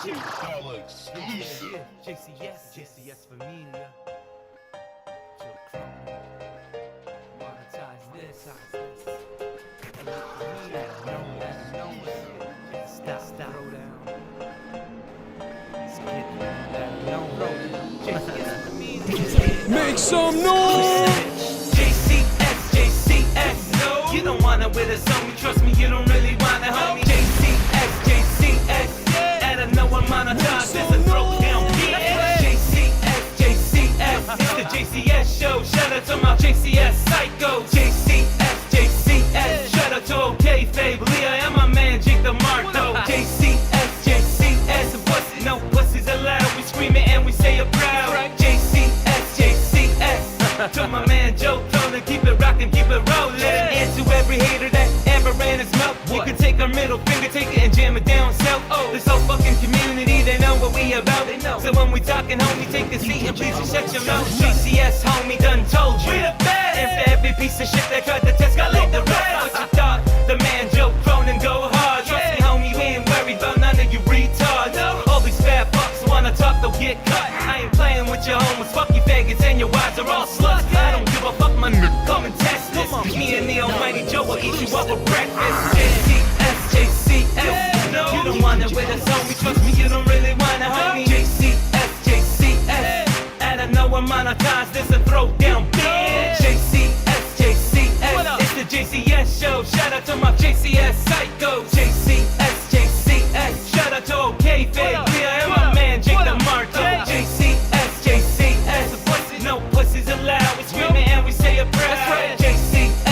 JCS Familia. Joe Cronin. Monetize this. Stop, throw down. JCS Familia. Make some noise! JCS, no. You don't wanna with us, homie. Trust me, you don't really wanna, homie. JCS, at a no amount of time, there's a throw down. JCS, it's the JCS show. Shout out to my JCS psycho. JCS, shout out to OK Fabe, Leah, and my man Jake the Marco. JCS, pussy, no pussies allowed. We scream it and we say it proud. JCS, to my man Joe Cronin, keep it rockin', keep it rollin'. And to every hater that ever ran his mouth, you can take our middle finger, take it and jam it down south. This whole fucking community, they know what we about. So when we talkin', homie, take a seat and please just shut your mouth. JCS, homie, done told you. We the best. And for every piece of shit that tried to test, got laid the rest. What you thought? The man Joe Cronin go hard. Trust me, homie, we ain't worried about none of you retards. All these fat fucks wanna talk, they'll get cut. I ain't playing with your homies, fuck you faggots, and your wives are all sluts. I don't give a fuck, my nigga, come and test this. Me and the almighty Joe will eat you up for breakfast. JCS, no. You don't want it with us, homie, trust me, you don't really want it, homie. JCS, at a no amount of times, this a throw down bitch. JCS, it's the JCS show. Shout out to my JCS psycho. JCS, shout out to OK Fabe, Leah, and my man Jake the Marto. JCS, pussy, no pussies allowed. We scream it and we say it proud. JCS,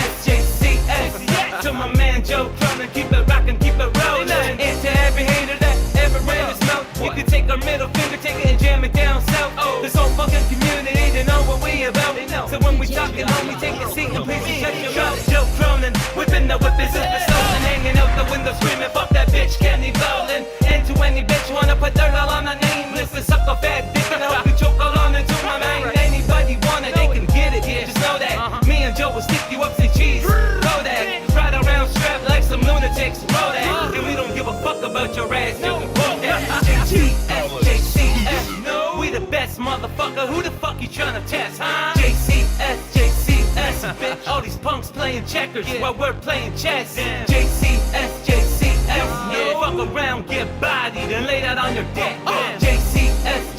to my man Joe Cronin, keep it rockin', keep it rollin'. And to every hater that ever ran his mouth, you can take our middle finger, take it and jam it down south. This whole fucking community, they know what we about. So when we talkin', homie, take a seat and please shut your mouth. Joe Cronin, whipping the whip is the stolen, hanging out the window screaming, fuck that bitch, Kenny Bowlin'. And to any bitch wanna put dirt all on the name, listen, suck a fat dick and I hope you choke all on into my mind. Anybody want it, they can get it, just know that. Me and Joe will stick you up, say cheese, Kodak. Ride around strapped like some lunatics, roll that. And we don't give a fuck about your ass, you can quote that. JCS, no. We the best, motherfucker, who the fuck you tryna test, huh? JCS, bitch. All these punks playing checkers while we're playing chess. JCS, yeah. Fuck around, get bodied and laid out on your deck. JCS,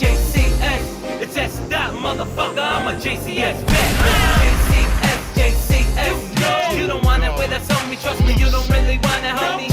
it's that stop, motherfucker, I'm a JCS vet. JCS, no. You don't want it with us, homie, trust me, you don't really want it, homie.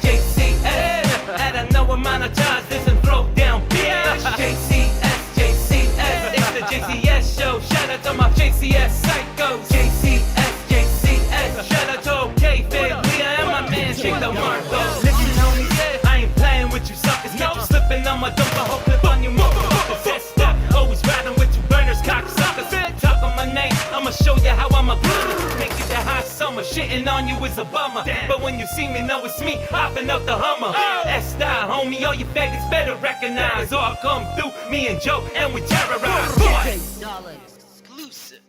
JCS, at a no amount of times, this and throw down, bitch. JCS, it's the JCS show. Shout out to my JCS psycho. JCS, shout out to OK Fabe, Leah, and my man Jake the Marco. Listen, homies, I ain't playing with you suckers. Get you slipping on my dump, I hope clip on you motherfuckers. That's that. Always riding with you burners, cocksuckers. Talk on my name, I'ma show you how I'm a brother. Make it the hot summer, shitting on you is a bummer. But when you see me, know it's me, hopping out the Hummer. S-style, homie, all you faggots better recognize. All come through, me and Joe, and we terrorize. Boy. Exclusive.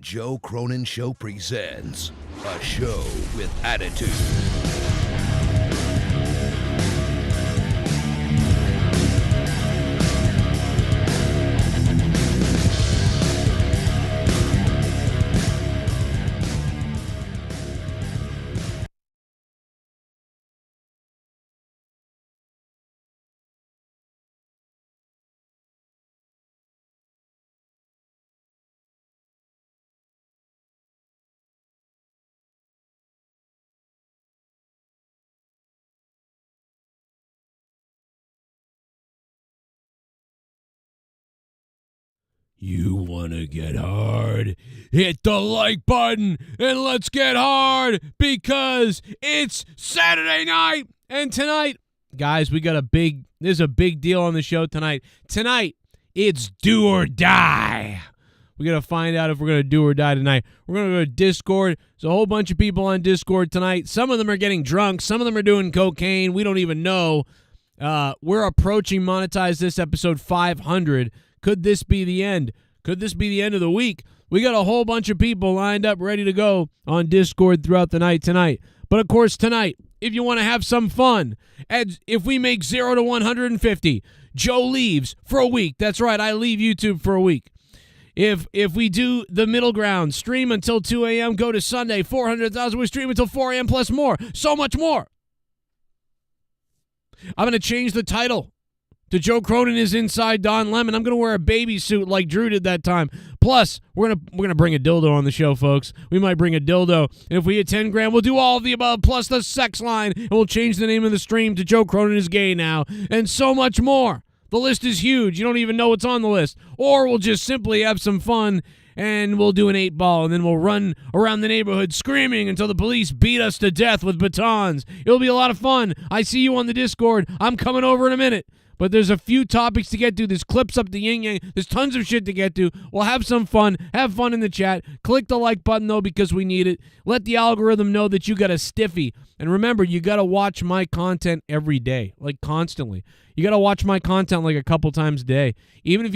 Joe Cronin Show presents a show with attitude. You want to get hard? Hit the like button and let's get hard because it's Saturday night. And tonight, guys, there's a big deal on the show tonight. Tonight, it's do or die. We got to find out if we're going to do or die tonight. We're going to go to Discord. There's a whole bunch of people on Discord tonight. Some of them are getting drunk. Some of them are doing cocaine. We don't even know. We're approaching Monetize this episode 500. Could this be the end? Could this be the end of the week? We got a whole bunch of people lined up ready to go on Discord throughout the night tonight. But of course tonight, if you want to have some fun, and if we make 0 to 150, Joe leaves for a week. That's right, I leave YouTube for a week. If we do the middle ground, stream until 2 a.m., go to Sunday, 400,000, we stream until 4 a.m. plus more. So much more. I'm going to change the title to Joe Cronin is Inside Don Lemon. I'm going to wear a baby suit like Drew did that time. Plus, we're gonna bring a dildo on the show, folks. We might bring a dildo. And if we hit 10 grand, we'll do all of the above, plus the sex line, and we'll change the name of the stream to Joe Cronin is Gay now, and so much more. The list is huge. You don't even know what's on the list. Or we'll just simply have some fun, and we'll do an 8-ball, and then we'll run around the neighborhood screaming until the police beat us to death with batons. It'll be a lot of fun. I see you on the Discord. I'm coming over in a minute. But there's a few topics to get to. There's clips up the yin-yang. There's tons of shit to get to. We'll have some fun. Have fun in the chat. Click the like button, though, because we need it. Let the algorithm know that you got a stiffy. And remember, you got to watch my content every day, like constantly. You got to watch my content like a couple times a day. Even if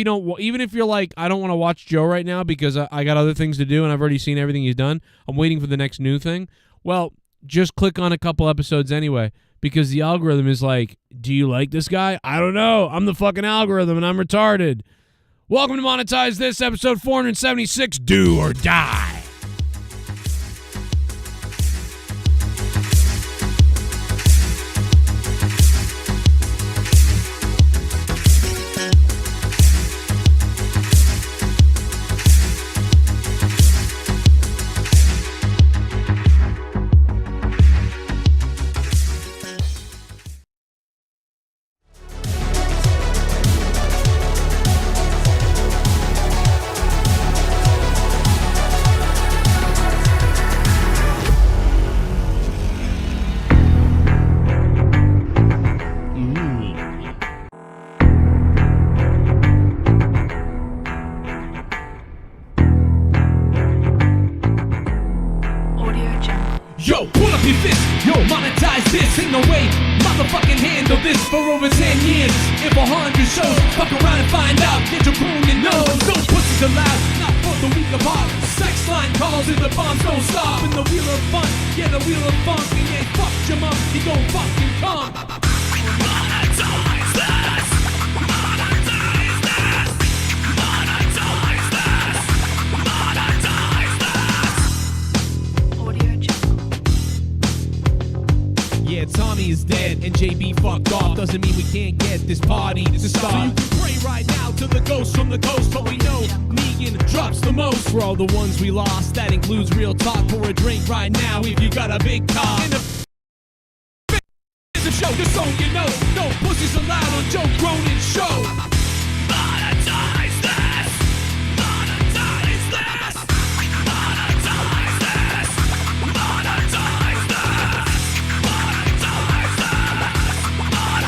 you're like, I don't want to watch Joe right now because I got other things to do and I've already seen everything he's done. I'm waiting for the next new thing. Well, just click on a couple episodes anyway. Because the algorithm is like, do you like this guy? I don't know. I'm the fucking algorithm and I'm retarded. Welcome to Monetize This, episode 476, Do or Die. For over 10 years, if 100 shows, fuck around and find out, get your Cronin knows. No pussies allowed, not for the weak of heart. Sex line calls and the bombs don't stop. In the wheel of fun, yeah, the wheel of funk. He ain't fucked your mom, he gon' fucking come. Monetize this, monetize this, monetize this, monetize this. Audio Jungle. Yeah, Tommy is dead and JB fucked off. Doesn't mean we can't get this party to start. So you can pray right now to the ghost from the coast, but we know Negan drops the most. For all the ones we lost, that includes real talk. Pour a drink right now if you got a big car. And the show, just so you know, no pussies allowed on Joe Cronin's show. Monetize this, monetize this, monetize this, monetize this, monetize this, monetize this.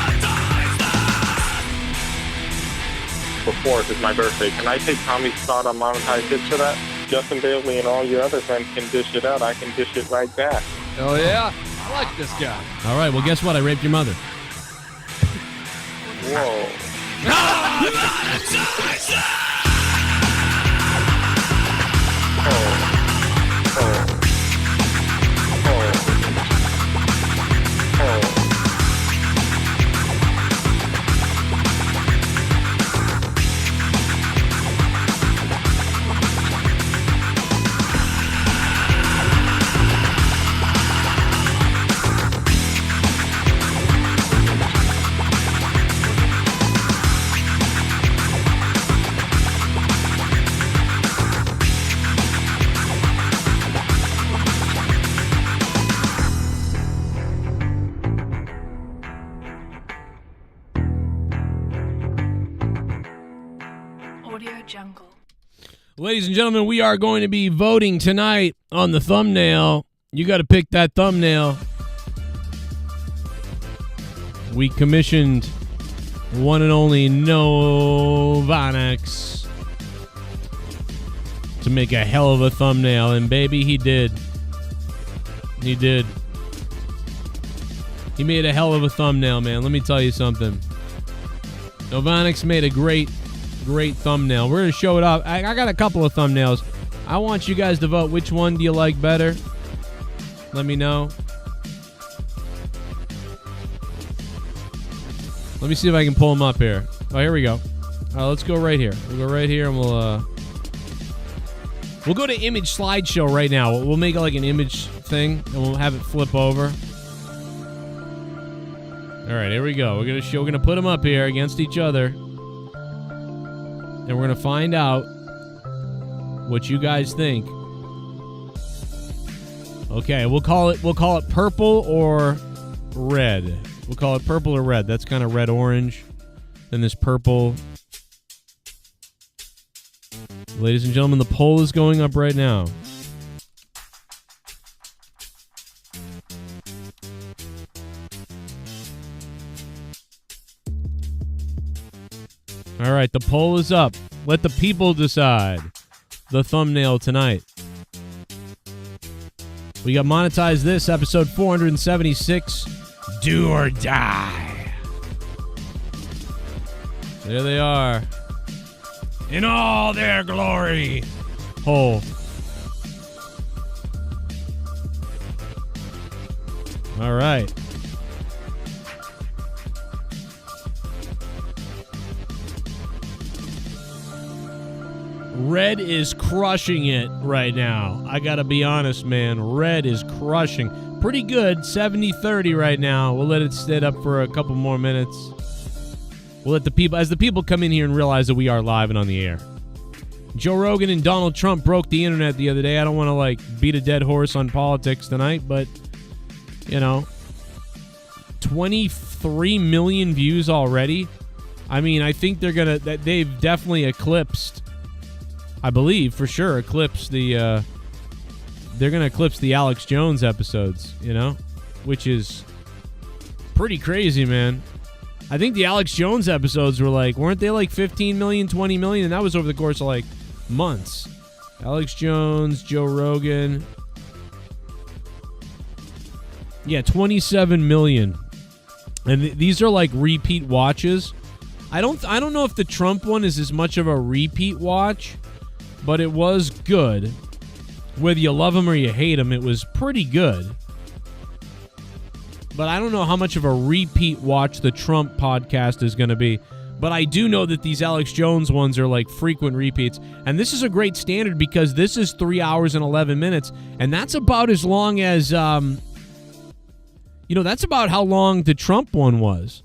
Before it's my birthday, can I take Tommy's spot on Monetize It for that? Justin Bailey and all your other friends can dish it out. I can dish it right back. Oh yeah, I like this guy. All right, well, guess what? I raped your mother. Whoa. Audio Jungle. Ladies and gentlemen, we are going to be voting tonight on the thumbnail. You got to pick that thumbnail. We commissioned one and only Novanix to make a hell of a thumbnail, and baby, he did. He did. He made a hell of a thumbnail, man. Let me tell you something. Novanix made a great thumbnail. We're going to show it off. I got a couple of thumbnails. I want you guys to vote. Which one do you like better? Let me know. Let me see if I can pull them up here. Oh, here we go. All right, let's go right here. We'll go right here, and we'll go to image slideshow right now. We'll make it like an image thing, and we'll have it flip over. All right, here we go. We're gonna put them up here against each other, and we're gonna find out what you guys think. Okay, we'll call it purple or red. We'll call it purple or red. That's kind of red-orange. Then this purple. Ladies and gentlemen, the poll is going up right now. All right, the poll is up. Let the people decide the thumbnail tonight. We got Monetize This, episode 476. Do or die. There they are. In all their glory. Hole. All right. Red is crushing it right now. I gotta be honest, man. Red is crushing. Pretty good, 70-30 right now. We'll let it sit up for a couple more minutes. We'll let the people, as the people come in here and realize that we are live and on the air. Joe Rogan and Donald Trump broke the internet the other day. I don't want to beat a dead horse on politics tonight, but 23 million views already. I mean, I think they've definitely eclipsed. I believe for sure eclipsed the. They're going to eclipse the Alex Jones episodes, which is pretty crazy, man. I think the Alex Jones episodes were weren't they 15 million, 20 million? And that was over the course of months. Alex Jones, Joe Rogan. Yeah, 27 million. And these are repeat watches. I don't know if the Trump one is as much of a repeat watch, but it was good. Whether you love him or you hate him, it was pretty good. But I don't know how much of a repeat watch the Trump podcast is going to be. But I do know that these Alex Jones ones are frequent repeats. And this is a great standard because this is 3 hours and 11 minutes. And that's about as long as, that's about how long the Trump one was.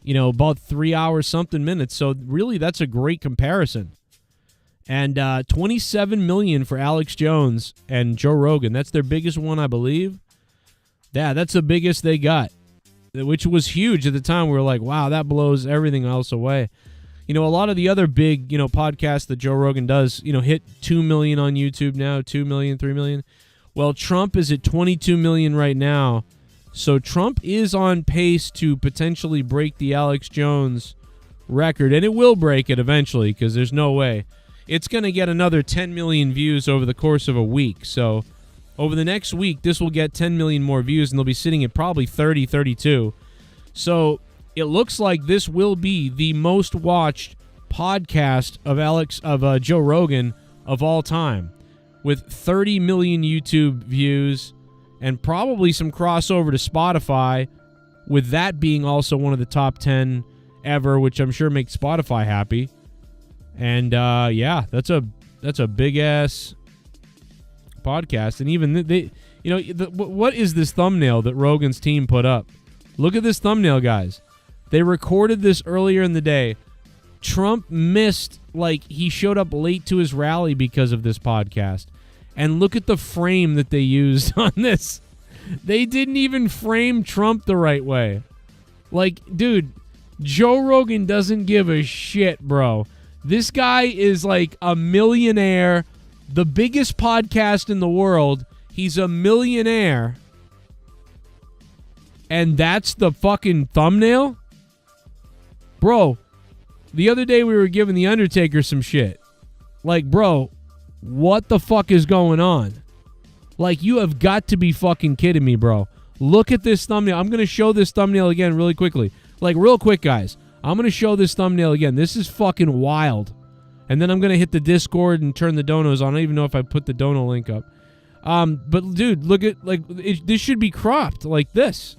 About 3 hours something minutes. So really, that's a great comparison. And 27 million for Alex Jones and Joe Rogan. That's their biggest one, I believe. Yeah, that's the biggest they got, which was huge at the time. We were like, wow, that blows everything else away. A lot of the other big, podcasts that Joe Rogan does, hit 2 million on YouTube now, 2 million, 3 million. Well, Trump is at 22 million right now. So Trump is on pace to potentially break the Alex Jones record. And it will break it eventually because there's no way. It's going to get another 10 million views over the course of a week. So over the next week, this will get 10 million more views, and they'll be sitting at probably 30, 32. So it looks like this will be the most watched podcast of Joe Rogan of all time, with 30 million YouTube views and probably some crossover to Spotify, with that being also one of the top 10 ever, which I'm sure makes Spotify happy. And that's a big ass podcast. And even what is this thumbnail that Rogan's team put up? Look at this thumbnail, guys. They recorded this earlier in the day. Trump missed, he showed up late to his rally because of this podcast. And look at the frame that they used on this. They didn't even frame Trump the right way. Dude, Joe Rogan doesn't give a shit, bro. This guy is like a millionaire, the biggest podcast in the world. He's a millionaire. And that's the fucking thumbnail? Bro, the other day we were giving The Undertaker some shit. Like, bro, what the fuck is going on? Like, you have got to be fucking kidding me, bro. Look at this thumbnail. I'm going to show this thumbnail again really quickly. Like, real quick, guys. I'm going to show this thumbnail again. This is fucking wild. And then I'm going to hit the Discord and turn the donos on. I don't even know if I put the dono link up. But, dude, look at, like, this should be cropped like this.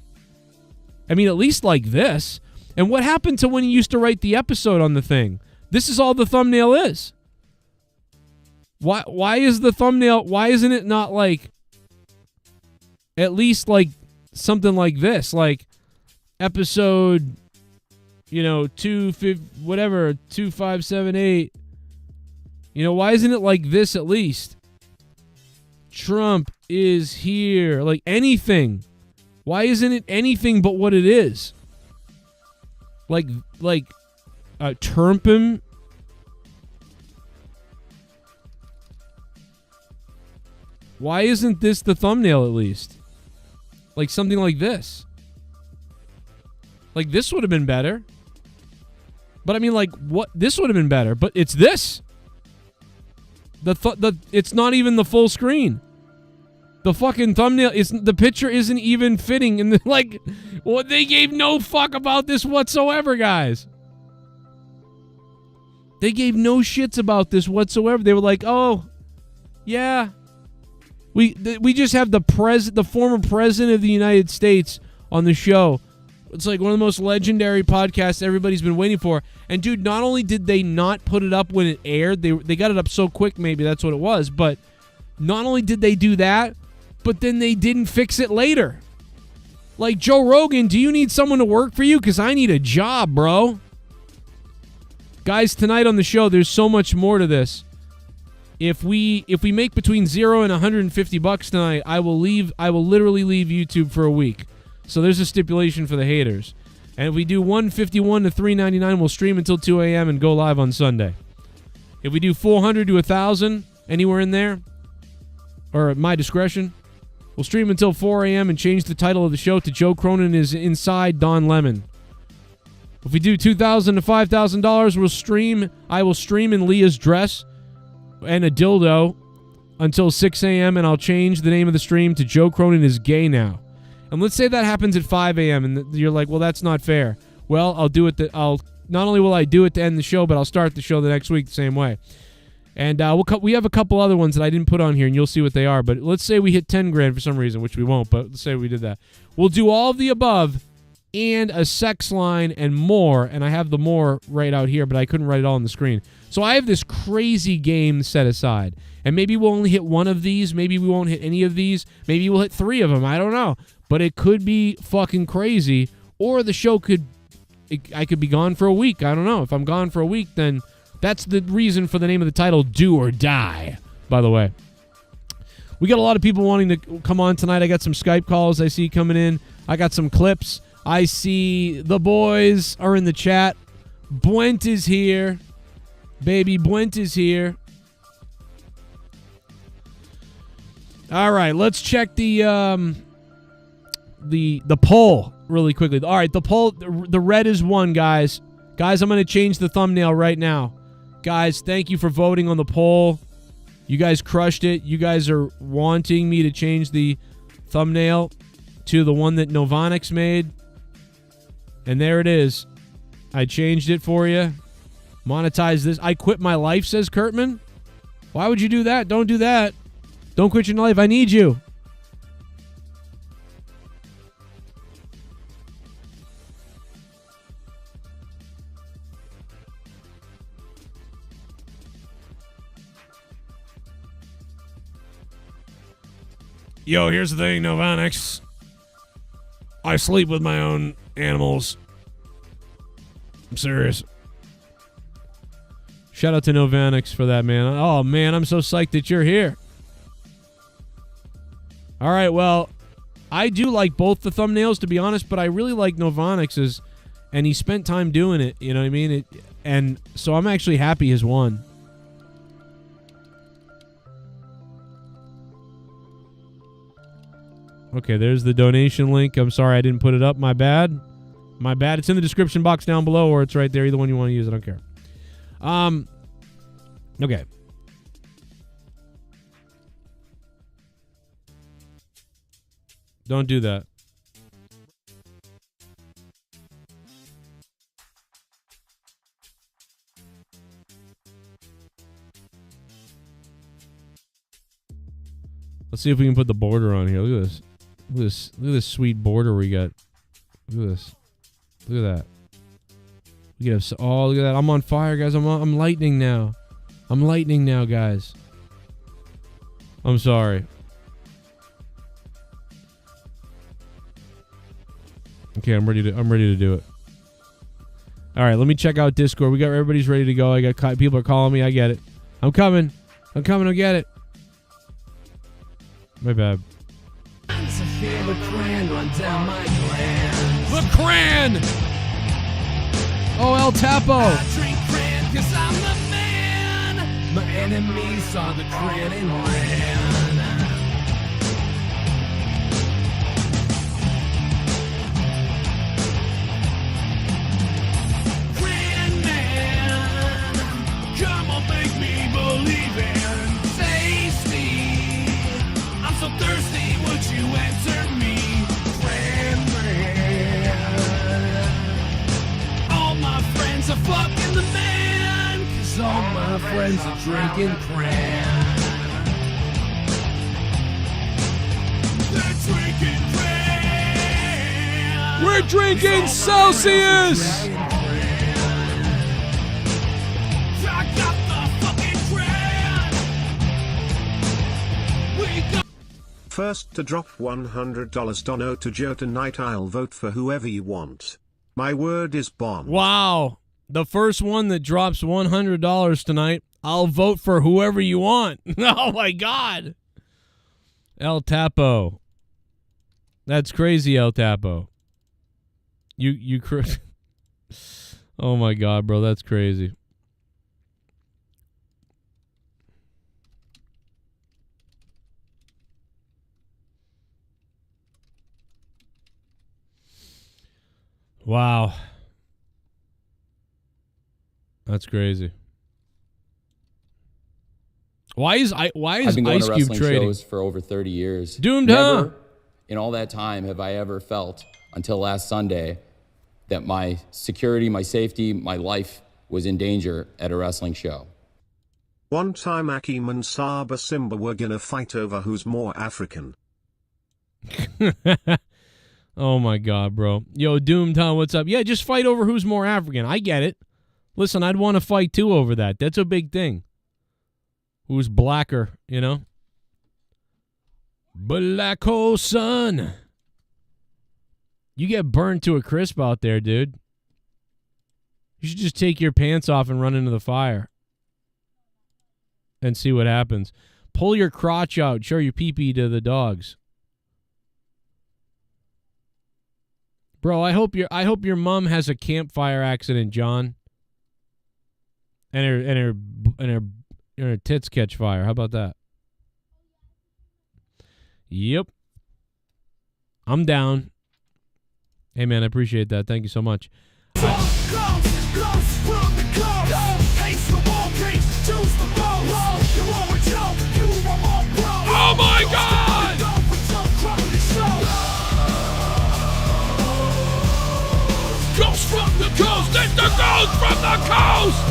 I mean, at least like this. And what happened to when you used to write the episode on the thing? This is all the thumbnail is. Why is the thumbnail, why isn't it not like, at least like something like this? Like, episode, 2578. Why isn't it like this at least? Trump is here. Like, anything. Why isn't it anything but what it is? Like Trumpim. Why isn't this the thumbnail at least? Like something like this. Like, this would have been better. But I mean, like, what? This would have been better, but it's this. It's not even the full screen. The fucking thumbnail the picture isn't even fitting in the, like, well, they gave no fuck about this whatsoever, guys. They gave no shits about this whatsoever. They were like, "Oh, yeah. We just have the former president of the United States on the show." It's like one of the most legendary podcasts everybody's been waiting for. And dude, not only did they not put it up when it aired, they got it up so quick, maybe that's what it was, but not only did they do that, but then they didn't fix it later. Like, Joe Rogan, do you need someone to work for you? Because I need a job, bro. Guys, tonight on the show, there's so much more to this. If we make between $0 and $150 tonight, I will literally leave YouTube for a week. So there's a stipulation for the haters. And if we do $151 to $399, we'll stream until 2 a.m. and go live on Sunday. If we do $400 to $1,000, anywhere in there, or at my discretion, we'll stream until 4 a.m. and change the title of the show to Joe Cronin is Inside Don Lemon. If we do $2,000 to $5,000, I will stream in Leah's dress and a dildo until 6 a.m. and I'll change the name of the stream to Joe Cronin is Gay Now. And let's say that happens at 5 a.m. and you're like, well, that's not fair. Well, I'll do it. Not only will I do it to end the show, but I'll start the show the next week the same way. And we have a couple other ones that I didn't put on here, and you'll see what they are. But let's say we hit 10 grand for some reason, which we won't, but let's say we did that. We'll do all of the above and a sex line and more, and I have the more right out here, but I couldn't write it all on the screen. So I have this crazy game set aside, and maybe we'll only hit one of these. Maybe we won't hit any of these. Maybe we'll hit 3 of them. I don't know. But it could be fucking crazy, or the show I could be gone for a week. I don't know. If I'm gone for a week, then that's the reason for the name of the title, Do or Die, by the way. We got a lot of people wanting to come on tonight. I got some Skype calls I see coming in. I got some clips. I see the boys are in the chat. Bwent is here. Baby, Bwent is here. All right, let's check the poll really quickly. All right, the poll, the red is 1, guys. Guys, I'm going to change the thumbnail right now. Guys, thank you for voting on the poll. You guys crushed it. You guys are wanting me to change the thumbnail to the one that Novanix made. And there it is. I changed it for you. Monetize this. I quit my life, says Kurtman. Why would you do that? Don't do that. Don't quit your life. I need you. Yo, here's the thing, Novanix. I sleep with my own animals. I'm serious. Shout out to Novanix for that, man. Oh, man, I'm so psyched that you're here. All right, well, I do like both the thumbnails, to be honest, but I really like Novanix's, and he spent time doing it, you know what I mean? And so I'm actually happy his won. Okay, there's the donation link. I'm sorry I didn't put it up. My bad. My bad. It's in the description box down below, or it's right there. Either one you want to use, I don't care. Okay. Don't do that. Let's see if we can put the border on here. Look at this. Look at this. Look at this sweet border we got. Look at this. Look at that. We get a, oh, look at that. I'm on fire, guys. I'm lightning now. I'm lightning now, guys. I'm sorry. Okay, I'm ready to do it. All right, let me check out Discord. We got everybody's ready to go. I got people are calling me. I get it. I'm coming. I'm coming. I get it. My bad. The Cran! Oh, El Tapo! I drink cran 'cause I'm the man. My enemies are the cran and ran. Cran man, come on, make me believe in tasty. I'm so thirsty, would you answer me? Cran man. All my friends are fucking the man, 'cause all my friends are drinking cran. They're drinking cran. We're drinking Celsius! I got the fucking cran. We got First to drop $100 dono to Joe tonight. I'll vote for whoever you want. My word is bond. Wow. The first one that drops $100 tonight, I'll vote for whoever you want. Oh, my God. El Tapo. That's crazy, El Tapo. You oh, my God, bro. That's crazy. Wow. That's crazy. Why is I've been going Ice to Cube wrestling trading? shows for over 30 years. Doomed, huh? Never in all that time have I ever felt, until last Sunday, that my security, my safety, my life was in danger at a wrestling show. One time Akeem and Saba Simba were gonna fight over who's more African. Oh, my God, bro. Yo, Doomed, huh? What's up? Yeah, just fight over who's more African. I get it. Listen, I'd want to fight, too, over that. That's a big thing. Who's blacker, you know? Black hole sun. You get burned to a crisp out there, dude. You should just take your pants off and run into the fire. And see what happens. Pull your crotch out. Show your pee-pee to the dogs. Bro, I hope your mom has a campfire accident, John. And her tits catch fire. How about that? Yep. I'm down. Hey man, I appreciate that. Thank you so much. Oh my God! Ghost from the coast! It's the ghost from the coast!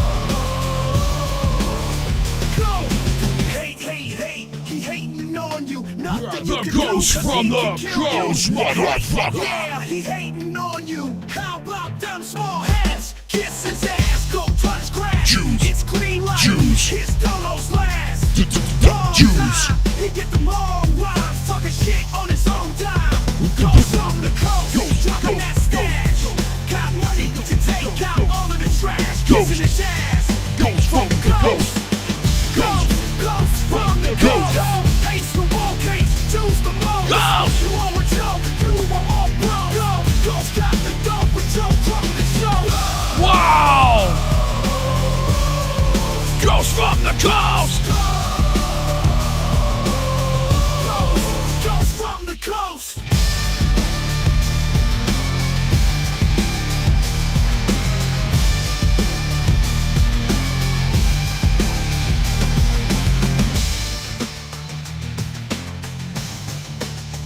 The ghost from the coast, motherfucker! Yeah, he hating on you. How about them small heads? Kiss his ass, go touch grass. Juice. It's clean like Juice. his dolos last. Juice. He get them all rhyme, fucking shit on his own dime. Ghost from the coast, dropping that stash. Got money to take out all of the trash. Kissing his ass. Ghost from the coast. Ghost from the coast. Ace the wall case, choose the most. Ghost. You are a joke, you are all bro. Ghost got the dope, but Joe from the show. Wow! the coast. Ghost from the coast.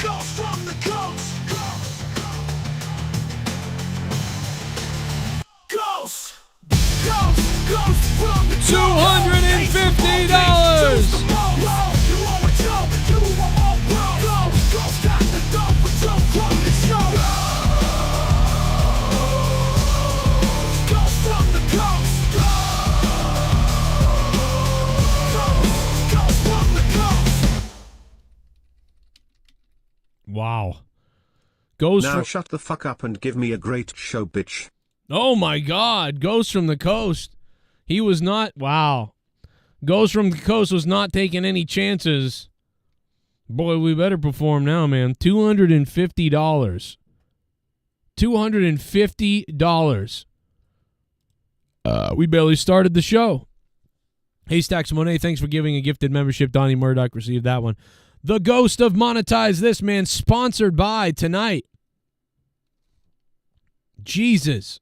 Ghost from the coast. Ghost. Ghost from the $250. Wow. Goes Now from, shut the fuck up and give me a great show, bitch. oh my God. Goes from the coast. He was not, wow. Goes from the coast was not taking any chances. Boy, we better perform now, man. $250. $250. We barely started the show. Haystacks Monet, thanks for giving a gifted membership. Donnie Murdoch received that one. The Ghost of Monetize This, man, sponsored by tonight. Jesus.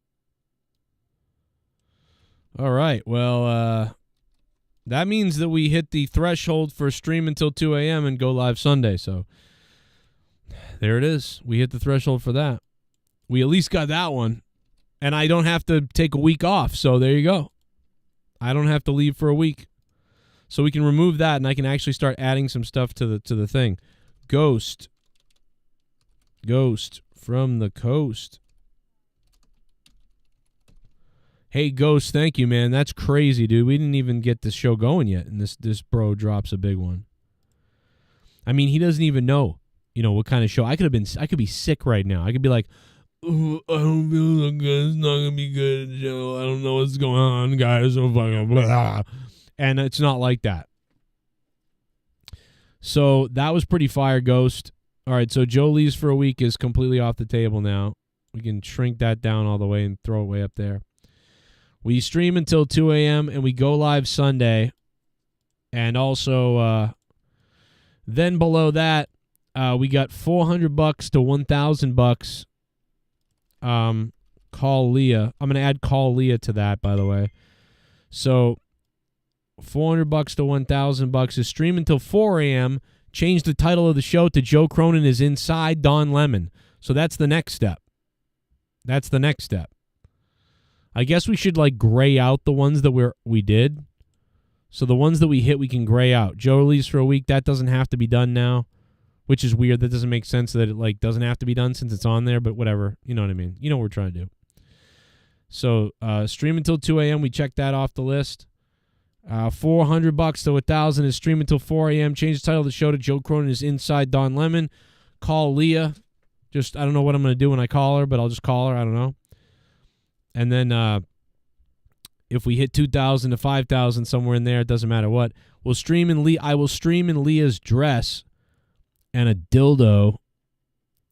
All right, well, that means that we hit the threshold for stream until 2 a.m. and go live Sunday, so there it is. We hit the threshold for that. We at least got that one, and I don't have to take a week off, so there you go. I don't have to leave for a week. So we can remove that, and I can actually start adding some stuff to the thing. Ghost from the coast. Hey, Ghost, thank you, man. That's crazy, dude. We didn't even get this show going yet, and this bro drops a big one. I mean, he doesn't even know, what kind of show. I could be sick right now. I could be like, oh, I don't feel so good. It's not gonna be good, show. I don't know what's going on, guys. So fucking blah. And it's not like that. So that was pretty fire, Ghost. All right, so Joe leaves for a week is completely off the table now. We can shrink that down all the way and throw it way up there. We stream until 2 a.m. and we go live Sunday. And also, then below that, we got $400 to $1,000. Call Leah. I'm going to add Call Leah to that, by the way. So $400 to $1,000 is stream until 4 a.m. Change the title of the show to Joe Cronin is Inside Don Lemon. So that's the next step. That's the next step. I guess we should gray out the ones that we did. So the ones that we hit, we can gray out. Joe leaves for a week. That doesn't have to be done now, which is weird. That doesn't make sense that it doesn't have to be done since it's on there, but whatever. You know what I mean? You know what we're trying to do. So stream until 2 a.m. We check that off the list. $400 to $1,000 is stream until 4 a.m. Change the title of the show to Joe Cronin is Inside Don Lemon. Call Leah. I don't know what I'm going to do when I call her, but I'll just call her. I don't know. And then if we hit 2,000 to 5,000 somewhere in there, it doesn't matter what. We'll stream in I will stream in Leah's dress and a dildo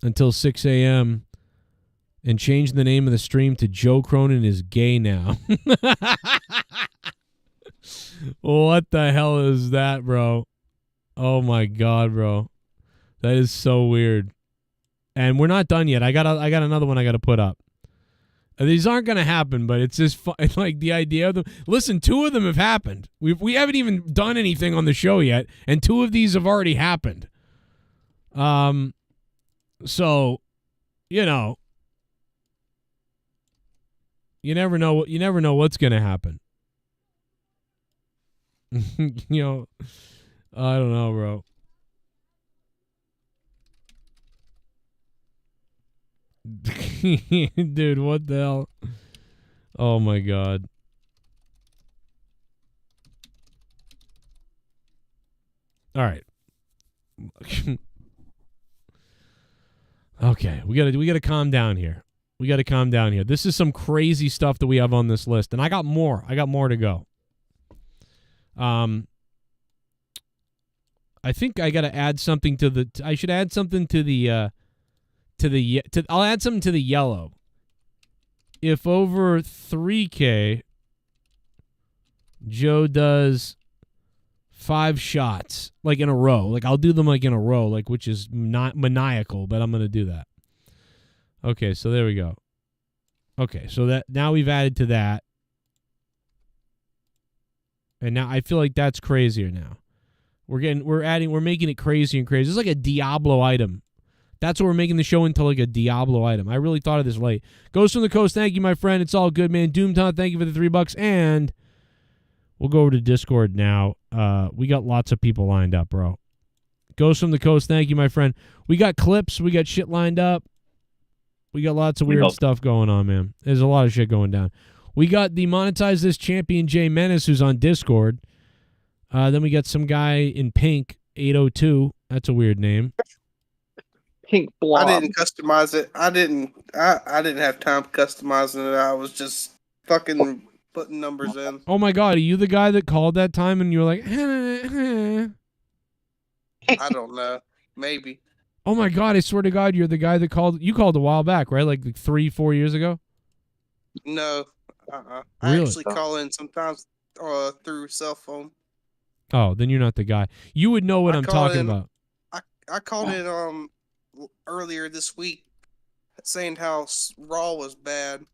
until 6 a.m. and change the name of the stream to Joe Cronin is gay now. What the hell is that, bro? Oh my God, bro. That is so weird. And we're not done yet. I got another one I got to put up. These aren't going to happen, but it's just it's like the idea of them. Listen, 2 of them have happened. We haven't even done anything on the show yet, and 2 of these have already happened. So, you never know. You never know what's going to happen. I don't know, bro. Dude, what the hell? Oh my God. All right. Okay, we gotta calm down here. This is some crazy stuff that we have on this list, and I got more to go. I think I gotta add something to I should add something to the I'll add something to the yellow. If over 3K, Joe does 5 shots, like in a row. Like I'll do them like in a row, like which is not maniacal, but I'm gonna do that. Okay, so there we go. Okay, so that now we've added to that. And now I feel like that's crazier now. We're making it crazy and crazy. It's like a Diablo item. That's what we're making the show into, like a Diablo item. I really thought of this late. Ghost from the Coast, thank you, my friend. It's all good, man. Doomtown, thank you for the $3. And we'll go over to Discord now. We got lots of people lined up, bro. Ghost from the Coast, thank you, my friend. We got clips. We got shit lined up. We got lots of weird stuff going on, man. There's a lot of shit going down. We got the Monetize This champion, Jay Menace, who's on Discord. Then we got some guy in pink, 802. That's a weird name. Pink blob. I didn't customize it. I didn't have time customizing it. I was just fucking putting numbers in. Oh my god, are you the guy that called that time and you were like, I don't know. Maybe. Oh my god, I swear to God, you're the guy that called. You called a while back, right? Like 3-4 years ago? No. Really? I actually call in sometimes through cell phone. Oh, then you're not the guy. You would know what I'm talking about. I called in earlier this week saying how Raw was bad.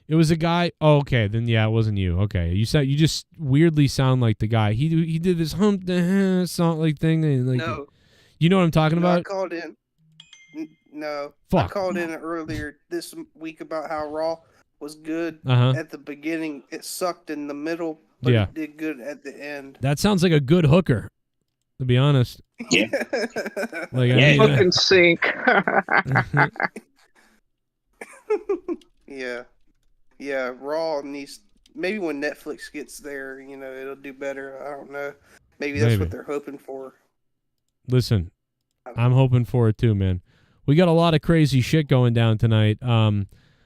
It was a guy. Oh, okay. Then yeah, it wasn't you. Okay, you just weirdly sound like the guy. He did this hump the song like thing. And like, no. You know what I'm talking about? I called in. No. Fuck. I called in earlier this week about how Raw was good Uh-huh. at the beginning. It sucked in the middle, but Yeah. it did good at the end. That sounds like a good hooker, to be honest. Yeah. Like, Yeah. Fucking sink. Yeah. Yeah, Raw needs... Maybe when Netflix gets there, it'll do better. I don't know. Maybe that's what they're hoping for. Listen, I'm hoping for it too, man. We got a lot of crazy shit going down tonight.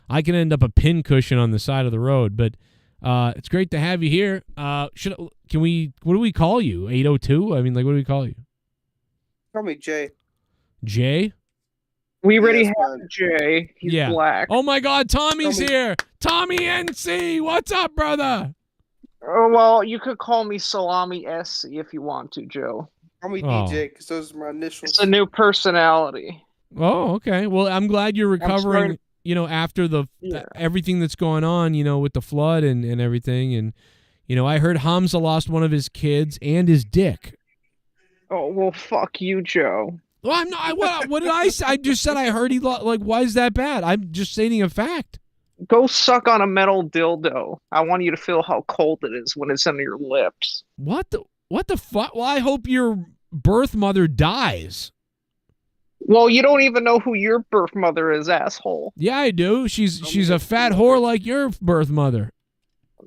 I can end up a pincushion on the side of the road, but it's great to have you here. What do we call you? 802? I mean, like, what do we call you? Call me Jay. Jay? We already have Jay. He's black. Oh my God, Tommy's here. Tommy NC, what's up, brother? Oh, well, you could call me Salami SC if you want to, Joe. Call me DJ, because those are my initials. It's a new personality. Oh, okay. Well, I'm glad you're recovering, after the everything that's going on, with the flood and everything. And, I heard Hamza lost one of his kids and his dick. Oh, well, fuck you, Joe. Well, I'm not. What did I say? I just said I heard he lost. Like, why is that bad? I'm just stating a fact. Go suck on a metal dildo. I want you to feel how cold it is when it's under your lips. What the fuck? Well, I hope your birth mother dies. Well, you don't even know who your birth mother is, asshole. Yeah, I do. She's a fat whore like your birth mother.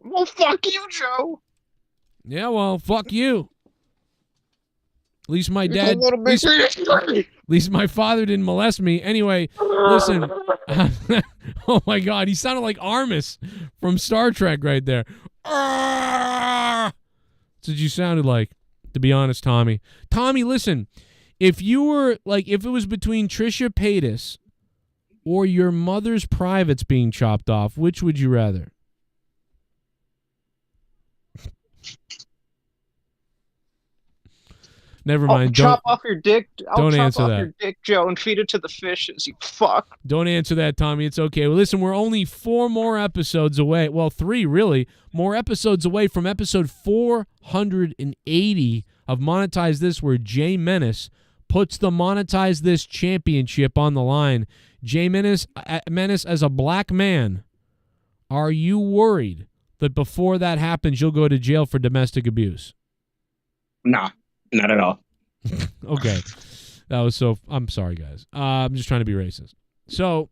Well, fuck you, Joe. Yeah, well, fuck you. At least my dad. At least my father didn't molest me. Anyway, listen. Oh my God, he sounded like Armus from Star Trek right there. That's what you sounded like, to be honest, Tommy. Tommy, listen. If it was between Trisha Paytas or your mother's privates being chopped off, which would you rather? Never mind. Chop off your dick. Don't chop answer off that. your dick, Joe, and feed it to the fishes. You fuck. Don't answer that, Tommy. It's okay. Well, listen, we're only 4 more episodes away. Well, 3 really. More episodes away from episode 480 of Monetize This, where Jay Menace puts the Monetize This championship on the line. Jay Menace, as a black man, are you worried that before that happens, you'll go to jail for domestic abuse? Nah. Not at all. Okay. I'm sorry, guys. I'm just trying to be racist. So,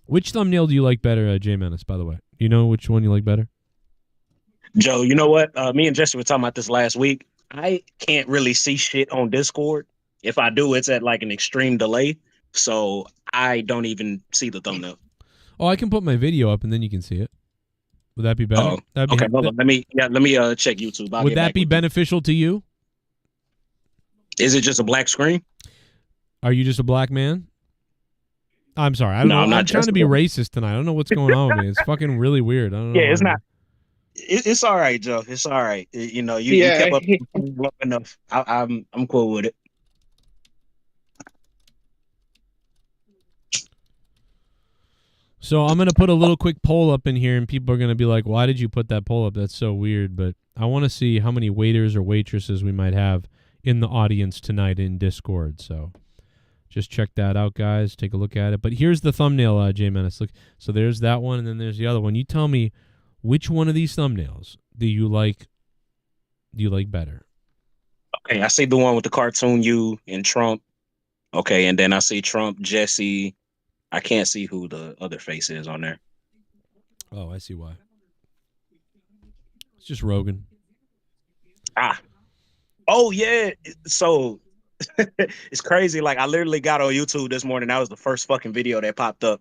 which thumbnail do you like better, Jay Menace, by the way? You know which one you like better? Joe, you know what? Me and Jesse were talking about this last week. I can't really see shit on Discord. If I do, it's at like an extreme delay. So I don't even see the thumbnail. Oh, I can put my video up and then you can see it. Would that be better? Oh, okay, hold on. Let me check YouTube. Would that be beneficial to you? Is it just a black screen? Are you just a black man? I'm sorry. I don't know. I'm trying to be racist tonight. I don't know what's going on with me. It's fucking really weird. I don't know. Yeah, it's not. It's all right, Joe. It's all right. You know, you Yeah, kept up long enough. I'm cool with it. So I'm going to put a little quick poll up in here, and people are going to be like, why did you put that poll up? That's so weird. But I want to see how many waiters or waitresses we might have in the audience tonight in Discord. So just check that out, guys. Take a look at it. But here's the thumbnail, J Menace. Look, so there's that one, and then there's the other one. You tell me, which one of these thumbnails do you like better? Okay, I see the one with the cartoon you and Trump. Okay, and then I see Trump, Jesse. I can't see who the other face is on there. Oh, I see why. It's just Rogan. Oh yeah. So it's crazy. Like I literally got on YouTube this morning. That was the first fucking video that popped up.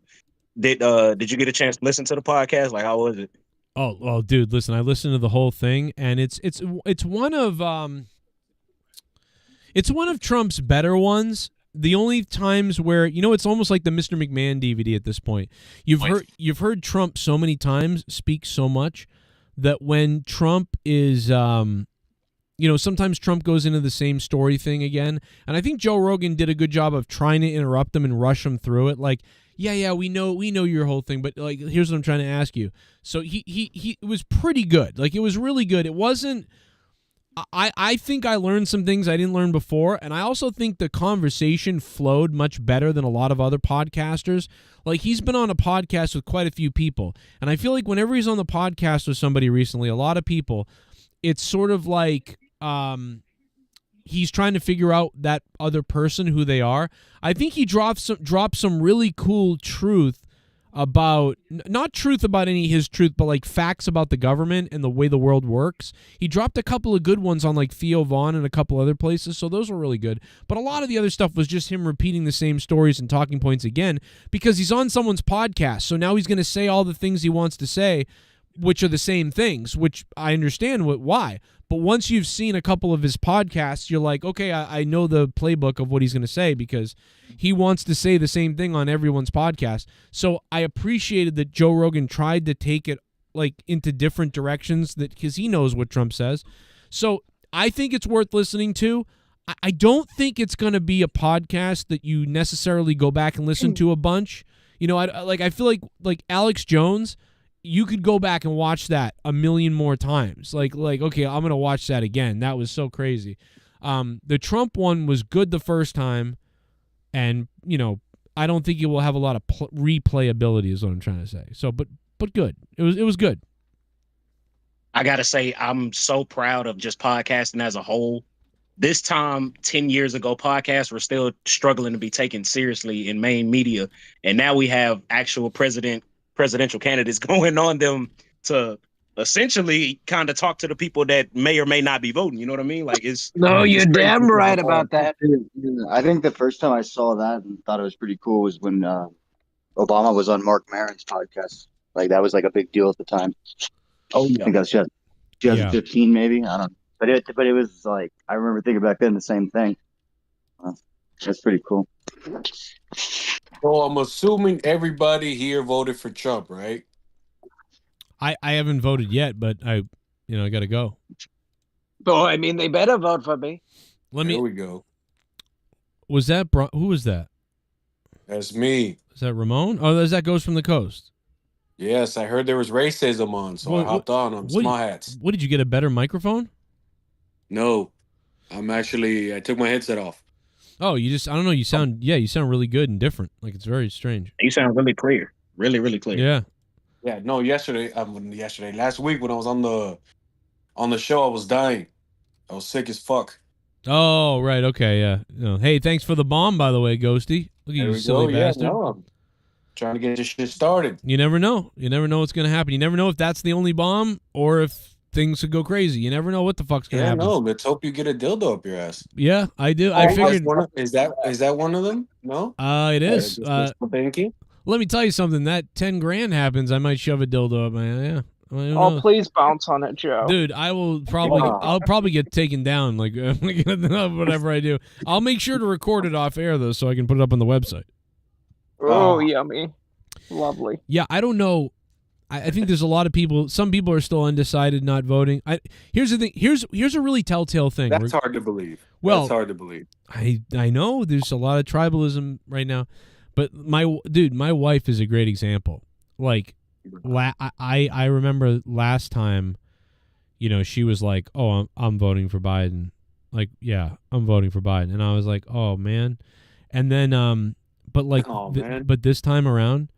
Did you get a chance to listen to the podcast? Like how was it? Oh, dude, listen, I listened to the whole thing, and it's one of Trump's better ones. The only times where, you know, it's almost like the Mr. McMahon DVD at this point. You've heard Trump so many times speak so much that when Trump is sometimes Trump goes into the same story thing again. And I think Joe Rogan did a good job of trying to interrupt him and rush him through it. Like, yeah, we know your whole thing, but like, here's what I'm trying to ask you. So he was pretty good. Like, it was really good. It wasn't. I think I learned some things I didn't learn before, and I also think the conversation flowed much better than a lot of other podcasters. Like, he's been on a podcast with quite a few people, and I feel like whenever he's on the podcast with somebody recently, a lot of people, it's sort of like he's trying to figure out that other person, who they are. I think he dropped some really cool truth about, not truth about any of his truth, but like facts about the government and the way the world works. He dropped a couple of good ones on like Theo Vaughn and a couple other places, so those were really good. But a lot of the other stuff was just him repeating the same stories and talking points again, because he's on someone's podcast, so now he's going to say all the things he wants to say, which are the same things, which I understand why. But once you've seen a couple of his podcasts, you're like, okay, I know the playbook of what he's going to say, because he wants to say the same thing on everyone's podcast. So I appreciated that Joe Rogan tried to take it like into different directions, because he knows what Trump says. So I think it's worth listening to. I don't think it's going to be a podcast that you necessarily go back and listen to a bunch. You know, I feel like Alex Jones, you could go back and watch that a million more times. Like, okay, I'm going to watch that again. That was so crazy. The Trump one was good the first time, and, you know, I don't think it will have a lot of replayability is what I'm trying to say. So, but good. It was good. I got to say, I'm so proud of just podcasting as a whole. This time, 10 years ago, podcasts were still struggling to be taken seriously in main media. And now we have actual presidential candidates going on them to essentially kind of talk to the people that may or may not be voting. You know what I mean? Like, it's no, it's you're crazy. damn right about that. I think the first time I saw that and thought it was pretty cool was when Obama was on Mark Maron's podcast. Like, that was like a big deal at the time. Oh yeah, I think that was 2015 maybe. I don't know. But it was like, I remember thinking back then the same thing. That's pretty cool. So I'm assuming everybody here voted for Trump, right? I haven't voted yet, but I got to go. Oh, I mean, they better vote for me. There we go. Was that who was that? That's me. Is that Ramon? Oh, that goes from the coast. Yes, I heard there was racism on, so I hopped on small hats. What, did you get a better microphone? No, I took my headset off. Oh, I don't know. You sound really good and different. Like, it's very strange. You sound really clear. Really, really clear. Yeah. Yeah, no, last week when I was on the show, I was dying. I was sick as fuck. Oh, right. Okay, yeah. No. Hey, thanks for the bomb, by the way, Ghosty. Look at you, silly bastard. Yeah, no, I'm trying to get this shit started. You never know. You never know what's going to happen. You never know if that's the only bomb or if things could go crazy. You never know what the fuck's going to happen. No, let's hope you get a dildo up your ass. Yeah, I do. I figured. Is that one of them? No? It is. Thank you. Let me tell you something. That 10 grand happens, I might shove a dildo up my ass. Yeah. Oh, please bounce on it, Joe. Dude, I'll probably get taken down, like whatever I do. I'll make sure to record it off air though, so I can put it up on the website. Oh, yummy. Lovely. Yeah, I don't know. I think there's a lot of people. Some people are still undecided, not voting. Here's the thing. Here's a really telltale thing. That's hard to believe. Well, that's hard to believe. I know there's a lot of tribalism right now, but my wife is a great example. Like, I remember last time, you know, she was like, "Oh, I'm voting for Biden." Like, yeah, I'm voting for Biden, and I was like, "Oh man," and then but like, but this time around,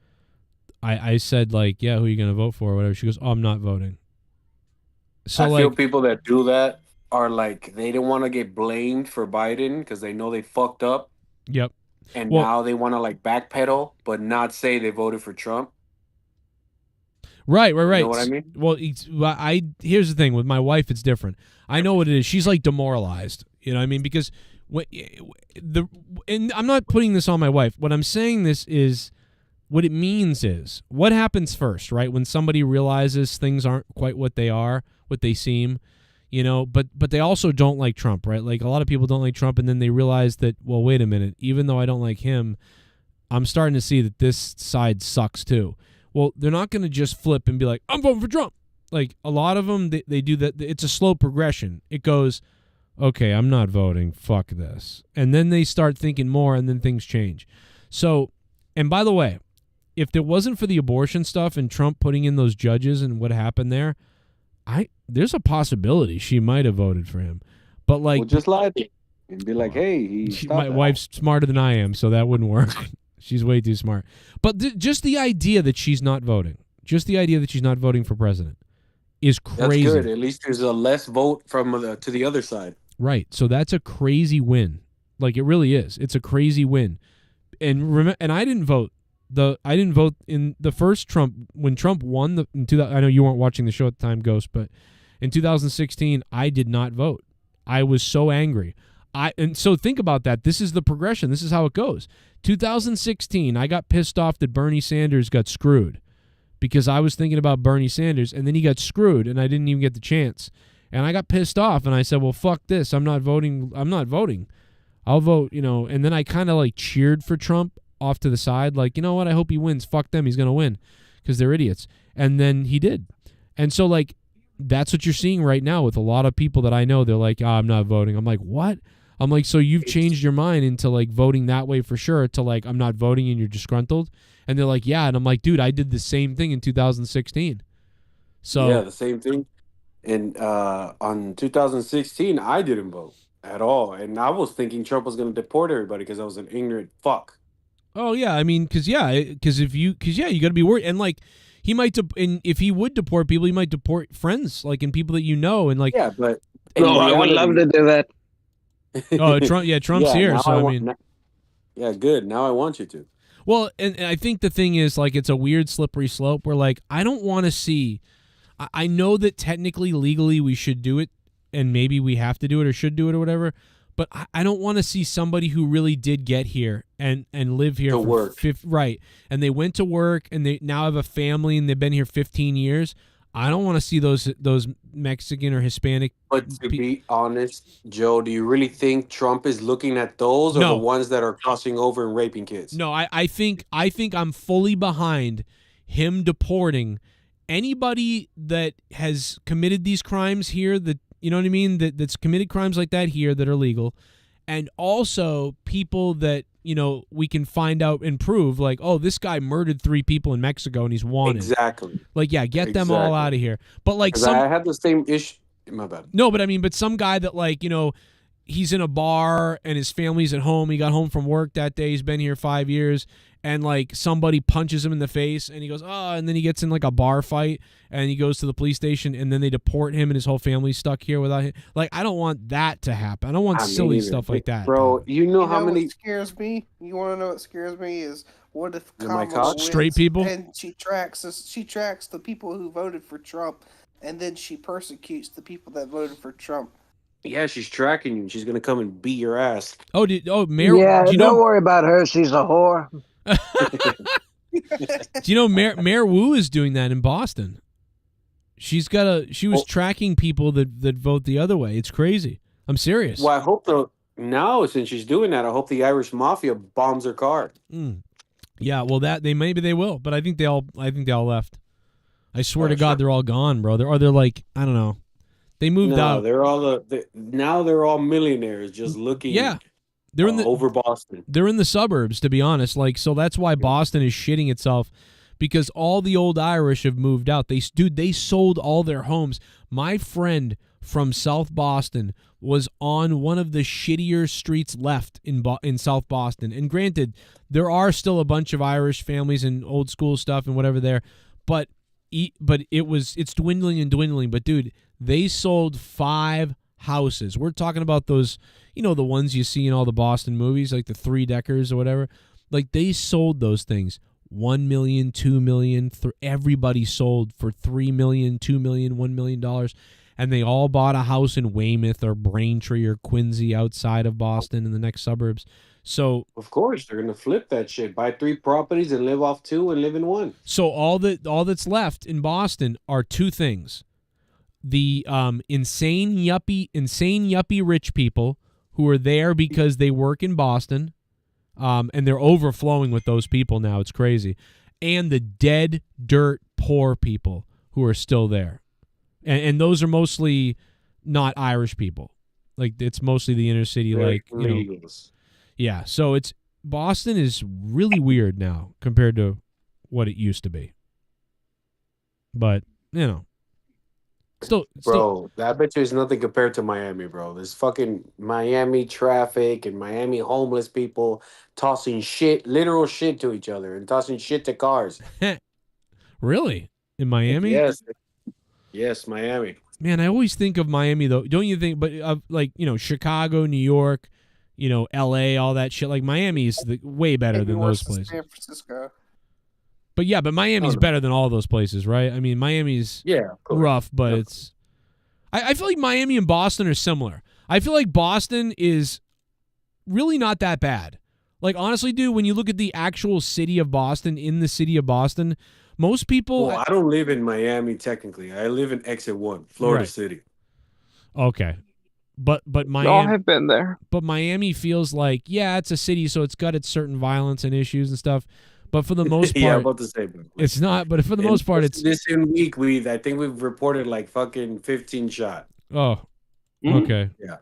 I said like, "Yeah, who are you gonna vote for?" Or whatever. She goes, "Oh, I'm not voting." So I like, feel people that do that are like they don't want to get blamed for Biden because they know they fucked up. Yep. And now they want to like backpedal, but not say they voted for Trump. Right. You know what I mean? Well, here's the thing with my wife. It's different. I know what it is. She's like demoralized. You know what I mean? Because and I'm not putting this on my wife. What I'm saying this is, what it means is, what happens first, right? When somebody realizes things aren't quite what they are, what they seem, you know, but they also don't like Trump, right? Like a lot of people don't like Trump, and then they realize that, well, wait a minute, even though I don't like him, I'm starting to see that this side sucks too. Well, they're not going to just flip and be like, I'm voting for Trump. Like a lot of them, they do that. It's a slow progression. It goes, okay, I'm not voting. Fuck this. And then they start thinking more, and then things change. So, and by the way, if there wasn't for the abortion stuff and Trump putting in those judges and what happened there, there's a possibility she might have voted for him. But like, well, just lie to him and be like, hey, my wife's smarter than I am, so that wouldn't work. She's way too smart. But just the idea that she's not voting, for president is crazy. That's good. At least there's a less vote from to the other side. Right. So that's a crazy win. Like, it really is. It's a crazy win. And I didn't vote. I didn't vote in the first Trump, when Trump won I know you weren't watching the show at the time, Ghost, but in 2016 I did not vote. I was so angry. And so think about that. This is the progression. This is how it goes. 2016, I got pissed off that Bernie Sanders got screwed because I was thinking about Bernie Sanders, and then he got screwed and I didn't even get the chance. And I got pissed off and I said, well, fuck this. I'm not voting. I'll vote, you know. And then I kind of like cheered for Trump off to the side. Like, you know what? I hope he wins. Fuck them. He's going to win because they're idiots. And then he did. And so like, that's what you're seeing right now with a lot of people that I know. They're like, I'm not voting. I'm like, what? I'm like, so you've changed your mind into like voting that way for sure to like, I'm not voting and you're disgruntled. And they're like, yeah. And I'm like, dude, I did the same thing in 2016. So yeah, the same thing. And on 2016, I didn't vote at all. And I was thinking Trump was going to deport everybody because I was an ignorant fuck. Oh, yeah. I mean, because you got to be worried. And like, he might, and if he would deport people, he might deport friends, like, and people that you know. And like, yeah, but I would love to do that. Oh, Trump! Yeah, Trump's here. So I mean, yeah, good. Now I want you to. Well, and I think the thing is, like, it's a weird slippery slope where, like, I don't want to see. I know that technically, legally, we should do it, and maybe we have to do it or should do it or whatever. But I don't want to see somebody who really did get here and live here to work. Right, and they went to work and they now have a family and they've been here 15 years. I don't want to see those Mexican or Hispanic. But to be honest, Joe, do you really think Trump is looking at those or the ones that are crossing over and raping kids? No, I think I'm fully behind him deporting anybody that has committed these crimes here, that, you know what I mean, that's committed crimes like that here that are legal, and also people that, you know, we can find out and prove, like, oh, this guy murdered 3 people in Mexico and he's wanted. Exactly. Like, yeah, get them all out of here. But like, I had the same issue. My bad. No, but I mean, but some guy that, like, you know, he's in a bar and his family's at home. He got home from work that day. He's been here 5 years. And like somebody punches him in the face and he goes, oh, and then he gets in like a bar fight and he goes to the police station and then they deport him and his whole family's stuck here without him. Like, I don't want that to happen. I don't want silly stuff like that. Bro, you know how many. What scares me? You want to know what scares me is what if straight people? And she tracks the people who voted for Trump and then she persecutes the people that voted for Trump. Yeah, she's tracking you. She's going to come and beat your ass. Mayor. Yeah, don't worry about her. She's a whore. Do you know Mayor Wu is doing that in Boston? She was tracking people that vote the other way. It's crazy. I'm serious. Well, I hope now since she's doing that, I hope the Irish Mafia bombs her car. Yeah, well, maybe they will, but I think they all left. I swear to God, they're all gone, bro. They're like, I don't know. They moved out. They're all now they're all millionaires just looking. Yeah, they're in the over Boston. They're in the suburbs, to be honest. Like, so that's why Boston is shitting itself, because all the old Irish have moved out. They sold all their homes. My friend from South Boston was on one of the shittier streets left in South Boston. And granted, there are still a bunch of Irish families and old school stuff and whatever there, but it's dwindling and dwindling. But dude, they sold 5 houses. We're talking about those, the ones you see in all the Boston movies, like the 3-deckers or whatever. Like, they sold those things. $1 million, $2 million. Everybody sold for $3 million, $2 million, $1 million. And they all bought a house in Weymouth or Braintree or Quincy outside of Boston in the next suburbs. So of course they're gonna flip that shit, buy 3 properties and live off 2 and live in 1. So all that's left in Boston are 2 things: the insane yuppie rich people who are there because they work in Boston, and they're overflowing with those people now. It's crazy, and the dead dirt poor people who are still there, and those are mostly not Irish people. Like, it's mostly the inner city, Yeah, so Boston is really weird now compared to what it used to be. But, Bro, that bitch is nothing compared to Miami, bro. There's fucking Miami traffic and Miami homeless people tossing literal shit to each other and tossing shit to cars. Really? In Miami? Yes, Miami. Man, I always think of Miami, though. Don't you think? But Chicago, New York, L.A., all that shit. Like, Miami is way better than those places. San Francisco. But Miami's better than all those places, right? I mean, Miami's rough, but it's... I feel like Miami and Boston are similar. I feel like Boston is really not that bad. Like, honestly, dude, when you look at the actual city of Boston, in the city of Boston, most people... Well, I don't live in Miami, technically. I live in Exit 1, Florida City. Okay. But Miami... Y'all have been there. But Miami feels like, it's a city, so it's got its certain violence and issues and stuff. But for the most part... I'm about to say, bro. It's not, but for the most part, it's... This week, I think we've reported like fucking 15 shot. Oh, okay. Yeah.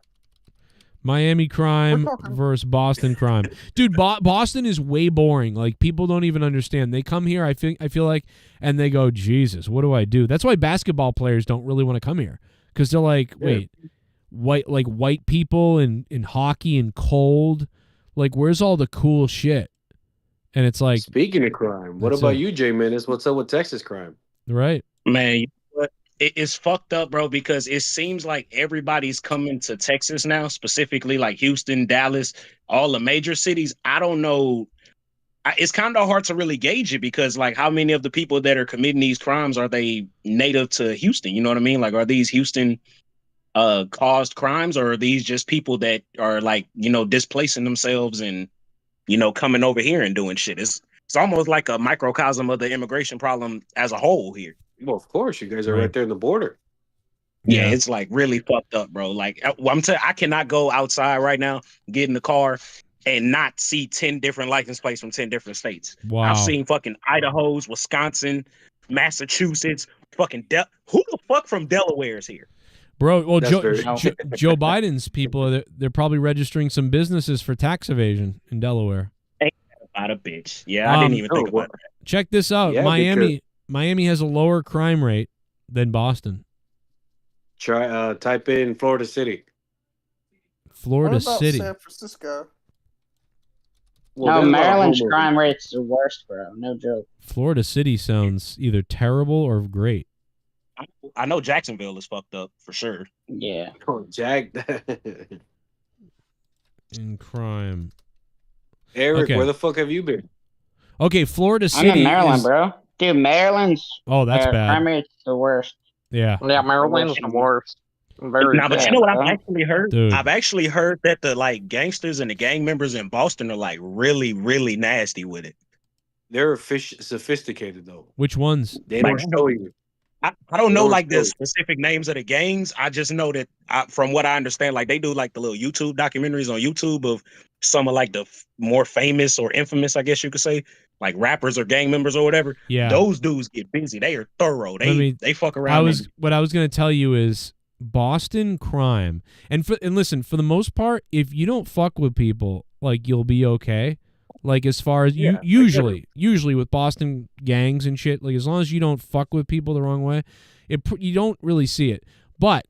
Miami crime versus Boston crime. Dude, Boston is way boring. Like, people don't even understand. They come here, I feel like, and they go, Jesus, what do I do? That's why basketball players don't really want to come here. Because they're like, wait, white people and hockey and cold. Like, where's all the cool shit? And it's like... Speaking of crime, what about you, Jay Menace? What's up with Texas crime? Right. Man, you know what? It's fucked up, bro, because it seems like everybody's coming to Texas now, specifically like Houston, Dallas, all the major cities. I don't know. It's kind of hard to really gauge it because, like, how many of the people that are committing these crimes are they native to Houston? You know what I mean? Like, are these Houston caused crimes, or are these just people that are, like, displacing themselves and, coming over here and doing shit? It's almost like a microcosm of the immigration problem as a whole here. Well, of course, you guys are right there in the border. Yeah, it's like really fucked up, bro. Like, I cannot go outside right now, get in the car, and not see 10 different license plates from 10 different states. Wow. I've seen fucking Idaho's, Wisconsin, Massachusetts, fucking who the fuck from Delaware is here? Bro, well, Joe Biden's people, they're probably registering some businesses for tax evasion in Delaware. Ain't that about a bitch. Yeah, I didn't even think about that. Check this out. Yeah, Miami has a lower crime rate than Boston. Try type in Florida City. Florida what about City. San Francisco? Well, no, Maryland's crime rate's the worst, bro. No joke. Florida City sounds either terrible or great. I know Jacksonville is fucked up for sure. Yeah. Oh, Jack. In crime. Eric, where the fuck have you been? Okay, Florida City. I'm in Maryland, bro. Dude, Maryland's that's bad. crime rate's the worst. Yeah. Yeah, Maryland's the worst. Very now, but bad, you know what bro. I've actually heard? Dude. I've actually heard that the like gangsters and the gang members in Boston are like really, really nasty with it. They're sophisticated though. Which ones? They don't show you. I don't know like the specific names of the gangs. I just know that from what I understand, like they do like the little YouTube documentaries on YouTube of some of like the more famous or infamous, I guess you could say, like rappers or gang members or whatever. Yeah. Those dudes get busy. They are thorough. They fuck around. What I was going to tell you is Boston crime. And listen, for the most part, if you don't fuck with people, like, you'll be okay. Like, as far as usually with Boston gangs and shit, like, as long as you don't fuck with people the wrong way, you don't really see it. But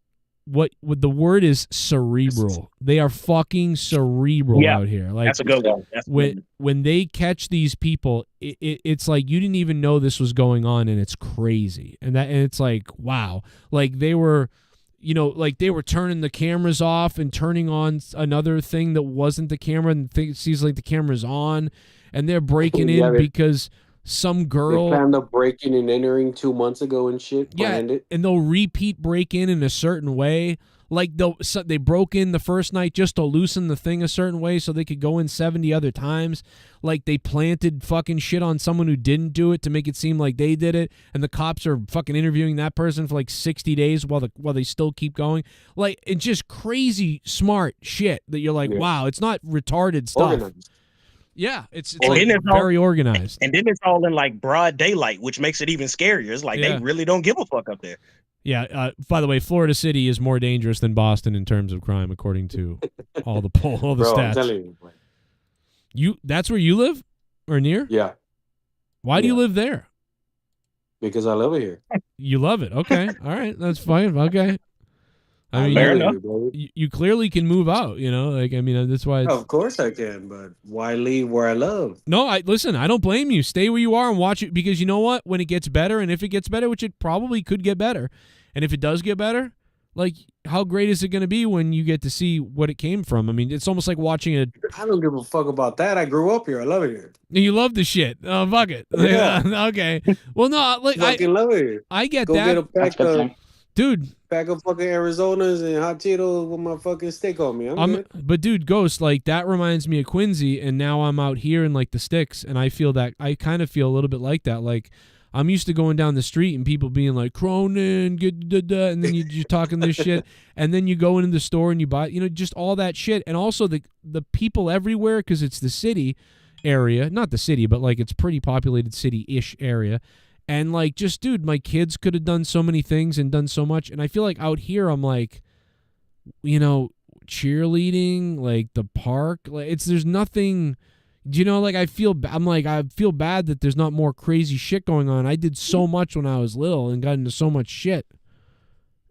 what the word is cerebral. They are fucking cerebral out here. Like, that's a good one. When they catch these people, it's like you didn't even know this was going on, and it's crazy. And it's like, wow. Like, they were, like, they were turning the cameras off and turning on another thing that wasn't the camera, and it seems like the camera's on, and they're breaking in because some girl they planned up breaking and entering 2 months ago and shit. And they'll repeat break in a certain way. Like, they broke in the first night just to loosen the thing a certain way so they could go in 70 other times. Like, they planted fucking shit on someone who didn't do it to make it seem like they did it, and the cops are fucking interviewing that person for like 60 days while they still keep going. Like, it's just crazy smart shit that you're like, wow, it's not retarded stuff. Organized. Yeah, it's like very organized. And then it's all in like broad daylight, which makes it even scarier. It's like they really don't give a fuck up there. Yeah. By the way, Florida City is more dangerous than Boston in terms of crime, according to all the stats. I'm telling you. That's where you live, or near? Yeah. Why do you live there? Because I love it here. You love it. Okay. All right. That's fine. Okay. I mean, fair enough. You clearly can move out, Like, I mean, that's why. Of course I can, but why leave where I love? No, listen, I don't blame you. Stay where you are and watch it, because you know what? When it gets better, and if it gets better, which it probably could get better, and if it does get better, like, how great is it going to be when you get to see what it came from? I mean, it's almost like watching a... I don't give a fuck about that. I grew up here. I love it here. You love the shit. Oh, fuck it. Yeah. Okay. Well, no, like, I fucking love it here. I get Go that. Get a pack of, dude. Pack of fucking Arizonas and hot Cheetos with my fucking steak on me. I'm good. But dude, Ghost, like, that reminds me of Quincy, and now I'm out here in like the sticks, and I kind of feel a little bit like that. Like, I'm used to going down the street and people being like, Cronin, and then you're talking this shit, and then you go into the store and you buy, just all that shit, and also the people everywhere, because it's the city area, not the city, but like it's pretty populated city-ish area. And like, just, dude, my kids could have done so many things and done so much. And I feel like out here, I'm like, cheerleading, like the park, like there's nothing, like I feel bad that there's not more crazy shit going on. I did so much when I was little and got into so much shit.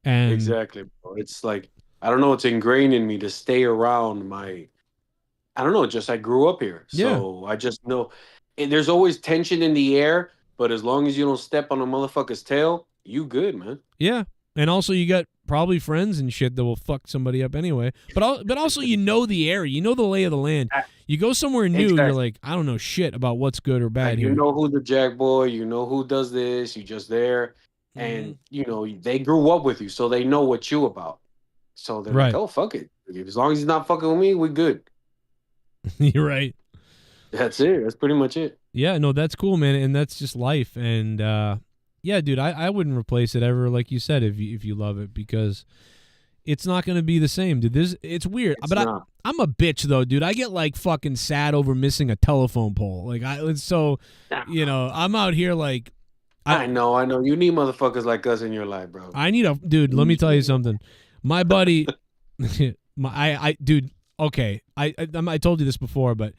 And exactly, bro. It's like, I don't know, it's ingrained in me to stay around I don't know, just I grew up here. So I just know, and there's always tension in the air. But as long as you don't step on a motherfucker's tail, you good, man. Yeah. And also you got probably friends and shit that will fuck somebody up anyway. But also the area. You know the lay of the land. You go somewhere new, you're like, I don't know shit about what's good or bad here. You know who's the jack boy. You know who does this. You just there. And, they grew up with you, so they know what you about. So they're like, oh, fuck it. As long as he's not fucking with me, we're good. You're right. That's it. That's pretty much it. Yeah, no, that's cool, man, and that's just life. And yeah, dude, I wouldn't replace it ever, like you said, if you love it, because it's not going to be the same, dude. It's weird, but I'm a bitch though, dude. I get like fucking sad over missing a telephone pole. Like I'm out here like. I know. You need motherfuckers like us in your life, bro. I need dude. Let me tell you something. My buddy, dude. Okay, I told you this before, but.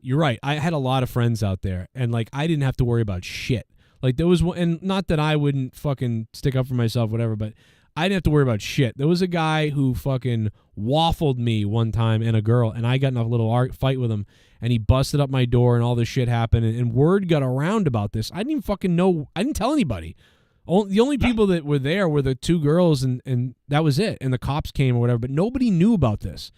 You're right. I had a lot of friends out there, and like I didn't have to worry about shit. Like there was one, and not that I wouldn't fucking stick up for myself, whatever, but I didn't have to worry about shit. There was a guy who fucking waffled me one time and a girl, and I got in a little fight with him, and he busted up my door, and all this shit happened, and word got around about this. I didn't even fucking know. I didn't tell anybody. The only people that were there were the two girls, and that was it. And the cops came or whatever, but nobody knew about this.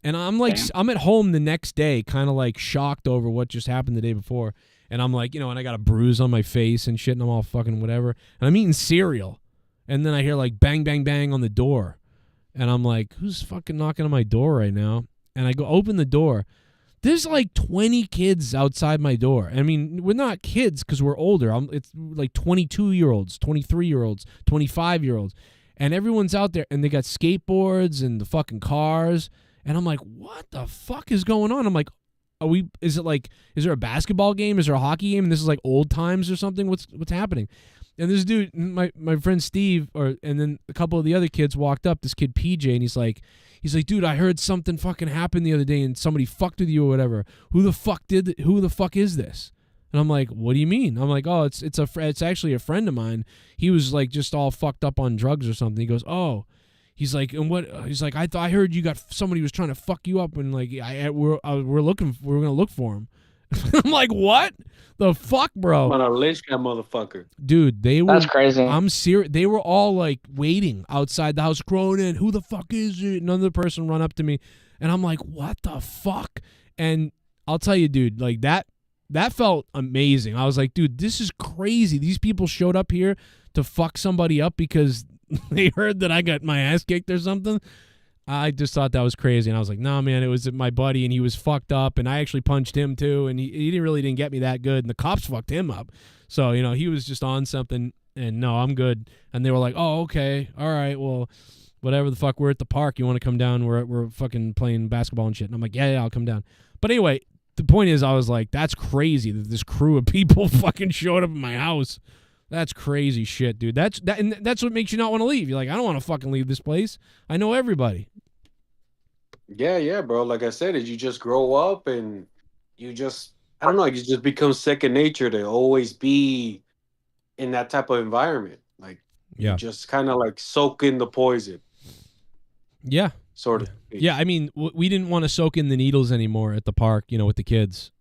And I'm like, I'm at home the next day, kind of like shocked over what just happened the day before. And I'm like, and I got a bruise on my face and shit, and I'm all fucking whatever. And I'm eating cereal. And then I hear like bang, bang, bang on the door. And I'm like, who's fucking knocking on my door right now? And I go open the door. There's like 20 kids outside my door. I mean, we're not kids because we're older. It's like 22-year-olds, 23-year-olds, 25-year-olds. And everyone's out there, and they got skateboards and the fucking cars. And I'm like, what the fuck is going on? I'm like, is there a basketball game? Is there a hockey game? And this is like old times or something? What's happening? And this dude, my friend Steve, and then a couple of the other kids walked up, this kid PJ, and he's like, dude, I heard something fucking happened the other day and somebody fucked with you or whatever. Who the fuck is this? And I'm like, what do you mean? I'm like, oh, it's actually a friend of mine. He was like just all fucked up on drugs or something. He goes, oh. He's like, and what? He's like, I heard you got somebody was trying to fuck you up, and like, we're gonna look for him. I'm like, what the fuck, bro? I'm gonna lynch that motherfucker, dude. That's crazy. I'm serious. They were all like waiting outside the house. Cronin, who the fuck is it? Another person run up to me, and I'm like, what the fuck? And I'll tell you, dude, like that felt amazing. I was like, dude, this is crazy. These people showed up here to fuck somebody up because they heard that I got my ass kicked or something. I just thought that was crazy, and I was like, "Nah, man, it was my buddy, and he was fucked up, and I actually punched him too, and he didn't get me that good, and the cops fucked him up, so he was just on something, and no, I'm good." And they were like, "Oh, okay, all right, well, whatever the fuck, we're at the park. You want to come down? We're fucking playing basketball and shit." And I'm like, "Yeah, I'll come down." But anyway, the point is, I was like, "That's crazy that this crew of people fucking showed up at my house." That's crazy shit, dude. That's what makes you not want to leave. You're like, I don't want to fucking leave this place. I know everybody. Yeah, bro. Like I said, you just grow up and you just, I don't know, you just become second nature to always be in that type of environment. Like, you just kind of like soak in the poison. Yeah. Sort of. Yeah, I mean, we didn't want to soak in the needles anymore at the park, with the kids.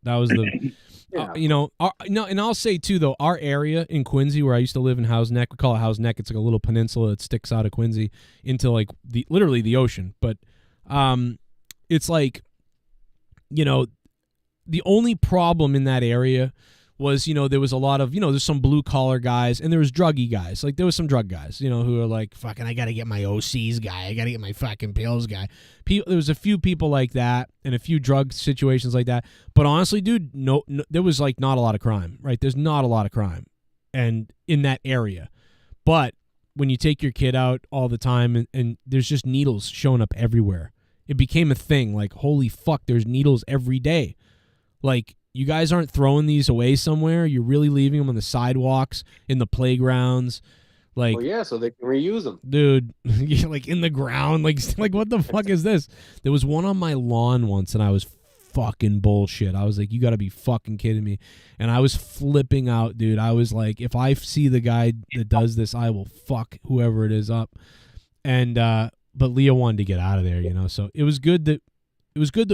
That was the... and I'll say too though, our area in Quincy where I used to live in Howes Neck, we call it Howes Neck. It's like a little peninsula that sticks out of Quincy into like literally the ocean. But it's like, the only problem in that area was, there was a lot of, there's some blue collar guys and there was druggy guys. Like there was some drug guys, who are like, fucking, I got to get my OCs guy. I got to get my fucking pills guy. There was a few people like that and a few drug situations like that. But honestly, dude, no, there was like not a lot of crime, right? There's not a lot of crime and in that area. But when you take your kid out all the time and there's just needles showing up everywhere, it became a thing. Like, holy fuck, there's needles every day. Like, you guys aren't throwing these away somewhere. You're really leaving them on the sidewalks, in the playgrounds. Like, well, yeah, so they can reuse them. Dude, like in the ground. Like what the fuck is this? There was one on my lawn once, and I was fucking bullshit. I was like, you got to be fucking kidding me. And I was flipping out, dude. I was like, if I see the guy that does this, I will fuck whoever it is up. And but Leah wanted to get out of there, So it was good that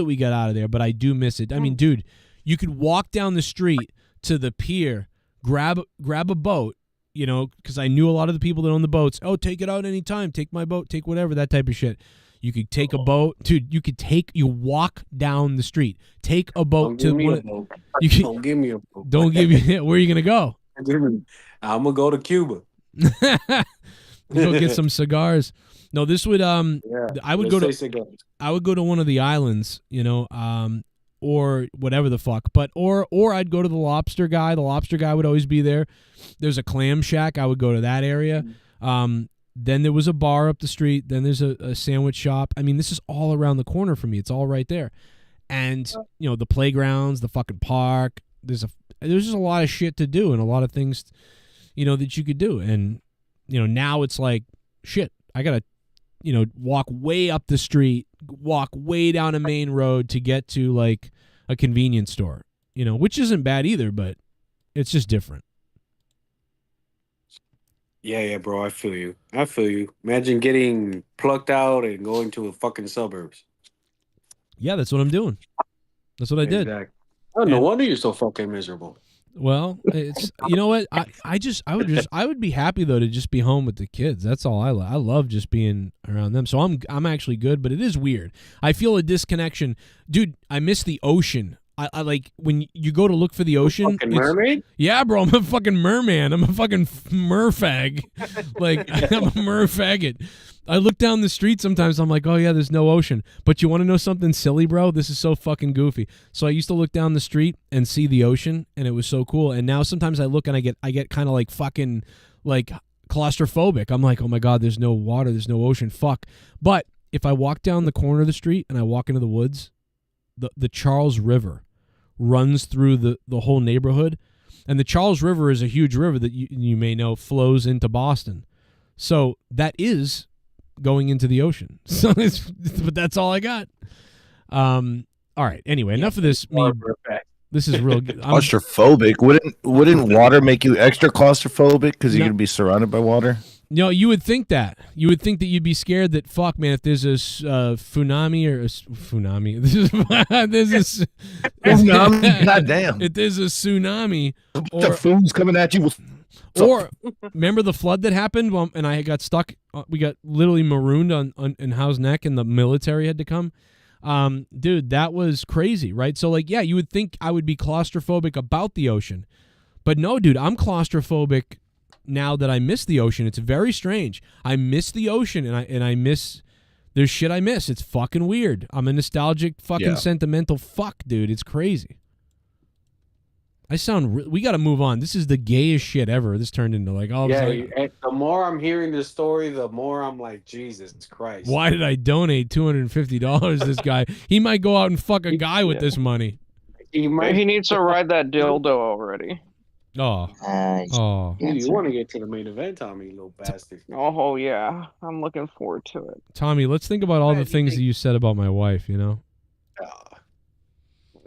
we got out of there, but I do miss it. I mean, dude, you could walk down the street to the pier, grab a boat, because I knew a lot of the people that own the boats. Oh, take it out anytime. Take my boat. Take whatever, that type of shit. You could take a boat, dude. You walk down the street. Take a boat to one. Don't give me a boat. Don't give you. Where are you gonna go? I'm gonna go to Cuba. Go get some cigars. No, this would I would go to one of the islands, or whatever the fuck. But or I'd go to the lobster guy. The lobster guy would always be there. There's a clam shack. I would go to that area. Then there was a bar up the street. Then there's a sandwich shop. I mean, this is all around the corner for me. It's all right there. And, the playgrounds, the fucking park. There's just a lot of shit to do and a lot of things, that you could do. And, now it's like, shit, I got to, walk way up the street, walk way down a main road to get to, like, a convenience store, which isn't bad either, but it's just different. Yeah, bro, I feel you. Imagine getting plucked out and going to the fucking suburbs. Yeah, that's what I'm doing. That's what I did. Exactly. Oh, no wonder you're so fucking miserable. Well, it's what I would be happy though to just be home with the kids. That's all I love. I love just being around them. So I'm actually good, but it is weird. I feel a disconnection, dude. I miss the ocean. I like when you go to look for the ocean. Fucking mermaid? Yeah, bro. I'm a fucking merman. I'm a fucking merfag. Like, I'm a merfaggot. I look down the street sometimes. I'm like, oh, yeah, there's no ocean. But you want to know something silly, bro? This is so fucking goofy. So I used to look down the street and see the ocean, and it was so cool. And now sometimes I look and I get kind of like fucking like claustrophobic. I'm like, oh, my God, there's no water. There's no ocean. Fuck. But if I walk down the corner of the street and I walk into the woods, the Charles River runs through the whole neighborhood. And the Charles River is a huge river that you may know flows into Boston. So that is going into the ocean. So but that's all I got. All right. Anyway, enough of this. This is real good. Claustrophobic. Wouldn't water make you extra claustrophobic because you're going to be surrounded by water? No, you would think that. You would think that you'd be scared that, fuck, man, if there's a tsunami or tsunami. There's a tsunami. Goddamn. If there's a tsunami. The food's coming at you. Or remember the flood that happened and I got stuck. We got literally marooned in Howe's Neck and the military had to come. Dude, that was crazy, right? So, like, yeah, you would think I would be claustrophobic about the ocean. But no, dude, I'm claustrophobic now that I miss the ocean. It's very strange. I miss the ocean and I miss there's shit I miss. It's fucking weird. I'm a nostalgic fucking sentimental fuck, dude. It's crazy. I sound we got to move on. This is the gayest shit ever. This turned into like all the more I'm hearing this story, the more I'm like, Jesus Christ. Why did I donate $250 this guy? He might go out and fuck a guy with this money. He needs to ride that dildo already. Oh. You want to get to the main event, Tommy, you little bastard. Oh, yeah. I'm looking forward to it. Tommy, let's think about all the things that you said about my wife, you know?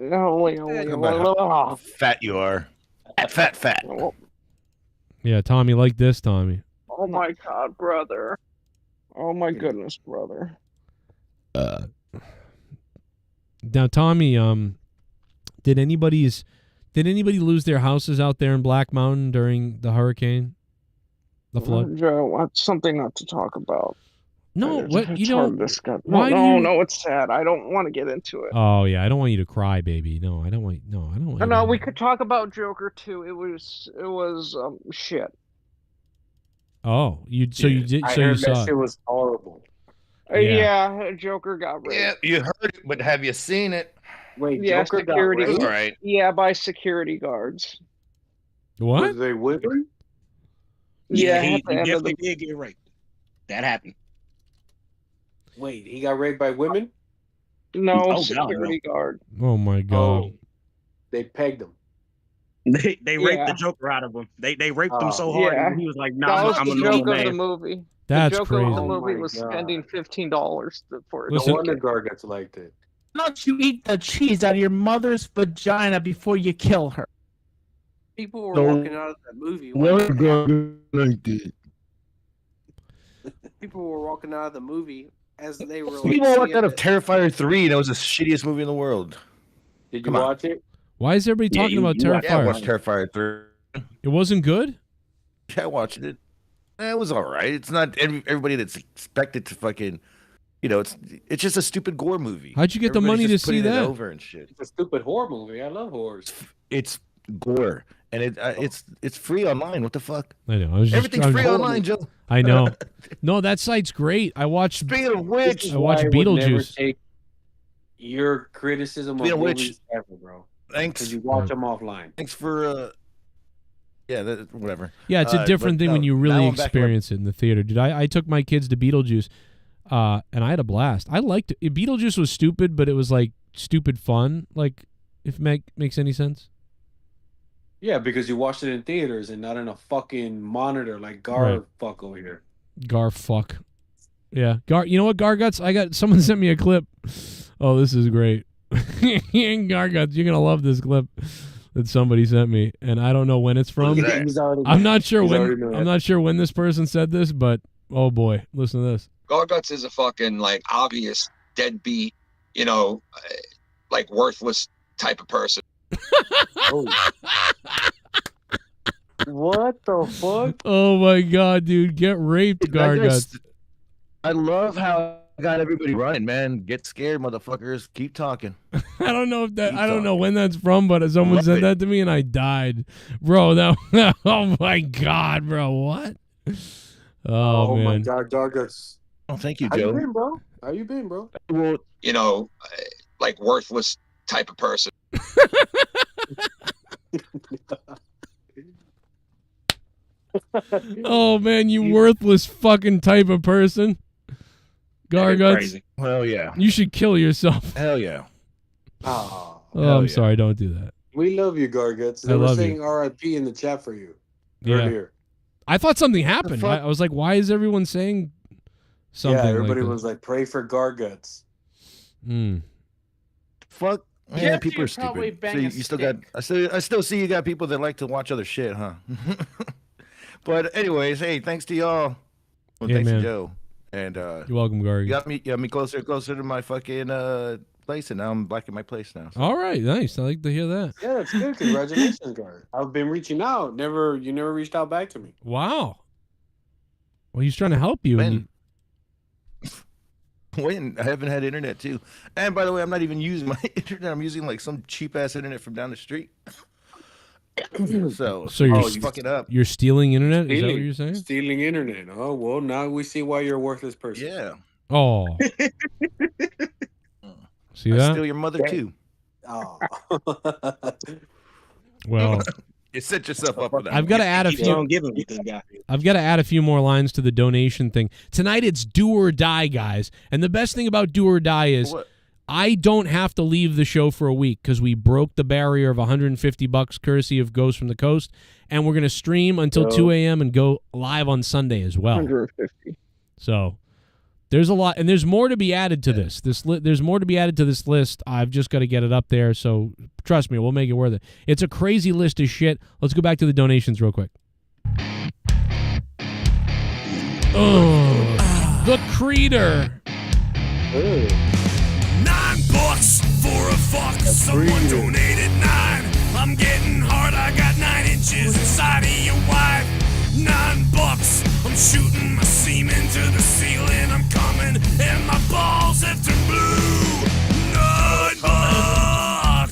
How fat you are. Fat. Yeah, Tommy, like this, Tommy. Oh, my God, brother. Oh, my goodness, brother. Now, Tommy, did anybody lose their houses out there in Black Mountain during the hurricane? The flood? Joe, that's something not to talk about. No, what you hard know? to discuss. Why No, it's sad. I don't want to get into it. Oh yeah, I don't want you to cry, baby. No, I don't want. No, we could talk about Joker too. It was shit. Oh, you did. So you saw that shit was horrible. Yeah, Joker got raped. Yeah, you heard it, but have you seen it? Wait, yeah, Joker security. got raped? All right. Yeah, by security guards. What? Were they women? Yeah, he definitely did get raped. That happened. Wait, he got raped by women? No, security guard. Oh my God. Oh, they pegged him. They raped the Joker out of him. They raped him so hard, and he was like, "Nah, I'm a the normal joke man." of the movie. That's the joke crazy. of the movie was spending $15 for it. No wonder Gargets liked it. Don't you eat the cheese out of your mother's vagina before you kill her? People were walking out of that movie. People were walking out of the movie as they were. People walked out of Terrifier 3, and it was the shittiest movie in the world. Did you watch it? Why is everybody talking about Terrifier? Yeah, I watched Terrifier 3. It wasn't good? Yeah, I watched it. It was all right. It's not everybody that's expected to fucking, it's just a stupid gore movie. How'd you get the money to see that? Over and shit. It's a stupid horror movie. I love horrors. It's gore, and it's free online. What the fuck? I know. Everything's free online, Joe. I know. No, that site's great. I watched. Speaking of which, I watched Beetlejuice. Take your criticism of movies ever, bro. Thanks. Because you watch them offline. Thanks for whatever. Yeah, it's a different thing when you really experience it in the theater, dude. I took my kids to Beetlejuice, and I had a blast. I liked it. Beetlejuice was stupid, but it was like stupid fun. Like, if it makes any sense. Yeah, because you watched it in theaters and not in a fucking monitor like fuck over here. Fuck. Yeah. You know what, Gargets? Someone sent me a clip. Oh, this is great. Gargets, you're gonna love this clip that somebody sent me, and I don't know when it's from. I'm not sure when this person said this, but oh boy, listen to this. Gargets is a fucking like obvious deadbeat, like worthless type of person. What the fuck? Oh my God, dude, get raped, Gargets. I love how I got everybody running, man. Get scared, motherfuckers. Keep talking. I don't know don't know when that's from, but someone said that to me and I died. Bro, oh my God, bro. What? Oh man. My God, Gargets. Oh, thank you, How Joe. How you been, bro? Well, like worthless type of person. Oh man, you worthless fucking type of person. Gargets. Well, yeah. You should kill yourself. Hell yeah. Oh, I'm sorry. Don't do that. we love you, Gargets. I They were love saying you. R.I.P. in the chat for you Yeah. earlier. I thought something happened. fuck? I was like, why is everyone saying something? Yeah, everybody like was like, "Pray for Gargets." Fuck. Man, Jeff, people are you'd probably stupid. bang So you, a you still got. I still see you got people that like to watch other shit, huh? But anyways, hey, thanks to y'all. Well, Yeah, thanks man. to Joe. And You're welcome, Garg. you got me closer and closer to my fucking place, and now I'm back in my place now. So. All right, nice. I like to hear that. Yeah, that's good. Congratulations, Garg. I've been reaching out. You never reached out back to me. Wow. Well, he's trying to help you. And When I haven't had internet too, and by the way, I'm not even using my internet. I'm using like some cheap ass internet from down the street. so you're fuck it up. You're stealing internet? Is that what you're saying? Stealing internet. Oh well, now we see why you're a worthless person. Yeah. Oh. See I that? steal your mother too. Oh. Well, you set yourself up for that. I've got to add a Keep few. on giving with this guy. I've got to add a few more lines to the donation thing. Tonight it's do or die, guys. And the best thing about do or die is I don't have to leave the show for a week because we broke the barrier of $150 courtesy of Ghost from the Coast. And we're going to stream until 2 a.m. and go live on Sunday as well. 150. So there's a lot, and there's more to be added to this. There's more to be added to this list. I've just got to get it up there. So trust me, we'll make it worth it. It's a crazy list of shit. Let's go back to the donations real quick. Oh, the Creator. $9 for a fuck. Someone donated 9. I'm getting hard. I got 9 inches inside of your wife. $9. I'm shooting my semen to the ceiling. I'm coming and my balls have turned blue. $9.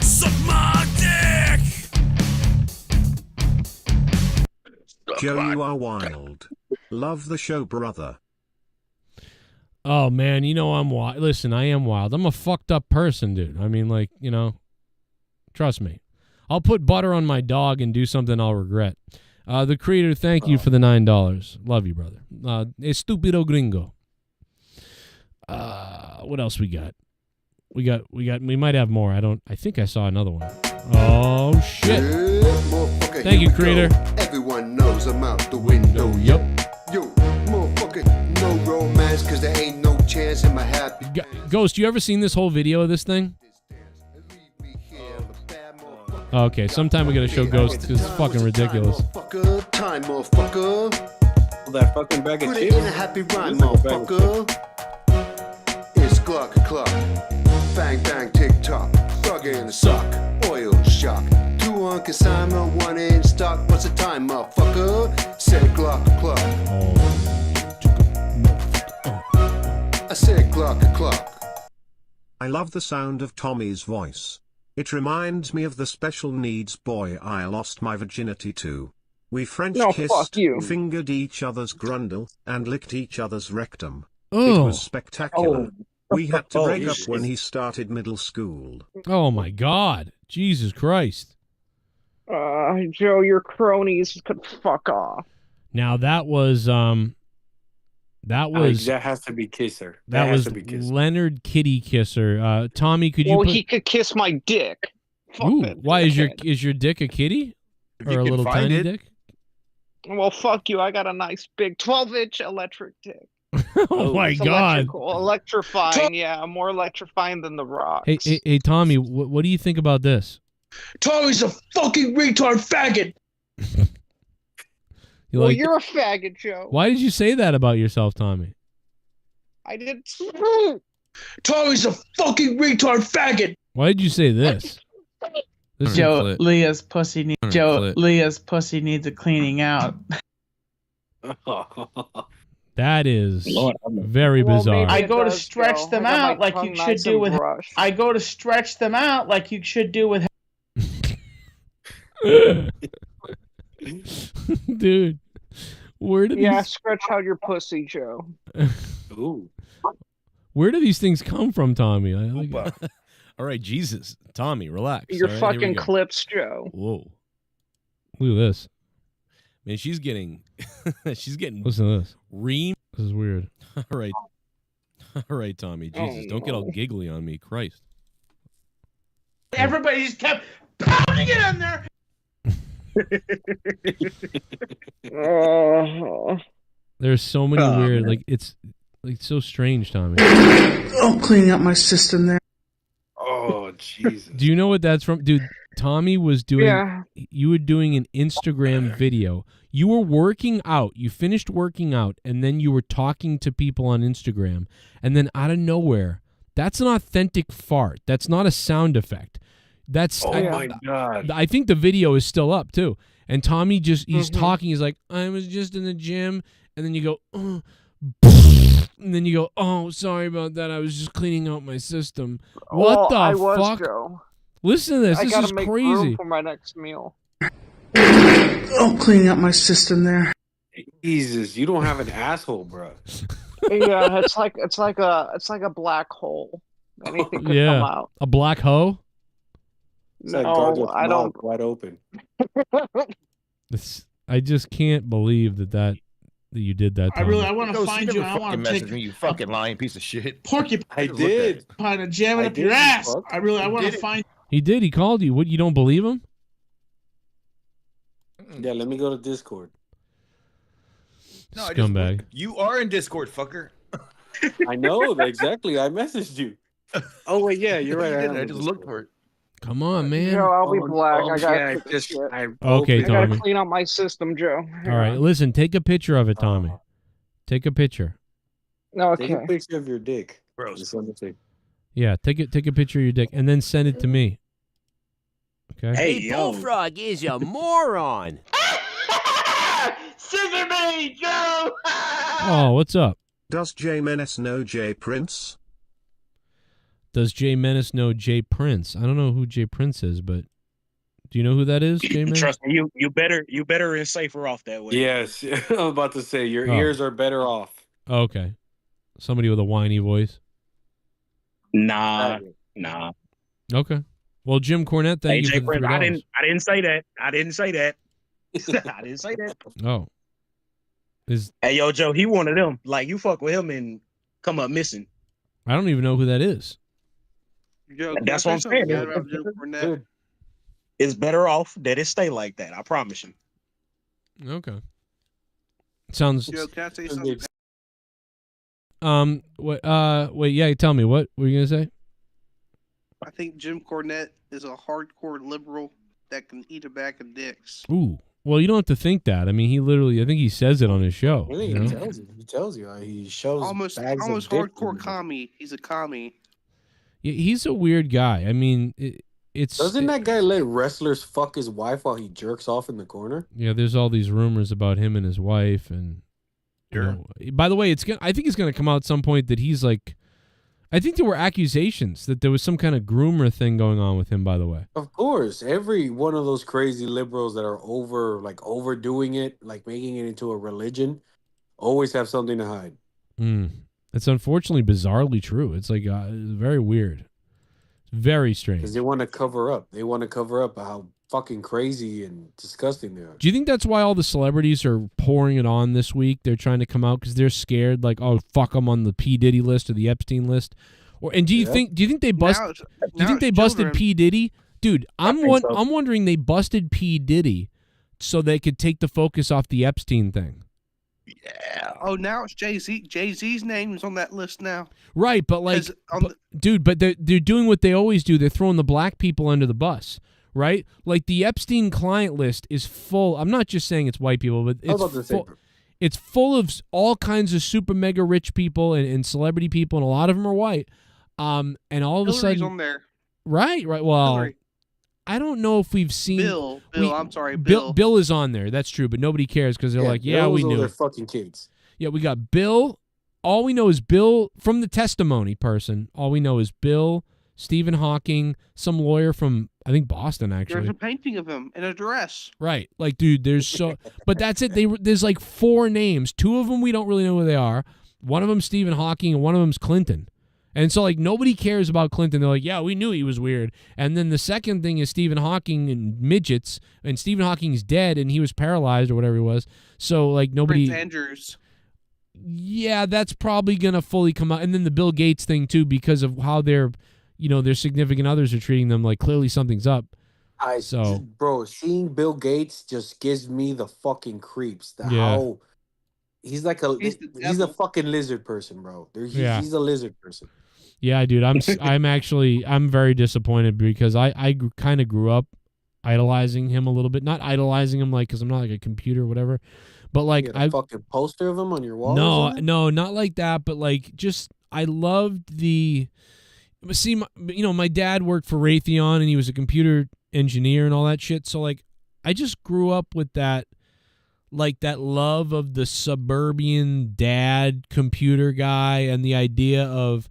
Suck my dick. Joe, you are wild. Love the show, brother. Oh, man, you know I'm wild. Listen, I am wild. I'm a fucked up person, dude. I mean, like, you know, trust me. I'll put butter on my dog and do something I'll regret. The Creator, thank you for the $9. Love you, brother. Estupido gringo. What else we got? We might have more. I think I saw another one. Oh, shit. Thank you, Creator. Everyone knows I'm out the window. Yep. Yo, motherfucker, no romance, cause there ain't no chance in my happy. Ghost, you ever seen this whole video of this thing? Okay, sometime we're gonna show Ghost because it's fucking ridiculous. Time, motherfucker. That fucking bag of Put chips. it in a happy rhyme, motherfucker. It's Glock o'clock. Bang, bang, tick tock. Thug in the sock. Oil shock. 2 on consignment, 1 in stock. What's the time, motherfucker? Said Glock o'clock. I said Glock o'clock. I love the sound of Tommy's voice. It reminds me of the special needs boy I lost my virginity to. We French No, kissed, fuck you. fingered each other's grundle, and licked each other's rectum. Oh. It was spectacular. We had to Oh, break up shit. when he started middle school. Oh my God, Jesus Christ! Joe, your cronies could fuck off. Now that was That has to be Kisser. that has was to be Kisser. Leonard Kitty Kisser. Tommy, could you? Well, put... he could kiss my dick. Fuck Ooh, that why is dickhead. your dick a kitty or you a can little find tiny it. dick? Well, fuck you. I got a nice big 12-inch electric dick. Oh my It's God! electrifying, yeah, more electrifying than the Rock. Hey, Tommy, what do you think about this? Tommy's a fucking retard faggot. You Well, like- you're a faggot, Joe. Why did you say that about yourself, Tommy? I did. Tommy's a fucking retard faggot. Why did you say this? This is Joe, Leah's pussy needs Clit. Leah's pussy needs a cleaning out. that is Lord, very bizarre. I go to does, stretch Joe. them I got out my like you tongue should nice do and with. brushed. I go to stretch them out like you should do with. Dude, where do Yeah, these stretch out your pussy, Joe. Ooh. where do these things come from, Tommy? I like All right, Jesus, Tommy, relax. Your all right? Here we fucking go. clips, Joe. Whoa, Look at this. man, she's getting, she's getting. Listen to this. Ream. This is weird. All right, Tommy. Jesus, don't get all giggly on me, Christ. everybody just kept pounding it in there. There's so many weird, like it's like so strange, Tommy. Oh, cleaning up my system there. Oh, Jesus. Do you know what that's from? Dude, Tommy was doing, Yeah. you were doing an Instagram video. You were working out. You finished working out, and then you were talking to people on Instagram. And then out of nowhere, that's an authentic fart. That's not a sound effect. That's my God. I think the video is still up, too. And Tommy he's talking. He's like, I was just in the gym. And then you go, oh. And then you go, oh, sorry about that. I was just cleaning out my system. What the I was, fuck? Joe. Listen to this. I This gotta is make crazy. room for my next meal. Oh, cleaning up my system there. Jesus, you don't have an asshole, bro. Yeah, it's like a black hole. Anything could come out. A black hoe? It's like No, Gargets' I mouth don't. wide open. I just can't believe that you did that. I want to No, find never you. I fucking want to message take me, you fucking lying piece of shit. porcupine. I did. And jam it I up your did, ass. fuck. I want to find. He did. He called you. What? You don't believe him? Yeah, let me go to Discord. No, I just Scumbag. looked. You are in Discord, fucker. I know, exactly. I messaged you. Oh, wait, yeah, you're right. You I didn't, am I in just Discord. looked for it. Come on, man. Joe, I'll be Oh, black. I gotta yeah, cook this shit. Okay, I gotta Tommy. clean out my system, Joe. All right, listen. Take a picture of it, Tommy. Take a picture. Okay. Take a picture of your dick. Bro, Yeah, take a picture of your dick and then send it to me. Okay. Hey, Bullfrog is a moron. Scissor me, Joe. Oh, what's up? Does J Menace know J Prince? Does Jay Menace know Jay Prince? I don't know who Jay Prince is, but do you know who that is, Jay Menace? Trust me, you better and safer off that way. Yes, I was about to say, your Oh. ears are better off. Okay. Somebody with a whiny voice. Nah. Okay. Well, Jim Cornette, thank you Jay for the Prince, $3. I didn't say that. I didn't say that. Oh. Hey, yo, Joe, he one of them. Like, you fuck with him and come up missing. I don't even know who that is. Joe, That's can I what say I'm saying. something bad about Jim Cornette? It's better off that it stay like that. I promise you. Okay. Sounds. Joe, can I say something? Wait, yeah, tell me, what were you gonna say? I think Jim Cornette is a hardcore liberal that can eat a bag of dicks. Ooh. Well, you don't have to think that. I mean, I think he says it on his show. Really, you know? he tells you. He shows Almost bags of dick hardcore in the- commie. He's a commie. Yeah, he's a weird guy. I mean, it's Doesn't that guy let wrestlers fuck his wife while he jerks off in the corner? yeah. There's all these rumors about him and his wife, and you know, by the way, I think it's gonna come out at some point that he's like. I think there were accusations that there was some kind of groomer thing going on with him. By the way, Of course, every one of those crazy liberals that are overdoing it, like making it into a religion, always have something to hide. It's unfortunately bizarrely true. It's like it's very weird, very strange. Because they want to cover up. They want to cover up how fucking crazy and disgusting they are. Do you think that's why all the celebrities are pouring it on this week? They're trying to come out because they're scared, like, oh fuck, I'm on the P Diddy list or the Epstein list, do you think they busted children. P Diddy? Dude, I'm think so. I'm wondering they busted P Diddy so they could take the focus off the Epstein thing. Yeah. Oh, now it's Jay-Z. Jay-Z's name is on that list now. Right, but like, 'Cause on but they're doing what they always do. They're throwing the black people under the bus, right? Like the Epstein client list is full. I'm not just saying it's white people, but I was about to say, it's full of all kinds of super mega rich people and celebrity people, and a lot of them are white. And all of a Hillary's sudden, on there. right. Well, Hillary. I don't know if we've seen Bill. I'm sorry, Bill. Bill. Bill is on there. That's true, but nobody cares because they're like, yeah, we knew Their it. fucking kids. Yeah, we got Bill. All we know is Bill from the testimony person. All we know is Bill, Stephen Hawking, some lawyer from, I think, Boston, There's actually. a painting of him in a dress. Right. Like, dude, there's so... But that's it. There's like 4 names. 2 of them we don't really know who they are. One of them's Stephen Hawking, and one of them's Clinton. And so, like, nobody cares about Clinton. They're like, yeah, we knew he was weird. And then the second thing is Stephen Hawking and midgets. And Stephen Hawking's dead, and he was paralyzed or whatever he was. So, like, nobody... Prince Andrews. Yeah, that's probably going to fully come out. And then the Bill Gates thing, too, because of how they're their significant others are treating them like clearly something's up. Bro, seeing Bill Gates just gives me the fucking creeps. Yeah. How he's like he's a fucking lizard person, bro. He's a lizard person. Yeah, dude. I'm very disappointed because I kind of grew up idolizing him a little bit. Not idolizing him like because I'm not like a computer or whatever, but like I fucking poster of him on your wall. No, not like that. But like just I loved the. See, my dad worked for Raytheon and he was a computer engineer and all that shit. So like, I just grew up with that, like that love of the suburban dad computer guy and the idea of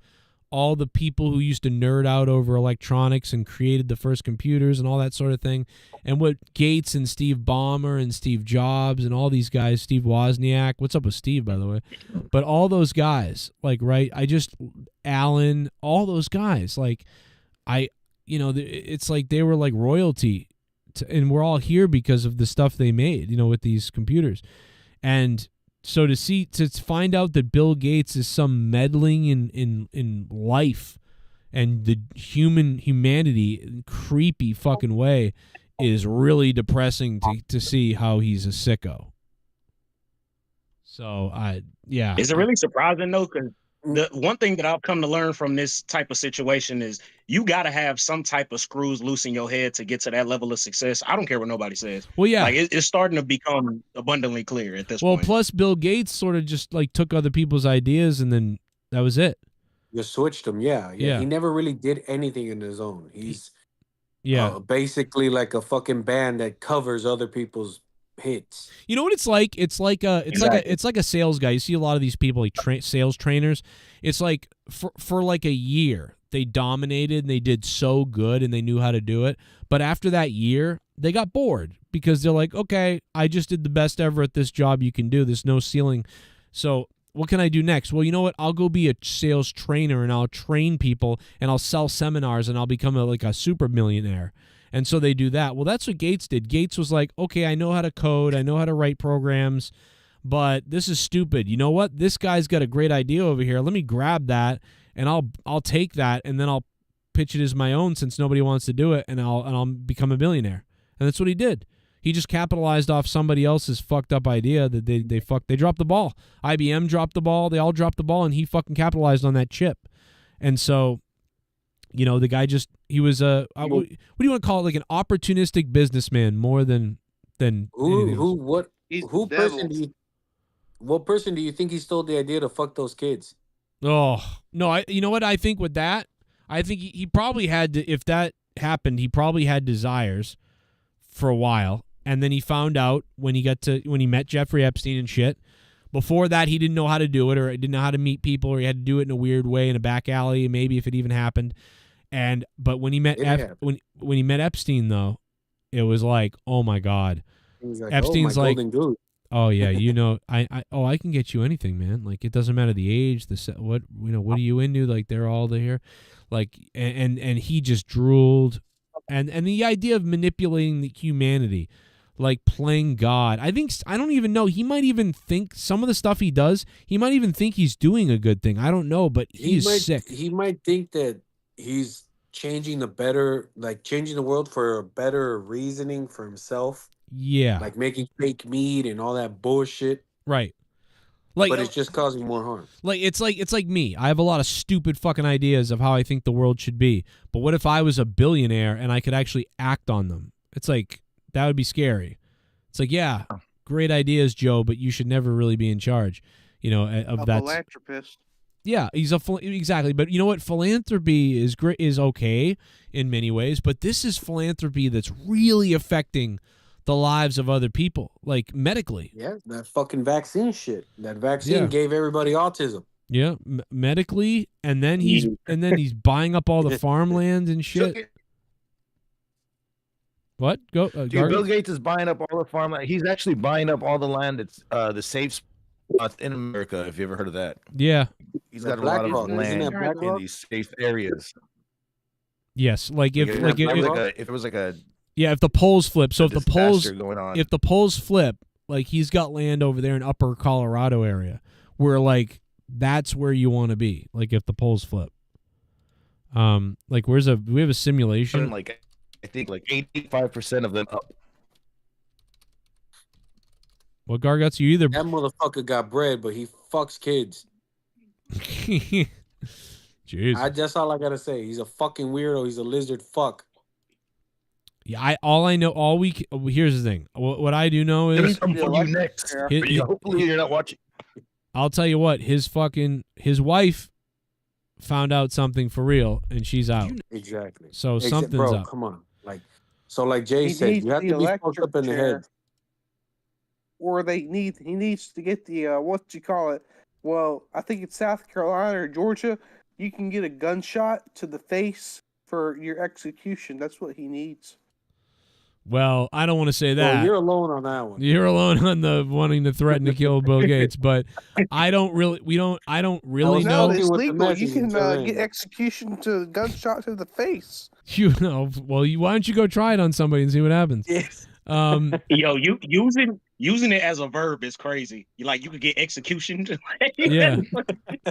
all the people who used to nerd out over electronics and created the first computers and all that sort of thing. And what Gates and Steve Ballmer and Steve Jobs and all these guys, Steve Wozniak, what's up with Steve, by the way? But all those guys, like, right, Alan, all those guys, like, it's like they were like royalty. And we're all here because of the stuff they made, with these computers. And so to find out that Bill Gates is some meddling in life and the humanity in creepy fucking way is really depressing to see how he's a sicko. So Is it really surprising though? Because the one thing that I've come to learn from this type of situation is you got to have some type of screws loose in your head to get to that level of success. I don't care what nobody says. Well, yeah, like it's starting to become abundantly clear at this point. point. Plus Bill Gates sort of just like took other people's ideas and then that was it. Just switched them. Yeah. He never really did anything in his own. He's basically like a fucking band that covers other people's hits. You know what it's like? It's like a sales guy. You see a lot of these people like sales trainers. It's like for like a year they dominated and they did so good and they knew how to do it. But after that year, they got bored because they're like, okay, I just did the best ever at this job you can do. There's no ceiling. So what can I do next? Well, you know what? I'll go be a sales trainer and I'll train people and I'll sell seminars and I'll become like a super millionaire. And so they do that. Well, that's what Gates did. Gates was like, okay, I know how to code. I know how to write programs, but this is stupid. You know what? This guy's got a great idea over here. Let me grab that and I'll take that and then I'll pitch it as my own since nobody wants to do it and I'll become a millionaire. And that's what he did. He just capitalized off somebody else's fucked up idea that they dropped the ball. IBM dropped the ball. They all dropped the ball and he fucking capitalized on that chip. And so, the guy he was what do you want to call it? Like an opportunistic businessman more than what person do you think he stole the idea to fuck those kids? Oh, no, you know what I think with that? I think he probably had to, if that happened, he probably had desires for a while. And then he found out when he met Jeffrey Epstein and shit. Before that, he didn't know how to do it or didn't know how to meet people or he had to do it in a weird way in a back alley, maybe if it even happened. But when he met when he met Epstein though, it was like, oh my God. Like, Epstein's oh, like, oh yeah, I can get you anything, man. Like it doesn't matter the age, what are you into? Like they're all there, like and he just drooled, and the idea of manipulating the humanity, like playing God. I don't even know. He might even think some of the stuff he does. He might even think he's doing a good thing. I don't know, but he's sick. He might think that he's changing the world for a better reasoning for himself. Yeah. Like making fake meat and all that bullshit. Right. But it's just causing more harm. It's like me. I have a lot of stupid fucking ideas of how I think the world should be. But what if I was a billionaire and I could actually act on them? It's like that would be scary. It's like, yeah, great ideas, Joe, but you should never really be in charge, of that. Philanthropist. Yeah, he's exactly. But you know what? Philanthropy is great, is okay in many ways, but this is philanthropy that's really affecting the lives of other people, like medically. Yeah, that fucking vaccine shit. That vaccine gave everybody autism. Yeah, medically, and then he's buying up all the farmland and shit. What? Go, dude. Bill Gates is buying up all the farmland. He's actually buying up all the land that's the safe spots in America. If you ever heard of that? Yeah, he's got a lot of land in these safe areas. Yes, like if it was like a if the polls flip. So if the polls flip, like he's got land over there in Upper Colorado area, where like that's where you want to be. Like if the polls flip. Like, we have a simulation. Like, I think like 85% of them. What, Gargets? You either That motherfucker got bread, but he fucks kids. Jeez. That's all I gotta say. He's a fucking weirdo. He's a lizard fuck. Yeah, here's the thing. What I do know is next. Hopefully you're not watching. I'll tell you what, his wife found out something for real, and she's out. Exactly. So something's bro, up. Come on. Like Jay said, you have to be fucked up in the head. Or he needs to get the what you call it? Well, I think it's South Carolina or Georgia. You can get a gunshot to the face for your execution. That's what he needs. Well, I don't want to say that. Well, you're alone on that one. You're alone on the wanting to threaten to kill Bill Gates, but I don't really know. No, it's legal. You can get execution to gunshot to the face. You know, well, why don't you go try it on somebody and see what happens? Yes. Yo, you using it as a verb is crazy. You could get execution. Yeah.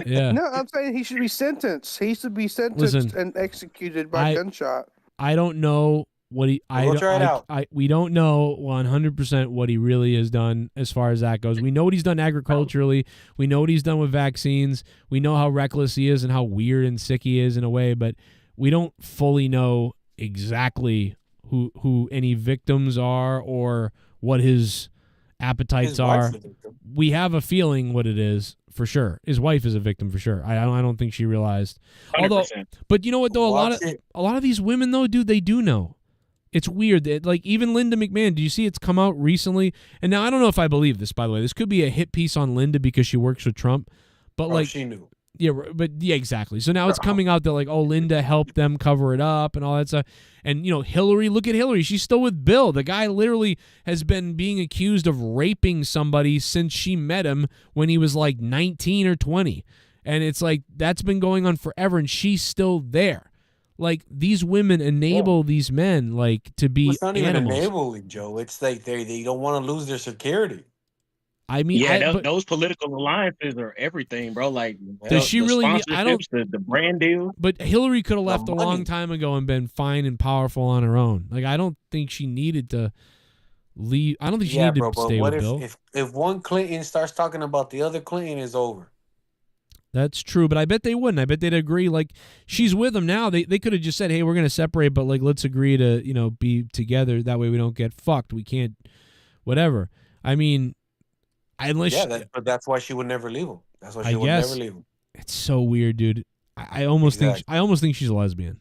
No, I'm saying he should be sentenced. He should be sentenced and executed by gunshot. I don't know what he. We don't know 100% what he really has done as far as that goes. We know what he's done agriculturally. We know what he's done with vaccines. We know how reckless he is and how weird and sick he is in a way, but we don't fully know exactly who any victims are or what his appetites are. We have a feeling what it is for sure. His wife is a victim for sure. I don't think she realized. 100%. But you know what though, a lot of these women though, dude, they do know. It's weird that, like, even Linda McMahon, do you see it's come out recently? And now I don't know if I believe this, by the way. This could be a hit piece on Linda because she works with Trump. But she knew. Yeah, but yeah, exactly. So now it's coming out that, like, oh, Linda helped them cover it up and all that stuff. And, you know, Hillary, look at Hillary. She's still with Bill. The guy literally has been being accused of raping somebody since she met him when he was like 19 or 20. And it's like, that's been going on forever, and she's still there. Like, these women enable these men, like, to be It's not animals. even enabling, Joe. It's like they don't want to lose their security. I mean, those political alliances are everything, bro. Like, does she really? I don't. The brand deal. But Hillary could have left a long time ago and been fine and powerful on her own. Like, I don't think she needed to leave. I don't think she needed to stay with Bill. If one Clinton starts talking about the other Clinton, is over. That's true, but I bet they wouldn't. I bet they'd agree. Like, she's with him now. They could have just said, "Hey, we're going to separate, but like, let's agree to, you know, be together. That way, we don't get fucked. We can't, whatever." I mean. But that's why she would never leave him. That's why she would never leave him. It's so weird, dude. I almost think she's a lesbian.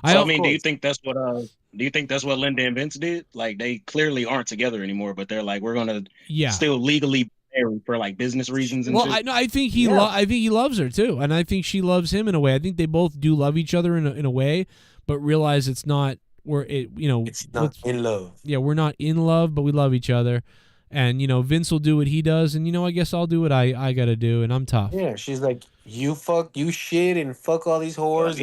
So, do you think that's what Linda and Vince did? Like, they clearly aren't together anymore, but they're like, we're gonna still legally marry for like business reasons and shit. I think he loves her too, and I think she loves him in a way. I think they both do love each other in a way, but realize it's not it's not in love. Yeah, we're not in love, but we love each other. And, you know, Vince will do what he does, and, you know, I guess I'll do what I got to do, and I'm tough. Yeah, she's like, you shit and fuck all these whores.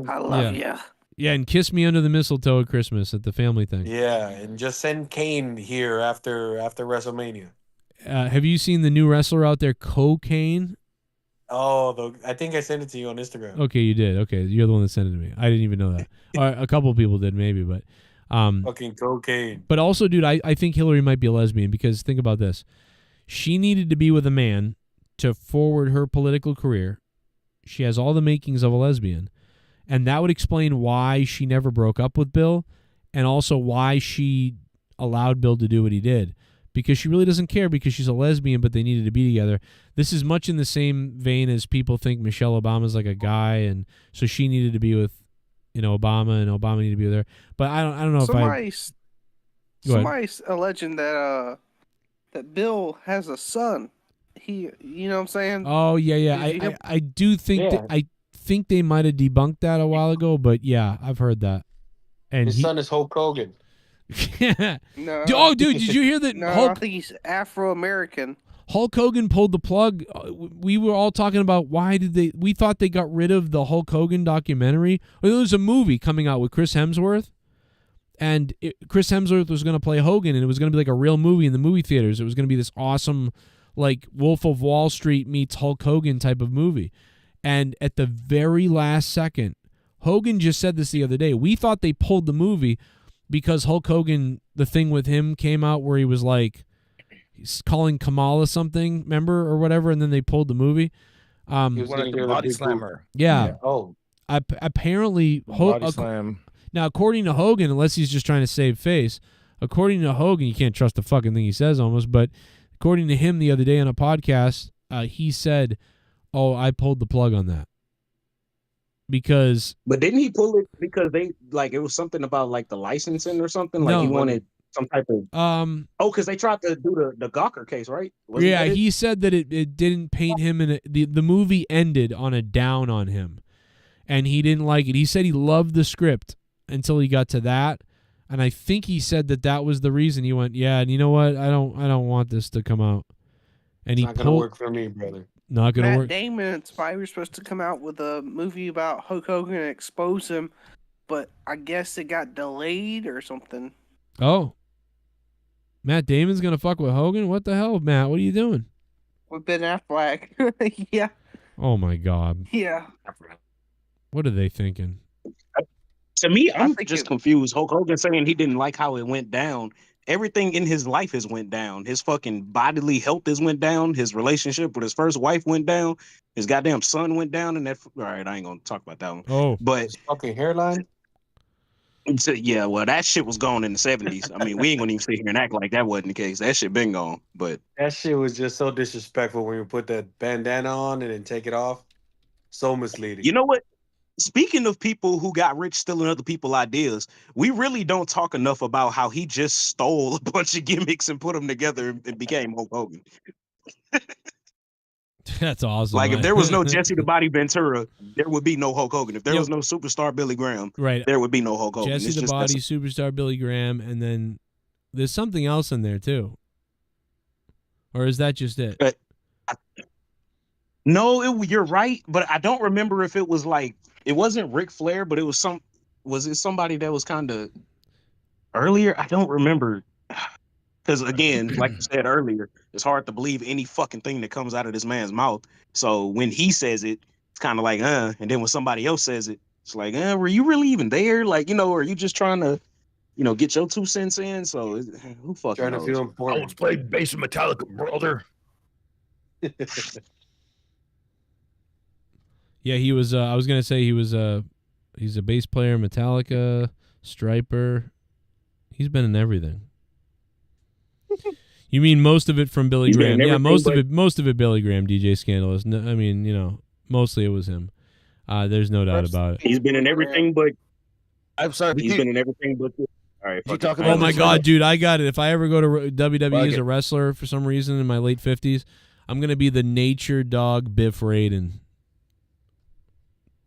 I love you. Yeah, and kiss me under the mistletoe at Christmas at the family thing. Yeah, and just send KANE here after WrestleMania. Have you seen the new wrestler out there, KANE? Oh, I think I sent it to you on Instagram. Okay, you did. Okay, you're the one that sent it to me. I didn't even know that. A couple of people did, maybe, but... fucking cocaine. But also, dude, I think Hillary might be a lesbian because think about this. She needed to be with a man to forward her political career. She has all the makings of a lesbian. And that would explain why she never broke up with Bill and also why she allowed Bill to do what he did. Because she really doesn't care because she's a lesbian, but they needed to be together. This is much in the same vein as people think Michelle Obama's like a guy, and so she needed to be with Obama, and Obama needed to be there. But I don't know somebody's alleging that Bill has a son. You know what I'm saying? Oh yeah. I do think that I think they might have debunked that a while ago, but yeah, I've heard that. And his son is Hulk Hogan. No. Oh, dude, did you hear that? No, I think he's Afro-American. Hulk Hogan pulled the plug. We were all talking about we thought they got rid of the Hulk Hogan documentary. Well, there was a movie coming out with Chris Hemsworth, and Chris Hemsworth was going to play Hogan, and it was going to be like a real movie in the movie theaters. It was going to be this awesome, like, Wolf of Wall Street meets Hulk Hogan type of movie. And at the very last second, Hogan just said this the other day. We thought they pulled the movie because Hulk Hogan, the thing with him came out where he was like he's calling Kamala something, remember, or whatever, and then they pulled the movie. He was one of the body slammer. Yeah. Oh. Apparently, Body slam. Now, according to Hogan, unless he's just trying to save face, according to Hogan, you can't trust the fucking thing he says almost, but according to him the other day on a podcast, he said, "Oh, I pulled the plug on that." Because But didn't he pull it because they like it was something about like the licensing or something? Like No. he wanted some type of because they tried to do the Gawker case, right? Wasn't yeah, that it? he said that it didn't paint him in the movie ended on a down on him, and he didn't like it. He said he loved the script until he got to that, and I think he said that was the reason he went. Yeah, and you know what? I don't want this to come out. And It's he not gonna pulled, work for me, brother. Not gonna Matt work. Damon and Spy were supposed to come out with a movie about Hulk Hogan and expose him, but I guess it got delayed or something. Oh, Matt Damon's gonna fuck with Hogan? What the hell, Matt? What are you doing? With Ben Affleck. Yeah. Oh my God, Yeah. what are they thinking? To me, I'm just confused. Hulk Hogan saying he didn't like how it went down. Everything in his life has went down. His fucking bodily health has went down. His relationship with his first wife went down. His goddamn son went down. And that, all right, I ain't gonna talk about that one. Oh, but his fucking hairline. Yeah, well, that shit was gone in the 70s. I mean, we ain't gonna even sit here and act like that wasn't the case. That shit been gone. But That shit was just so disrespectful when you put that bandana on and then take it off. So misleading. you know what? Speaking of people who got rich stealing other people's ideas, we really don't talk enough about how he just stole a bunch of gimmicks and put them together and became Hulk Hogan. That's awesome. Like, if man. there was no Jesse the Body Ventura, there would be no Hulk Hogan. If there was no superstar Billy Graham, Right. there would be no Hulk Hogan. Jesse It's the just- Body, that's- superstar Billy Graham, and then there's something else in there too. Or is that just it? No, you're right, but I don't remember if it was like, it wasn't Ric Flair, but it was was it somebody that was kind of earlier? I don't remember. Because again, like I said earlier, it's hard to believe any fucking thing that comes out of this man's mouth. So when he says it, it's kind of like, and then when somebody else says it, it's like, were you really even there? Like, are you just trying to, get your 2 cents in? So who fucking Trying to knows? feel important. I was playing bass in Metallica, brother. Yeah, he was. I was gonna say he's a bass player, Metallica, Striper. He's been in everything. You mean most of it from Billy He's been in Graham? Yeah, everything most of it Billy Graham, DJ Scandalous. No, I mean, mostly it was him. There's no doubt about it. He's been in everything, but I'm sorry. he's been in everything but. All right, fuck it. Oh my God, dude, I got it. If I ever go to WWE as a wrestler for some reason in my late 50s, I'm gonna be the nature dog Biff Raiden.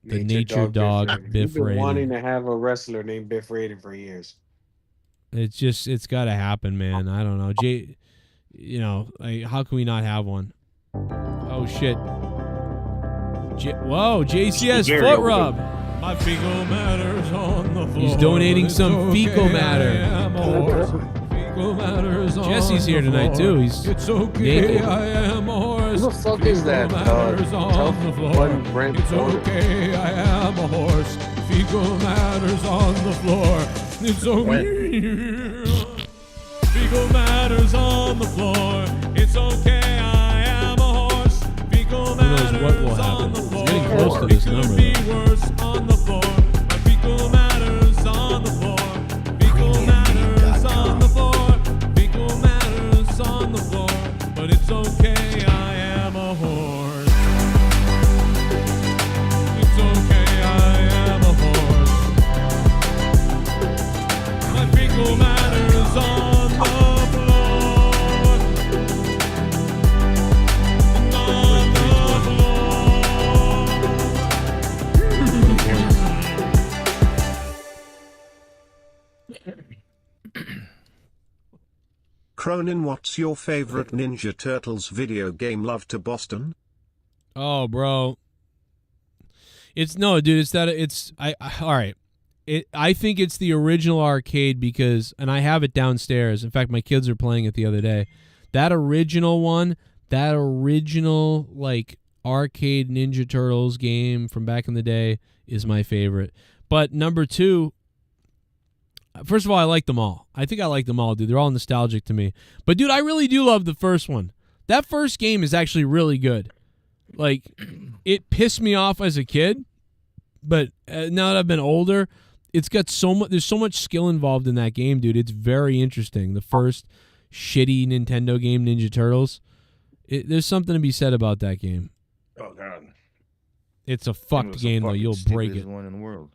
The nature dog Biff You've been Raiden. wanting to have a wrestler named Biff Raiden for years. It's got to happen, man. I don't know. How can we not have one? Oh shit. Whoa, JCS foot rub. My fecal matter's on the floor. He's donating some fecal matter. Fecal matter's Jesse's here tonight too. He's naked. I am a horse. Who the fuck is that? It's okay, I am a horse. Fecal matters on the floor. It's okay. Fecal matters on the floor. It's okay, I am a horse. Fecal matters what will happen. It's getting close to this number. Be worse on the floor. My fecal matters on the floor. Fecal matters on the floor. Fecal matters on the floor. But it's okay, I am a horse. It's okay, I am a horse. My fecal matters on the floor. On the Cronin, what's your favorite Ninja Turtles video game? Love to Boston? Oh, bro. All right. I think it's the original arcade because, and I have it downstairs. In fact, my kids are playing it the other day. That original one, like arcade Ninja Turtles game from back in the day is my favorite. But number 2, first of all, I like them all. I think I like them all, dude. They're all nostalgic to me. But, dude, I really do love the first one. That first game is actually really good. Like, it pissed me off as a kid, but now that I've been older, it's got so much. There's so much skill involved in that game, dude. It's very interesting. The first shitty Nintendo game, Ninja Turtles. There's something to be said about that game. Oh God, it's a fucked game though. You'll break it. One in the world.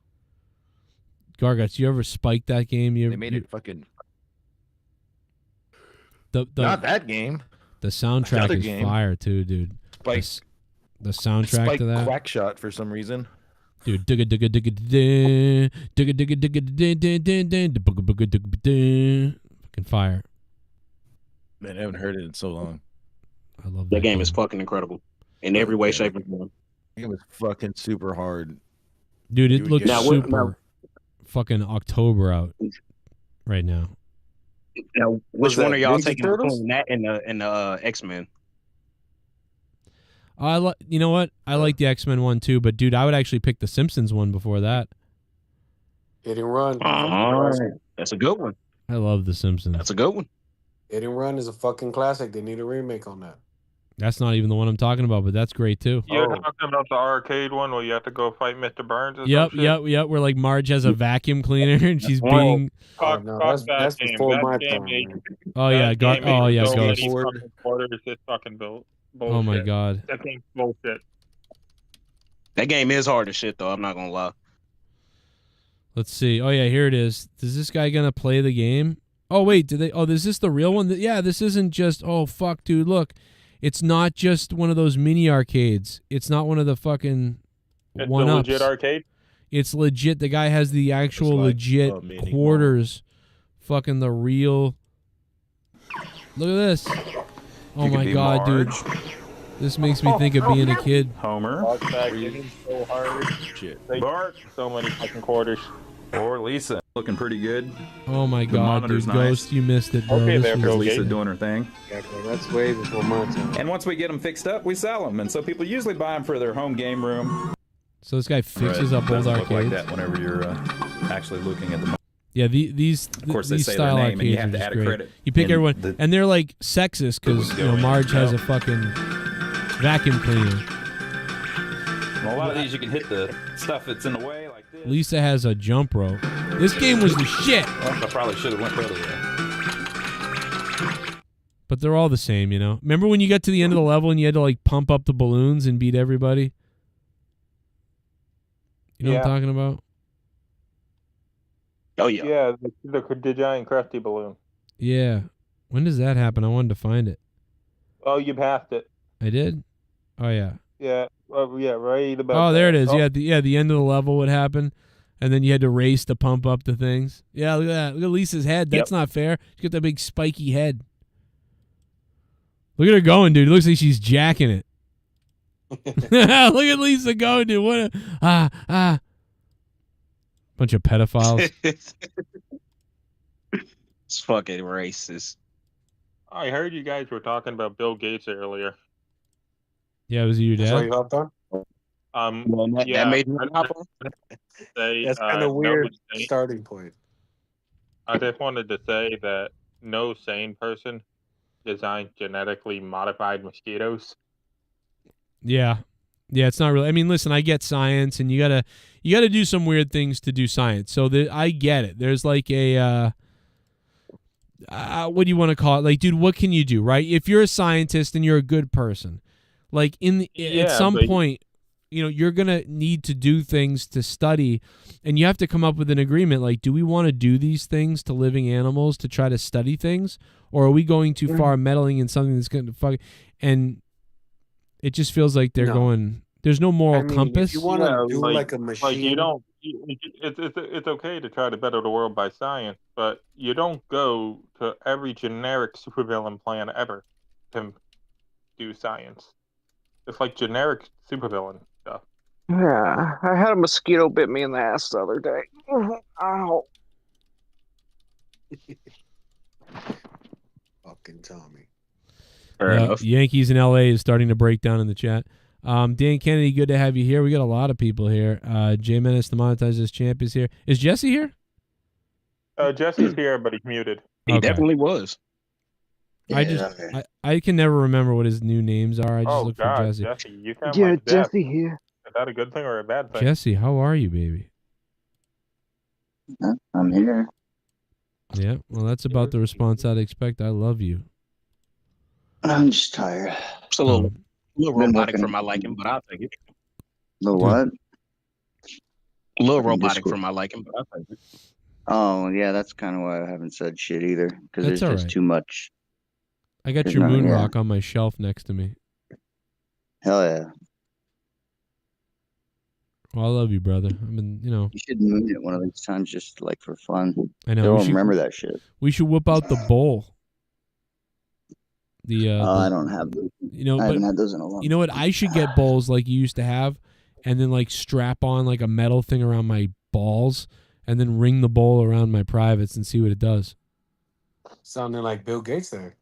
Gargets, you ever spiked that game? They made it fucking. Not that game. The soundtrack is game. fire too, dude. Spike. The soundtrack Spike to that. Quack Shot for some reason. Dude, fucking fire. Man, I haven't heard it in so long. I love that game. Is fucking incredible in every way, shape, and form. It was fucking super hard. Dude, it looks super fucking October out right now. Now, which one are y'all taking between that and the X-Men? You know what? I like the X-Men one too, but dude, I would actually pick the Simpsons one before that. Hit and Run. That's a good one. I love the Simpsons. That's a good one. Hit and Run is a fucking classic. They need a remake on that. That's not even the one I'm talking about, but that's great too. You're talking about the arcade one where you have to go fight Mr. Burns or Yep. Where like Marge has a vacuum cleaner and she's being. That's before my time. Oh yeah, Ghost. It's fucking bullshit. Oh my god. That game's bullshit. That game is hard as shit though. I'm not gonna lie. Let's see. Oh yeah, here it is. Is this guy gonna play the game? Oh wait, did they? Oh, is this the real one? Yeah, this isn't just. Oh fuck, dude, look. It's not just one of those mini arcades. It's not one of the fucking one-ups. It's a legit arcade? It's legit. The guy has the actual legit quarters. Fucking the real. Look at this. Oh my god, dude. This makes me think of being a kid. Homer. So hard. Shit. Bart. So many fucking quarters. Or Lisa, looking pretty good. Oh my god, dude, nice. Ghost, you missed it, bro. Okay, there, Here's Lisa doing her thing. Exactly. That's way before my time. And once we get them fixed up, we sell them. And so people usually buy them for their home game room. So this guy fixes up old Doesn't arcades. look like that whenever you're actually looking at them. Yeah, these Of course, they these say style their name, and you arcades have to are add just a great. credit. You pick And everyone, and they're like sexist because Marge has a fucking vacuum cleaner. Well, a lot of these you can hit the stuff that's in the way like this. Lisa has a jump rope. This game was the shit. Well, I probably should have went further there. But they're all the same, you know. Remember when you got to the end of the level and you had to like pump up the balloons and beat everybody? You know what I'm talking about? Oh yeah. Yeah, the giant crusty balloon. Yeah. When does that happen? I wanted to find it. Oh, you passed it. I did? Oh yeah. Yeah. Yeah, right about. Oh, there it is. Oh. Yeah, the end of the level would happen, and then you had to race to pump up the things. Yeah, look at that. Look at Lisa's head. That's not fair. She's got that big spiky head. Look at her going, dude. It looks like she's jacking it. Look at Lisa going, dude. What a bunch of pedophiles. It's fucking racist. I heard you guys were talking about Bill Gates earlier. Yeah, was it your dad? That's what you hopped on? That made me hop on. That's kind of weird starting point. I just wanted to say that no sane person designed genetically modified mosquitoes. Yeah, it's not really. I mean, listen, I get science, and you gotta do some weird things to do science. So I get it. There's like a what do you want to call it? Like, dude, what can you do, right? If you're a scientist and you're a good person, like at some point, you know, you're gonna need to do things to study, and you have to come up with an agreement. Like, do we want to do these things to living animals to try to study things, or are we going too far meddling in something that's going to fuck? And it just feels like they're going. There's no moral compass. If you want to do like a machine, like you don't. It's okay to try to better the world by science, but you don't go to every generic supervillain plan ever to do science. It's like generic supervillain stuff. Yeah, I had a mosquito bit me in the ass the other day. Ow. Fucking Tommy. Yankees in LA is starting to break down in the chat. Dan Kennedy, good to have you here. We got a lot of people here. J Menace, the Monetize This Champ is here. Is Jesse here? Jesse's here, but he's muted. He definitely was. I can never remember what his new names are. I just look for Jesse. Jesse, you sound like death. here. Is that a good thing or a bad thing? Jesse, how are you, baby? I'm here. Yeah, well, that's about the response I'd expect. I love you. I'm just tired. It's a little robotic for my liking, but I'll take it. The what? A little robotic for my liking, but I'll take it. Oh, yeah, that's kind of why I haven't said shit either, because That's there's all just right. too much. I got There's your not- moon yeah. rock on my shelf next to me. Hell yeah. Well, I love you, brother. I mean, You should moon it one of these times just like for fun. I know. They we won't should- remember that shit. We should whip out the bowl. I don't have those. You know, I but haven't had those in a long you know what? I should get bowls like you used to have, and then like strap on like a metal thing around my balls, and then ring the bowl around my privates and see what it does. Sounding like Bill Gates there.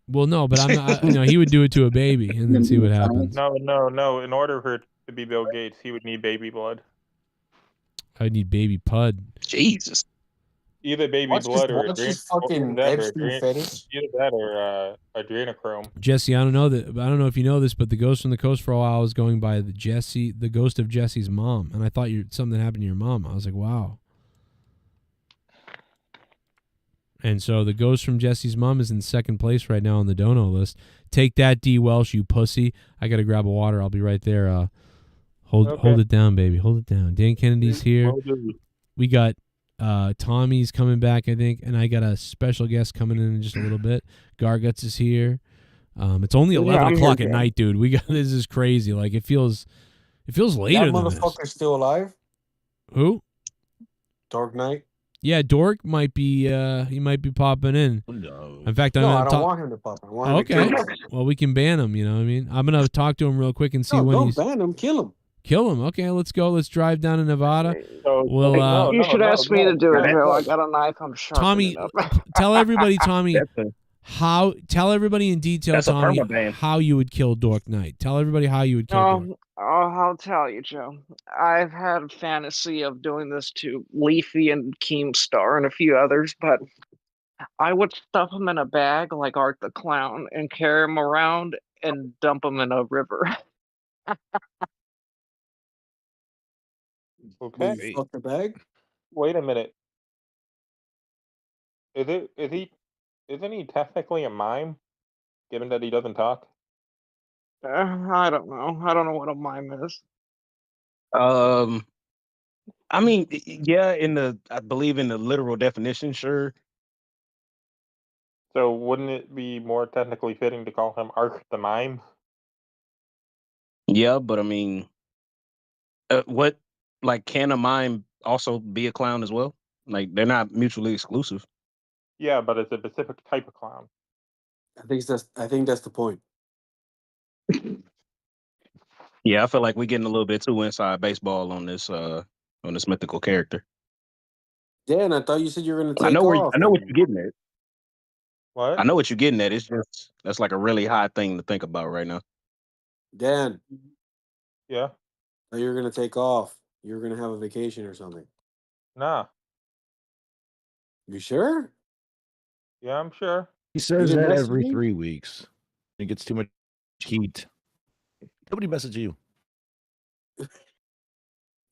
Well, no, but I'm not. You know, he would do it to a baby and then see what happens. No. In order for it to be Bill Gates, he would need baby blood. I need baby pud. Jesus. Either baby What's blood or what's his fucking Epstein fetish? Either that or adrenochrome. Jesse, I don't know if you know this, but the Ghost from the Coast for a while was going by the ghost of Jesse's mom, and I thought something happened to your mom. I was like, wow. And so the ghost from Jesse's mom is in second place right now on the dono list. Take that, D. Welsh, you pussy. I gotta grab a water. I'll be right there. Hold it down, baby. Hold it down. Dan Kennedy's here. We got Tommy's coming back, I think, and I got a special guest coming in just a little bit. Gargets is here. It's only 11 o'clock at night, dude. This is crazy. Like it feels later That than this. motherfucker's still alive? Who? Dark Knight? Yeah, Dork might be he might be popping in. No. In fact, I don't want him to pop. I want him to Okay. kill him. Well, we can ban him, you know what I mean? I'm going to talk to him real quick and see No, when don't he's ban him. Kill him. Kill him. Okay, let's go. Let's drive down to Nevada. We'll You should ask me to do it, Joe. I got a knife. I'm sharpening Tommy, up. tell everybody, Tommy, tell everybody in detail, That's a Tommy, permaban. how you would kill Dork Knight. Tell everybody how you would kill Dork. I'll tell you, Joe. I've had a fantasy of doing this to Leafy and Keemstar and a few others, but I would stuff them in a bag like Art the Clown and carry them around and dump them in a river. Okay. Fuck the bag. Wait a minute. Isn't he technically a mime, given that he doesn't talk? I don't know. I don't know what a mime is. I mean, yeah, I believe in the literal definition, sure. So wouldn't it be more technically fitting to call him Ark the Mime? Yeah, but I mean, can a mime also be a clown as well? Like, they're not mutually exclusive. Yeah, but it's a specific type of clown. I think that's the point. Yeah, I feel like we're getting a little bit too inside baseball on this mythical character. Dan, I thought you said you were going to take I know off. what you're getting at. What? I know what you're getting at. It's just that's like a really high thing to think about right now. Dan. Yeah? I thought you were going to take off. You were going to have a vacation or something. Nah. You sure? Yeah, I'm sure. He says didn't that message every me? 3 weeks. He gets too much heat. Nobody messaged you.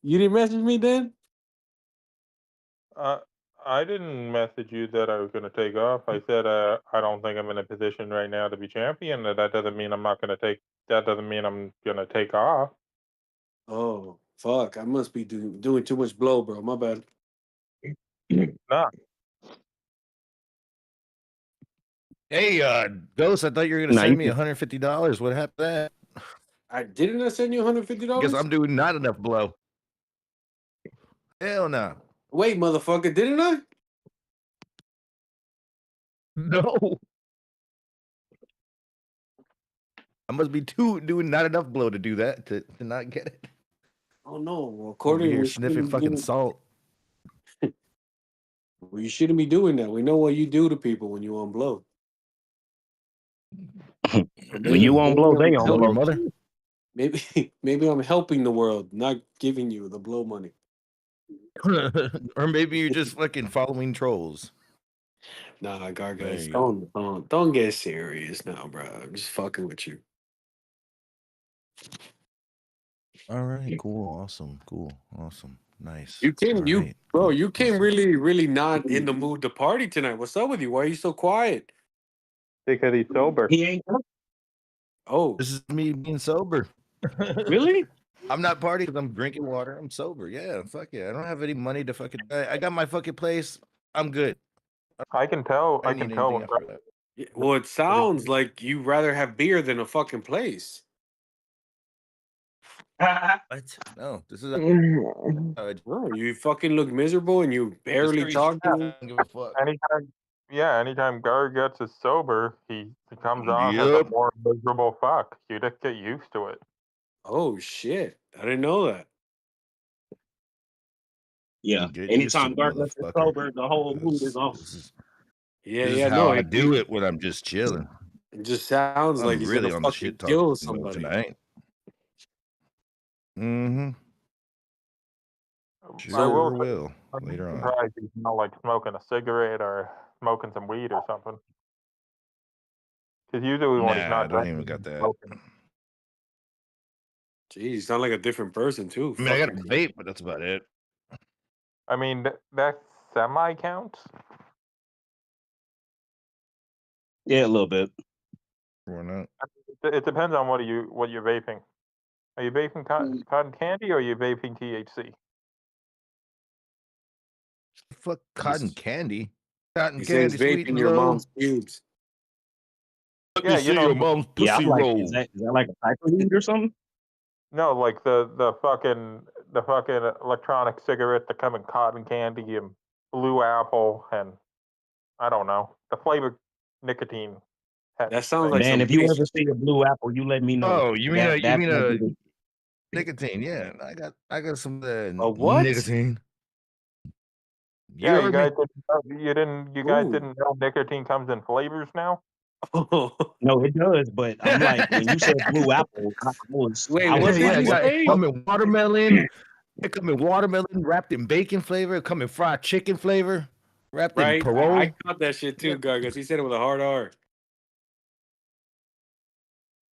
You didn't message me, Dan? I didn't message you that I was going to take off. I said I don't think I'm in a position right now to be champion. That doesn't mean I'm not going to take. That doesn't mean I'm going to take off. Oh, fuck. I must be doing too much blow, bro. My bad. Nah. Hey, Ghost, I thought you were going to send me $150. What happened to that? Didn't I send you $150? Because I'm doing not enough blow. Hell no. Wait, motherfucker, didn't I? No. I must be doing not enough blow to do that, to not get it. Oh no. Well, Over according here to sniffing fucking salt. Well, you shouldn't be doing that. We know what you do to people when you on blow. When you on blow, they on Tell blow. your mother. maybe I'm helping the world, not giving you the blow money. Or maybe you're just fucking following trolls. Nah, Gargets, you go. don't get serious now, bro. I'm just fucking with you. All right, cool, awesome, cool, awesome, nice. You came, All right. you came really not in the mood to party tonight. What's up with you? Why are you so quiet? Because he's sober. He ain't. Oh, This is me being sober. really? I'm not partying because I'm drinking water. I'm sober. Yeah, fuck yeah. I don't have any money to fucking. I got my fucking place. I'm good. I can tell. I I need can tell. anything after that. Yeah, well, it sounds like you rather have beer than a fucking place. What? No, this is. Oh, you fucking look miserable and you barely talk to me. I don't give a fuck. Anytime Gargets is sober, he comes off as a more miserable fuck. You just get used to it. Oh shit! I didn't know that. Yeah. Get Anytime used to it, Gargets is motherfucker. sober, the whole mood is off. This Yeah, is how I do it when I'm just chilling. It just sounds like I'm he's really gonna on the fucking shit talk kill mode somebody. tonight. Mm-hmm. I Sure will. will I'm later on. surprised he's not like smoking a cigarette or smoking some weed or something. Because usually when he's Nah, not I don't drinking, even got he's that. smoking. Jeez, you sound like a different person too. I mean, I got a vape, but that's about it. I mean, that semi counts. Yeah, a little bit. Why not? It depends on what you're vaping. Are you vaping cotton candy or are you vaping THC? Fuck cotton candy. Cotton He says candy, sweet vaping and your low. mom's pubes. Let Yeah, me see your mom's Yeah, pussy I'm like, roll. is that like a type of weed or something? No, like the fucking electronic cigarette that come in cotton candy and blue apple and I don't know the flavored nicotine. That sounds like Man, some if you basic ever see a blue apple, you let me know. Oh, you mean That a might be the- nicotine? Yeah, I got some A what? nicotine. You Yeah, you heard guys me. you guys didn't know nicotine comes in flavors now. No, it does, but I'm like, when you said blue apple, I was Wait, I what was did Yeah, you like, say? come in watermelon. It come in watermelon wrapped in bacon flavor. It come in fried chicken flavor wrapped in Right, parole. I caught that shit too, Gargets. He said it with a hard R.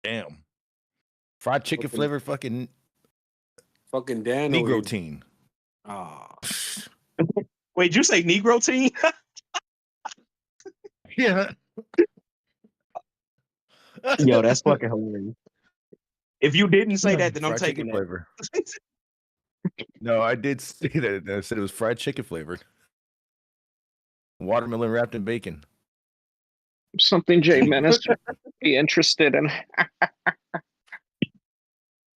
Damn. Fried chicken flavor fucking Dan Negro teen. Ah. Wait, did you say Negro teen? Yeah. Yo, that's fucking hilarious. If you didn't say that, then I'm Fried taking chicken that. flavor. No, I did say that. I said it was fried chicken flavored. Watermelon wrapped in bacon. Something Jay Menace would be interested in.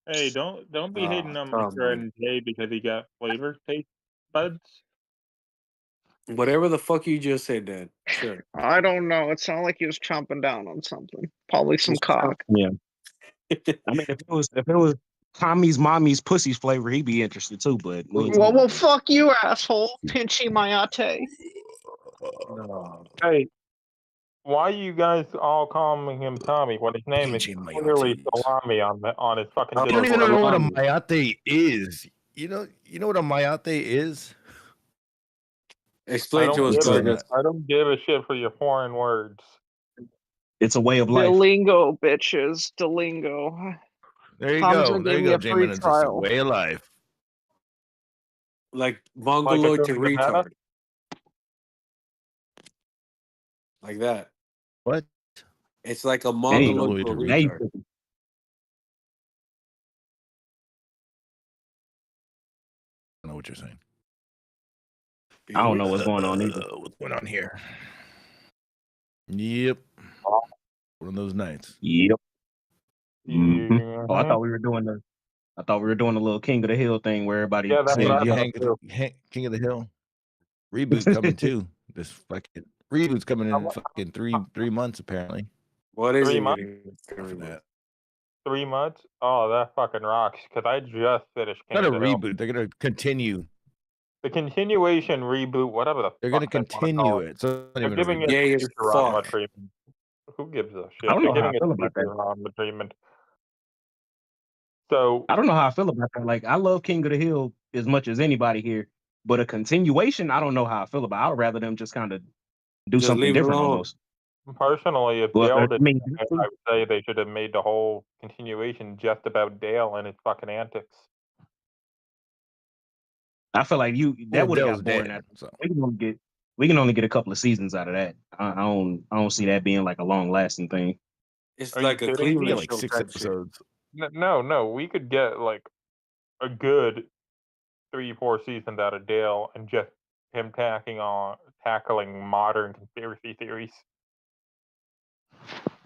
Hey, don't be hating on my friend Jay because he got flavor taste buds. Whatever the fuck you just said, Dad. Sure. I don't know. It sounded like he was chomping down on something. Probably some cock. Yeah. I mean, if it was Tommy's mommy's pussy's flavor, he'd be interested too. But Well, fuck you, asshole. Pinchy Mayate. Hey, why you guys all calling him Tommy when his name is clearly Salami on his fucking? You don't even know what a Discord? mayate is. You know what a mayate is? Explain to us, Gargets. I don't give a shit for your foreign words. It's a way of life. Delingo, bitches. Delingo. There you Hamza go. There gave you me go, a free Jamin. It's just a trial. way of life. Like mongoloid to Like a retard. Like that. What? It's like a Hey, mongoloid to a hey. retard. I know what you're saying. I don't know what's going on either. What's going on here? Yep. One of those nights. Yep. Mhm. Oh, I thought we were doing the little King of the Hill thing where everybody. Yeah, that's said, what I Yeah, thought King of the Hill. Reboot coming too. This fucking reboot's coming in fucking three months apparently. What is 3 it? months? Getting? That. 3 months? Oh, that fucking rocks. Because I just finished King Not a of the Hill. reboot. They're gonna continue. The continuation reboot, whatever the They're fuck gonna they wanna call continue it. So it's not They're even a giving reboot. it Gay as Futurama fuck. treatment. Who gives a shit? I don't They're know how I giving it feel about that. Futurama treatment. So I don't know how I feel about that. Like, I love King of the Hill as much as anybody here, but a continuation, I don't know how I feel about. I would rather them just kind of do Just something leave it different alone. almost. personally, if Well, Dale I did, mean, I would say they should have made the whole continuation just about Dale and his fucking antics. I feel like that Well, would have Dale's got boring. dead, After so. we can only get a couple of seasons out of that. I don't see that being like a long lasting thing. It's Are you like a kidding me? Cleveland like show 6 type shit. episodes. No, we could get like a good 3-4 seasons out of Dale and just him tackling modern conspiracy theories.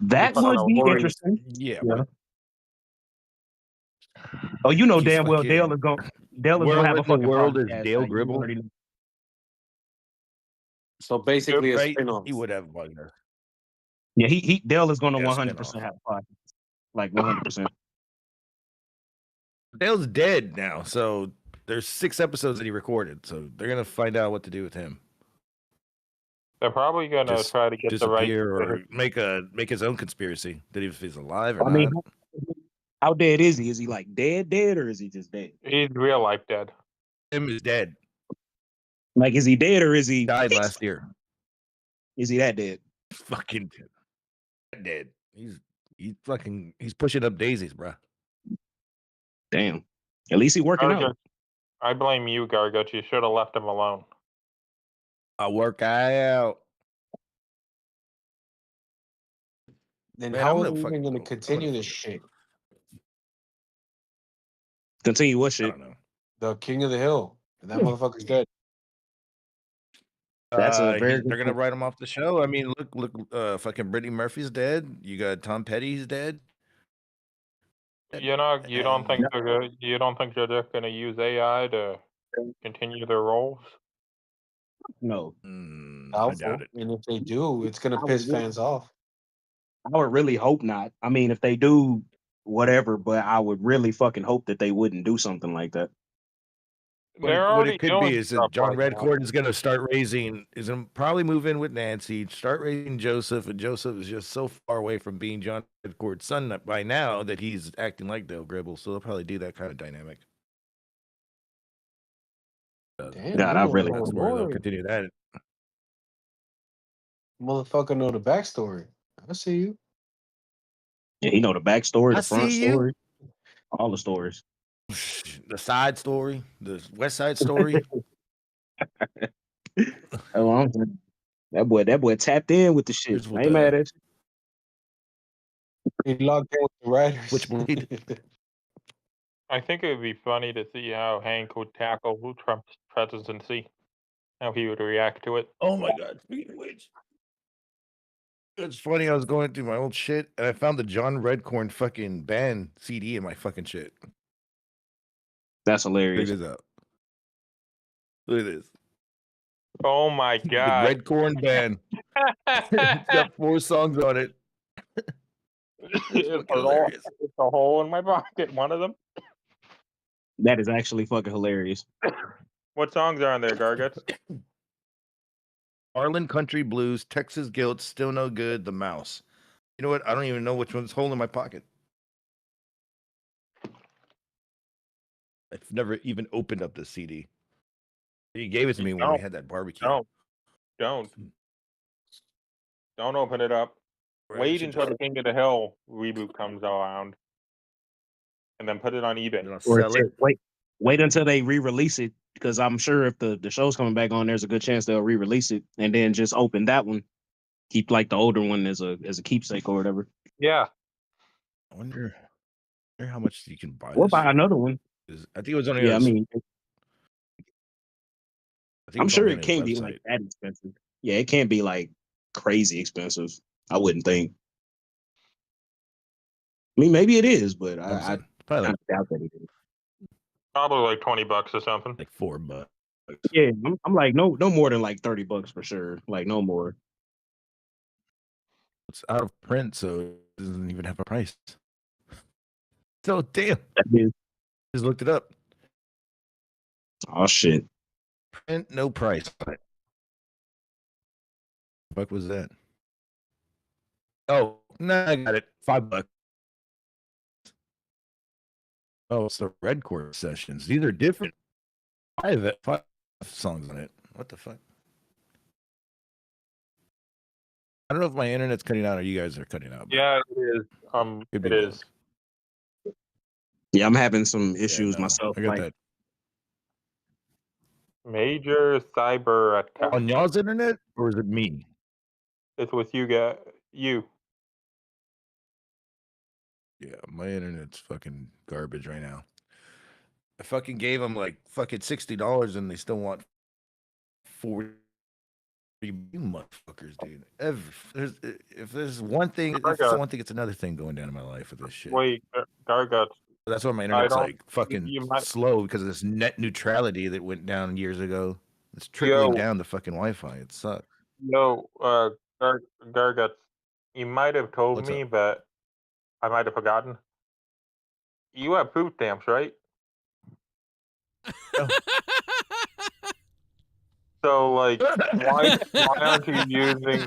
That Fucking would be hilarious. interesting. Yeah. Yeah. Oh, you know He's damn well Dale is gonna have Where a in the fucking world is podcast. Dale Like, you Gribble? already know. So basically, a Right? spin-off. He would have Wagner. Yeah, he Dale is gonna Yeah, 100% spinoff. have a podcast. Like 100%. Dale's dead now, so there's 6 episodes that he recorded, so they're gonna find out what to do with him. They're probably gonna Just try to get the right. disappear or make his own conspiracy that if he's alive or I mean, not. how dead is he? Is he like dead, or is he just dead? He's real life dead. Him is dead. Like, is he dead or is he Died last year. Is he that dead? Fucking dead. He's pushing up daisies, bro. Damn. At least he working out. I blame you, Gargets. You should have left him alone. I'll work out. Then Man, how I'm are gonna we even fucking going to go. continue this shit? Continue what I shit? don't know. The King of the Hill. And that motherfucker's dead. That's a very good They're gonna point. write him off the show. I mean, look, fucking Brittany Murphy's dead. You got Tom Petty's dead. You don't think they're just gonna use AI to continue their roles? No. I doubt it. And if they do, it's going to piss fans off. I would really hope not. I mean, if they do, whatever, but I would really fucking hope that they wouldn't do something like that. What it could be is that John Redcord is going to start raising, is going to probably move in with Nancy, start raising Joseph, and Joseph is just so far away from being John Redcord's son by now that he's acting like Dale Gribble. So they'll probably do that kind of dynamic. Damn, God, I really that's where they'll continue that. Motherfucker know the backstory. I see you. Yeah, he know the backstory, I the front see you. story, all the stories. The side story, the West Side Story. Oh, that boy tapped in with the shit. I ain't mad at you. He logged in with the writers. Switchblade. I think it would be funny to see how Hank would tackle Trump's presidency, how he would react to it. Oh my God! Speaking of which, it's funny. I was going through my old shit and I found the John Redcorn fucking band CD in my fucking shit. That's hilarious. Check this out. Look at this. Oh my God! The Redcorn band. It's got 4 songs on it. It's a hole in my pocket. One of them. That is actually fucking hilarious. What songs are on there, Gargets? Arlen Country Blues, Texas Guilt, Still No Good, The Mouse. You know what? I don't even know which one's holding my pocket. I've never even opened up this CD. He gave it to me when we had that barbecue. Don't open it up. Wait until the King of the Hill reboot comes around, and then put it on eBay. Or wait until they re-release it, because I'm sure if the show's coming back on, there's a good chance they'll re-release it, and then just open that one, keep like the older one as a keepsake or whatever. Yeah. I wonder how much you can buy. Or buy another one. I think it was only. Yeah, I mean, I'm sure it can't can't be like that expensive. Yeah, it can't be like crazy expensive. I wouldn't think. I mean, maybe it is, but I probably doubt that it is. Probably like $20 or something. Like $4. Yeah, I'm like no more than like $30 for sure. Like no more. It's out of print, so it doesn't even have a price. So damn. Just looked it up. Oh shit. Print, no price. What the fuck was that? Oh, no, I got it. $5. Oh, it's the Red Court sessions. These are different. I have 5 songs on it. What the fuck? I don't know if my internet's cutting out or you guys are cutting out. Yeah, it is. It is. Yeah, I'm having some issues myself. I got that. Major cyber attack. On y'all's internet, or is it me? It's with you guys. You. Yeah, my internet's fucking garbage right now. I fucking gave them like fucking $60 and they still want 40. You motherfuckers, dude. If there's one thing, if it's one thing, it's another thing going down in my life with this shit. Wait, Gargets. That's why my internet's like fucking slow because of this net neutrality that went down years ago. It's trickling down the fucking Wi-Fi. It sucks. No, Gargets. You might have told me, but I might have forgotten. You have food stamps, right? So, like, why aren't you using?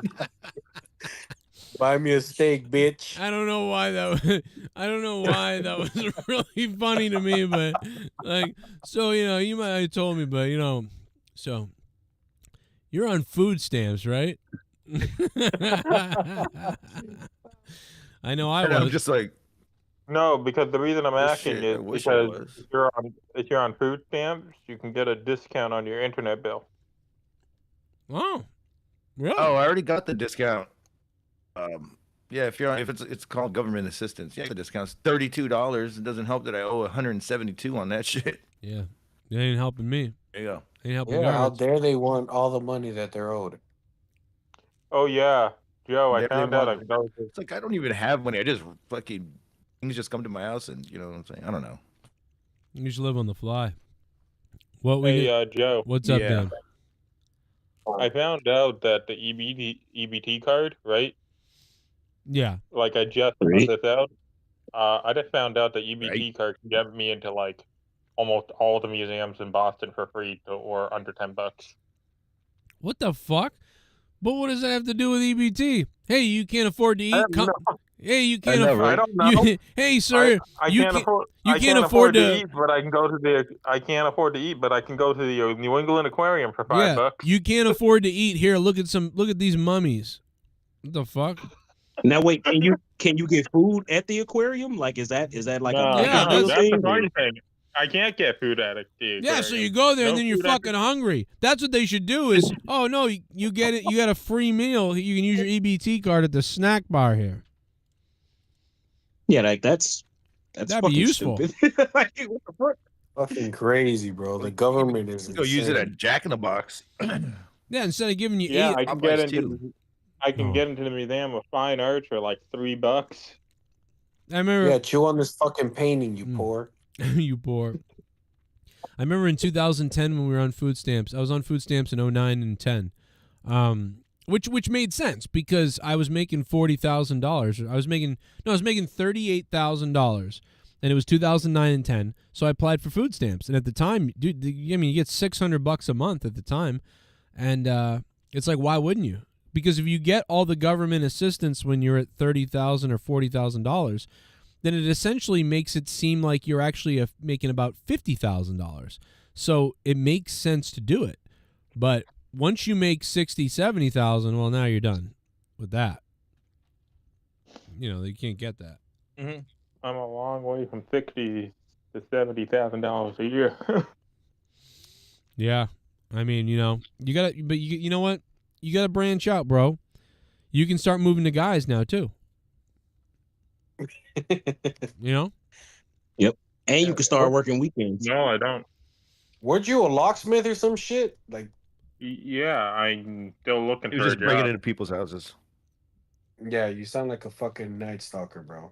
Buy me a steak, bitch. I don't know why that. I don't know why that was really funny to me, but like, so you might have told me, but so you're on food stamps, right? I know I was. I'm just like, no, because the reason I'm asking is because if you're on food stamps, you can get a discount on your internet bill. Oh, really? Oh, I already got the discount. Yeah, if it's called government assistance, yeah, the discount's $32. It doesn't help that I owe $172 on that shit. Yeah, it ain't helping me. There you go. Ain't helping. Yeah, how dare they want all the money that they're owed? Oh yeah, Joe, I They found out. want- It's like I don't even have money. I just fucking things just come to my house, and you know what I'm saying. I don't know. You just live on the fly. What we? Hey, Joe. What's up, Dan? I found out that the EBT card, right? Yeah. Like I just found this out. I just found out the EBT card can get me into like almost all the museums in Boston for free or under $10. What the fuck? But what does that have to do with EBT? Hey, you can't afford to eat. Hey, you can't afford. I don't know. Hey, sir, I you can't afford. You I can't afford to eat, but I can go to the. I can't afford to eat, but I can go to the New England Aquarium for $5. You can't afford to eat. Here, look at these mummies. What the fuck? Now wait, can you get food at the aquarium? Like is that like No, a that's the funny thing. I can't get food at it. Yeah, so you go there and then you're fucking hungry. That's what they should do. Is oh no, you get it. You got a free meal. You can use your EBT card at the snack bar here. Yeah, like that'd be useful. Stupid. Like, what the fuck? Fucking crazy, bro. The government is. Go use it at Jack in the Box. Yeah, instead of giving you yeah, 8, I can get into. I can get into the Museum of Fine Arts for like $3. I remember. Yeah, chew on this fucking painting, you poor. You poor. I remember in 2010 when we were on food stamps. I was on food stamps in 09 and 10, which made sense because I was making $40,000. I was making $38,000, and it was 2009 and 10. So I applied for food stamps, and at the time, dude, I mean, you get $600 a month at the time, and it's like, why wouldn't you? Because if you get all the government assistance when you're at $30,000 or $40,000, then it essentially makes it seem like you're actually making about $50,000. So it makes sense to do it. But once you make $60,000, $70,000, well, now you're done with that. You can't get that. Mm-hmm. I'm a long way from $60,000 to $70,000 a year. Yeah, I mean, you gotta, but you know what? You gotta branch out, bro. You can start moving to guys now too. Yep. And you can start working weekends. No, I don't. Weren't you a locksmith or some shit? Like, yeah, I'm still looking for You're just a job. breaking into people's houses. Yeah, you sound like a fucking Night Stalker, bro.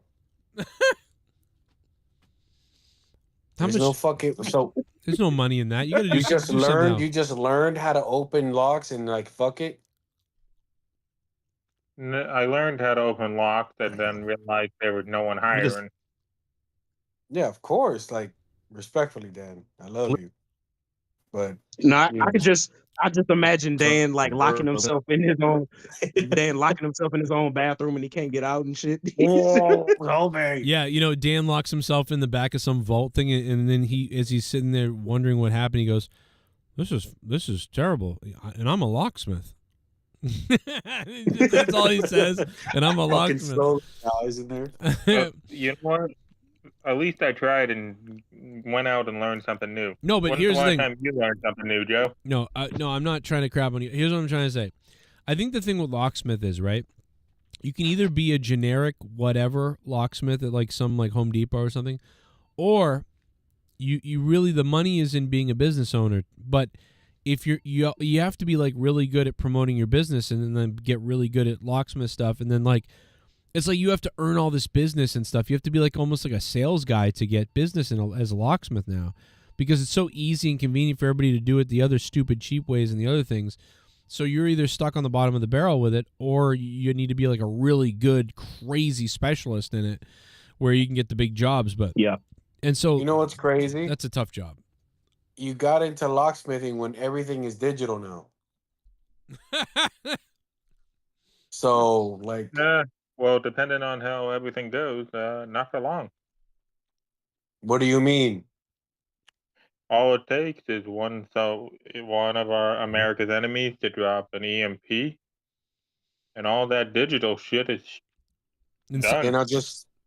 There's no money in that. You gotta do. You just learned how to open locks and like fuck it. I learned how to open locks and then realized there was no one hiring. Yeah, of course. Like, respectfully, Dan, I love you, but no, I I just imagine Dan like locking himself in his own bathroom and he can't get out and shit. Yeah, Dan locks himself in the back of some vault thing, and then as he's sitting there wondering what happened, he goes, "This is terrible, and I'm a locksmith." That's all he says, and I'm a locksmith. Guys in there. You know what? At least I tried and went out and learned something new. No, but When's here's the the last thing. time you learned something new, Joe? No, I'm not trying to crap on you. Here's what I'm trying to say. I think the thing with locksmith is, right, you can either be a generic whatever locksmith at like some like Home Depot or something, or you really, the money is in being a business owner. But if you have to be like really good at promoting your business and then get really good at locksmith stuff, and then like it's like you have to earn all this business and stuff. You have to be like almost like a sales guy to get business as a locksmith now, because it's so easy and convenient for everybody to do it the other stupid cheap ways and the other things. So you're either stuck on the bottom of the barrel with it, or you need to be like a really good, crazy specialist in it where you can get the big jobs. But yeah. And so You know what's crazy? that's a tough job. You got into locksmithing when everything is digital now. So, like, Well, depending on how everything goes, not for long. what do you mean? All it takes is one of our America's enemies to drop an EMP, and all that digital shit is done.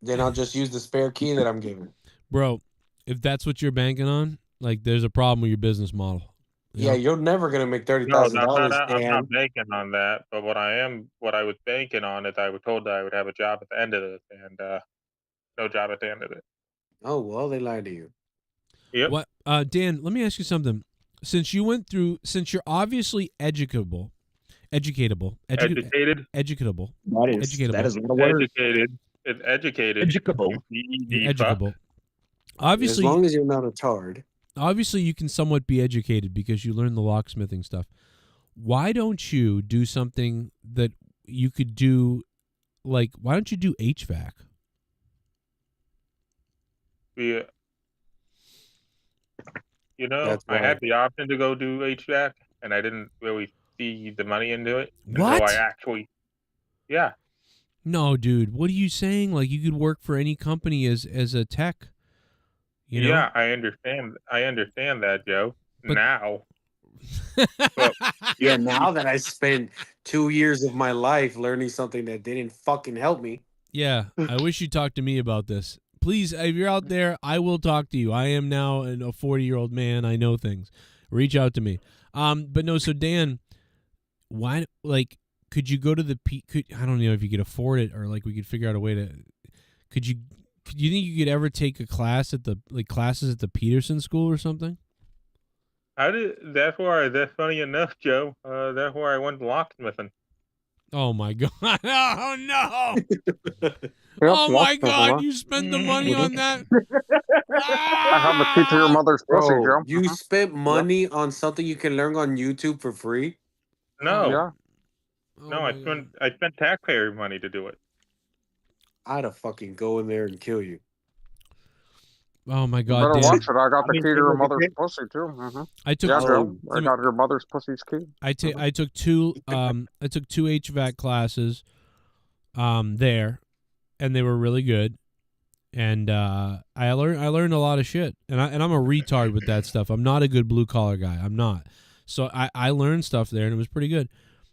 Then I'll just use the spare key that I'm given. Bro, if that's what you're banking on, like there's a problem with your business model. Yeah, you're never gonna make No, $30,000. I'm not banking on that. But what I was banking on is I was told that I would have a job at the end of this, and no job at the end of it. Oh well, they lied to you. Yep. What, Dan? Let me ask you something. Since you're obviously educatable, Educated. educatable. That is not a word. Educated. It's educated. Educable. Educable. Obviously, as long as you're not a tard. Obviously, you can somewhat be educated because you learn the locksmithing stuff. Why don't you do something that you could do? Like, why don't you do HVAC? Yeah. That's I right. had the option to go do HVAC, and I didn't really see the money into it. What? So I actually, yeah. No, dude. What are you saying? Like, you could work for any company as a tech. You know? Yeah, I understand. I understand that, Joe. But- now, Yeah, now that I spent 2 years of my life learning something that didn't fucking help me. Yeah, I wish you talked to me about this. Please, if you're out there, I will talk to you. I am now a 40-year-old man. I know things. Reach out to me. But no, so Dan, why? Like, could you go to the I don't know if you could afford it, or like we could figure out a way to. Could you think you could ever take a class at classes at the Peterson School or something? That's funny enough, Joe. That's where I went locksmithing. Oh my God! Oh no! Oh my God! You spent the money on that. I have a key to your mother's pussy, Bro, Joe. you spent money on something you can learn on YouTube for free? No, Yeah. no, I spent taxpayer money to do it. I'd have fucking go in there and kill you. Oh my You God! better Dan. watch it. I got the key to your look at mother's it. pussy too. Mm-hmm. I took. Yeah, two- Joe. I got your mother's pussy's key. I took two HVAC classes there, and they were really good. And I learned a lot of shit. And I'm a retard with that stuff. I'm not a good blue collar guy. I'm not. So I learned stuff there, and it was pretty good.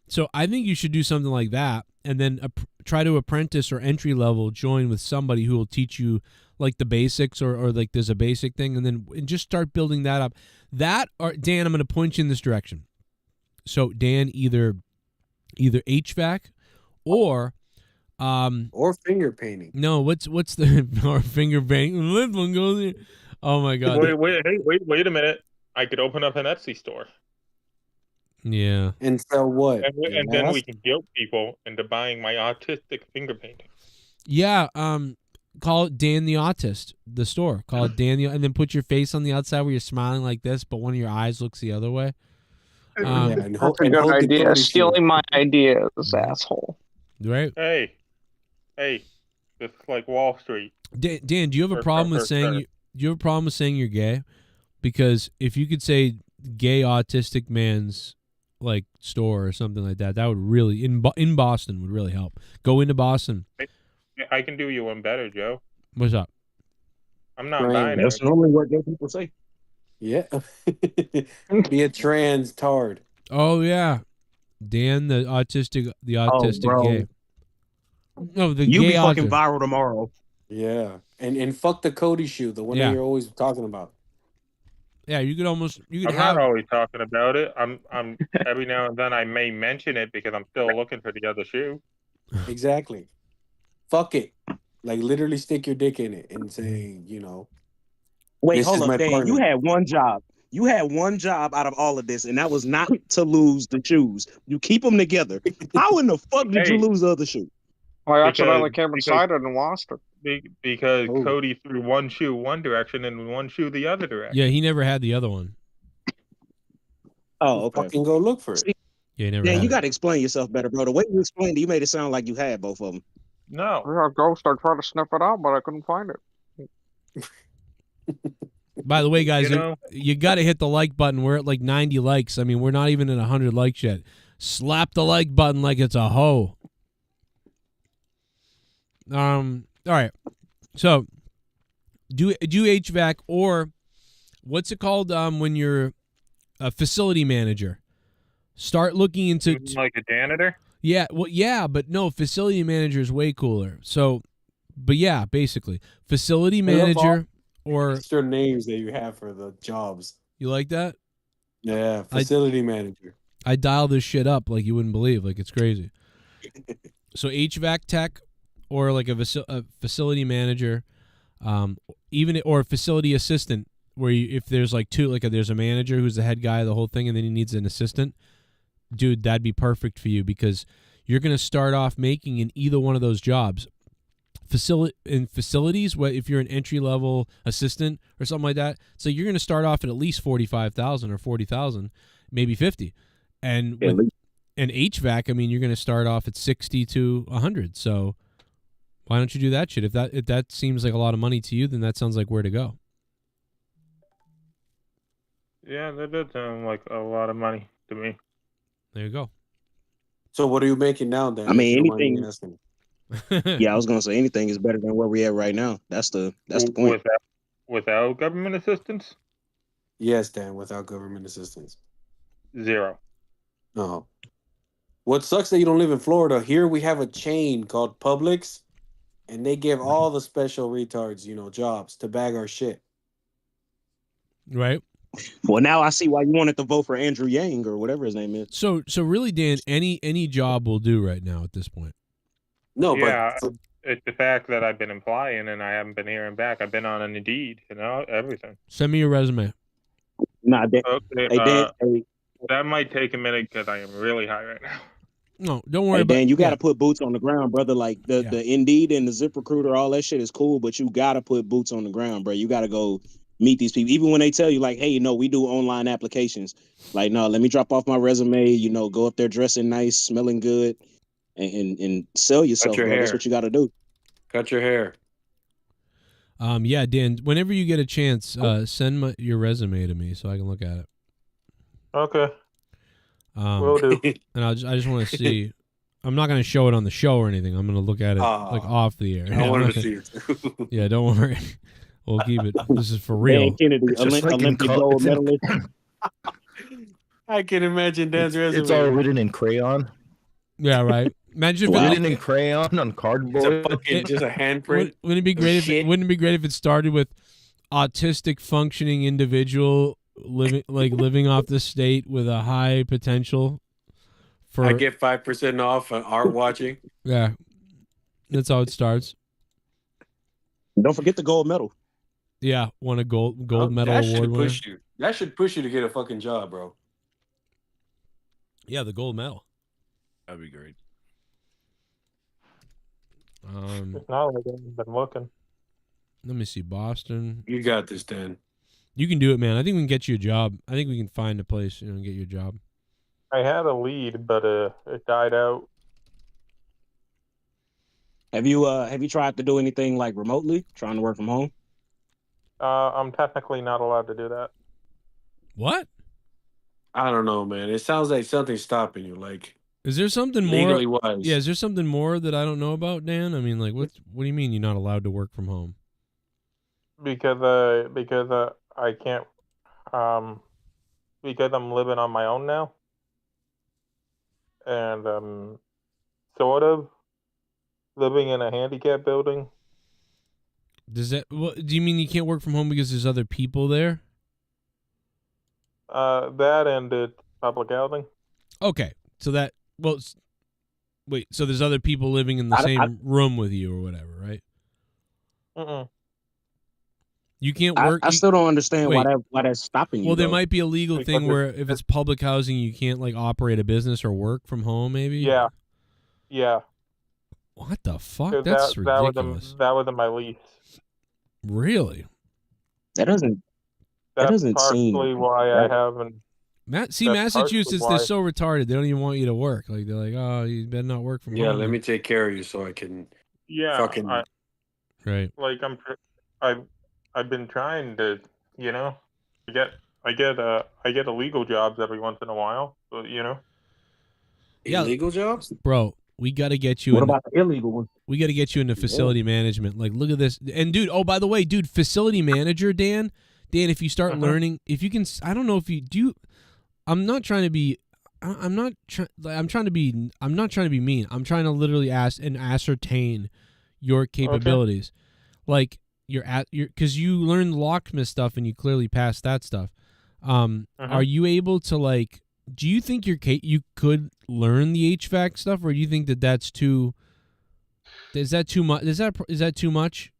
So I think you should do something like that, and then try to apprentice or entry level join with somebody who will teach you like the basics, or like there's a basic thing, and just start building that up. That, or Dan, I'm going to point you in this direction. So Dan, either HVAC or finger painting. No, what's the or finger painting? This one goes here. Oh my God! Wait a minute. I could open up an Etsy store. Yeah. And sell what? And then we can guilt people into buying my autistic finger painting. Yeah. Call it Dan the Autist, the store. Call it Dan and then put your face on the outside where you're smiling like this, but one of your eyes looks the other way. That's a good idea. Stealing my ideas, asshole. Right? Hey, it's like Wall Street. Dan, do you have a problem with saying you're gay? Because if you could say gay autistic man's like store or something like that. That would really in Boston would really help. Go into Boston. I can do you one better, Joe. What's up? I'm not buying it. That's normally what gay people say. Yeah. Be a trans tard. Oh yeah, Dan, the autistic bro. gay. No, the You gay be fucking autism. viral tomorrow. Yeah. And fuck the Cody shoe, the one Yeah. that you're always talking about. Yeah, you could I'm not always talking about it. I'm every now and then I may mention it because I'm still looking for the other shoe. Exactly. Fuck it. Like literally stick your dick in it and say, you know. Wait, this hold is up, my Dan. partner. You had one job. You had one job out of all of this, and that was not to lose the shoes. You keep them together. How in the fuck did you lose the other shoe? I accidentally came inside it and lost it. Because Cody threw one shoe one direction and one shoe the other direction. Yeah, he never had the other one. Oh, okay. Fucking go look for it. Yeah, he never. Dan, had you it. got to explain yourself better, bro. The way you explained it, you made it sound like you had both of them. No. I Ghost, I tried to sniff it out, but I couldn't find it. By the way, guys, You know- you got to hit the like button. We're at like 90 likes. I mean, we're not even at 100 likes yet. Slap the like button like it's a hoe. All right. So, do HVAC, or what's it called when you're a facility manager? Start looking into Like a janitor? Yeah, well, yeah, but no, facility manager is way cooler. So, but yeah, basically, facility manager or extra names that you have for the jobs. You like that? Yeah, facility manager. I dial this shit up like you wouldn't believe. Like it's crazy. So HVAC tech, or like a facility manager, even or a facility assistant, where if there's like two, like there's a manager who's the head guy of the whole thing, and then he needs an assistant. Dude, that'd be perfect for you because you're going to start off making in either one of those jobs. In facilities, if you're an entry level assistant or something like that, so you're going to start off at least 45,000 or 40,000, maybe 50. And with an HVAC, I mean, you're going to start off at 60 to 100. So why don't you do that shit? If that seems like a lot of money to you, then that sounds like where to go. Yeah, that does sound like a lot of money to me. There you go. So what are you making now then? I mean, if you don't mind me anything. asking? Yeah, I was gonna say anything is better than where we at right now. That's the point. Without government assistance? Yes, Dan, without government assistance. 0. No. What sucks that you don't live in Florida. Here we have a chain called Publix, and they give all the special retards, jobs to bag our shit. Right. Well, now I see why you wanted to vote for Andrew Yang or whatever his name is. So really, Dan, any job will do right now at this point. No, yeah, it's the fact that I've been applying and I haven't been hearing back. I've been on an Indeed, everything. Send me your resume. Nah, Dan, Okay, that might take a minute because I am really high right now. No, don't worry about it. Dan, you got to yeah. put boots on the ground, brother. Like the Indeed and the ZipRecruiter, all that shit is cool, but you got to put boots on the ground, bro. You got to go meet these people. Even when they tell you, like, hey, we do online applications. Like, no, let me drop off my resume, go up there dressing nice, smelling good, and sell yourself, your bro. That's hair. what you got to do. Cut your hair. Yeah, Dan, whenever you get a chance, send your resume to me so I can look at it. Okay. Will do. And I just want to see. I'm not going to show it on the show or anything. I'm going to look at it like off the air. I wanted to see it too. Yeah, don't worry. We'll keep it. This is for real. Dan Kennedy, Olympic gold medalist. I can imagine Dan's resume. It's all written in crayon. Yeah, right. Imagine if written in crayon on cardboard. Just a handprint. Wouldn't it be great if it started with autistic functioning individual living off the state with a high potential for I get 5% off on art watching. Yeah. That's how it starts. Don't forget the gold medal. Yeah, won a gold medal that award should winner. push you. That should push you to get a fucking job, bro. Yeah, the gold medal. That'd be great. It's not like I've been looking. Let me see, Boston. You got this, Dan. You can do it, man. I think we can get you a job. I think we can find a place, and get you a job. I had a lead, but it died out. Have you tried to do anything like remotely, trying to work from home? I'm technically not allowed to do that. What? I don't know, man. It sounds like something's stopping you. Like, is there something legally more? wise. Yeah, is there something more that I don't know about, Dan? I mean, like, what do you mean you're not allowed to work from home? Because I can't because I'm living on my own now, and sort of living in a handicap building. Does that? Do you mean you can't work from home because there's other people there? That and it's public housing. Okay, so that wait, so there's other people living in the same room with you or whatever, right? You can't work. I still don't understand why that's stopping you. Well, there though. might be a legal thing where if it's public housing, you can't like operate a business or work from home. Maybe. Yeah. What the fuck? That's ridiculous. That was in my lease. Really? That doesn't partially seem why I haven't. Massachusetts, they're so retarded. They don't even want you to work. Like they're like, oh, you better not work from home. Yeah, let me take care of you so I can. Fucking. Right. Like I've been trying to, I get illegal jobs every once in a while, but illegal jobs, bro. We got to get you. What about the illegal one? We got to get you into facility management. Like, look at this. And dude, oh, by the way, dude, facility manager, Dan, if you start learning, if you can, I don't know if you do. I'm not trying to be. I'm not trying to be mean. I'm trying to literally ask and ascertain your capabilities. Like because you learned Locksmith stuff and you clearly passed that stuff. Are you able to like? Do you think you could learn the HVAC stuff, or do you think that's too? Is that too much? Is that too much?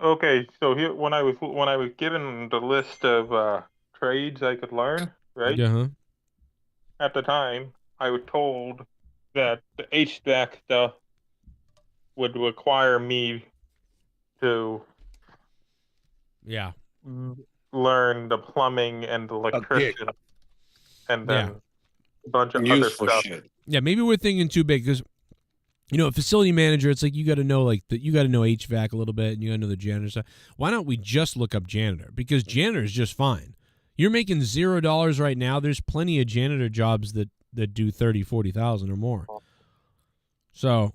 Okay, so here when I was given the list of trades I could learn, right? Yeah. At the time, I was told that the HVAC stuff would require me to learn the plumbing and the electrician, and then a bunch of other stuff. Shit. Yeah, maybe we're thinking too big because, a facility manager, it's like you got to know HVAC a little bit and you got to know the janitor stuff. Why don't we just look up janitor? Because janitor is just fine. You're making $0 right now. There's plenty of janitor jobs that do 30,000-40,000 or more. So,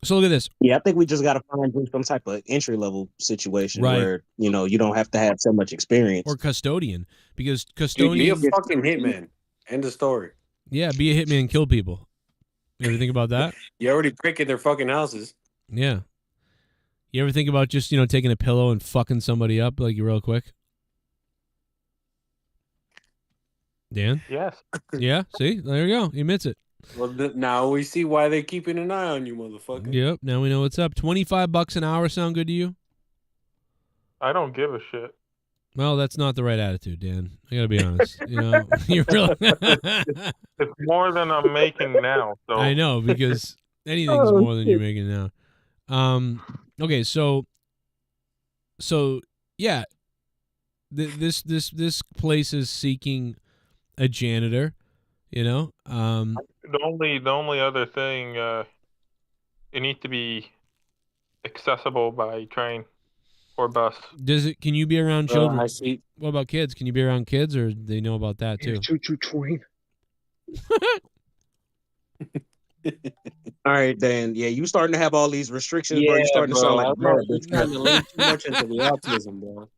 so look at this. Yeah, I think we just got to find some type of entry level situation where you don't have to have so much experience. Or custodian, because custodian. Dude, be a fucking hitman. End of story. Yeah, be a hitman and kill people. You ever think about that? You already breaking their fucking houses. Yeah. You ever think about just taking a pillow and fucking somebody up like real quick? Dan? Yes. Yeah. See, there you go. He admits it. Well, now we see why they're keeping an eye on you, motherfucker. Yep. Now we know what's up. $25 an hour sound good to you? I don't give a shit. Well, that's not the right attitude, Dan. I gotta be honest. You're really. It's more than I'm making now. So I know, because anything's more than you're making now. Okay, so yeah, this place is seeking a janitor. The only other thing, it needs to be accessible by train or bus. Can you be around children? I see. What about kids? Can you be around kids, or do they know about that too? Train. All right, Dan. Yeah, you starting to have all these restrictions, bro. You starting to sound like a bad bitch. Trying to lean too much into the autism, bro.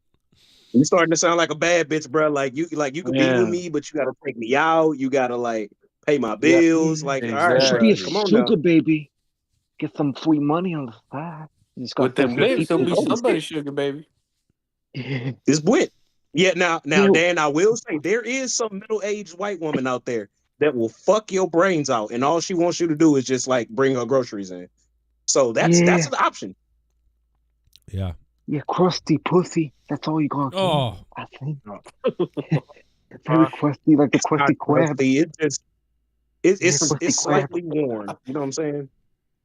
You starting to sound like a bad bitch, bro. Like you could be with me, but you gotta take me out. You gotta pay my bills. All right, be a come on sugar now. baby. Get some free money on the side. With them lips, there'll be somebody sugar baby. This wit. Yeah, now, Dan, I will say there is some middle-aged white woman out there that will fuck your brains out, and all she wants you to do is just bring her groceries in. So that's an option. Yeah. Yeah, crusty pussy. That's all you got. Oh, I think. It's very crusty, like the crusty crab. It's slightly worn. You know what I'm saying?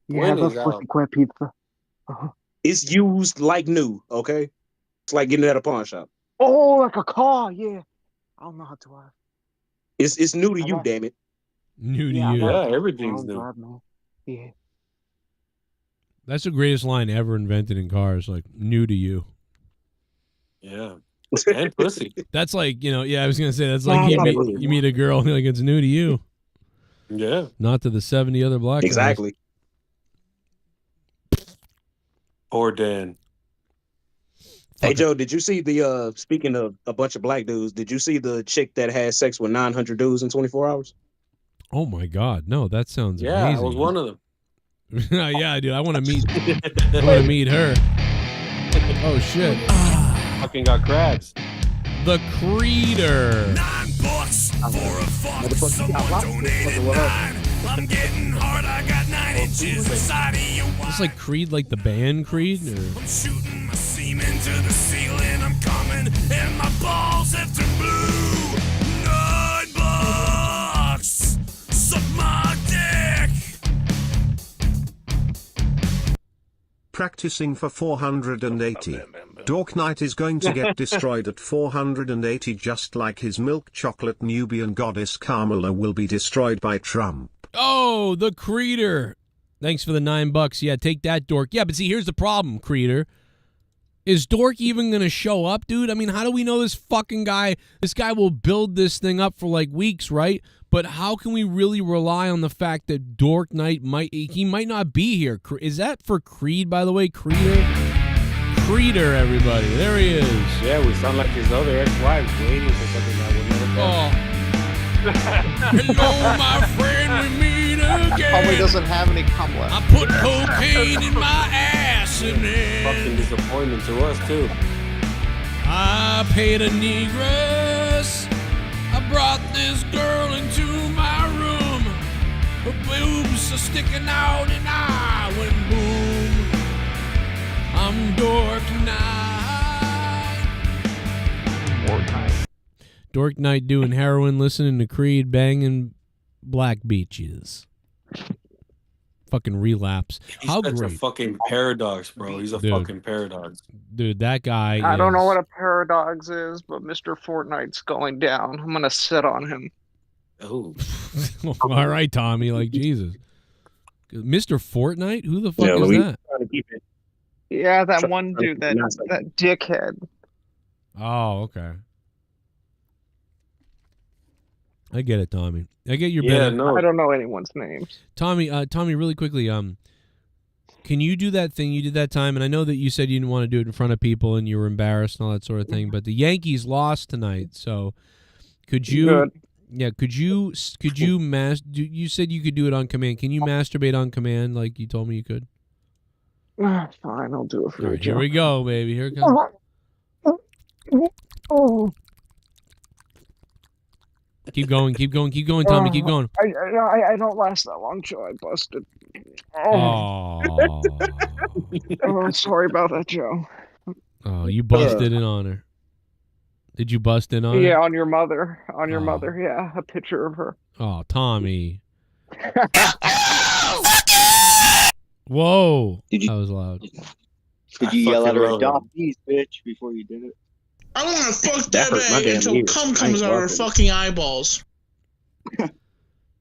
Yeah, I love crusty crab pizza. It's used like new. Okay, it's like getting it at a pawn shop. Oh, like a car. Yeah, I don't know how to drive. It's new to you, damn it. New to you. Yeah, everything's new. Yeah. That's the greatest line ever invented in cars. Like, new to you. Yeah. And pussy. That's like, I was gonna say that's like you meet a girl like it's new to you. Yeah. Not to the 70 other black guys. Exactly. Or Dan. Hey Joe, did you see the speaking of a bunch of black dudes, did you see the chick that had sex with 900 dudes in 24 hours? Oh my God, no, that sounds Yeah, amazing. I was one of them. Yeah, dude, I want to meet her. Oh shit. Fucking got crabs. The Creeder. $9 for a fuck. Someone donated 9. I'm getting hard. I got 9 inches inside of you. It's like Creed, like the band Creed? Or? I'm shooting my semen to the ceiling. I'm coming and my balls have turned blue. $9. Suck my dick. Practicing for 480. Dork Knight is going to get destroyed at 480 just like his milk chocolate Nubian goddess Kamala will be destroyed by Trump. Oh, the Creeder. Thanks for the $9. Yeah, take that, Dork. Yeah, but see, here's the problem, Creeder. Is Dork even going to show up, dude? I mean, how do we know this fucking guy? This guy will build this thing up for like weeks, right? But how can we really rely on the fact that Dork Knight might not be here? Is that for Creed, by the way? Creeder? Creeder, everybody. There he is. Yeah, we sound like his other ex-wife waiting for something that would never come. Hello, my friend, we meet again. Probably doesn't have any cum left. I put cocaine in my ass and then Fucking disappointment to us, too. I paid a negress. I brought this girl into my room. Her boobs are sticking out and I went boom. I'm Dork Knight. Dork Knight doing heroin, listening to Creed, banging black beaches. Fucking relapse. He's How such great. a fucking paradox, bro. He's a fucking paradox. Dude, that guy I don't know what a paradox is, but Mr. Fortnite's going down. I'm gonna sit on him. Oh. All right, Tommy. Like, Jesus. Mr. Fortnite? Who the fuck is that? Yeah, that one dude, that dickhead. Oh, okay. I get it, Tommy. I get your I don't know anyone's names. Tommy, really quickly, can you do that thing you did that time? And I know that you said you didn't want to do it in front of people and you were embarrassed and all that sort of thing, but the Yankees lost tonight, so could you Good. Yeah, could you you said you could do it on command. Can you masturbate on command like you told me you could? Fine, I'll do it for All you. right, here we go, baby. Here it comes. Keep going, Tommy. Keep going. I don't last that long, Joe. I busted. Oh, Oh, sorry about that, Joe. oh, you busted in on her. Did you bust in on her? Yeah, on your mother. On your mother, yeah. A picture of her. Oh, Tommy. Whoa. That was loud. Did you yell at her, adoptees, bitch, before you did it? I want to fuck that bag until cum comes out of her fucking eyeballs.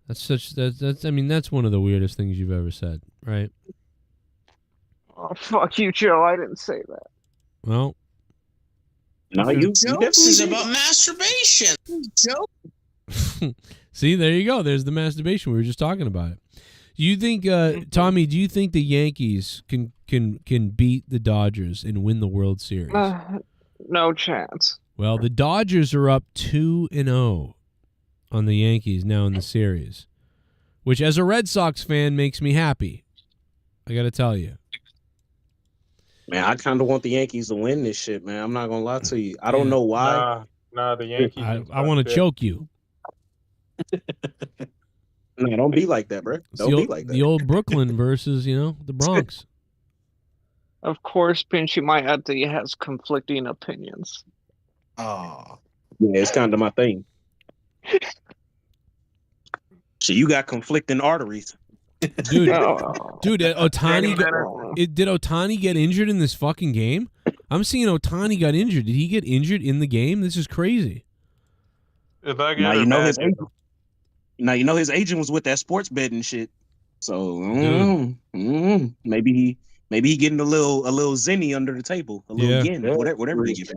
That's I mean, that's one of the weirdest things you've ever said, right? Oh, fuck you, Joe. I didn't say that. Well. No, This is about masturbation, Joe. See, there you go. There's the masturbation. We were just talking about it. Do you think, Tommy? Do you think the Yankees can beat the Dodgers and win the World Series? No chance. Well, the Dodgers are up 2-0 on the Yankees now in the series, which, as a Red Sox fan, makes me happy. I got to tell you. Man, I kind of want the Yankees to win this shit, man. I'm not gonna lie to you. I don't know why. Nah, the Yankees. I want to choke you. No, don't be like that, bro. Don't be like that. The old Brooklyn versus, the Bronx. Of course, Pinchy, my auntie has conflicting opinions. Oh. Yeah, it's kind of my thing. So you got conflicting arteries. Dude, Otani did Otani get injured in this fucking game? I'm seeing Otani got injured. Did he get injured in the game? This is crazy. Now you know his agent was with that sports betting shit. So maybe he getting a little zenny under the table, a little yen, whatever they get.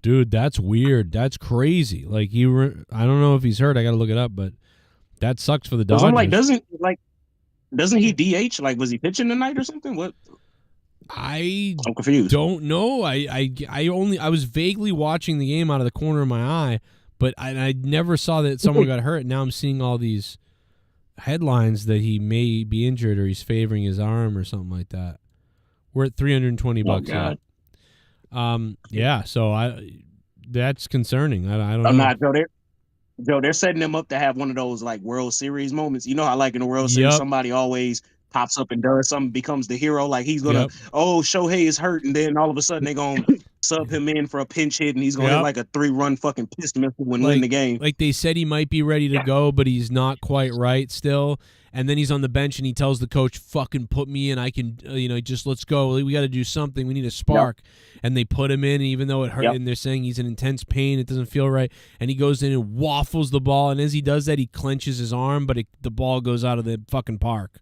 Dude, that's weird. That's crazy. Like I don't know if he's hurt. I got to look it up, but that sucks for the Dodgers. I'm like, doesn't he DH? Like, was he pitching tonight or something? What? I'm confused. Don't know. I was vaguely watching the game out of the corner of my eye, but I never saw that someone got hurt. Now I'm seeing all these headlines that he may be injured or he's favoring his arm or something like that. We're at $320 yet. Yeah, so that's concerning. I don't know. I'm not, Joe, they're setting him up to have one of those like World Series moments. You know how like in the World Series somebody always pops up and does something, becomes the hero. Like he's gonna, Shohei is hurt, and then all of a sudden they're gonna sub him in for a pinch hit, and he's gonna hit like a 3-run fucking piss missile and win the game. Like they said he might be ready to go, but he's not quite right still. And then he's on the bench and he tells the coach, "Fucking put me in. I can, just let's go. We got to do something. We need a spark." And they put him in, even though it hurt, and they're saying he's in intense pain. It doesn't feel right. And he goes in and waffles the ball. And as he does that, he clenches his arm, but the ball goes out of the fucking park.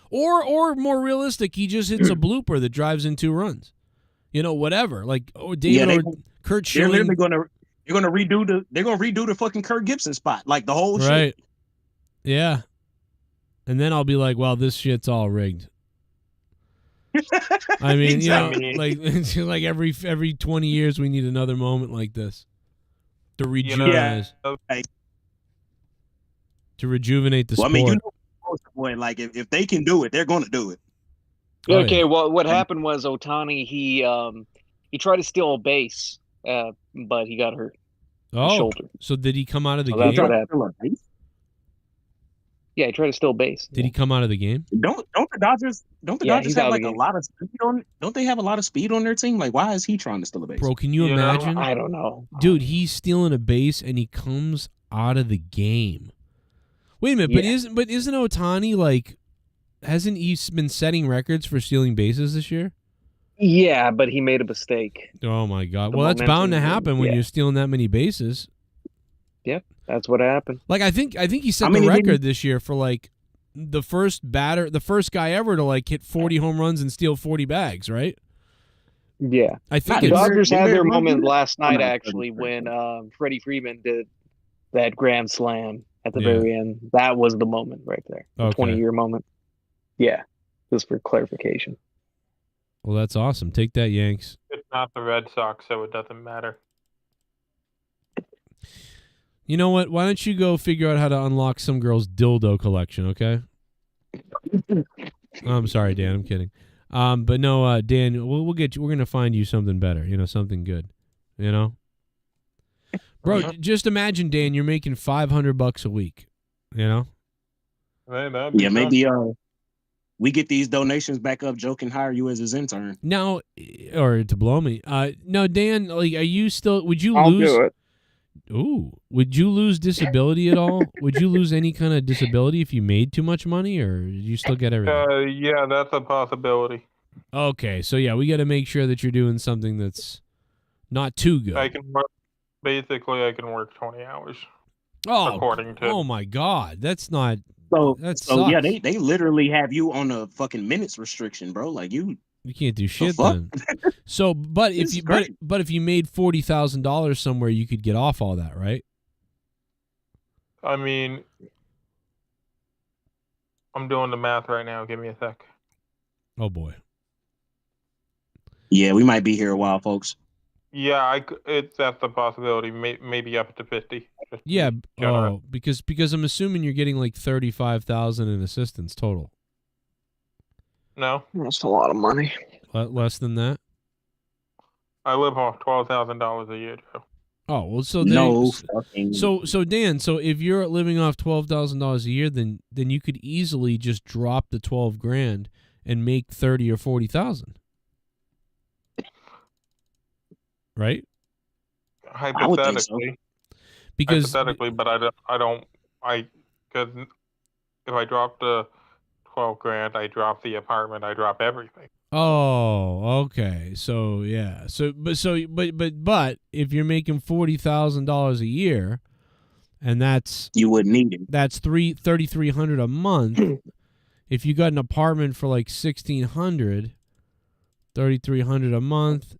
Or more realistic, he just hits a blooper that drives in 2 runs. Whatever. Like David or Kurt Schilling. They're gonna redo the fucking Kirk Gibson spot, like the whole shit. Yeah. And then I'll be like, well, this shit's all rigged. I mean, like every 20 years we need another moment like this to rejuvenate, to rejuvenate the sport. I mean, like if they can do it, they're going to do it. Okay, well, what happened was Otani, he tried to steal a base, but he got hurt. Shoulder. So did he come out of the game? That's what happened. Yeah, he tried to steal a base. Did he come out of the game? Don't the Dodgers have like a lot of speed on? Don't they have a lot of speed on their team? Like, why is he trying to steal a base? Bro, can you imagine? I don't know, dude. He's stealing a base and he comes out of the game. Wait a minute, but isn't Otani like? Hasn't he been setting records for stealing bases this year? Yeah, but he made a mistake. Oh my God! Well, that's bound to happen when you're stealing that many bases. Yep. That's what happened. Like I think he set the record this year for like the first guy ever to like hit 40 home runs and steal 40 bags, right? Yeah. I think the Dodgers had their moment last night actually when Freddie Freeman did that grand slam at the very end. That was the moment right there. The 20-year moment. Yeah. Just for clarification. Well, that's awesome. Take that, Yanks. It's not the Red Sox, so it doesn't matter. You know what? Why don't you go figure out how to unlock some girl's dildo collection, okay? I'm sorry, Dan. I'm kidding. But no, Dan, we'll get you. We're gonna find you something better. Something good. Bro, just imagine, Dan, you're making $500 a week. Yeah, maybe we get these donations back up. Joe can hire you as his intern. Now, or to blow me. No, Dan. Like, are you still? Would you I'll lose? do it. Ooh, would you lose disability at all? Would you lose any kind of disability if you made too much money, or you still get everything? Yeah, that's a possibility. Okay, so yeah, we got to make sure that you're doing something that's not too good. I can work 20 hours. Oh, according to. Oh my God, that's not. So sucks. yeah, they literally have you on a fucking minutes restriction, bro. Like you can't do shit then. So, but if you made $40,000 somewhere, you could get off all that, right? I mean, I'm doing the math right now. Give me a sec. Oh boy. Yeah, we might be here a while, folks. Yeah, that's the possibility. Maybe up to 50. Yeah. Oh, because I'm assuming you're getting like 35,000 in assistance total. No, that's a lot of money. Less than that. I live off $12,000 a year, Joe. Oh well, so so Dan, so if you're living off $12,000 a year, then you could easily just drop the 12 grand and make 30 or 40,000. Right? Hypothetically. Because but because if I drop the 12 grand, I drop the apartment, I drop everything. Oh, okay. So yeah. But if you're making $40,000 a year, and you would need it. That's $3,300 a month. If you got an apartment for like $1,600, $3,300 a month.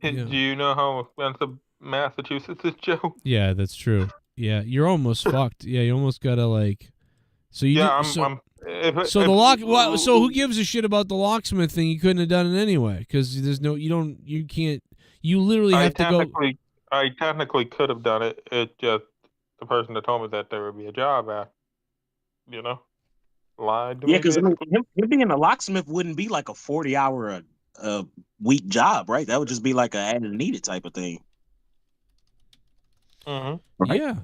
Do you know how expensive Massachusetts is Joe. Yeah, that's true. Yeah, you're almost fucked. Yeah, you almost gotta like. So you Yeah, did, so the lock. Well, so who gives a shit about the locksmith thing? You couldn't have done it anyway because there's no. You can't. You literally have to go. I technically could have done it. It just the person that told me that there would be a job at, lied to me. Yeah, because him being a locksmith wouldn't be like a 40-hour a week job, right? That would just be like a added needed type of thing. Mm-hmm. Right? Yeah.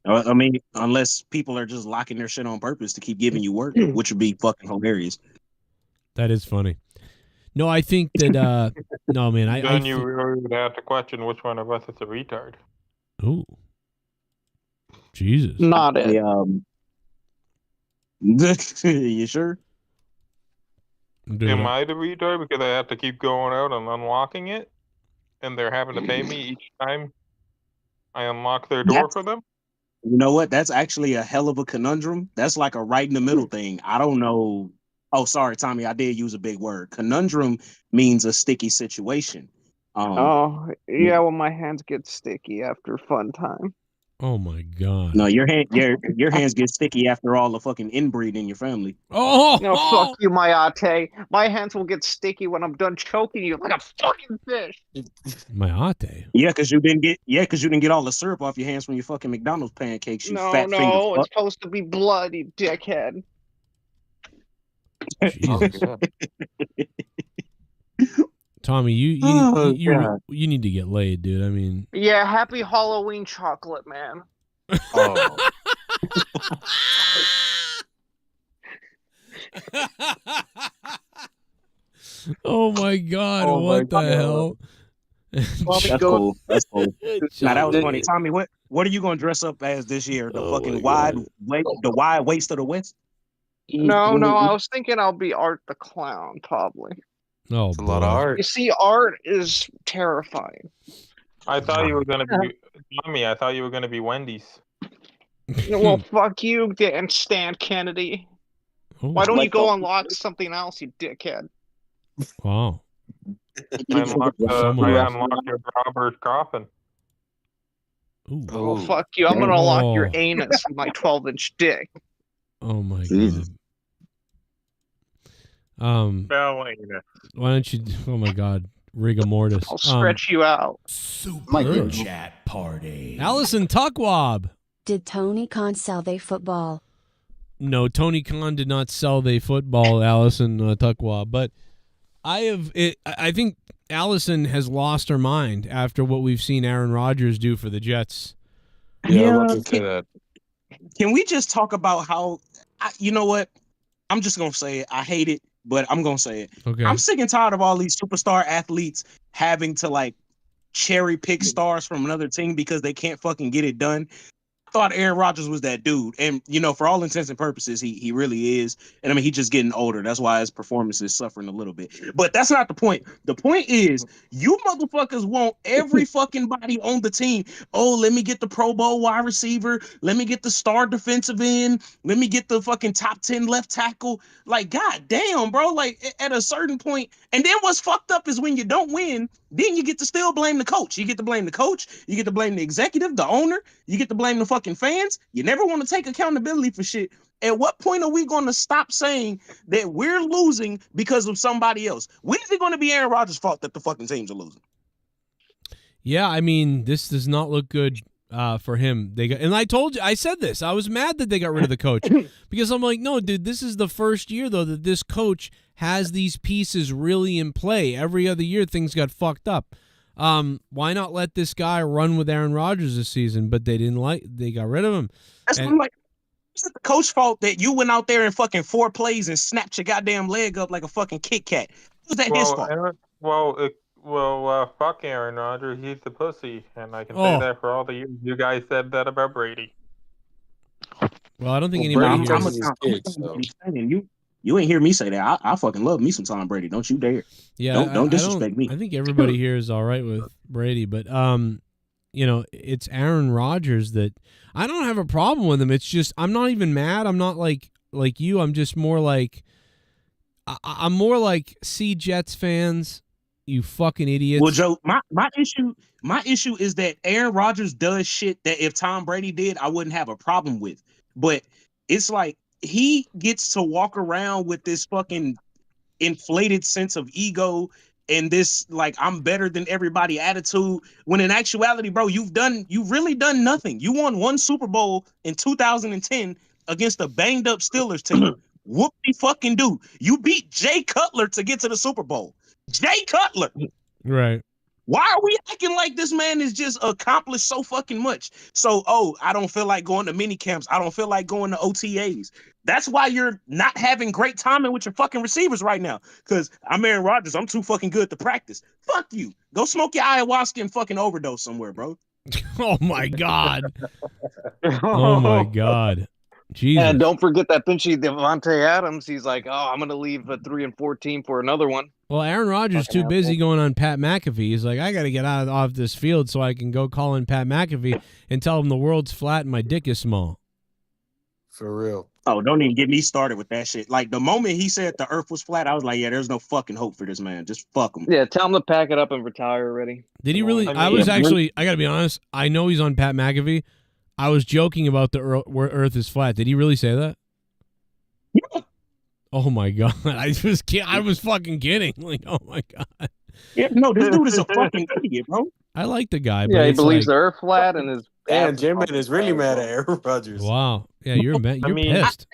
I mean, unless people are just locking their shit on purpose to keep giving you work, which would be fucking hilarious. That is funny. No, I think that no, man. Then you really would have to question which one of us is a retard. Ooh, Jesus. Not it. You sure? Am I the retard because I have to keep going out and unlocking it, and they're having to pay me each time I unlock their door for them? You know what? That's actually a hell of a conundrum. That's like a right in the middle thing. I don't know. Oh, sorry, Tommy. I did use a big word. Conundrum means a sticky situation. Well, my hands get sticky after fun time. Oh my God. No, your hands get sticky after all the fucking inbreed in your family. Oh no, fuck you, Mayate. My hands will get sticky when I'm done choking you like a fucking fish. Mayate. Yeah, because you didn't get all the syrup off your hands from your fucking McDonald's pancakes. You fat finger. No, it's supposed to be blood, you dickhead. Jesus. Tommy, you need to get laid, dude. I mean, yeah, happy Halloween chocolate, man. Oh. Oh my God! What the hell? That's cool. That's cool. Now that was funny, Tommy. What are you gonna dress up as this year? The fucking wide waist of the West? No, I was thinking I'll be Art the Clown, probably. Oh, a lot of art. You see, art is terrifying. I thought you were gonna be Tommy. I thought you were gonna be Wendy's. Well, fuck you, Dan Stan Kennedy. Why don't you go unlock something else, you dickhead? Wow. I unlocked your Robert's coffin. Ooh. Oh, fuck you. I'm gonna unlock your anus with my 12-inch dick. Oh my God. Why don't you? Oh my God, rigor mortis. I'll stretch you out. Super chat party. Allison Tuckwab. Did Tony Khan sell their football? No, Tony Khan did not sell their football, Allison Tuckwab. But I think Allison has lost her mind after what we've seen Aaron Rodgers do for the Jets. Yeah. Can we just talk about how? You know what? I'm just gonna say it. I hate it, but I'm gonna say it. Okay. I'm sick and tired of all these superstar athletes having to like cherry pick stars from another team because they can't fucking get it done. I thought Aaron Rodgers was that dude, and for all intents and purposes, he really is. And I mean, he's just getting older. That's why his performance is suffering a little bit. But that's not the point. The point is, you motherfuckers want every fucking body on the team. Oh, let me get the Pro Bowl wide receiver. Let me get the star defensive end. Let me get the fucking top 10 left tackle. Like, god damn, bro. Like, at a certain point, and then what's fucked up is when you don't win, then you get to still blame the coach. You get to blame the coach. You get to blame the executive, the owner. You get to blame the fucking fans. You never want to take accountability for shit. At what point are we going to stop saying that we're losing because of somebody else? When is it going to be Aaron Rodgers' fault that the fucking teams are losing? Yeah, I mean, this does not look good for him. And I said this. I was mad that they got rid of the coach because I'm like, no, dude, this is the first year though that this coach has these pieces really in play. Every other year things got fucked up. Why not let this guy run with Aaron Rodgers this season? But they got rid of him. That's what I'm like. It's not the coach's fault that you went out there in fucking 4 plays and snapped your goddamn leg up like a fucking Kit Kat. Was that his fault? Fuck Aaron Rodgers. He's the pussy, and I can say that for all the years you guys said that about Brady. Well, I don't think anybody hears. You ain't hear me say that. I fucking love me some Tom Brady. Don't you dare. Yeah, don't disrespect me. I think everybody here is all right with Brady, but it's Aaron Rodgers that I don't have a problem with him. It's just I'm not even mad. I'm not like you. I'm just more like see Jets fans You fucking idiots. Well, Joe, my issue is that Aaron Rodgers does shit that if Tom Brady did, I wouldn't have a problem with. But it's like he gets to walk around with this fucking inflated sense of ego and this like I'm better than everybody attitude, when in actuality, bro, you've really done nothing. You won one Super Bowl in 2010 against a banged up Steelers team. Whoop-de fucking do. You beat Jay Cutler to get to the Super Bowl. Jay Cutler. Right. Why are we acting like this man is just accomplished so fucking much? So, I don't feel like going to mini camps. I don't feel like going to OTAs. That's why you're not having great timing with your fucking receivers right now. Because I'm Aaron Rodgers. I'm too fucking good to practice. Fuck you. Go smoke your ayahuasca and fucking overdose somewhere, bro. Oh, my God. Oh, my God. Jesus. And don't forget that pinchy Devontae Adams. He's like, I'm going to leave a 3-4 team for another one. Well, Aaron Rodgers too busy going on Pat McAfee. He's like, I got to get off this field so I can go call in Pat McAfee and tell him the world's flat and my dick is small. For real. Oh, don't even get me started with that shit. Like, the moment he said the earth was flat, I was like, yeah, there's no fucking hope for this man. Just fuck him. Yeah, tell him to pack it up and retire already. Did he really? I got to be honest, I know he's on Pat McAfee. I was joking about where earth is flat. Did he really say that? Yeah. Oh my God. I was fucking kidding. Like, oh my God. Yeah, no, this dude is a fucking idiot, bro. I like the guy. Yeah, but he believes the earth flat and his. Damn, Jim-Man is really mad at Aaron Rodgers. Wow. Yeah, you're pissed. I used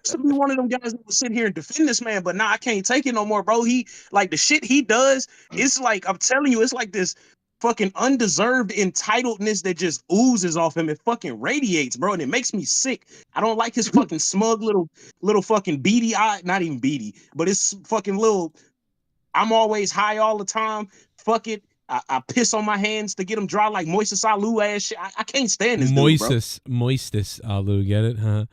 to be one of them guys that would sit here and defend this man, but now I can't take it no more, bro. He, like, the shit he does, it's like, I'm telling you, it's like this fucking undeserved entitledness that just oozes off him. It fucking radiates, bro, and it makes me sick. I don't like his fucking smug little fucking beady eye, not even beady, but it's fucking little, I'm always high all the time. Fuck it. I piss on my hands to get them dry like Moises Alou ass shit. I can't stand this dude, bro. Moises Alou, get it, huh?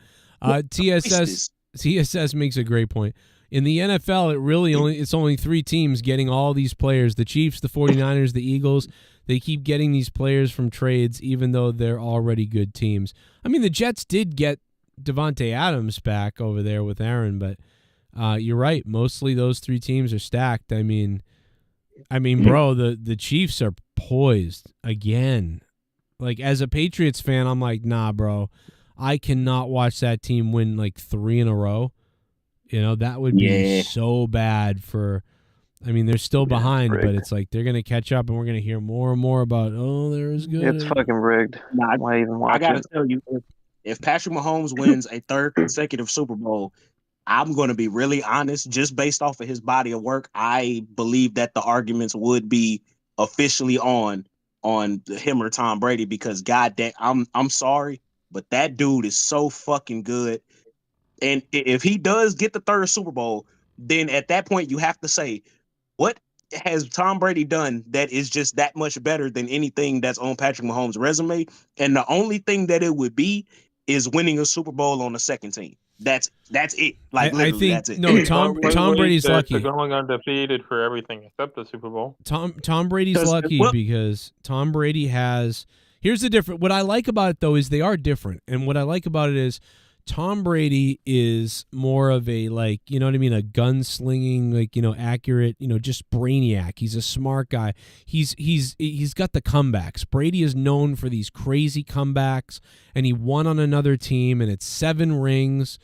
TSS makes a great point. In the NFL, it's only 3 teams getting all these players: the Chiefs, the 49ers, the Eagles. They keep getting these players from trades, even though they're already good teams. I mean, the Jets did get Devontae Adams back over there with Aaron, but you're right. Mostly those 3 teams are stacked. I mean, bro, the Chiefs are poised again. Like, as a Patriots fan, I'm like, nah, bro. I cannot watch that team win like 3 in a row. You know, that would be so bad for. I mean, they're still behind, but it's like they're gonna catch up, and we're gonna hear more and more about. Oh, they're as good. It's fucking rigged. Why even watch I gotta tell you, if Patrick Mahomes wins a 3rd consecutive Super Bowl, I'm gonna be really honest. Just based off of his body of work, I believe that the arguments would be officially on him or Tom Brady, because goddamn, I'm sorry, but that dude is so fucking good. And if he does get the 3rd Super Bowl, then at that point you have to say, what has Tom Brady done that is just that much better than anything that's on Patrick Mahomes' resume? And the only thing that it would be is winning a Super Bowl on the 2nd team. That's it. Like, literally, I think, that's it. No, Tom Brady's lucky. Going undefeated for everything except the Super Bowl. Tom Brady's lucky because Tom Brady has. Here's the difference. What I like about it though is they are different, and what I like about it is Tom Brady is more of a, like, you know what I mean, a gunslinging, like, you know, accurate, you know, just brainiac. He's a smart guy. He's got the comebacks. Brady is known for these crazy comebacks, and he won on another team, and it's 7 rings.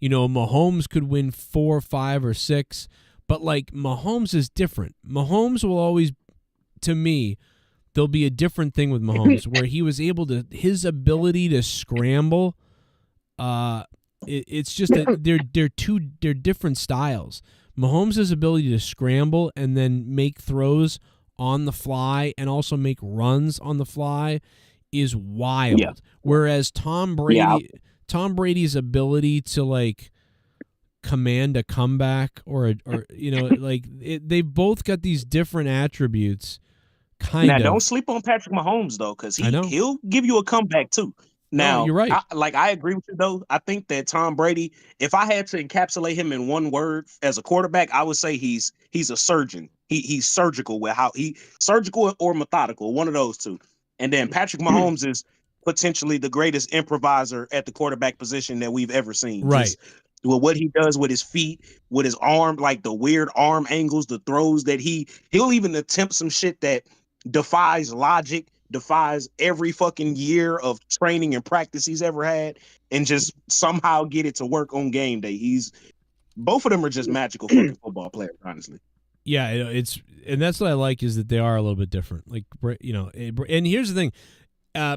You know, Mahomes could win 4, 5, or 6, but like Mahomes is different. Mahomes will always, to me, there'll be a different thing with Mahomes where he was able to, his ability to scramble. It's just that they're different styles. Mahomes' ability to scramble and then make throws on the fly and also make runs on the fly is wild. Yeah. Whereas Tom Brady's ability to like command a comeback or you know, like they've both got these different attributes. Kind of. Now, don't sleep on Patrick Mahomes though, because he'll give you a comeback too. Now, you're right. I agree with you though. I think that Tom Brady, if I had to encapsulate him in one word as a quarterback, I would say he's a surgeon. He's surgical with surgical or methodical, one of those two. And then Patrick Mahomes is potentially the greatest improviser at the quarterback position that we've ever seen. Right. Just with what he does with his feet, with his arm, like the weird arm angles, the throws that he'll even attempt some shit that defies logic, defies every fucking year of training and practice he's ever had, and just somehow get it to work on game day. Both of them are just magical fucking football players, honestly. Yeah, and that's what I like is that they are a little bit different. Like, and here's the thing.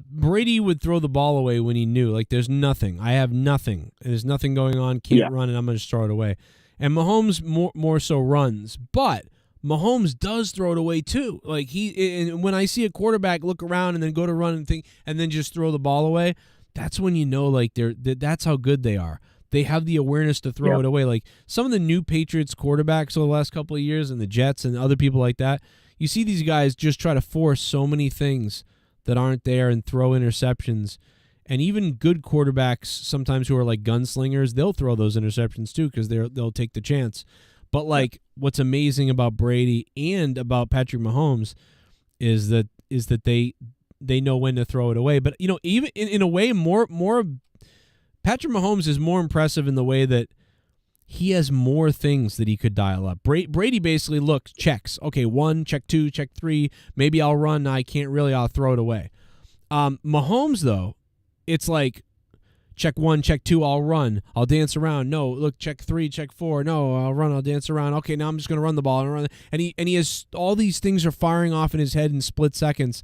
Brady would throw the ball away when he knew, like, there's nothing. I have nothing. There's nothing going on. Can't run, and I'm going to just throw it away. And Mahomes more so runs, but Mahomes does throw it away too. Like and when I see a quarterback look around and then go to run and think, and then just throw the ball away, that's when you know, like, that's how good they are. They have the awareness to throw it away. Like some of the new Patriots quarterbacks over the last couple of years, and the Jets and other people like that. You see these guys just try to force so many things that aren't there and throw interceptions. And even good quarterbacks sometimes who are like gunslingers, they'll throw those interceptions too because they'll take the chance. But like what's amazing about Brady and about Patrick Mahomes is that they know when to throw it away. But you know, even in a way, more Patrick Mahomes is more impressive in the way that he has more things that he could dial up. Brady basically checks. Okay, 1, check 2, check 3. Maybe I'll run. I can't really. I'll throw it away. Mahomes, though, it's like check 1, check 2, I'll run. I'll dance around. No, look, check 3, check 4. No, I'll run. I'll dance around. Okay, now I'm just going to run the ball. And he has all these things are firing off in his head in split seconds.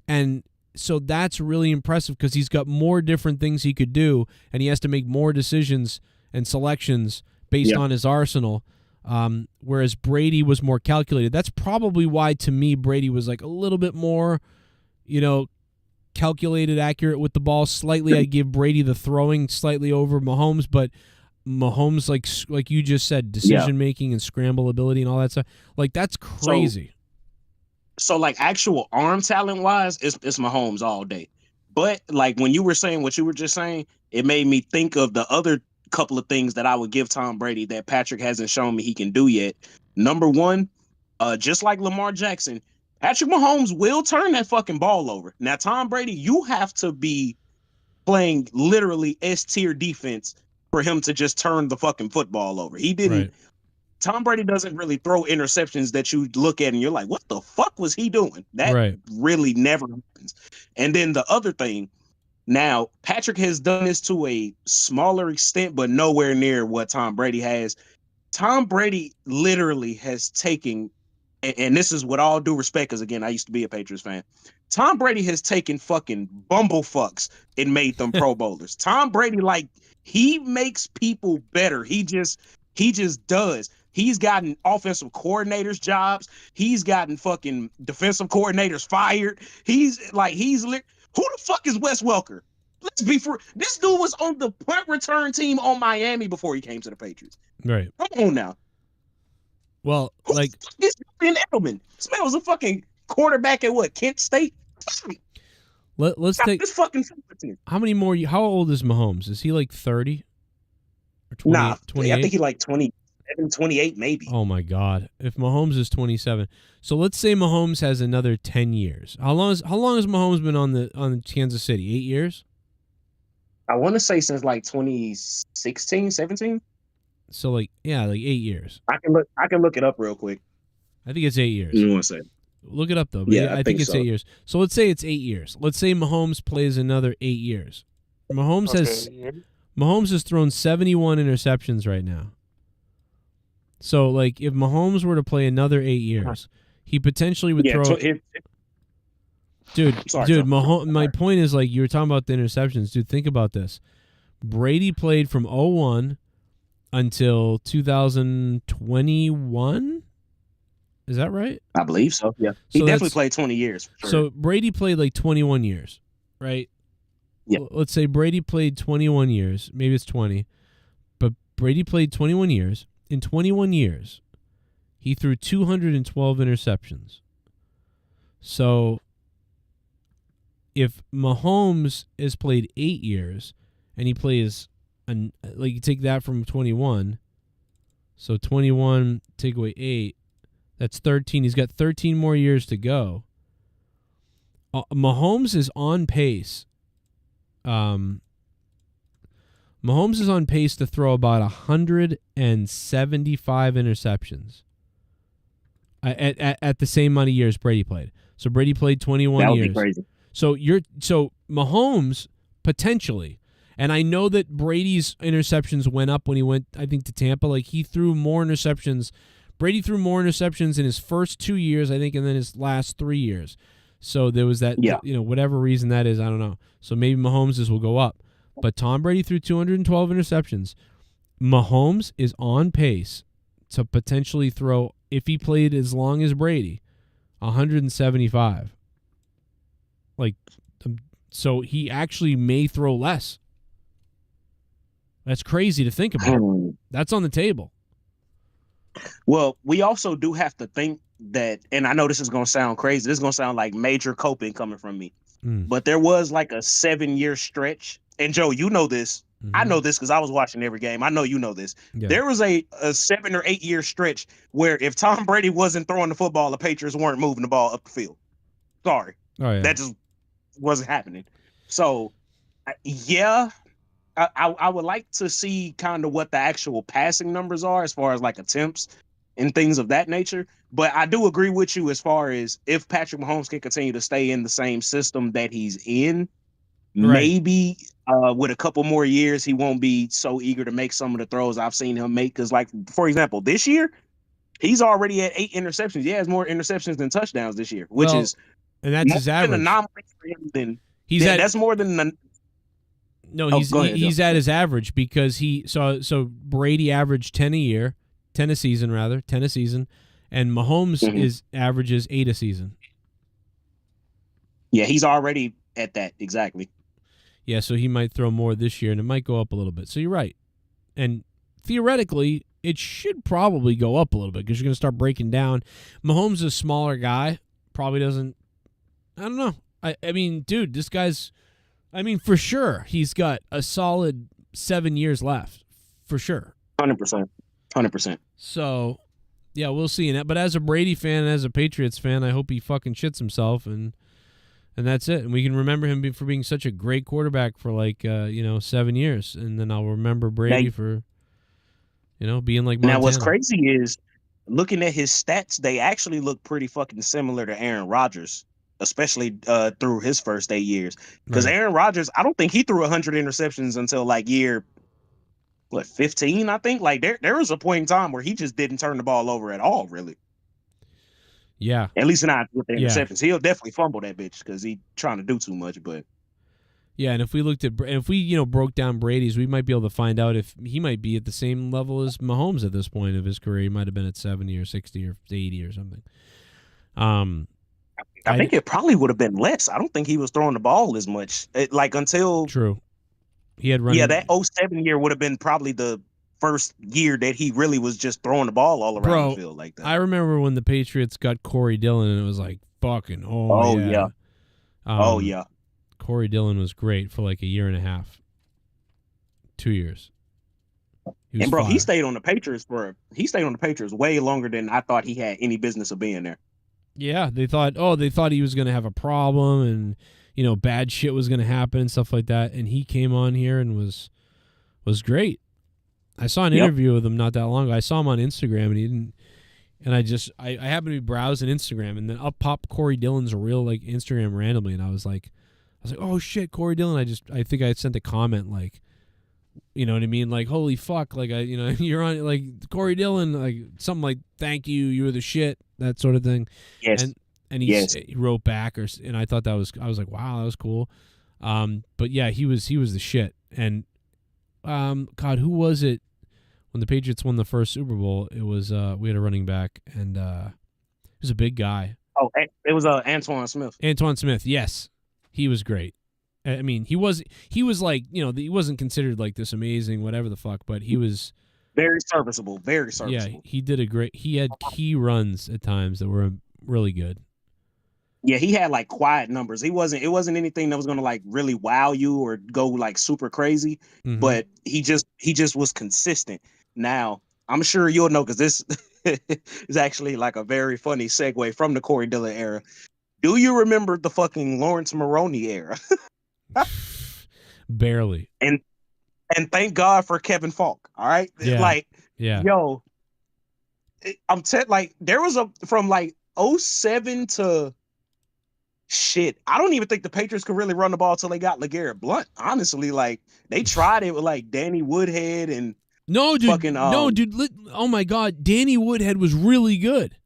And so that's really impressive because he's got more different things he could do, and he has to make more decisions and selections based on his arsenal, whereas Brady was more calculated. That's probably why, to me, Brady was like a little bit more, calculated, accurate with the ball. Slightly, I'd give Brady the throwing slightly over Mahomes, but Mahomes, like you just said, decision-making and scramble ability and all that stuff, like that's crazy. So like actual arm talent-wise, it's Mahomes all day. But like when you were saying what you were just saying, it made me think of the other couple of things that I would give Tom Brady that Patrick hasn't shown me he can do yet. Number one, just like Lamar Jackson, Patrick Mahomes will turn that fucking ball over. Now, Tom Brady, you have to be playing literally S-tier defense for him to just turn the fucking football over. He didn't. Right. Tom Brady doesn't really throw interceptions that you look at and you're like, what the fuck was he doing? That really never happens. And then the other thing, now, Patrick has done this to a smaller extent, but nowhere near what Tom Brady has. Tom Brady literally has taken, and this is with all due respect, because again, I used to be a Patriots fan. Tom Brady has taken fucking bumblefucks and made them Pro Bowlers. Tom Brady, like, he makes people better. He just does. He's gotten offensive coordinators jobs. He's gotten fucking defensive coordinators fired. Who the fuck is Wes Welker? Let's be for this dude was on the punt return team on Miami before he came to the Patriots. Right. Come on now. Well, like this Julian Edelman. This man was a fucking quarterback at what? Kent State? Let's take this fucking how many more how old is Mahomes? Is he like 30? Or 20, nah, 28? I think he like 27, 28 maybe. Oh my God. If Mahomes is 27. So let's say Mahomes has another 10 years. How long has Mahomes been on Kansas City? 8 years? I want to say since like 2016, 17. So like 8 years. I can look it up real quick. I think it's 8 years. You want to say? Look it up though. Yeah, I think it's so. 8 years. So let's say it's 8 years. Let's say Mahomes plays another 8 years. Mahomes has thrown 71 interceptions right now. So like if Mahomes were to play another 8 years, he potentially would throw. Mahomes. My point is, like, you were talking about the interceptions. Dude, think about this. Brady played from 2001 until 2021. Is that right? I believe so. Yeah, he definitely played 20 years. Sure. So Brady played like 21 years, right? Yeah. Let's say Brady played 21 years. Maybe it's 20, but Brady played 21 years. In 21 years, he threw 212 interceptions. So if Mahomes has played 8 years and he plays, like, you take that from 21, so 21, take away 8, that's 13. He's got 13 more years to go. Mahomes is on pace. Mahomes Mahomes is on pace to throw about 175 interceptions at the same amount of years Brady played. So Brady played 21 That would years. be crazy. So Mahomes potentially, and I know that Brady's interceptions went up when he went, I think, to Tampa. Like he threw more interceptions. Brady threw more interceptions in his first 2 years, I think, and then his last 3 years. So there was that, whatever reason that is, I don't know. So maybe Mahomes' will go up. But Tom Brady threw 212 interceptions. Mahomes is on pace to potentially throw, if he played as long as Brady, 175. So he actually may throw less. That's crazy to think about. That's on the table. Well, we also do have to think that, and I know this is going to sound crazy. This is going to sound like major coping coming from me. But there was like a 7-year stretch. And Joe, you know this. I know this because I was watching every game. I know you know this. Yeah. There was a 7 or 8 year stretch where if Tom Brady wasn't throwing the football, the Patriots weren't moving the ball up the field. Sorry. Oh, yeah. That just wasn't happening. So, I would like to see kind of what the actual passing numbers are as far as like attempts and things of that nature. But I do agree with you as far as if Patrick Mahomes can continue to stay in the same system that he's in, maybe with a couple more years, he won't be so eager to make some of the throws I've seen him make. Because, like, for example, this year, he's already at 8 interceptions. He has more interceptions than touchdowns this year, which is and that's his average. That's more than the. No, he's at his average because so Brady averaged 10 a season, and Mahomes averages 8 a season. Yeah, he's already at that exactly. Yeah, so he might throw more this year, and it might go up a little bit. So you're right, and theoretically, it should probably go up a little bit because you're going to start breaking down. Mahomes is a smaller guy, probably doesn't. I don't know. I mean, dude, this guy's. I mean, for sure, he's got a solid 7 years left, for sure. 100%. So, yeah, we'll see. But as a Brady fan and as a Patriots fan, I hope he fucking shits himself, and that's it. And we can remember him for being such a great quarterback for 7 years, and then I'll remember Brady for, being like Montana. Now, what's crazy is looking at his stats; they actually look pretty fucking similar to Aaron Rodgers. Especially through his first 8 years. Because Aaron Rodgers, I don't think he threw 100 interceptions until like year 15, I think. Like there was a point in time where he just didn't turn the ball over at all, really. Yeah. At least not with the interceptions. He'll definitely fumble that bitch because he's trying to do too much, but yeah, and if we broke down Brady's, we might be able to find out if he might be at the same level as Mahomes at this point of his career. He might have been at 70 or 60 or 80 or something. I think it probably would have been less. I don't think he was throwing the ball as much. Until true, he had running. Yeah, that 07 year would have been probably the first year that he really was just throwing the ball all around the field like that. I remember when the Patriots got Corey Dillon, and it was like fucking yeah. Corey Dillon was great for like a year and a half, 2 years. And bro, he stayed on the Patriots way longer than I thought he had any business of being there. Yeah, they thought he was going to have a problem and, bad shit was going to happen and stuff like that. And he came on here and was great. I saw an interview with him not that long ago. I saw him on Instagram and I happened to be browsing Instagram and then up popped Corey Dillon's real Instagram randomly. And I was like, oh shit, Corey Dillon. I think I sent a comment like, you know what I mean? Like, holy fuck. Like, you're on like Corey Dillon, like something like, thank you. You were the shit. That sort of thing. Yes. And he wrote back and I thought I was like, wow, that was cool. But yeah, he was the shit. And, God, who was it when the Patriots won the first Super Bowl? It was, we had a running back and, he was a big guy. Oh, it was Antoine Smith. Antoine Smith. Yes. He was great. I mean, he was like, he wasn't considered like this amazing, whatever the fuck, but he was very serviceable. Yeah, he did he had key runs at times that were really good. Yeah, he had like quiet numbers. It wasn't anything that was going to like really wow you or go like super crazy, but he just was consistent. Now, I'm sure you'll know because this is actually like a very funny segue from the Corey Dillon era. Do you remember the fucking Lawrence Maroney era? Barely. And And thank God for Kevin Falk. All right. Yeah. Like, Yeah. yo, like there was from like 07 to shit. I don't even think the Patriots could really run the ball till they got LeGarrette Blount. Honestly, like they tried it with like Danny Woodhead and No, dude. fucking, no, dude. Oh my God, Danny Woodhead was really good.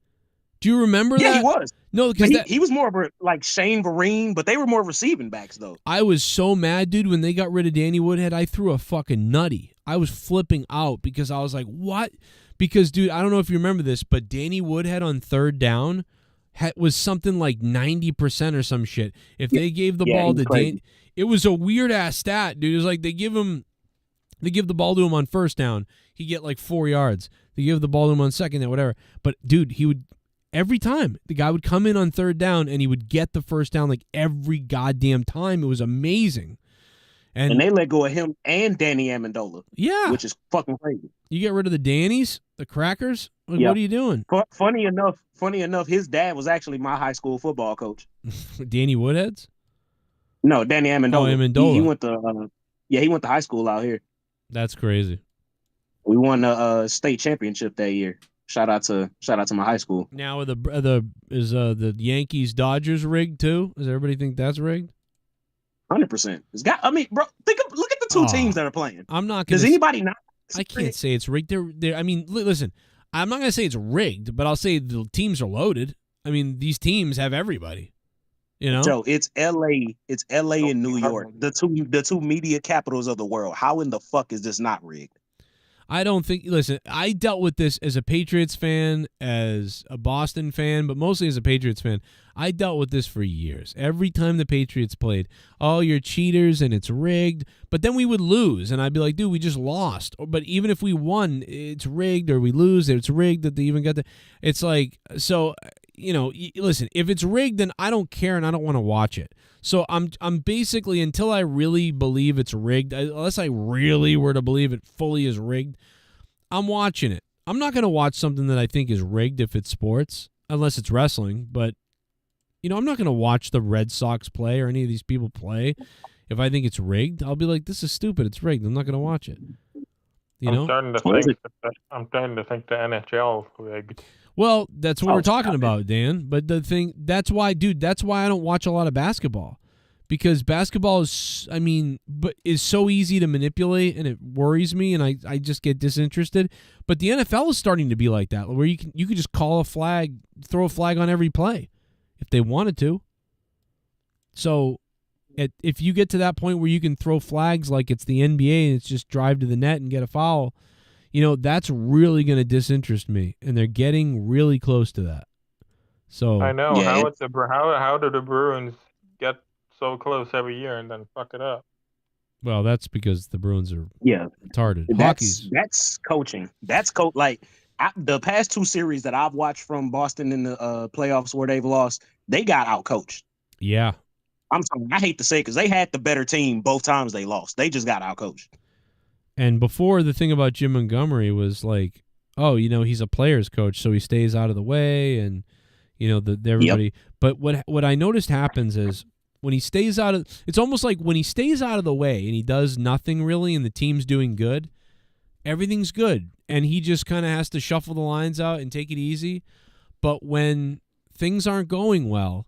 Do you remember that? Yeah, he was. No, But because he was more of a like Shane Vereen, but they were more receiving backs though. I was so mad, dude, when they got rid of Danny Woodhead. I threw a fucking nutty. I was flipping out because I was like, what? Because, dude, I don't know if you remember this, but Danny Woodhead on third down was something like 90% or some shit. If they gave the ball to Danny, it was a weird ass stat, dude. It was like they give the ball to him on first down, he get like 4 yards. They give the ball to him on second down, whatever. But dude, he would every time the guy would come in on third down and he would get the first down like every goddamn time. It was amazing. And they let go of him and Danny Amendola. Yeah, which is fucking crazy. You get rid of the Dannies, the Crackers. Like, what are you doing? Funny enough, his dad was actually my high school football coach. Danny Woodheads? No, Danny Amendola. Oh, Amendola. He went to he went to high school out here. That's crazy. We won the state championship that year. Shout out to my high school. Now the Yankees Dodgers rigged too? Does everybody think that's rigged? 100%. I mean, bro, look at the two teams that are playing. I'm not gonna. Does anybody not? I can't say it's rigged. I mean, listen. I'm not gonna say it's rigged, but I'll say the teams are loaded. I mean, these teams have everybody. You know, Joe, it's LA. It's LA and New York, the two media capitals of the world. How in the fuck is this not rigged? I don't think. Listen, I dealt with this as a Patriots fan, as a Boston fan, but mostly as a Patriots fan. I dealt with this for years. Every time the Patriots played, oh, you're cheaters and it's rigged. But then we would lose, and I'd be like, dude, we just lost. But even if we won, it's rigged, or we lose, it's rigged that they even got the. It's like, so, you know, listen, if it's rigged, then I don't care and I don't want to watch it. So I'm basically, until I really believe it's rigged, unless I really were to believe it fully is rigged, I'm watching it. I'm not going to watch something that I think is rigged if it's sports, unless it's wrestling. But, you know, I'm not going to watch the Red Sox play or any of these people play. If I think it's rigged, I'll be like, this is stupid. It's rigged. I'm not going to watch it. You know? I'm starting to think the NHL is rigged. Well, that's what we're talking about, Dan. But the thing, that's why I don't watch a lot of basketball. Because basketball is so easy to manipulate, and it worries me, and I just get disinterested. But the NFL is starting to be like that, where you could just call a flag, throw a flag on every play, if they wanted to. So, if you get to that point where you can throw flags like it's the NBA and it's just drive to the net and get a foul, you know, that's really going to disinterest me, and they're getting really close to that. So I know how do the Bruins get so close every year and then fuck it up? Well, that's because the Bruins are retarded. That's coaching. That's like the past two series that I've watched from Boston in the playoffs where they've lost, they got outcoached. Yeah. I'm sorry, I hate to say it because they had the better team both times they lost. They just got outcoached. And before, the thing about Jim Montgomery was like, oh, you know, he's a player's coach, so he stays out of the way, and you know, everybody. Yep. But what I noticed happens is when he stays out of, it's almost like when he stays out of the way and he does nothing really, and the team's doing good, everything's good, and he just kind of has to shuffle the lines out and take it easy. But when things aren't going well,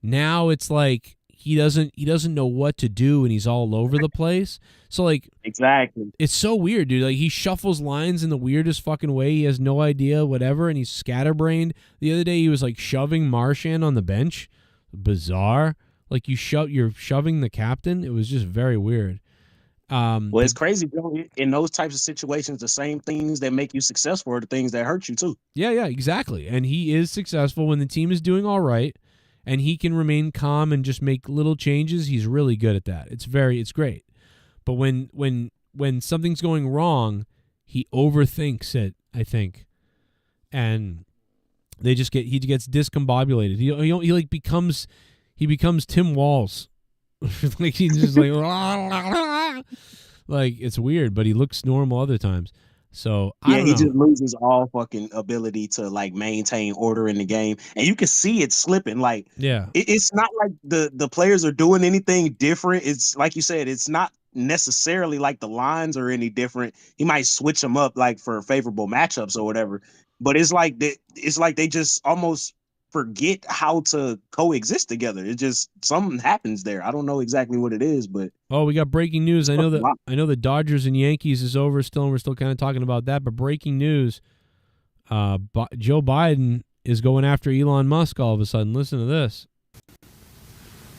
now it's like he doesn't know what to do, and he's all over the place. So like, exactly, it's so weird, dude. Like, he shuffles lines in the weirdest fucking way. He has no idea, whatever, and he's scatterbrained. The other day he was like shoving Marchand on the bench. Bizarre. Like, you're shoving the captain. It was just very weird. Well, it's crazy, bro. In those types of situations, the same things that make you successful are the things that hurt you too. Yeah, exactly. And he is successful when the team is doing all right, and he can remain calm and just make little changes. He's really good at that. It's great. But when something's going wrong, he overthinks it, I think, and he gets discombobulated. He like becomes Tim Walz. Like, he's just like like, it's weird, but he looks normal other times. So he just loses all fucking ability to like maintain order in the game, and you can see it slipping. Like, it's not like the players are doing anything different. It's like you said, it's not necessarily like the lines are any different. He might switch them up like for favorable matchups or whatever. But it's like they just almost forget how to coexist together. It just something happens there. I don't know exactly what it is, but we got breaking news. I know the Dodgers and Yankees is over still, and we're still kind of talking about that. But breaking news: Joe Biden is going after Elon Musk all of a sudden. Listen to this.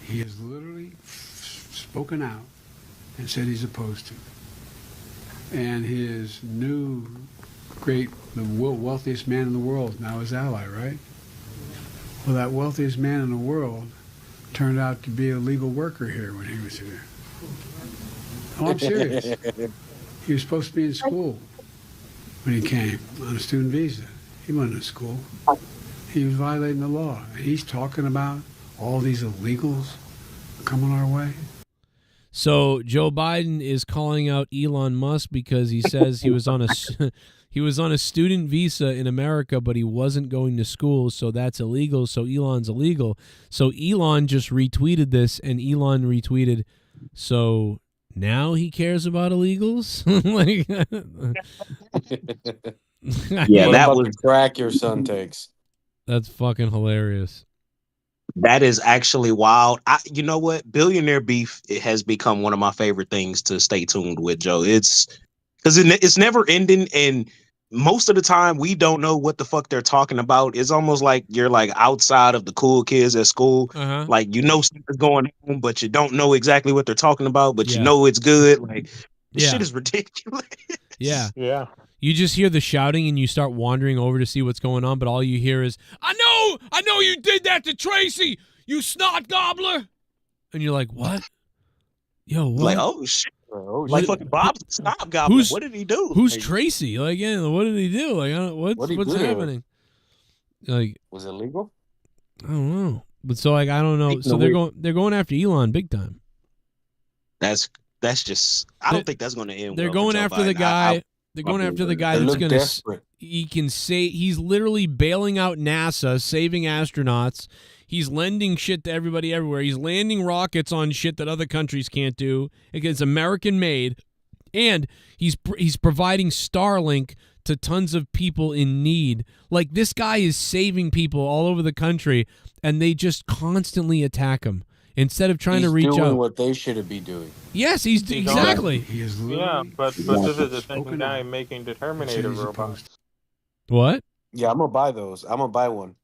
He has literally spoken out and said he's opposed to. And his new the wealthiest man in the world is now his ally, right? Well, that wealthiest man in the world turned out to be a legal worker here when he was here. Oh, I'm serious. He was supposed to be in school when he came on a student visa. He wasn't in school. He was violating the law. And he's talking about all these illegals coming our way. So Joe Biden is calling out Elon Musk because he says he was on a student visa in America, but he wasn't going to school, so that's illegal. So Elon's illegal. So Elon just retweeted this, and Elon retweeted, so now he cares about illegals? Yeah, that was was the crack your son takes. That's fucking hilarious. That is actually wild. You know what? Billionaire beef, it has become one of my favorite things to stay tuned with, Joe. It's because it's never ending, and most of the time we don't know what the fuck they're talking about. It's almost like you're like outside of the cool kids at school. Like you know something's going on, but you don't know exactly what they're talking about, but you know it's good. Like this shit is ridiculous. Yeah. Yeah. You just hear the shouting and you start wandering over to see what's going on, but all you hear is, I know you did that to Tracy, you snot gobbler. And you're like, what? Yo, what? Like, oh shit. Like fucking Bob's a snot goblin. What did he do? Who's Tracy? Like, yeah, what did he do? Like, what's happening? Like, was it legal? I don't know. But so like I don't know. So they're going after Elon big time. That's just I don't think that's going to end. They're going after the guy. They're going after the guy that's going to. He can say he's literally bailing out NASA, saving astronauts. He's lending shit to everybody everywhere. He's landing rockets on shit that other countries can't do. It's American made, and he's providing Starlink to tons of people in need. Like this guy is saving people all over the country, and they just constantly attack him. Instead of trying to reach out. He's doing what they should be doing. Yes, he's exactly. Yeah, but this is the same guy making the Terminator robots. What? Yeah, I'm gonna buy those. I'm gonna buy one.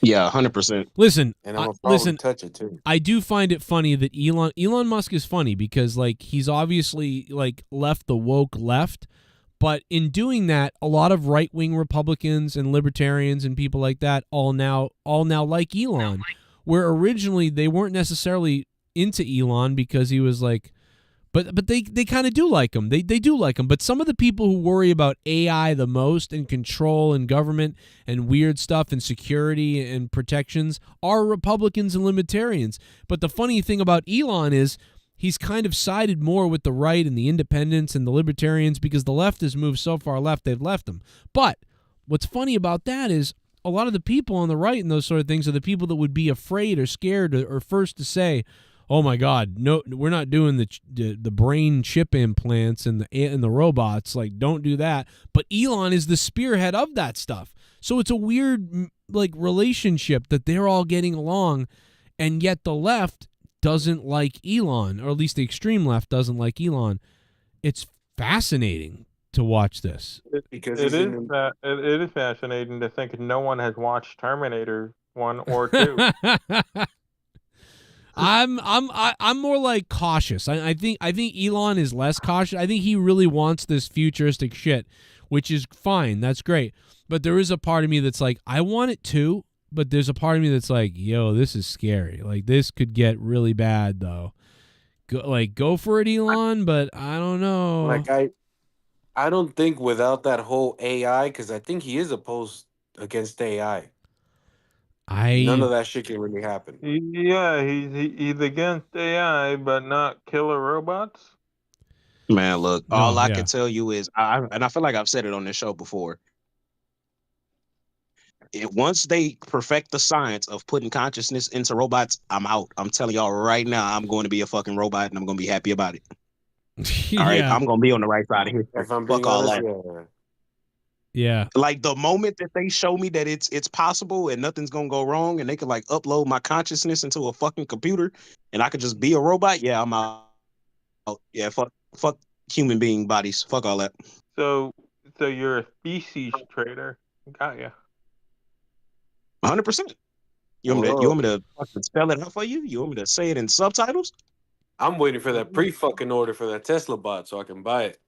Yeah, 100%. Listen, and I'm gonna probably touch it too. I do find it funny that Elon Musk is funny because like he's obviously like left the woke left, but in doing that, a lot of right-wing Republicans and libertarians and people like that all now like Elon. Where originally they weren't necessarily into Elon because he was like, but they kind of do like him. They do like him. But some of the people who worry about AI the most and control and government and weird stuff and security and protections are Republicans and libertarians. But the funny thing about Elon is he's kind of sided more with the right and the independents and the libertarians because the left has moved so far left they've left him. But what's funny about that is a lot of the people on the right and those sort of things are the people that would be afraid or scared or first to say, "Oh my God, no, we're not doing the brain chip implants and the robots. Like, don't do that." But Elon is the spearhead of that stuff, so it's a weird like relationship that they're all getting along, and yet the left doesn't like Elon, or at least the extreme left doesn't like Elon. It's fascinating to watch this. Because it is fascinating to think no one has watched Terminator 1 or 2. I'm more like cautious. I think Elon is less cautious. I think he really wants this futuristic shit, which is fine. That's great. But there is a part of me that's like, I want it too, but there's a part of me that's like, yo, this is scary. Like this could get really bad though. Go for it, Elon, but I don't know. Like I don't think without that whole AI, because I think he is opposed against AI. None of that shit can really happen. Yeah, he's against AI, but not killer robots. Man, look, all I can tell you is, and I feel like I've said it on this show before. Once they perfect the science of putting consciousness into robots, I'm out. I'm telling y'all right now, I'm going to be a fucking robot, and I'm going to be happy about it. All right, I'm gonna be on the right side of here. If I'm being Fuck all honest, that. Yeah. Like the moment that they show me that it's possible and nothing's gonna go wrong, and they could like upload my consciousness into a fucking computer, and I could just be a robot. Yeah, I'm out. Yeah, fuck human being bodies. Fuck all that. So you're a species trader. Got ya. 100%. You want me to fucking spell it out for you? You want me to say it in subtitles? I'm waiting for that pre-fucking order for that Tesla bot so I can buy it.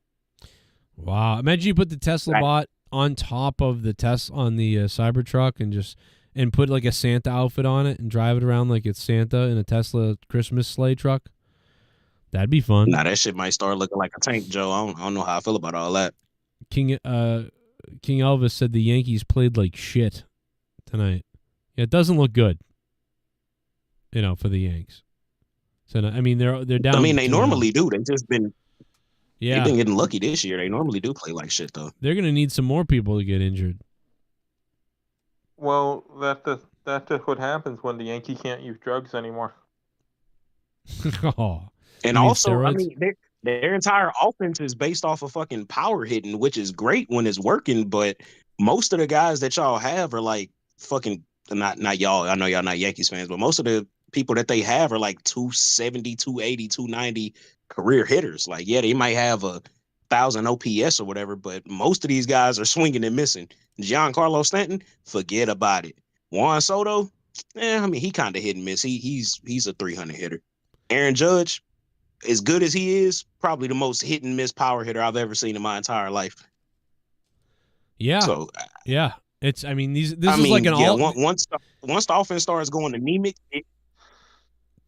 Wow. Imagine you put the Tesla bot on top of the on the Cybertruck and put like a Santa outfit on it and drive it around like it's Santa in a Tesla Christmas sleigh truck. That'd be fun. Nah, that shit might start looking like a tank, Joe. I don't know how I feel about all that. King Elvis said the Yankees played like shit tonight. Yeah, it doesn't look good. For the Yanks. So I mean, they're down. I mean, they normally do. They just been they've been getting lucky this year. They normally do play like shit though. They're gonna need some more people to get injured. Well, that's what happens when the Yankees can't use drugs anymore. And also, I mean, their entire offense is based off of fucking power hitting, which is great when it's working. But most of the guys that y'all have are like fucking not y'all. I know y'all not Yankees fans, but most of the people that they have are like 270, 280, 290 career hitters. Like, yeah, they might have 1,000 OPS or whatever, but most of these guys are swinging and missing. Giancarlo Stanton, forget about it. Juan Soto, I mean, he kind of hit and miss. He's a 300 hitter. Aaron Judge, as good as he is, probably the most hit and miss power hitter I've ever seen in my entire life. Yeah. So yeah, it's. I mean, this is like an once the offense starts going anemic.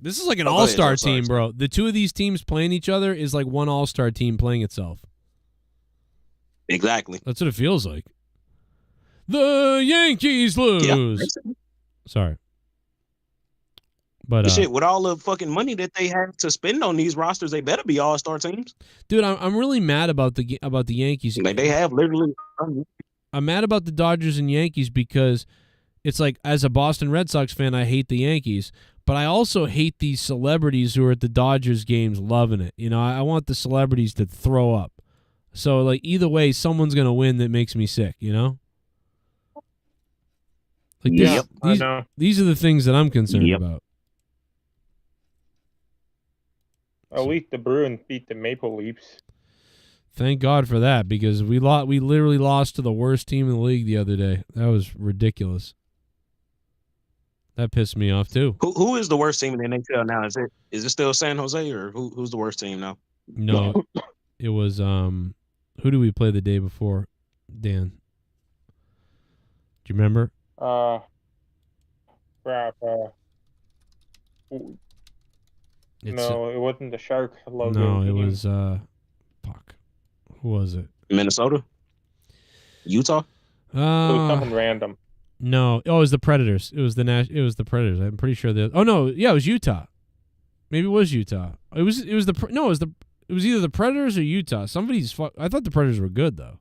This is like an all-star team, bro. The two of these teams playing each other is like one all-star team playing itself. Exactly. That's what it feels like. The Yankees lose. Yeah. Sorry. But shit, with all the fucking money that they have to spend on these rosters, they better be all-star teams. Dude, I'm really mad about the Yankees. Like they have literally. I'm mad about the Dodgers and Yankees because it's like, as a Boston Red Sox fan, I hate the Yankees, but I also hate these celebrities who are at the Dodgers games loving it. I want the celebrities to throw up. So like either way, someone's gonna win that makes me sick. Like these are the things that I'm concerned about. At least the Bruins beat the Maple Leafs. Thank God for that, because we literally lost to the worst team in the league the other day. That was ridiculous. That pissed me off too. Who is the worst team in the NHL now? Is it still San Jose, or who's the worst team now? No, it was who did we play the day before? Dan, do you remember? Crap. No, it wasn't the Shark logo. No, it was fuck. Who was it? Minnesota? Utah? It was something random. No, it was the Predators. It was the Predators. I'm pretty sure it was Utah. Maybe it was Utah. It was either the Predators or Utah. I thought the Predators were good though.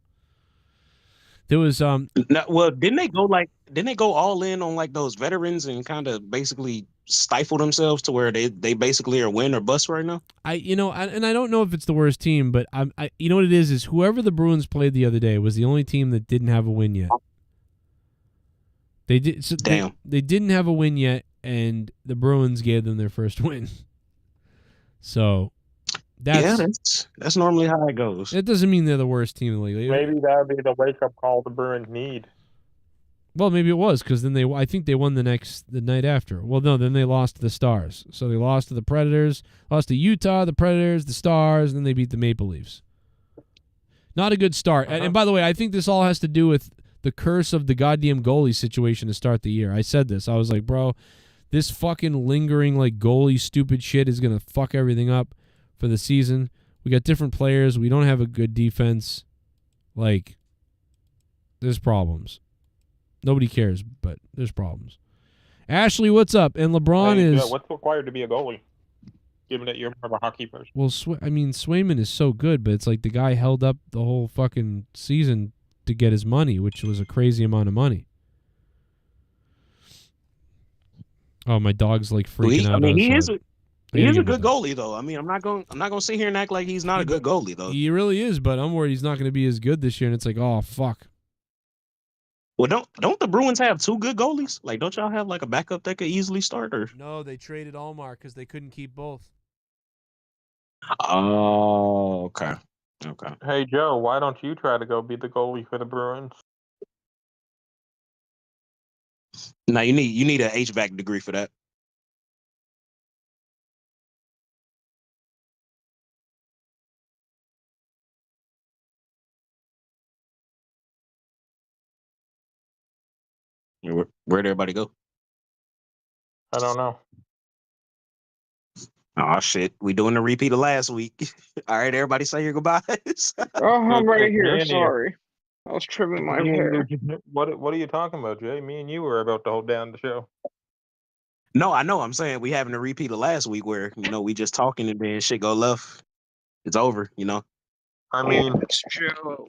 There was no, well, didn't they go all in on like those veterans and kind of basically stifle themselves to where they basically are win or bust right now? I don't know if it's the worst team, but I you know what it is whoever the Bruins played the other day was the only team that didn't have a win yet. They did. So damn. They didn't have a win yet, and the Bruins gave them their first win. So that's normally how it goes. It doesn't mean they're the worst team in the league. Maybe that would be the wake-up call the Bruins need. Well, maybe it was, because then I think they won the night after. Well, no, then they lost to the Stars. So they lost to the Predators, lost to Utah, the Predators, the Stars, and then they beat the Maple Leafs. Not a good start. And by the way, I think this all has to do with the curse of the goddamn goalie situation to start the year. I said this. I was like, bro, this fucking lingering like goalie stupid shit is going to fuck everything up for the season. We got different players. We don't have a good defense. Like, there's problems. Nobody cares, but there's problems. Ashley, what's up? And LeBron is... What's required to be a goalie? Given that you're more of a hockey person. Well, Swayman is so good, but it's like the guy held up the whole fucking season to get his money, which was a crazy amount of money. Oh, my dog's like freaking out. I mean, he is He is a good goalie, though. I mean, I'm not gonna sit here and act like he's not a good goalie, though. He really is, but I'm worried he's not going to be as good this year. And it's like, oh fuck. Well, don't the Bruins have 2 good goalies? Like, don't y'all have like a backup that could easily start? Or No, they traded Allmark because they couldn't keep both. oh, okay. Okay. Hey Joe, why don't you try to go be the goalie for the Bruins? Now you need an HVAC degree for that. Where'd everybody go? I don't know. Oh shit, we doing the repeat of last week. All right, everybody say your goodbyes. Oh, I'm right here. Me and you. Sorry. I was trimming my hair. What are you talking about, Jay? Me and you were about to hold down the show. No, I know. I'm saying we having a repeat of last week where, we just talking and then shit go left. It's over, I mean, It's Joe.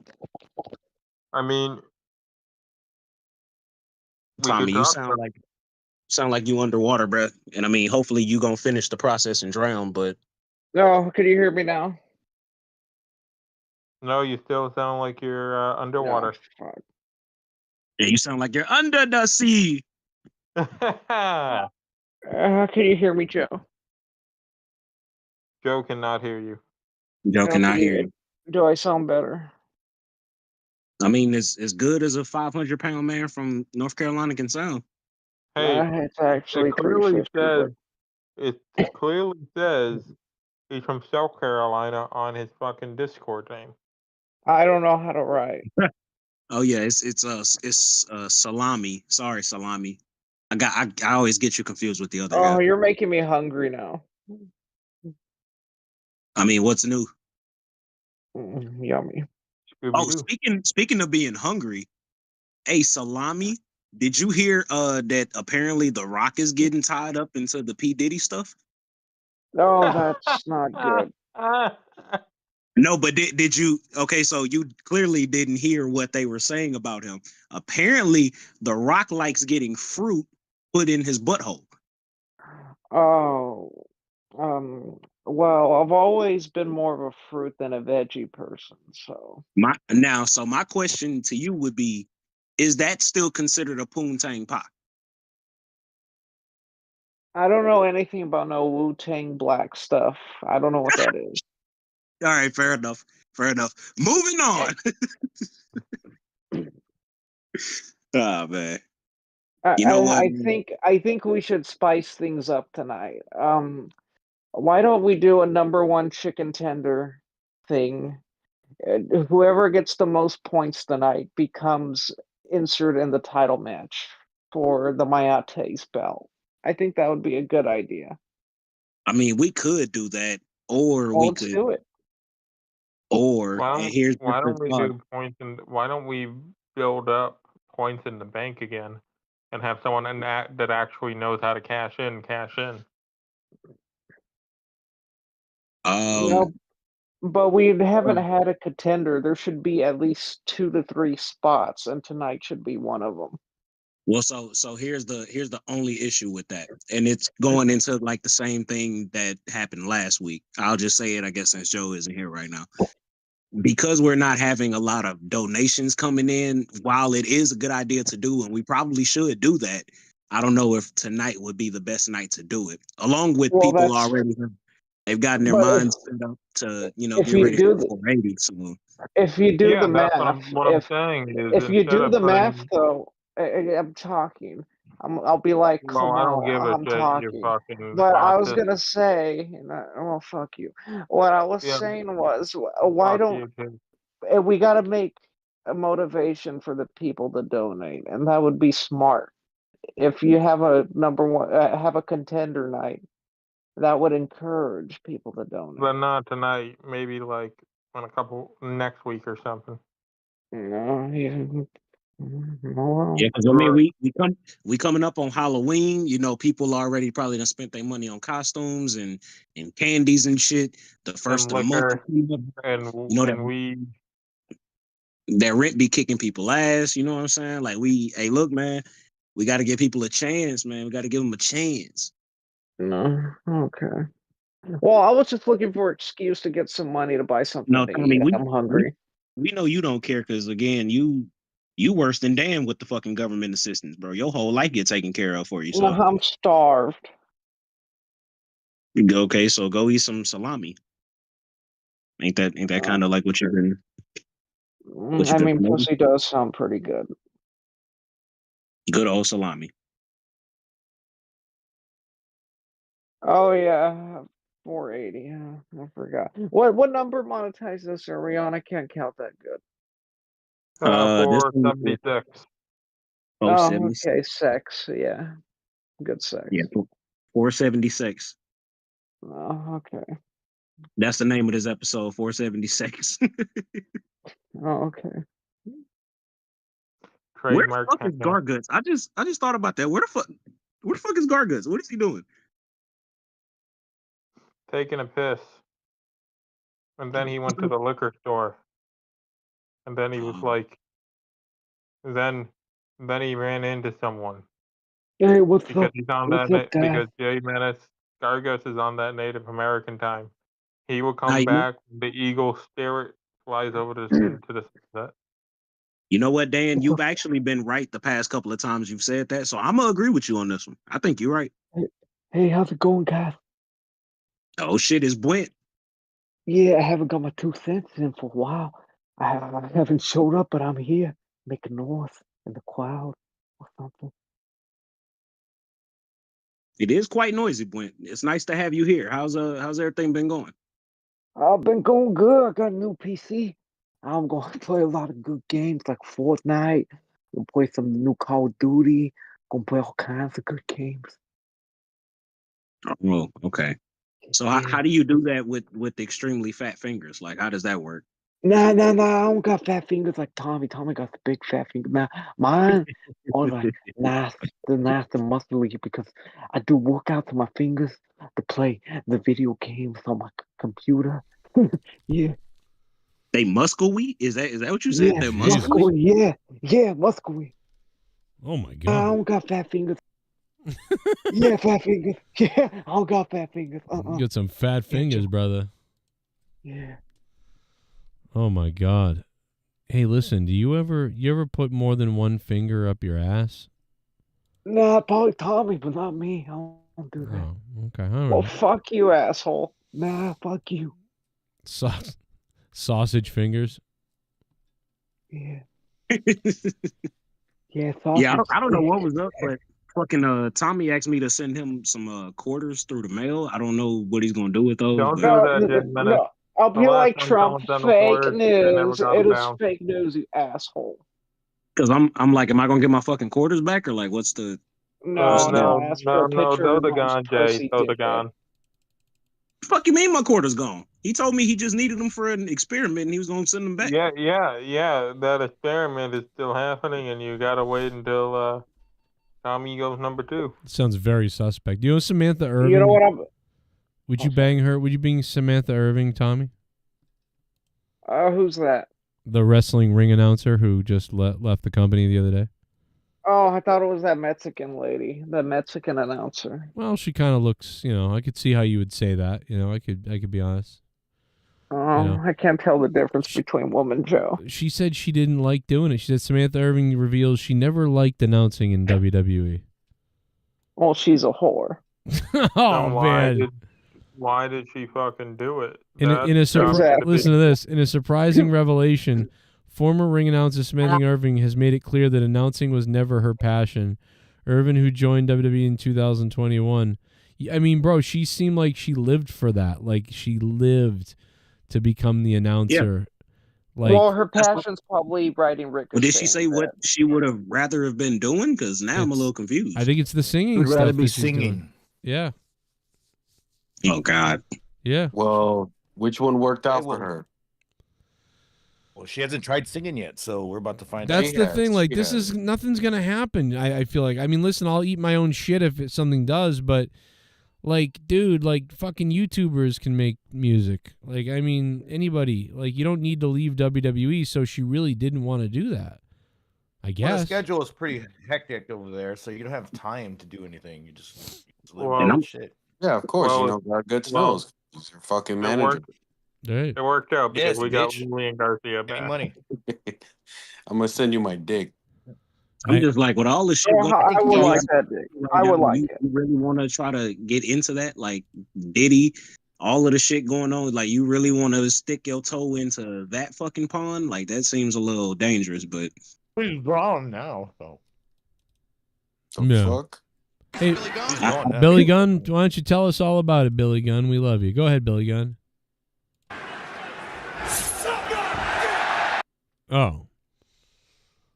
Tommy, you sound like you underwater, bruh. And I mean, hopefully you gonna finish the process and drown, but No, can you hear me now? No, you still sound like you're underwater. Fuck. yeah, you sound like you're under the sea. Can you hear me, Joe? Joe cannot hear you. Joe cannot hear you. Do I sound better? I mean, it's as good as a 500-pound man from North Carolina can sound. Hey, it's actually it clearly 350, says it clearly says he's from South Carolina on his fucking Discord name. I don't know how to write. Oh yeah, it's salami. Sorry, salami. I always get you confused with the other Oh, guy. you're making me hungry now. I mean, what's new? Yummy. Oh, speaking of being hungry, hey, salami. Did you hear that apparently The Rock is getting tied up into the P Diddy stuff? No, that's not good. No, but did you? Okay, so you clearly didn't hear what they were saying about him. Apparently, The Rock likes getting fruit put in his butthole. Oh, well, I've always been more of a fruit than a veggie person, so. My question to you would be, is that still considered a poontang pie? I don't know anything about no Wu-Tang black stuff. I don't know what that is. All right, fair enough. Moving on. Oh man. You know what? I think we should spice things up tonight. Why don't we do a number 1 chicken tender thing? Whoever gets the most points tonight becomes inserted in the title match for the Monetize belt. I think that would be a good idea. I mean, we could do that, or Well, let's do it. Or why don't we do points and why don't we build up points in the bank again and have someone that actually knows how to cash in? But we haven't had a contender. There should be at least 2 to 3 spots, and tonight should be one of them. Well, so here's the only issue with that, and it's going into like the same thing that happened last week. I'll just say it, I guess, since Joe isn't here right now. Because we're not having a lot of donations coming in, while it is a good idea to do, and we probably should do that, I don't know if tonight would be the best night to do it. Along with people already, they've gotten their minds set up to, get ready for 480 soon. If you do the math, what I'm saying is, if you do the math, though, I'm talking. I'll be like, come I don't on, give a I'm shit. talking. You fucking But I was bastard. gonna say, well, fuck you. What I was saying was, why don't we gotta make a motivation for the people to donate, and that would be smart. If you have a number 1, have a contender night, that would encourage people to donate. But not tonight. Maybe like in a couple next week or something. Yeah, because I mean, we coming up on Halloween. People already probably done spent their money on costumes and candies and shit. The first of the month, that rent be kicking people ass. You know what I'm saying? Like hey, look, man, we got to give people a chance, man. We got to give them a chance. No, okay. Well, I was just looking for an excuse to get some money to buy something No, to Tommy, eat. I'm hungry. we know you don't care because again, you worse than Dan with the fucking government assistance, bro. Your whole life get taken care of for you. So I'm starved. okay, so go eat some salami. Ain't that kind of like what you've been? I mean, pussy does sound pretty good. Good old salami. Oh yeah, 480. Yeah, I forgot. What number monetize this? Are we on? I can't count that good. This 476. Oh, 476. okay, sex. Yeah, good sex. Yeah, 476. Oh, okay. That's the name of this episode, 476. Oh, okay. Where the fuck is Gargets? I just thought about that. Where the fuck is Gargets? What is he doing? Taking a piss. And then he went to the liquor store. And then he was like, then he ran into someone. Hey, what's because up? he's on What's that up, Dad? because Jay Menace Gargos is on that Native American time. He will come you- back. The eagle spirit flies over to the sunset. You know what, Dan? You've actually been right the past couple of times you've said that, so I'm gonna agree with you on this one. I think you're right. Hey, how's it going, guys? Oh shit, it's Brent. Yeah, I haven't got my 2 cents in for a while. I haven't showed up, but I'm here, making noise in the crowd or something. It is quite noisy, Brent. It's nice to have you here. How's everything been going? I've been going good. I got a new PC. I'm going to play a lot of good games like Fortnite. Gonna play some new Call of Duty. Gonna play all kinds of good games. Oh, okay. So how do you do that with extremely fat fingers? Like, how does that work? Nah, I don't got fat fingers like Tommy. Tommy got the big fat finger. Now, mine are like nice and muscly because I do workouts with my fingers to play the video games on my computer. Yeah. They muscly? Is that what you said? Yeah, They're muscly? muscly. Yeah, muscly. Oh my I god. don't got fat fingers. Yeah, fat fingers. Yeah, I don't got fat fingers. You got some fat fingers, brother. Yeah. Oh my god. Hey, listen, do you ever put more than one finger up your ass? Nah, probably Tommy, but not me. I don't do that. Oh, okay. All Well, right. fuck you, asshole. Nah, fuck you. Sausage fingers. Yeah. Yeah, sausage. I don't know what was up, but fucking Tommy asked me to send him some quarters through the mail. I don't know what he's gonna do with those. Don't but- do that, Jay Menace. No, I'll The be last like time Trump. someone sent him Fake quarters, they never news. got It them is down. fake news, you asshole. Cause I'm like, am I gonna get my fucking quarters back or like what's the? No, no, ask for a picture throw of the your mom's gun, Jay. pussy, Throw the dickhead. gun. Fuck you mean my quarters gone? He told me he just needed them for an experiment and he was gonna send them back. Yeah. That experiment is still happening, and you gotta wait until Tommy goes number 2. Sounds very suspect. Do you know Samantha Irving? You know what I'm... Would you bang her? Would you bang Samantha Irving, Tommy? Who's that? The wrestling ring announcer who just left the company the other day? Oh, I thought it was that Mexican lady, the Mexican announcer. Well, she kind of looks, I could see how you would say that. I could be honest. I can't tell the difference between woman Joe. She said she didn't like doing it. She said Samantha Irving reveals she never liked announcing in WWE. Well, she's a whore. Why did she fucking do it? Listen to this. In a surprising revelation, former ring announcer Samantha Irving has made it clear that announcing was never her passion. Irving, who joined WWE in 2021, I mean, bro, she seemed like she lived for that. Like she lived to become the announcer. Yeah. Like, well, her passion's probably writing Ricochet. Well, did she say what she would have rather have been doing? Because now I'm a little confused. I think it's the singing. Would stuff rather be that she's doing. singing. Yeah. Oh God. Yeah. Well, which one worked out for her? Well, she hasn't tried singing yet, so we're about to find out. That's the thing. Like, nothing's gonna happen. I feel like. I mean, listen, I'll eat my own shit if something does, but like, dude, like fucking YouTubers can make music. Like, I mean, anybody. Like, you don't need to leave WWE. So she really didn't want to do that. I guess. Well, the schedule is pretty hectic over there, so you don't have time to do anything. You just live Well, and shit. Yeah, of course. Well, you know, Gargets well, knows. He's your fucking It manager. worked, Right. it worked out because Yes, we got bitch. Julian Garcia Any back. money. I'm gonna send you my dick. I'm just like, with all the shit Well, going I would on, like that, Dick. I would like you it. really want to try to get into that? Like Diddy, all of the shit going on, like you really want to stick your toe into that fucking pond? Like that seems a little dangerous, but He's gone now, so. Yeah. Fuck. Hey, gone now. Billy Gunn, why don't you tell us all about it, Billy Gunn? We love you. Go ahead, Billy Gunn. Oh,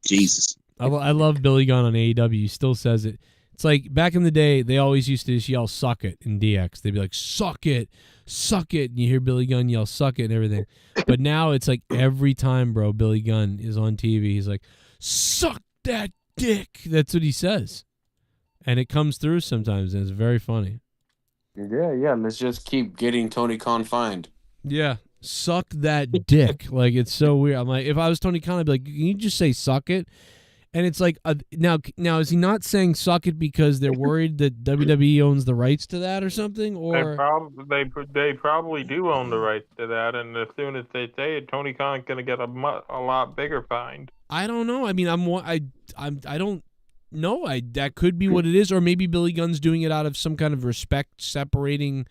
Jesus. I love Billy Gunn on AEW. He still says it. It's like back in the day, they always used to just yell "suck it" in DX. They'd be like "suck it, suck it," and you hear Billy Gunn yell "suck it" and everything. But now it's like every time, bro, Billy Gunn is on TV, he's like "suck that dick." That's what he says, and it comes through sometimes, and it's very funny. Yeah. Let's just keep getting Tony Khan fined. Yeah, suck that dick. Like it's so weird. I'm like, if I was Tony Khan, I'd be like, can you just say "suck it"? And it's like, now is he not saying "suck it" because they're worried that WWE owns the rights to that or something? Or They probably do own the rights to that, and as soon as they say it, Tony Khan's gonna get a lot bigger fine. I don't know. I mean, I don't know. That could be what it is, or maybe Billy Gunn's doing it out of some kind of respect, separating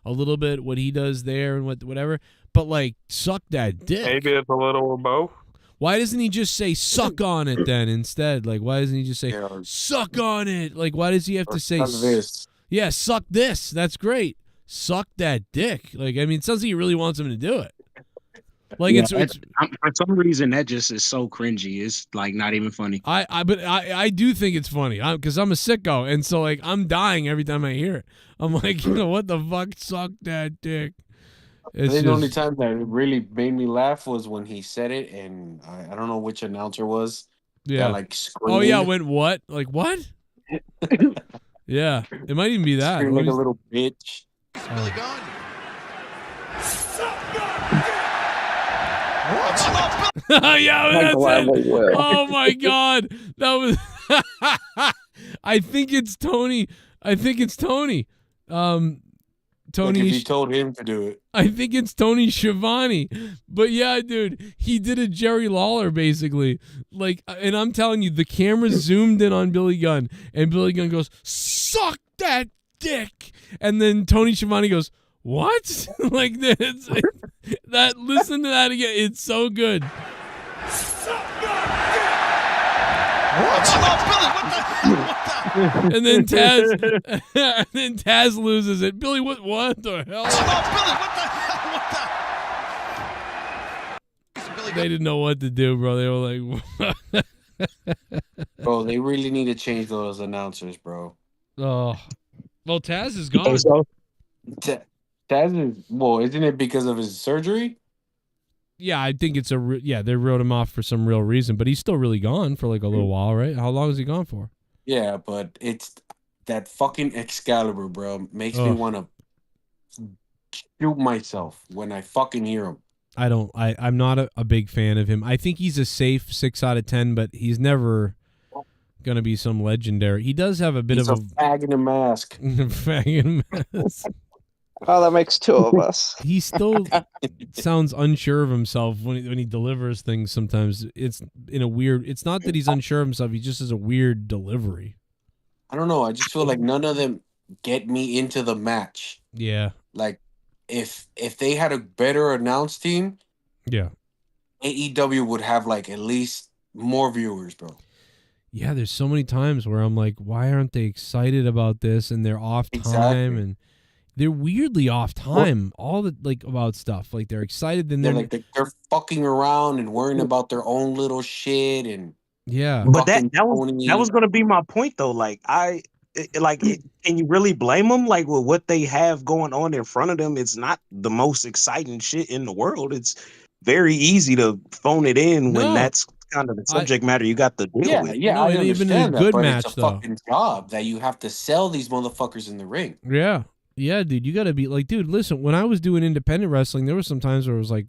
a little bit what he does there and whatever. But like, suck that dick. Maybe it's a little of both. Why doesn't he just say "suck on it" then instead? Like, why doesn't he just say "suck on it"? Like, why does he have to say this? Yeah, suck this. That's great. Suck that dick. Like, I mean, it sounds like he really wants him to do it. Like, Yeah, it's for some reason that just is so cringy. It's like not even funny. I do think it's funny because I'm a sicko, and so like I'm dying every time I hear it. I'm like, what the fuck? Suck that dick. I think the only time that it really made me laugh was when he said it, and I don't know which announcer was. Yeah. That, like, screamed. Oh yeah, went what? Like what? Yeah, it might even be that. Screamed like a little bitch. Yeah, that's it. Oh my god, that was. I think it's Tony. Tony. Like if he told him to do it. I think it's Tony Schiavone. But yeah, dude, he did a Jerry Lawler basically. Like, and I'm telling you, the camera zoomed in on Billy Gunn, and Billy Gunn goes, "Suck that dick," and then Tony Schiavone goes, "What?" Like this. That. Listen to that again. It's so good. And then Taz loses it. Billy, what the hell? They didn't know what to do, bro. They were like, bro, they really need to change those announcers, bro. Oh, well, Taz is gone. Taz is, well, isn't it because of his surgery? Yeah, I think it's they wrote him off for some real reason, but he's still really gone for like a little while, right? How long is he gone for? Yeah, but it's that fucking Excalibur, bro. Makes me want to shoot myself when I fucking hear him. I'm not a big fan of him. I think he's a safe 6 out of 10, but he's never going to be some legendary. He does have a bit He's of a fag in a mask. Fag in a mask. Oh, that makes two of us. He still sounds unsure of himself when he delivers things sometimes. It's in a weird... It's not that he's unsure of himself. He just has a weird delivery. I don't know. I just feel like none of them get me into the match. Yeah. Like, if they had a better announce team, yeah, AEW would have like at least more viewers, bro. Yeah, there's so many times where I'm like, why aren't they excited about this? And they're off time, and they're weirdly off time. All the about stuff, like they're excited, then they're they're fucking around and worrying about their own little shit, and yeah. But that was gonna be my point though. Like can you really blame them? Like with what they have going on in front of them, it's not the most exciting shit in the world. It's very easy to phone it in when that's kind of the subject matter you got to deal with. Yeah, no, I understand even a good match, it's a though. fucking job that you have to sell these motherfuckers in the ring. Yeah. Yeah, dude, you got to be like, dude, listen, when I was doing independent wrestling, there were some times where it was like,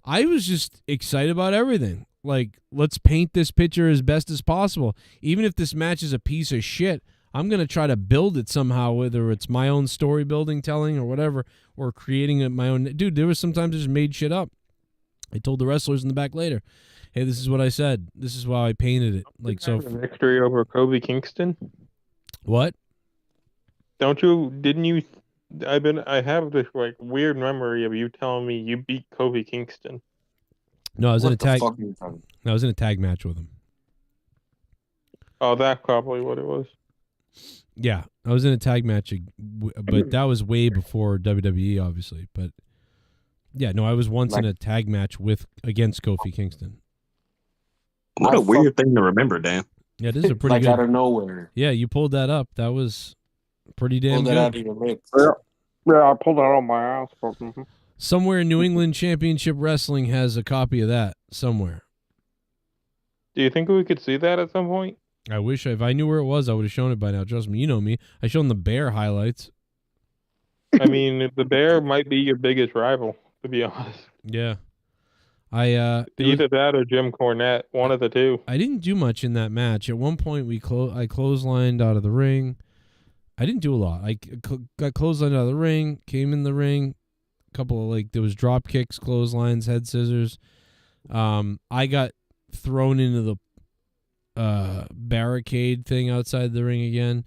I was just excited about everything. Like, let's paint this picture as best as possible. Even if this match is a piece of shit, I'm going to try to build it somehow, whether it's my own story building, telling, or whatever, or creating it my own. Dude, there was sometimes I just made shit up. I told the wrestlers in the back later, hey, this is what I said. This is why I painted it. Like, so. Victory over Kobe Kingston? What? Didn't you? I have this like weird memory of you telling me you beat Kobe Kingston. No, I was in a What the tag. fuck are you talking? I was in a tag match with him. Oh, that's probably what it was. Yeah, I was in a tag match, but that was way before WWE, obviously. But yeah, no, I was once in a tag match against Kofi Kingston. What a weird thing to remember, Dan. Yeah, this is a pretty like good. out of nowhere. Yeah, you pulled that up. That was pretty damn Pulled good. that out of your lips. Yeah, I pulled that on my ass. Mhm. Somewhere in New England Championship Wrestling has a copy of that somewhere. Do you think we could see that at some point? I wish if I knew where it was, I would have shown it by now. Trust me, you know me. I shown the Bear highlights. I mean, the Bear might be your biggest rival, to be honest. Yeah, Either that or Jim Cornette, one of the two. I didn't do much in that match. At one point, I clotheslined out of the ring. I didn't do a lot. I got clotheslined out of the ring, came in the ring, a couple of there was drop kicks, clotheslines, head scissors. I got thrown into the barricade thing outside the ring again,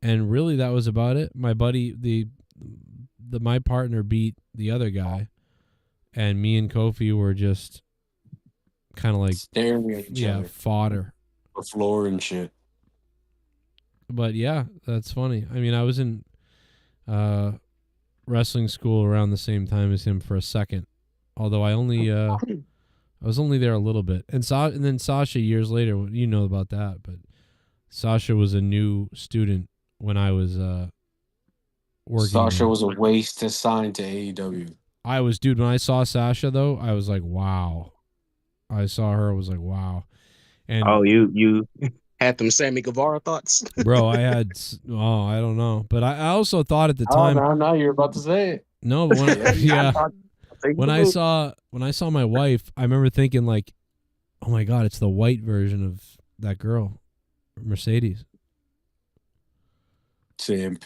and really that was about it. My buddy, my partner beat the other guy, and me and Kofi were just kind of like staring at each other. Fodder. The floor and shit. But yeah, that's funny. I mean, I was in wrestling school around the same time as him for a second, although I was only there a little bit. And then Sasha years later, you know about that, but Sasha was a new student when I was working. Sasha was a waste to sign to AEW. When I saw Sasha though, I was like, wow. I saw her, I was like, wow. And you had them Sammy Guevara thoughts? Bro, I had, I don't know. But I also thought at the time. Now you're about to say it. No, but when I saw my wife, I remember thinking like, oh my God, it's the white version of that girl, Mercedes. Simp.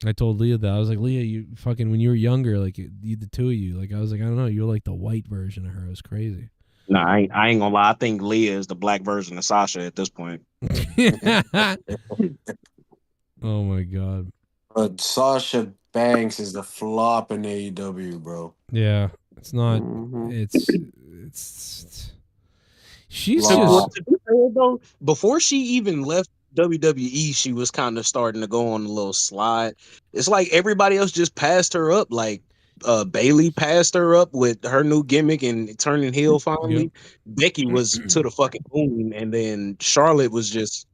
I told Leah that. I was like, Leah, you fucking, when you were younger, like the two of you, like I was like, I don't know, you're like the white version of her. It was crazy. No, I ain't gonna lie. I think Leah is the black version of Sasha at this point. Oh my God. But Sasha Banks is the flop in AEW, bro. Yeah, it's not. It's. She's so, just. Before she even left WWE, she was kind of starting to go on a little slide. It's like everybody else just passed her up. Like Bailey passed her up with her new gimmick and turning heel finally. Yep. Becky was to the fucking moon, and then Charlotte was just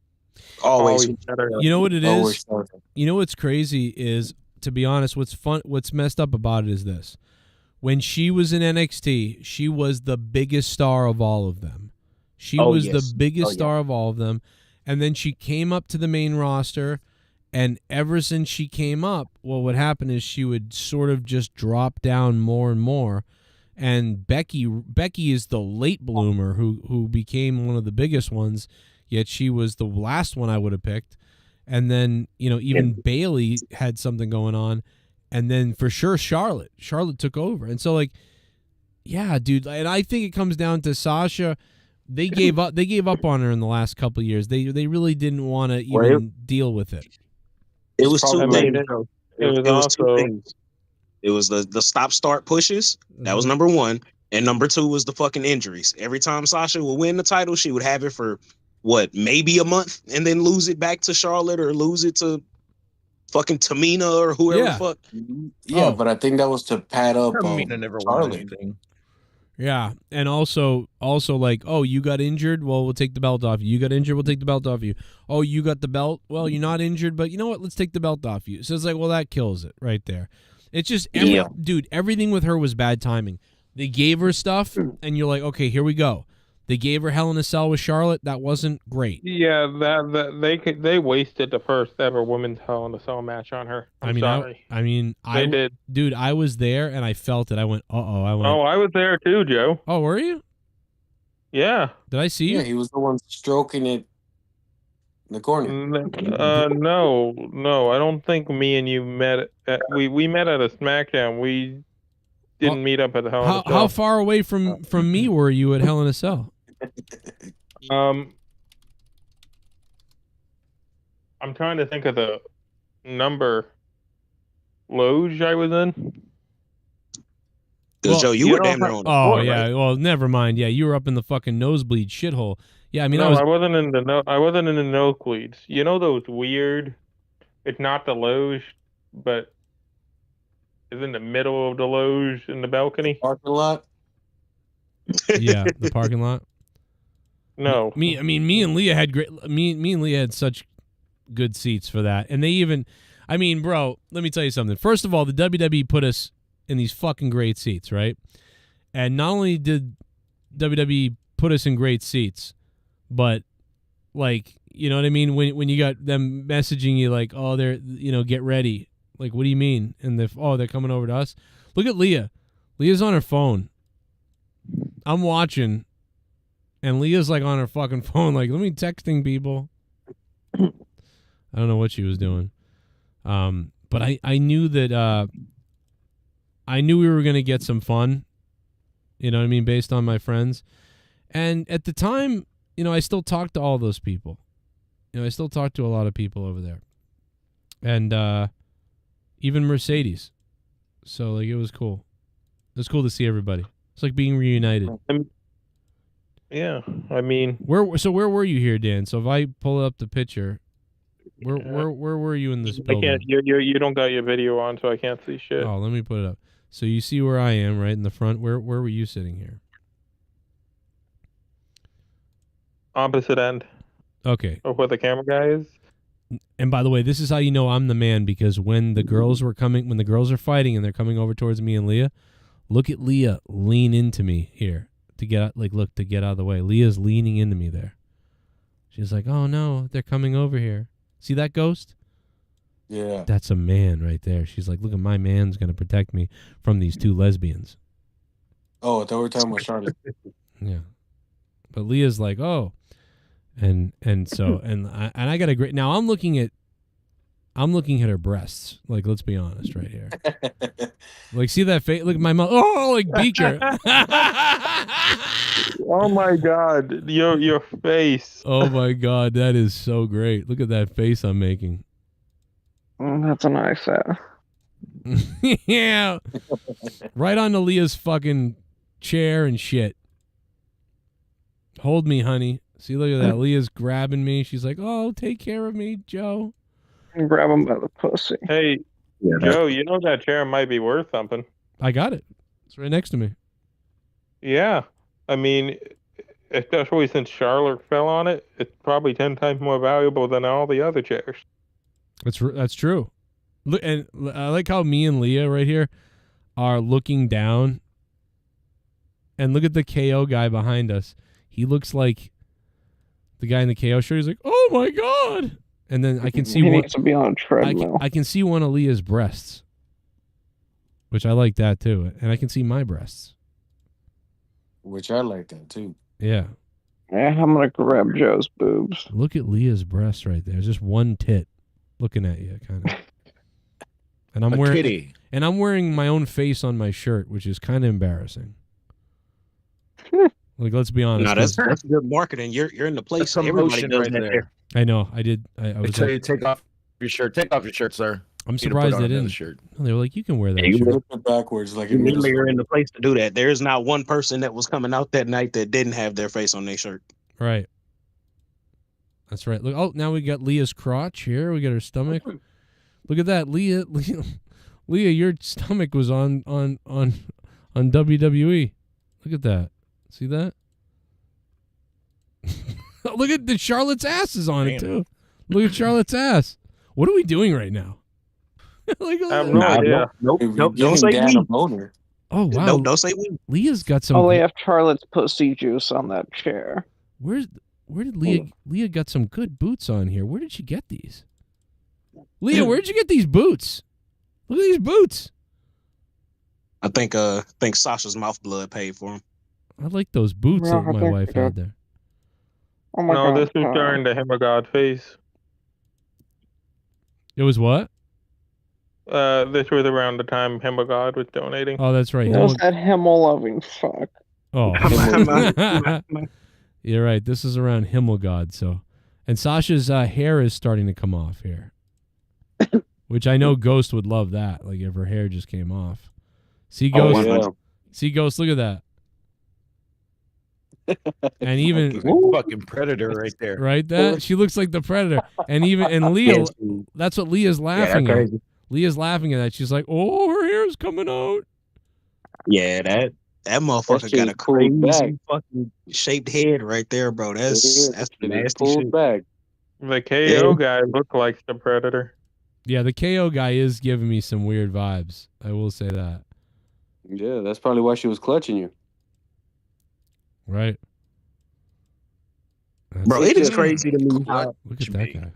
always. You know what it is? You know what's crazy is, to be honest, what's messed up about it is this. When she was in NXT, she was the biggest star of all of them. She was the biggest star of all of them. And then she came up to the main roster, and ever since she came up, well, what happened is she would sort of just drop down more and more. And Becky is the late bloomer who became one of the biggest ones, yet she was the last one I would have picked. And then, even Bailey had something going on. And then for sure, Charlotte took over. And so, like, yeah, dude. And I think it comes down to Sasha. They gave up on her in the last couple of years. They really didn't want to even deal with it. It was two things. It was two things. It was the stop-start pushes. That was number one. And number two was the fucking injuries. Every time Sasha would win the title, she would have it for, maybe a month, and then lose it back to Charlotte or lose it to fucking Tamina or whoever the fuck. Yeah, but I think that was to pad up Tamina never won anything. Yeah, and also like, oh, you got injured? Well, we'll take the belt off you. You got injured? We'll take the belt off you. Oh, you got the belt? Well, you're not injured, but you know what? Let's take the belt off you. So it's like, well, that kills it right there. It's just, dude, everything with her was bad timing. They gave her stuff, and you're like, okay, here we go. They gave her Hell in a Cell with Charlotte. That wasn't great. Yeah, they wasted the first ever women's Hell in a Cell match on her. I'm sorry. They did. Dude, I was there and I felt it. I went, uh-oh. I was there too, Joe. Oh, were you? Yeah. Did I see you? Yeah, he was the one stroking it. the corner. No, I don't think me and you met. We met at a SmackDown. We didn't meet up at the Hell in a Cell. How far away from me were you at Hell in a Cell? I'm trying to think of the number loge I was in. Because Joe, you were damn near on the floor, yeah. right? Well, never mind. Yeah, you were up in the fucking nosebleed shithole. Yeah, I mean, No, I I wasn't in the nosebleeds. You know those weird? It's not the loge, but it's in the middle of the loge in the balcony. Parking lot. Yeah, the parking lot. No, me and Leah had great. Me and Leah had such good seats for that, and they even. I mean, bro, let me tell you something. First of all, the WWE put us in these fucking great seats, right? And not only did WWE put us in great seats, but like, you know what I mean? When you got them messaging you like, oh, they're, get ready. Like, what do you mean? And they're coming over to us. Look at Leah. Leah's on her phone. I'm watching, and Leah's like on her fucking phone, like, let me texting people. I don't know what she was doing. But I knew that I knew we were going to get some fun, you know what I mean, based on my friends. And at the time, I still talked to all those people. I still talked to a lot of people over there. And even Mercedes. So, like, it was cool. It was cool to see everybody. It's like being reunited. Yeah, I mean... Where were you here, Dan? So if I pull up the picture... Where were you in this building? I can't. You don't got your video on, so I can't see shit. Oh, let me put it up. So you see where I am, right in the front. Where were you sitting here? Opposite end. Okay. Of where the camera guy is. And by the way, this is how you know I'm the man, because when the girls are fighting and they're coming over towards me and Leah, look at Leah lean into me here to get out of the way. Leah's leaning into me there. She's like, "Oh no, they're coming over here." See that ghost? Yeah. That's a man right there. She's like, look at my man's going to protect me from these two lesbians. Oh, I thought we were talking about Charlotte. Yeah. But Leah's like, oh. And I got a great... Now I'm looking at her breasts. Like, let's be honest right here. Like, see that face? Look at my mouth. Oh, like Beaker. Oh my God, your face. Oh my God, that is so great. Look at that face I'm making. That's a nice set. Yeah. Right onto Leah's fucking chair and shit. Hold me, honey. See, look at that. Leah's grabbing me. She's like, oh, take care of me, Joe. Grab him by the pussy. Hey, Joe, you know that chair might be worth something. I got it. It's right next to me. Yeah. I mean, especially since Charlotte fell on it, it's probably 10 times more valuable than all the other chairs. That's true. Look, and I like how me and Leah right here are looking down. And look at the KO guy behind us. He looks like the guy in the KO shirt. He's like, "Oh my God!" And then I can see he needs to be on a treadmill. I can see one of Leah's breasts, which I like that too, and I can see my breasts. Which I like that too. Yeah. Yeah, I'm gonna grab Joe's boobs. Look at Leah's breasts right there. It's just one tit looking at you, kind of. And I'm wearing my own face on my shirt, which is kind of embarrassing. Like, let's be honest. No, that's good marketing. You're in the place. Everybody does that there. I know. I did. I was. You take off your shirt. Take off your shirt, sir. I'm surprised they didn't. Shirt. They were like, you can wear that. You shirt. It backwards, like you're in the place to do that. There's not one person that was coming out that night that didn't have their face on their shirt. Right. That's right. Look. Oh, now we got Leah's crotch here. We got her stomach. Look at that, Leah. Your stomach was on WWE. Look at that. See that? Look at the Charlotte's ass is on it too. Look at Charlotte's ass. What are we doing right now? I have no idea. Nope. Don't say we. Oh wow. No, don't say we. Leah's got some. Only have Charlotte's pussy juice on that chair. Where did Leah? Leah got some good boots on here. Where did she get these? Leah, where did you get these boots? Look at these boots. I think Sasha's mouth blood paid for them. I like those boots that my wife had there. Oh my No, god. this was during the Him of God phase. It was what? This was around the time Him of God was donating. Oh, that's right. That was that Himmel-loving fuck. Oh, you're right. This is around Himmelgod. So, and Sasha's hair is starting to come off here, which I know Ghost would love that. Like if her hair just came off. See Ghost. See Ghost. Look at that. And even fucking predator right there. Right, that she looks like the predator. And Leah, that's what Leah's laughing at. Leah's laughing at that. She's like, "Oh, her hair's coming out." Yeah, that motherfucker got a crazy fucking shaped head right there, bro. That's nasty shit. Back. The KO guy looked like the predator. Yeah, the KO guy is giving me some weird vibes. I will say that. Yeah, that's probably why she was clutching you. Right. Bro, it is crazy to me how Look at that guy.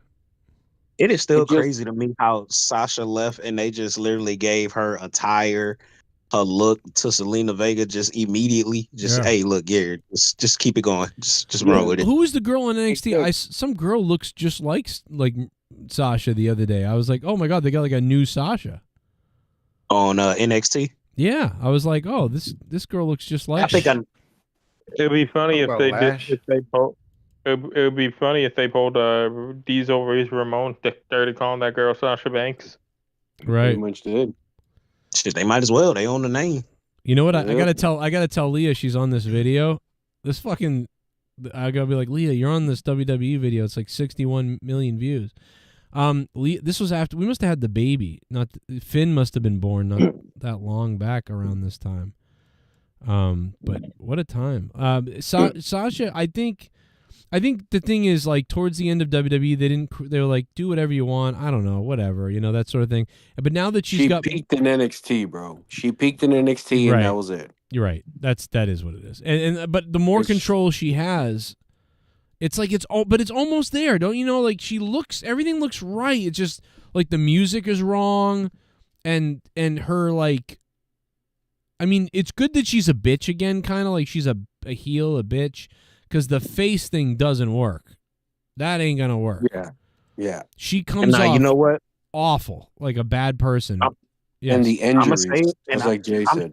it is still crazy to me how Sasha left and they just literally gave her attire, her look to Selena Vega just immediately. Just hey, look, Garrett, just keep it going. Just roll with it. Who was the girl in NXT? Some girl looks just like Sasha the other day. I was like, oh my god, they got like a new Sasha on NXT. Yeah, I was like, oh, this girl looks just like. I think it'd be funny if they did. If they pulled. It would be funny if they pulled Diesel vs. Ramon. They started calling that girl Sasha Banks. Right. Pretty much did. Shit, they might as well. They own the name. You know what? I gotta tell Leah she's on this video. This fucking, I gotta be like, Leah, you're on this WWE video. It's like 61 million views. Leah, this was after we must have had the baby. Not Finn must have been born not that long back around this time. But what a time. Sasha, I think the thing is, like, towards the end of WWE, they were like, do whatever you want. I don't know, whatever, that sort of thing. But now that she peaked in NXT, bro. She peaked in NXT, and that was it. You're right. That is what it is. But the more control she has, it's like but it's almost there, don't you know? Like everything looks right. It's just like the music is wrong, and her like. I mean, it's good that she's a bitch again, kind of like she's a heel, a bitch. Because the face thing doesn't work. That ain't gonna work. Yeah. She comes off, you know what? Awful, like a bad person. And the injuries, like Jay said.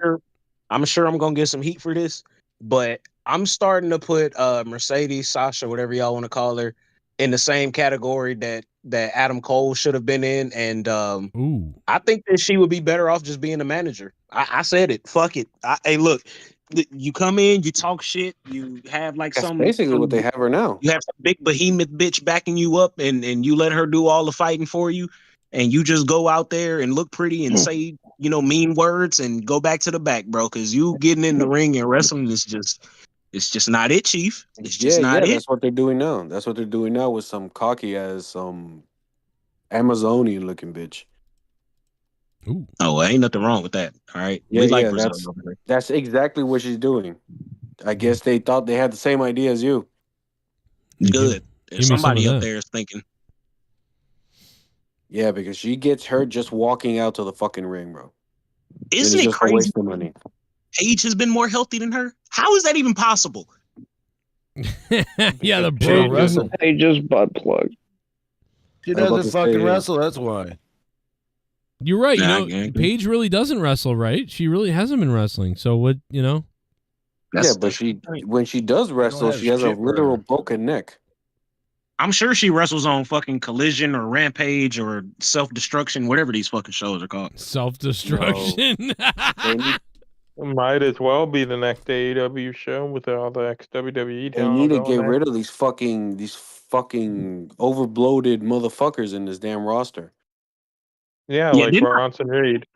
I'm sure I'm gonna get some heat for this, but I'm starting to put Mercedes, Sasha, whatever y'all want to call her, in the same category that Adam Cole should have been in, and I think that she would be better off just being a manager. I said it. Fuck it. Hey, look. You come in, you talk shit, you have like That's basically what they have her now. You have some big behemoth bitch backing you up, and you let her do all the fighting for you, and you just go out there and look pretty and say mean words and go back to the back, bro. Because you getting in the ring and wrestling is just not it, Chief. It's just not it. That's what they're doing now. That's what they're doing now with some cocky ass some Amazonian looking bitch. Ooh. Oh, ain't nothing wrong with that. All right. We like that's exactly what she's doing. I guess they thought they had the same idea as you. Good. There's somebody up there is thinking. Yeah, because she gets hurt just walking out to the fucking ring, bro. Isn't it crazy? A waste of money. Paige has been more healthy than her. How is that even possible? Yeah, the bro. Paige's butt plug. She doesn't fucking wrestle. That's why. You're right. Paige really doesn't wrestle, right? She really hasn't been wrestling. So what? Yeah, but when she does wrestle, she has a literal broken neck. I'm sure she wrestles on fucking Collision or Rampage or Self Destruction, whatever these fucking shows are called. Self Destruction. It might as well be the next AEW show with all the ex-WWE They need to get rid of these fucking overbloated motherfuckers in this damn roster. Yeah, like Bronson Reed.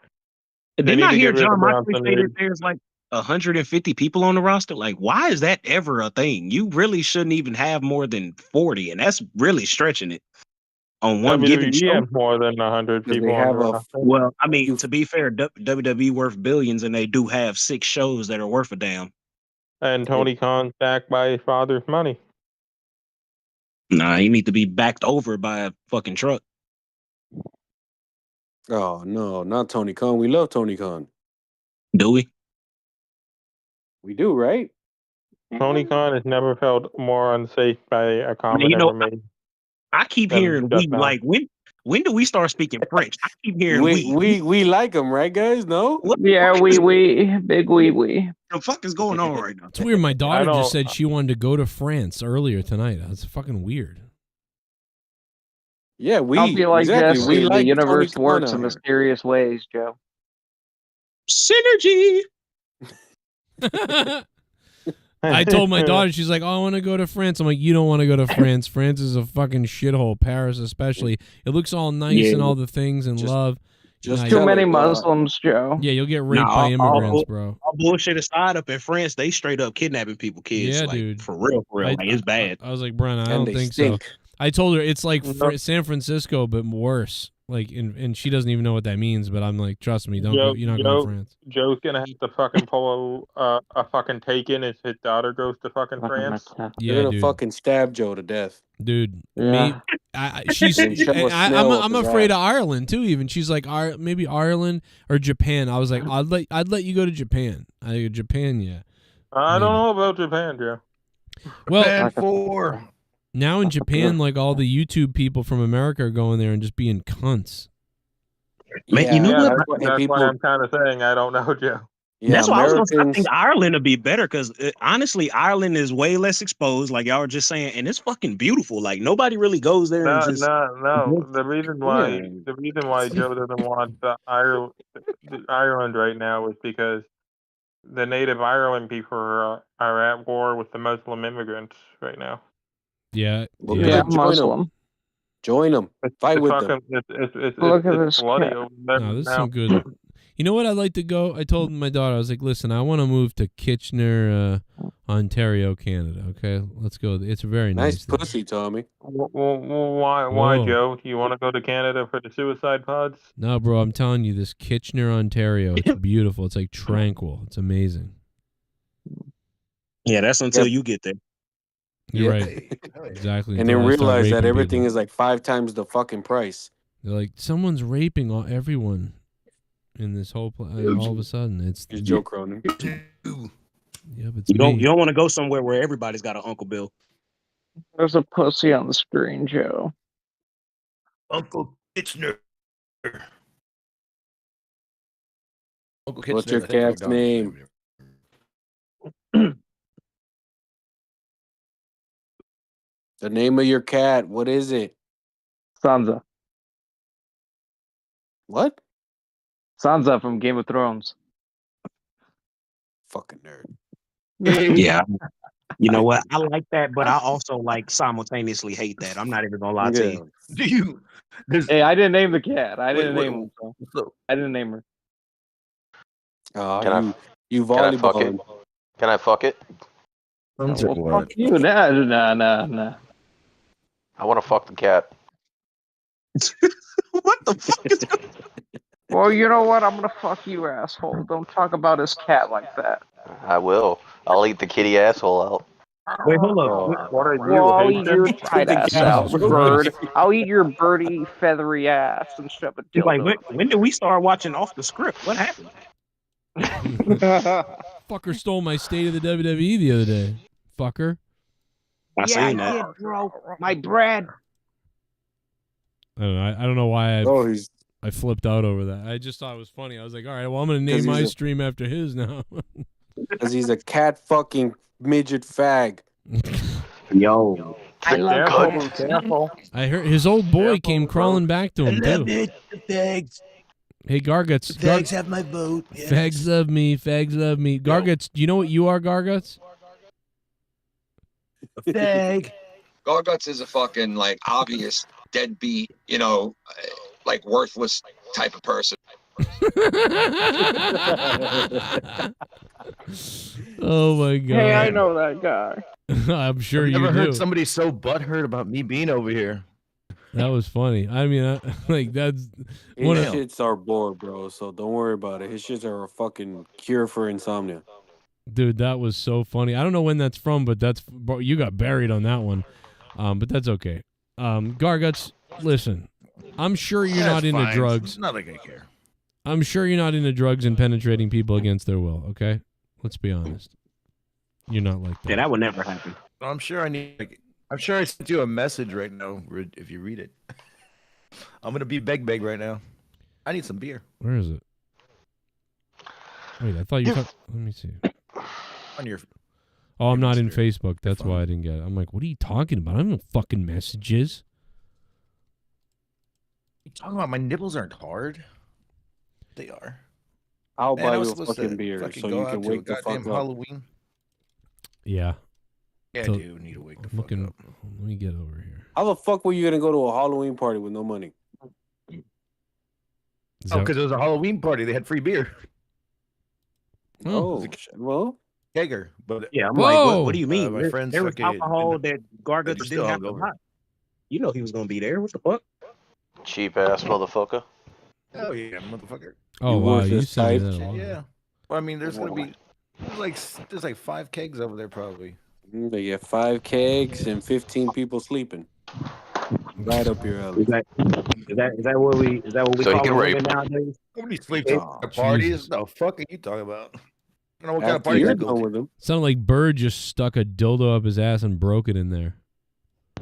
Didn't I hear John Moxley say that there's like 150 people on the roster? Like, why is that ever a thing? You really shouldn't even have more than 40, and that's really stretching it on one given show. Have more than 100 people. Well, I mean, to be fair, WWE worth billions, and they do have 6 shows that are worth a damn. And Tony Khan's backed by his father's money. Nah, he need to be backed over by a fucking truck. Oh, no, not Tony Khan. We love Tony Khan. Do we? We do, right? Tony Khan has never felt more unsafe by a comment ever made. I keep than hearing just we. now. Like when do we start speaking French? I keep hearing we like him, right, guys? No. What Yeah, big we. the fuck is going on right now? It's weird. My daughter don't- just said she wanted to go to France earlier tonight. That's fucking weird. Yeah, we I'll be like exactly. Jesse, We the like universe Tony works Khan in out here. mysterious ways, Joe. Synergy. I told my daughter, she's like, "Oh, I want to go to France." I'm like, "You don't want to go to France. France is a fucking shithole. Paris, especially. It looks all nice and all the things and love. Just Nah, Too tell many her, Muslims, Joe. yeah, you'll get raped by immigrants, bro. All bullshit aside, up in France, they straight up kidnapping people, kids. Yeah, like, dude. for real. Like, it's bad. I was like, Bren, I And don't they think stink. so. I told her it's like San Francisco, but worse. Like, and she doesn't even know what that means. But I'm like, trust me, don't go. You're not going to France. Joe's gonna have to fucking pull a fucking taken if his daughter goes to fucking France. Yeah, You're gonna dude. fucking stab Joe to death. Dude, Yeah. she's. And shove a snail up I'm his afraid ass. of Ireland too. Even she's like, maybe Ireland or Japan. I was like, I'd let you go to Japan. I go, Japan, yeah. I don't know about Japan, Joe. Well, Bad for. now in Japan, like all the YouTube people from America are going there and just being cunts. Man, you know Yeah, what? that's why I'm kind of saying I don't know, Joe. Yeah, That's why I was gonna say, I Americans. think Ireland would be better because honestly, Ireland is way less exposed, like y'all were just saying, and it's fucking beautiful. Like nobody really goes there and just No. The reason why Joe doesn't want the Ireland right now is because the native Ireland people are at war with the Muslim immigrants right now. Yeah, Well, yeah. good, Muslim. Join them. Fight with them. Look at It's this bloody cat. over there No, this is now. some good. You know what? I'd like to go. I told my daughter, I was like, listen, I want to move to Kitchener, Ontario, Canada. Okay, let's go. It's very Nice nice. pussy, Tommy. Why, Whoa. Joe? Do you want to go to Canada for the suicide pods? No, bro, I'm telling you, this Kitchener, Ontario, it's beautiful. It's like tranquil. It's amazing. yeah, that's until you get there. You're Yeah. right. Exactly. And then until I start realize that raping everything people. is like 5 times the fucking price. They're like, someone's raping everyone in this whole all of a sudden. It's Joe Cronin. Yeah, but it's You don't me. want to go somewhere where everybody's got an Uncle Bill. There's a pussy on the screen, Joe. Uncle Kitchener. Uncle Kitchener. What's your I think cat's we're done. name? The name of your cat. What is it? Sansa. What? Sansa from Game of Thrones. Fucking nerd. Yeah. You know what? I like that, but I also like simultaneously hate that. I'm not even gonna lie to you. Do you? Hey, I didn't name the cat. I didn't Wait, name him. So. I didn't name her. You Can I fuck it? volleyball. Can I fuck it? Well, fuck you. Nah. I want to fuck the cat. What the fuck is going on? Well, you know what? I'm gonna fuck you, asshole. Don't talk about his cat like that. I will. I'll eat the kitty asshole out. Wait, hold up. What are you? Well, I'll eat Haitian? your tight ass out, bird. I'll eat your birdie feathery ass and shove a dildo. Like, when did we start watching off the script? What happened? Fucker stole my state of the WWE the other day. Fucker. I seen that. did, bro. My bread. I don't know. I don't know why he's I flipped out over that. I just thought it was funny. I was like, all right, well, I'm going to name 'Cause my he's a- stream after his now. because he's a cat fucking midget fag. Yo. I love Careful, careful. I heard his old boy came crawling back to him, too. it. The fags. Hey, Gargets. The fags have my vote. Yes. Fags love me. Fags love me. Gargets, do you know what you are, Gargets? A fag. Gargets is a fucking like obvious deadbeat, like worthless type of person. Oh, my God. Hey, I know that guy. I'm sure I've you never do. heard somebody so butthurt about me being over here. That was funny. I mean, like, that's His one of shits are bored, bro. So don't worry about it. His shits are a fucking cure for insomnia. Dude, that was so funny. I don't know when that's from, but bro, you got buried on that one. But that's okay. Garguts, listen. I'm sure you're not into fine. drugs. It's not like I care. I'm sure you're not into drugs and penetrating people against their will, okay? Let's be honest. You're not like that. Yeah, that would never happen. I'm sure I'm sure I sent you a message right now if you read it. I'm gonna be beg right now. I need some beer. Where is it? Wait, I thought you. Let me see. On your. Oh, I'm not in Facebook. That's why I didn't get it. I'm like, what are you talking about? I have no fucking messages. You talking about my nipples aren't hard? They are. I'll Man, buy I you was a supposed to fucking beer fucking so go you out can to a wake the goddamn fuck up. Halloween. Yeah. Yeah, So, I do need to wake the I'm fuck looking. up. Let me get over here. How the fuck were you gonna go to a Halloween party with no money? Oh, because it was a Halloween party. They had free beer. Oh, well, kegger. But Yeah, I'm like, what do you mean? my friends there was fucking alcohol that they're Gargets still didn't have to hungover. buy. You know he was gonna be there. What the fuck? Cheap ass motherfucker. Oh yeah, motherfucker. Oh wow, you sent me that. Shit, all. yeah. Well, I mean, there's gonna be there's like 5 kegs over there probably. They get 5 kegs and 15 people sleeping. Right up your alley. Is that what we So he call can women rape. nowadays? Nobody sleeps Oh, at parties. Jesus. The fuck are you talking about? I don't know what kind of After party you're I go done to. with them. Sounded like Bird just stuck a dildo up his ass and broke it in there.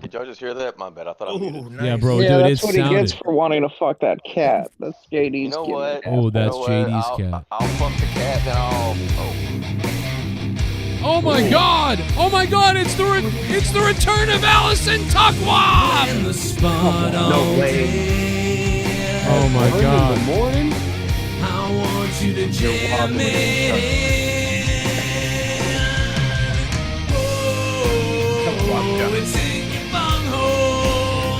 Did y'all just hear that? My bad. I thought I muted. Nice. Yeah, bro, Yeah, dude, that's it what he gets sounded. for wanting to fuck that cat. That's JD's You know giving what? cat. Oh, that's You know what? JD's cat. I'll fuck the cat, then Oh my God! Oh my God! It's the return of Allison Tuckwab! No way. Oh my God! Morning? I want you to jam it. Oh, it's in your bunghole.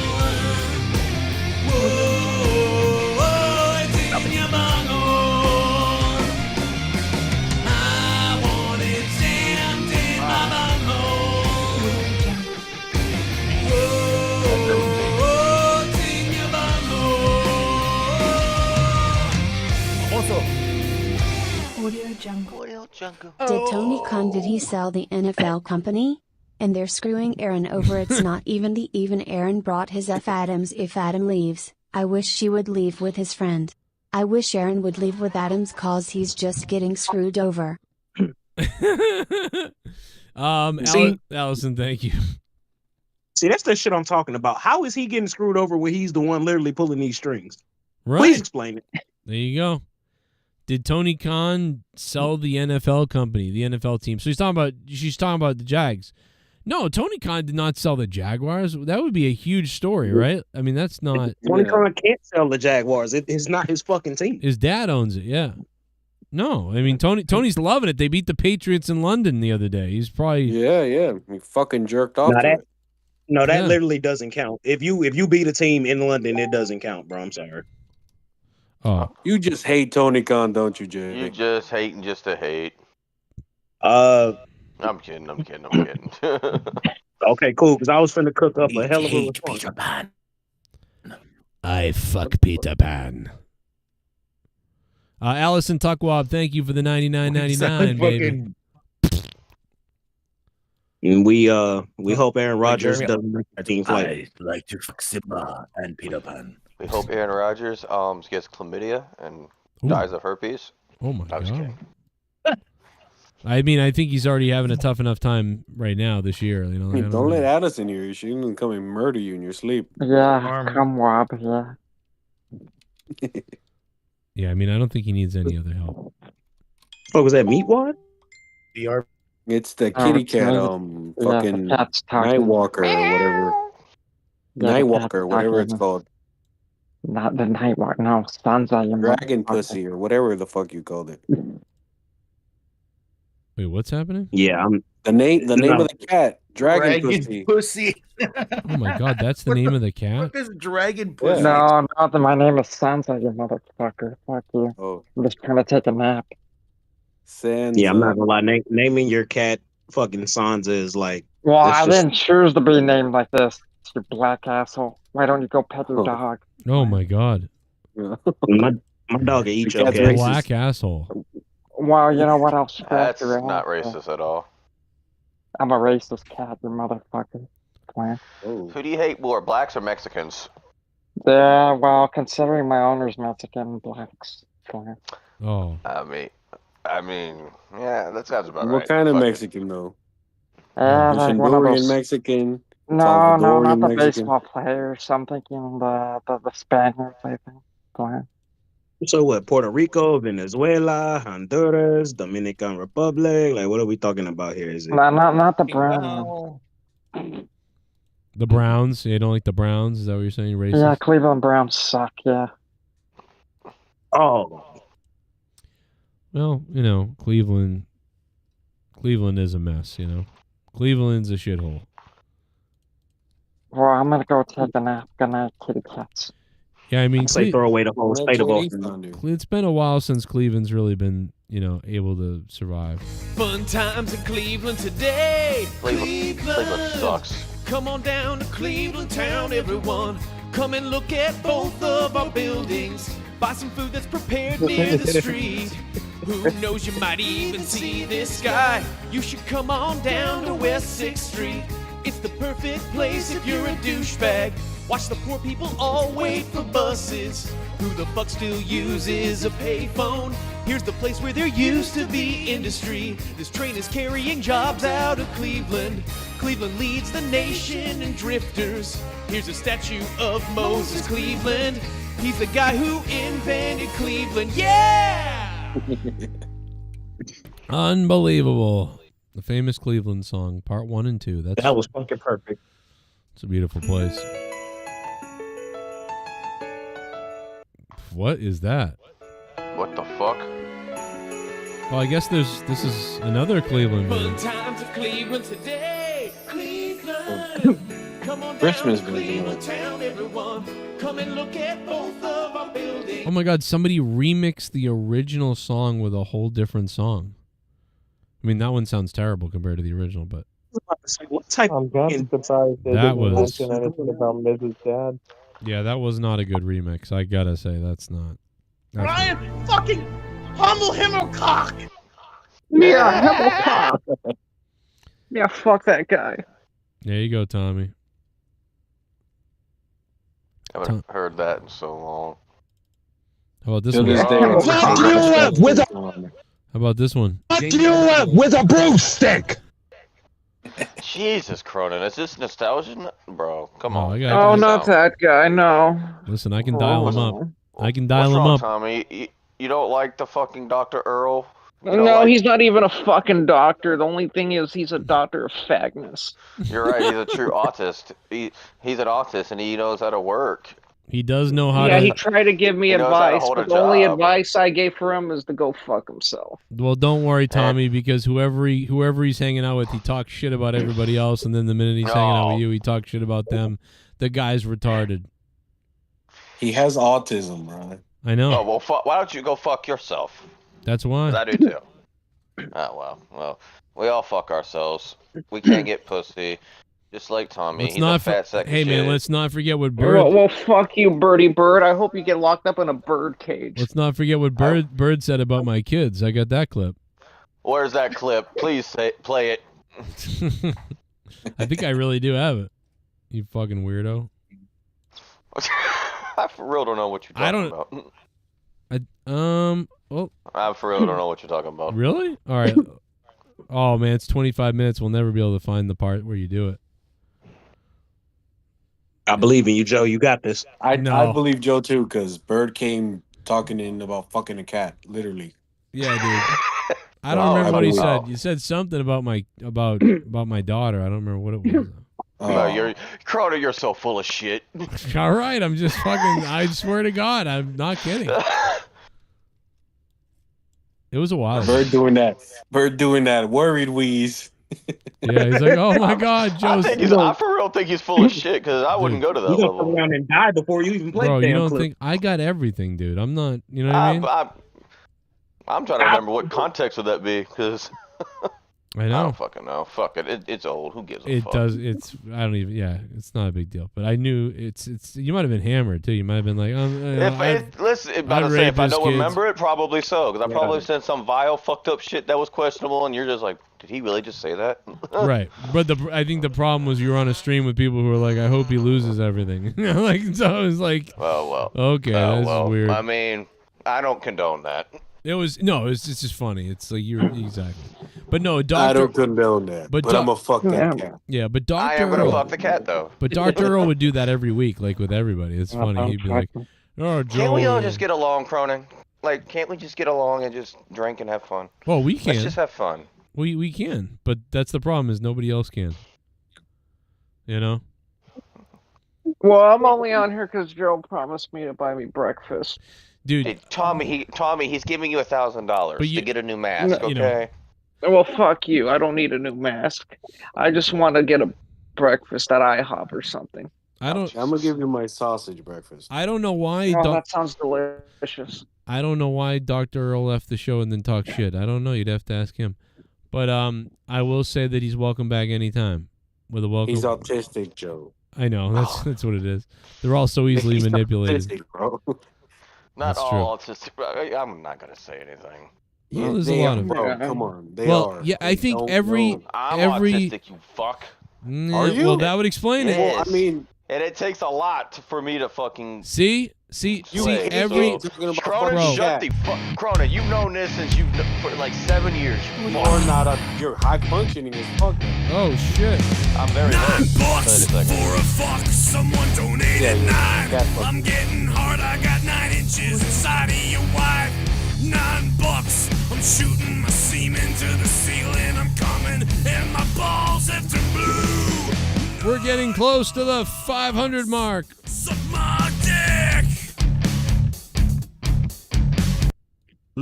Whoa, it's in your bunghole. I want it jammed in my bunghole. Whoa, it's in your bunghole. Audio Jungle. Did Tony Khan did he sell the NFL company? And they're screwing Aaron over it's not even Aaron brought his F Adams if Adam leaves, I wish she would leave with his friend. I wish Aaron would leave with Adams cause he's just getting screwed over. Allison, thank you. See, that's the shit I'm talking about. How is he getting screwed over when he's the one literally pulling these strings? Right. Please explain it. There you go. Did Tony Khan sell the NFL company, the NFL team? So she's talking about the Jags. No, Tony Khan did not sell the Jaguars. That would be a huge story, right? I mean, that's not. Tony Khan can't sell the Jaguars. It's not his fucking team. His dad owns it. Yeah. No, I mean Tony's loving it. They beat the Patriots in London the other day. He's probably Yeah. He fucking jerked off to it. No, that literally doesn't count. If you beat a team in London, it doesn't count, bro. I'm sorry. Oh, You just hate Tony Khan, don't you, Jay? You just hating just to hate. I'm kidding. Okay, cool. Because I was finna cook up a hell of a response. Peter Pan. I fuck Peter Pan. Allison Tuckwab, thank you for the $99.99, baby. And we hope Aaron Rodgers doesn't make the team flight. I like to fuck Simba and Peter Pan. We hope Aaron Rodgers gets chlamydia and dies of herpes. Oh my I was God. kidding. I mean, I think he's already having a tough enough time right now this year. You know, Don't let Addison hear you. She can come and murder you in your sleep. Yeah, come on, yeah. Yeah, I mean, I don't think he needs any other help. Oh, was that Meatwad? It's the kitty cat, fucking Nightwalker or whatever. Nightwalker, whatever it's called. Not the Nightwalker, no, Sansa. Dragon pussy or whatever the fuck you called it. Wait, what's happening? Yeah, the name of the cat, Dragon pussy. Oh my God, that's the name of the cat? What is Dragon pussy? No, my name is Sansa, you motherfucker. Fuck you. Oh. I'm just trying to take a nap. Sansa. Yeah, I'm not gonna lie. Naming your cat fucking Sansa is like. Well, I didn't choose to be named like this, you black asshole. Why don't you go pet your dog? Oh my God. my dog eats your cat. Black asshole. Well, you know what? I'll scratch That's your ass. not racist at all. I'm a racist cat, you motherfucker. Plant. Who do you hate more, blacks or Mexicans? Yeah, well, considering my owner's Mexican, blacks. Plant. Oh. I mean, I mean, yeah, that sounds about What right. kind of Fuck it. Mexican though? Like one of Honduran those. Mexican. No, not Salvadorian the Mexican. baseball players. I'm thinking the Spaniards. I think. Go ahead. So what? Puerto Rico, Venezuela, Honduras, Dominican Republic. Like, what are we talking about here? Is it? Not the Browns. The Browns. You don't like the Browns? Is that what you're saying? Racist? Yeah, Cleveland Browns suck. Yeah. Oh. Well, you know, Cleveland is a mess. You know, Cleveland's a shithole. Well, I'm gonna go take a nap. Good night, kitty cats. Yeah, I mean, I'd say throw away the whole state of It's been a while since Cleveland's really been, you know, able to survive. Fun times in Cleveland today. Cleveland sucks. Come on down to Cleveland town, everyone. Come and look at both of our buildings. Buy some food that's prepared near the street. Who knows, you might even see this guy. You should come on down to West 6th Street. It's the perfect place if you're a douchebag. Watch the poor people all wait for buses. Who the fuck still uses a payphone? Here's the place where there used to be industry. This train is carrying jobs out of Cleveland. Cleveland leads the nation in drifters. Here's a statue of Moses Cleveland. He's the guy who invented Cleveland. Yeah! Unbelievable. The famous Cleveland song, part 1 and 2. That was fucking perfect. It's a beautiful place. What is that? What the fuck? Well, I guess this is another Cleveland Fun movie. times in Cleveland today. Cleveland. Come on Christmas down to Cleveland town, everyone. Come and look at both of our buildings. Oh my God, somebody remixed the original song with a whole different song. I mean, that one sounds terrible compared to the original, but What type I'm kind of surprised they That didn't was- mention anything about Mrs. Dad. yeah, that was not a good remix. I gotta say, that's not. Brian, fucking humble him or cock. Yeah, yeah, fuck that guy. There you go, Tommy. I haven't heard that in so long. How about this To one? this day, Fuck you with a How about this one? fuck you with a broomstick. Jesus, Cronin, is this nostalgia? Bro, come Oh, on. I got- Oh, not that guy. No. Listen, I can dial him up. I can What's dial him wrong, up. Tommy? You don't like the fucking Dr. Earl? You don't No, like- he's not even a fucking doctor. The only thing is he's a doctor of fagness. You're right. He's a true autist. He's an autist, and he knows how to work. He does know how Yeah, to. he tried to give me He knows how to advice, hold a but the only job. advice I gave for him is to go fuck himself. Well, don't worry, Tommy, because whoever he's hanging out with, he talks shit about everybody else, and then the minute he's hanging out with you, he talks shit about them. The guy's retarded. He has autism, bro. I know. Oh well, why don't you go fuck yourself? That's why. 'Cause I do too. Oh well, we all fuck ourselves. We can't get pussy, just like Tommy. Let's He's not a fat sack of hey man, shit. let's not forget what Bird. Well, fuck you, Birdie Bird. I hope you get locked up in a bird cage. Let's not forget what Bird said about my kids. I got that clip. Where's that clip? Please play it. I think I really do have it. You fucking weirdo. I for real don't know what you're talking about. Oh, I for real don't know what you're talking about. really? All right. Oh man, it's 25 minutes. We'll never be able to find the part where you do it. I believe in you, Joe. You got this. I No. believe Joe too, because Bird came talking in about fucking a cat, literally. Yeah, dude. I don't Oh, remember I what he believe- said. You said something about my about my daughter. I don't remember what it was. No, you're Crowder. You're so full of shit. All right, I'm just fucking. I swear to God, I'm not kidding. It was a while. ago. Bird doing that. Bird doing that. Worried wheeze. Yeah, he's like, oh my God, I Joe's. for real think he's full of shit because I wouldn't go to that You gonna level. come around and die before you even play Bro, the you damn don't clip. think I got everything, dude? I'm not. You know what I mean? I'm trying to remember what context would that be because I I know. don't fucking know. Fuck it. It's old. Who gives a It fuck? does. It's. I don't even. Yeah, it's not a big deal. But I knew it's. You might have been hammered too. You might have been like, Listen, if I don't remember it, probably so. Because I probably said some vile, fucked up shit that was questionable, and you're just like, did he really just say that? Right, but I think the problem was you were on a stream with people who were like, I hope he loses everything. Like, so I was like, well. okay, that's well. weird. I mean, I don't condone that. It's just funny. It's like you're exactly. But no, Doctor. I don't condone that. But I'm gonna fuck that cat. Yeah, but I Doctor. am gonna fuck the cat though. But Dr. Earl would do that every week, like with everybody. It's funny. He'd be like, "Oh, Joe." Can't we all just get along, Cronin? Like, can't we just get along and just drink and have fun? Well, we can. Let's just have fun. We can, but that's the problem is nobody else can. You know. Well, I'm only on here because Joe promised me to buy me breakfast. Dude, hey, Tommy, he's giving you $1,000 to get a new mask. You Okay. know. Well, fuck you. I don't need a new mask. I just want to get a breakfast at IHOP or something. I'm gonna give you my sausage breakfast. I don't know why. Oh, that sounds delicious. I don't know why Dr. Earl left the show and then talked shit. I don't know. You'd have to ask him. But I will say that he's welcome back anytime. With a welcome. He's autistic, Joe. I know. That's what it is. They're all so easily manipulated. Autistic, bro. Not That's all autistic. I'm not gonna say anything. Well, there's a lot of bro, come on. They well, are. yeah, I think Don't every know. I'm autistic, you fuck. Are you? Well, that would explain it. Well, I mean, and it takes a lot for me to fucking see every Cronin, shut the fuck. Cronin, you've known this since for like 7 years. You're high functioning as fuck. Oh shit! I'm very $9 for a fuck. Someone donated 9. I'm getting hard. I got 9 inches inside of your wife. $9. I'm shooting my semen to the ceiling. I'm coming and my balls have turned blue. We're getting close to the 500 mark. Suck my dick.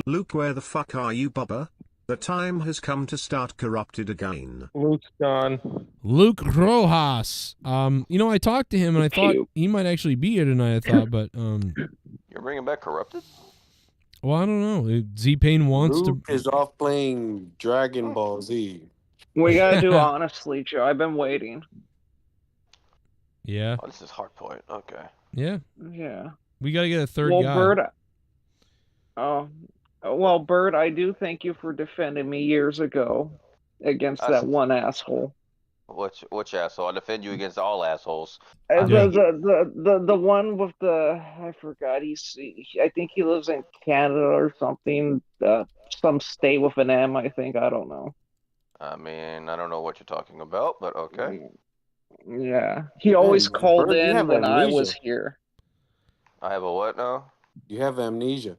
Luke, where the fuck are you, Bubba? The time has come to start Corrupted again. Luke's gone. Luke Rojas. I talked to him and I thought he might actually be here tonight. I thought, but You're bringing back Corrupted? well, I don't know. Z-Pain wants Luke to. is off playing Dragon Ball Z. We gotta do honestly, Joe. I've been waiting. Yeah. Oh, this is Hardpoint. Okay. Yeah. Yeah. We got to get a third Well, guy. Bert, I do thank you for defending me years ago against that one asshole. Which asshole? I defend you against all assholes. The one with I forgot. I think he lives in Canada or something. Some state with an M. I think. I don't know. I mean, I don't know what you're talking about, but okay. Yeah, he always called in when I was here. I have a what now? You have amnesia.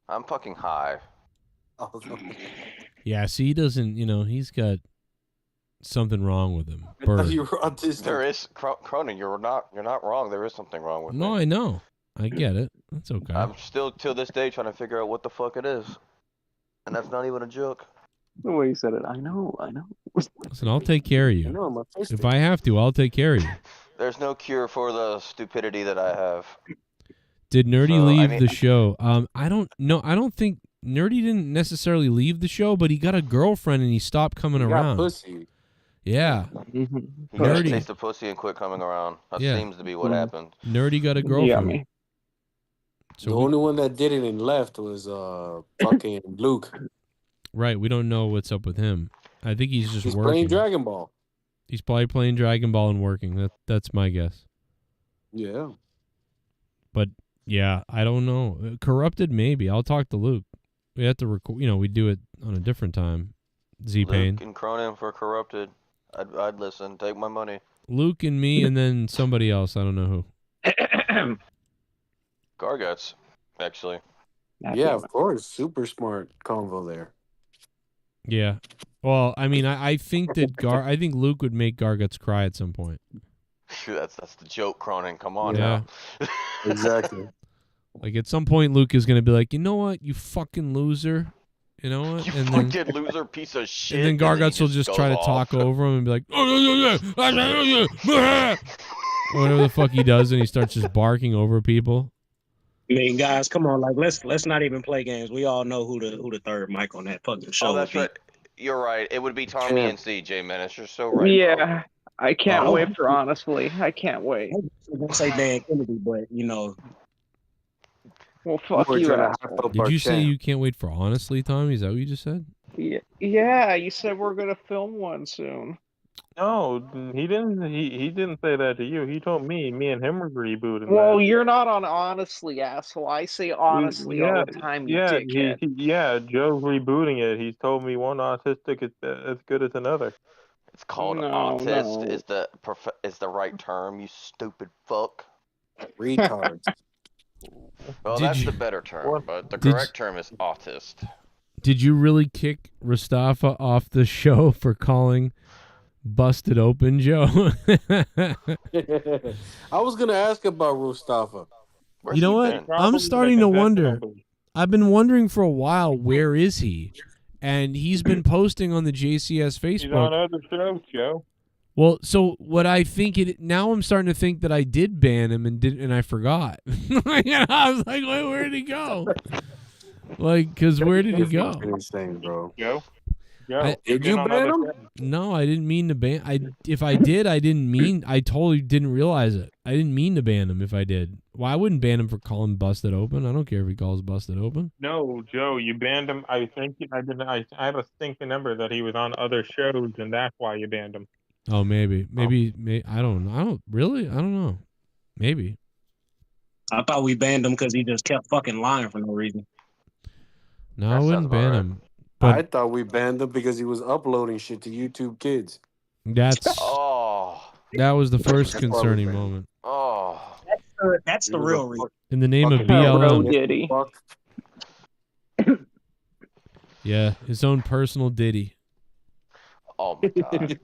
I'm fucking high. Yeah, see, he doesn't, he's got something wrong with him. I thought you were autistic. There is, Cronin, you're not wrong. There is something wrong with me. No, I know. I get it. That's okay. I'm still, till this day, trying to figure out what the fuck it is. And that's not even a joke. The way you said it, I know. Listen, I'll take care of you. I know, I'm autistic. If I have to, I'll take care of you. There's no cure for the stupidity that I have. Did Nerdy leave the show? I don't know. I don't think Nerdy didn't necessarily leave the show, but he got a girlfriend and he stopped coming around. Got pussy. Yeah. He got a taste of pussy and quit coming around. That seems to be what happened. Nerdy got a girlfriend. Yeah, So the only one that did it and left was fucking Luke. Right. We don't know what's up with him. I think he's just working. Playing Dragon Ball. He's probably playing Dragon Ball and working. That's my guess. Yeah. But yeah, I don't know. Corrupted, maybe. I'll talk to Luke. We have to record. We do it on a different time. Z-Pain. Luke and Cronin for Corrupted. I'd listen. Take my money. Luke and me, and then somebody else. I don't know who. Gargets, actually. Yeah, of course. Super smart convo there. Yeah. Well, I mean, I think that I think Luke would make Gargets cry at some point. That's the joke, Cronin. Come on Yeah. now. Exactly. Like at some point, Luke is gonna be like, you know what, you fucking loser. You know what? You and fucking loser piece of shit. And then Gargets will just try to talk over him and be like, whatever the fuck he does, and he starts just barking over people. I mean, guys, come on, like let's not even play games. We all know who the third mic on that fucking show. Oh, that's right. You're right. It would be Tommy and CJ, man. You're so right. Yeah, bro. I can't wait for honestly. I can't wait. I don't say Dan Kennedy, but Well, fuck you, asshole. Did you say you can't wait for honestly, Tommy? Is that what you just said? Yeah, you said we're gonna film one soon. No, he didn't. He didn't say that to you. He told me. Me and him were rebooting Well, that. you're not on honestly, asshole. I say honestly all the time, you dickhead. Joe's rebooting it. He's told me one autistic is as good as another. It's called No, autist. no. Is the right term? You stupid fuck. Retards. Well, that's the better term, but the Did correct term is autist. Did you really kick Mustafa off the show for calling Busted Open, Joe? I was gonna ask about Mustafa. You know what? I'm starting to wonder. I've been wondering for a while, where is he? And he's been posting on the JCS Facebook. He's on other shows, Joe. Well, so what I think now I'm starting to think that I did ban him and I forgot. I was like, wait, where did he go? Like, because where did he go? Insane, bro. Joe? Did you ban him? No, I didn't mean to ban. If I did, I didn't mean. I totally didn't realize it. I didn't mean to ban him. If I did, well, I wouldn't ban him for calling Busted Open. I don't care if he calls Busted Open. No, Joe, you banned him. I think I have a stinking number that he was on other shows, and that's why you banned him. Oh, maybe. I don't know. I don't know. Maybe. I thought we banned him because he just kept fucking lying for no reason. No, I wouldn't ban him. But I thought we banned him because he was uploading shit to YouTube Kids. That was the first That's concerning probably moment. Oh, that's the real reason. In the name of BLM. Diddy. Yeah, his own personal Diddy. Oh my god.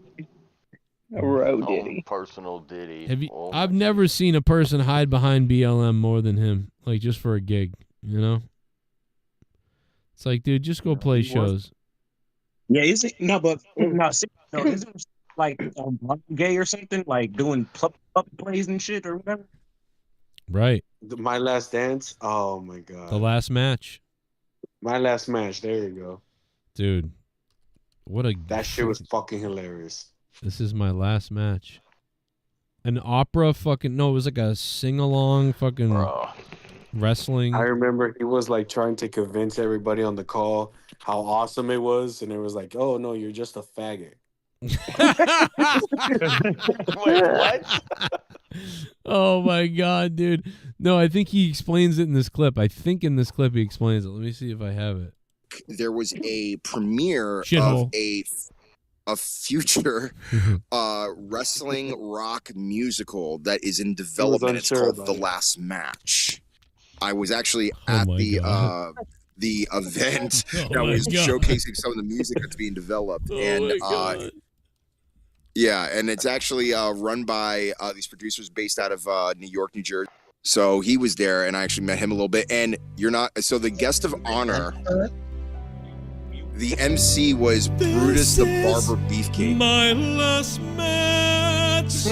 Diddy. Personal Diddy. Have you? I've never seen a person hide behind BLM more than him. Like just for a gig, you know. It's like, dude, just go play shows. Yeah, is it? No, but no, isn't it like gay or something? Like doing puppet plays and shit or whatever? Right. My Last Dance. Oh my god. The last match. My Last Match. There you go. Dude, that shit was fucking hilarious. This is my last match. An opera fucking no, it was like a sing-along fucking wrestling. I remember he was like trying to convince everybody on the call how awesome it was, and it was like, oh no, you're just a faggot. Wait, what? Oh my god, dude. No, I think he explains it in this clip. I think in this clip he explains it. Let me see if I have it. There was a premiere Shithole. of a future wrestling rock musical that is in development. It's called The Last Match. I was actually at the event that was showcasing some of the music that's being developed. Yeah, and it's actually run by these producers based out of New York, New Jersey. So he was there, and I actually met him a little bit. And so the guest of honor, the MC was Brutus the Barber Beefcake. My last match.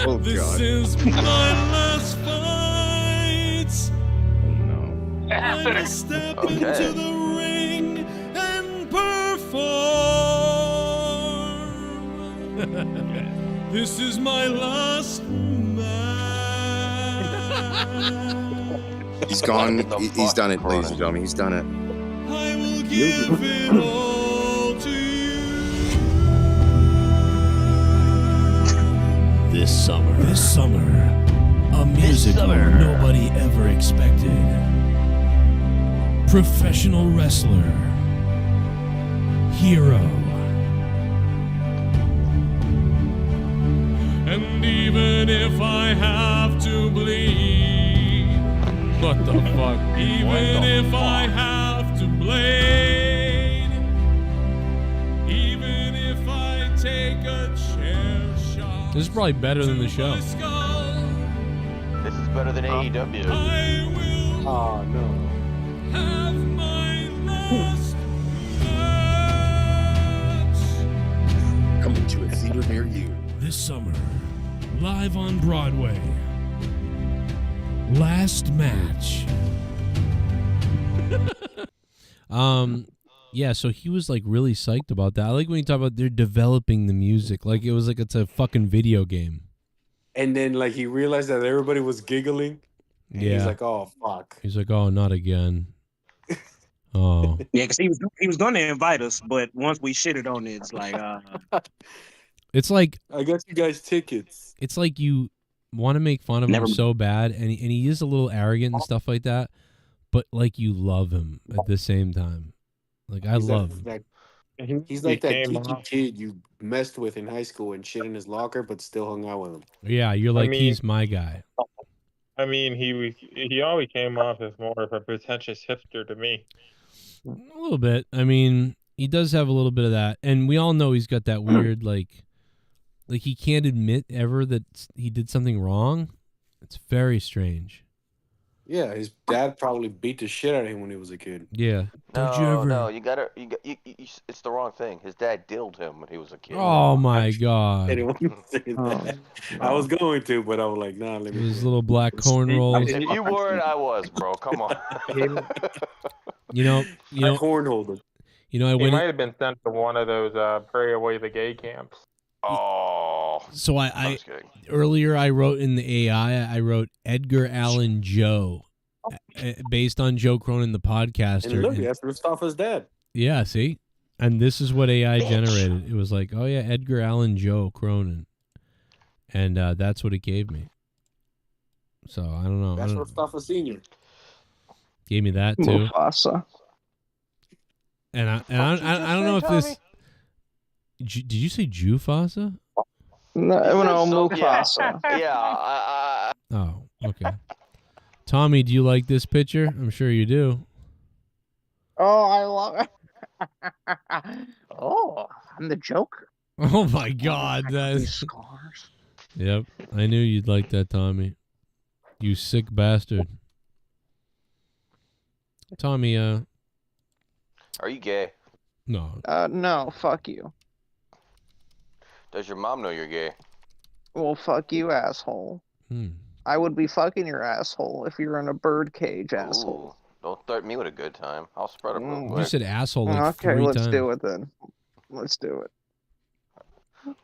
Oh, This God. is my last fight. Oh, no. I'm gonna step into the ring and perform. This is my last match. He's gone. He's done it, ladies and gentlemen. He's done it. I will give it all to you. This summer, a musical nobody ever expected. Professional wrestler, hero. And even if I have to bleed, What the fuck? even if I have to blade, even if I take a chair shot, This is probably better than the show. This is better than AEW. I will Oh no. have my last match. Coming to a theater near you. This summer, live on Broadway. Last match. Yeah, so he was like really psyched about that. I like when you talk about they're developing the music. Like it was like it's a fucking video game. And then like he realized that everybody was giggling. And Yeah. he's like, oh fuck. He's like, oh, not again. Oh. Yeah, because he was going to invite us, but once we shitted on it, it's like, It's like I got you guys tickets. it's like you want to make fun of him so bad, and he is a little arrogant and stuff like that, but like you love him at the same time. Like I love him. He's like that geeky kid you messed with in high school and shit in his locker, but still hung out with him. Yeah, you're like he's my guy. I mean, he always came off as more of a pretentious hipster to me. A little bit. I mean, he does have a little bit of that, and we all know he's got that weird like he can't admit ever that he did something wrong. It's very strange. Yeah, his dad probably beat the shit out of him when he was a kid. Yeah. No, you gotta. It's the wrong thing. His dad dilled him when he was a kid. Oh my god. Anyone say that? I was going to, but I was like, nah, let me. His little black cornrows. If you weren't, I was, bro. Come on. You know, cornholder. You know, I He went. might have been sent to one of those pray away the gay camps. Oh. So I earlier I wrote in the AI, I wrote Edgar Allan Joe, based on Joe Cronin, the podcaster. And look, that's Mustafa's dad. Yeah, see, and this is what AI generated. It was like, oh yeah, Edgar Allan Joe Cronin, and that's what it gave me. So I don't know. That's Mustafa Senior. Gave me that too. Mufasa. And I don't know if this. Did you say Jufasa? No, Mufasa. Yeah. Oh, okay. Tommy, do you like this picture? I'm sure you do. Oh, I love it. Oh, I'm the Joker. Oh my God, that's scars. Yep, I knew you'd like that, Tommy. You sick bastard. Tommy, Are you gay? No. No, fuck you. Does your mom know you're gay? Well, fuck you, asshole. I would be fucking your asshole if you were in a bird cage, asshole. Don't threaten me with a good time. I'll spread it real You quick. said asshole like Okay, 3 let's times. do it then. Let's do it.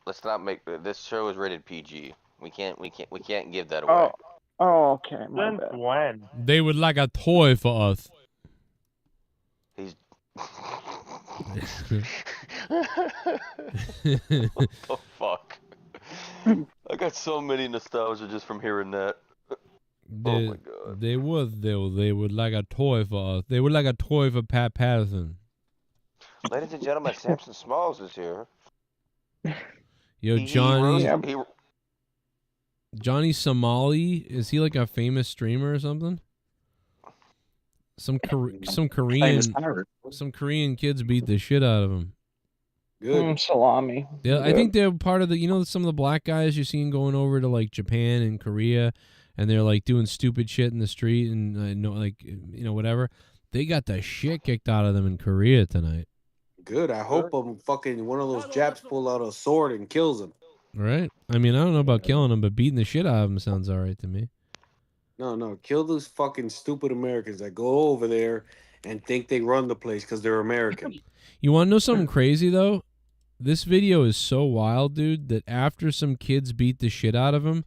Let's not make this show is rated PG. We can't give that away. Oh, okay. My Since bad. when? They would like a toy for us. He's. What the fuck? I got so many nostalgia just from hearing that. They, oh my god. They would like a toy for us. They would like a toy for Pat Patterson. Ladies and gentlemen, Samson Smalls is here. Yo, Johnny Somali, is he like a famous streamer or something? Some Korean kids beat the shit out of him. Good. Salami. Yeah, I think they're part of the, some of the black guys you're seeing going over to like Japan and Korea, and they're like doing stupid shit in the street and whatever. They got the shit kicked out of them in Korea tonight. Good. I hope fucking one of those Japs pull out a sword and kills him. Right? I mean, I don't know about killing them, but beating the shit out of them sounds all right to me. No. Kill those fucking stupid Americans that go over there and think they run the place because they're American. You want to know something crazy, though? This video is so wild, dude, that after some kids beat the shit out of him,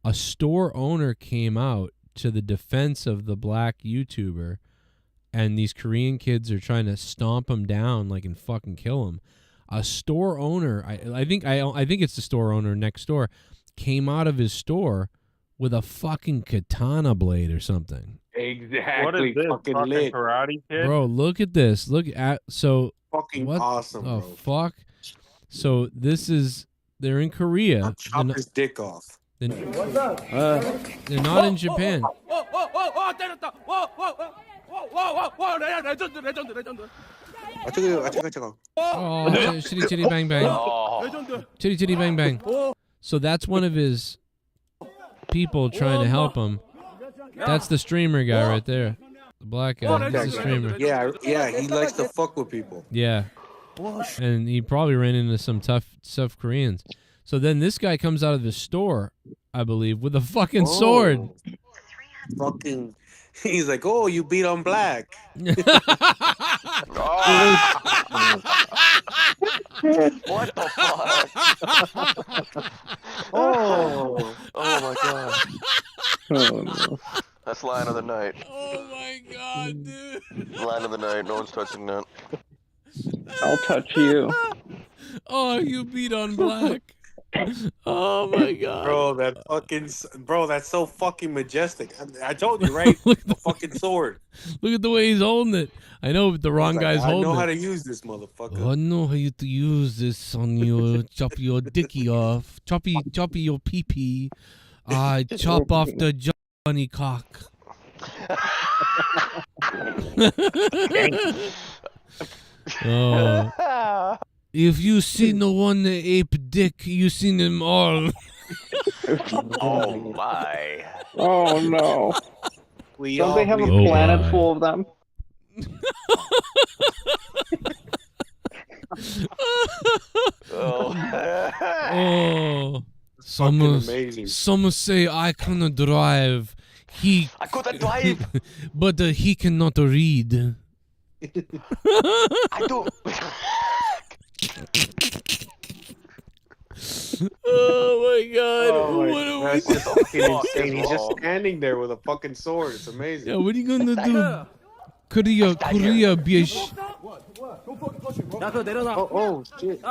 a store owner came out to the defense of the black YouTuber, and these Korean kids are trying to stomp him down, like, and fucking kill him. A store owner, I think it's the store owner next door, came out of his store with a fucking katana blade or something. Exactly. What is this? Fucking Fucking lit. Karate Kid? Bro, look at this. Look at Fucking what? awesome, Oh, bro. fuck. So they're in Korea. I'll chop his dick off. They're not in Japan. Oh, chitty chitty bang bang. Chitty chitty bang bang. So that's one of his people trying to help him. That's the streamer guy right there. The black guy. He's the streamer. Yeah, he likes to fuck with people. Yeah. And he probably ran into some tough Koreans. So then this guy comes out of the store, I believe, with a fucking sword. Fucking, he's like, oh, you beat on black. What the fuck? Oh my god. Oh, no. That's line of the night. Oh my god, dude. Line of the night. No one's touching that. I'll touch you. Oh, Oh, you beat on black. Oh my god, bro, that's so fucking majestic. I told you, right? A fucking sword. Look at the way he's holding it. I know the wrong guy's I holding know it. how to use this motherfucker. I know how to use this on you. Chop your dicky off. Choppy your pee-pee. I chop off the Johnny cock. Oh. If you seen the one ape dick, you seen them all. Oh my. Oh no. Don't they have a Oh, planet my. full of them? Oh. amazing. Some say I cannot drive. I couldn't drive. But he cannot read. I do. Oh my god. Oh my What are we that's just fucking insane. He's just standing there with a fucking sword. It's amazing. Yeah, what are you gonna do? Korea, bitch. Oh shit.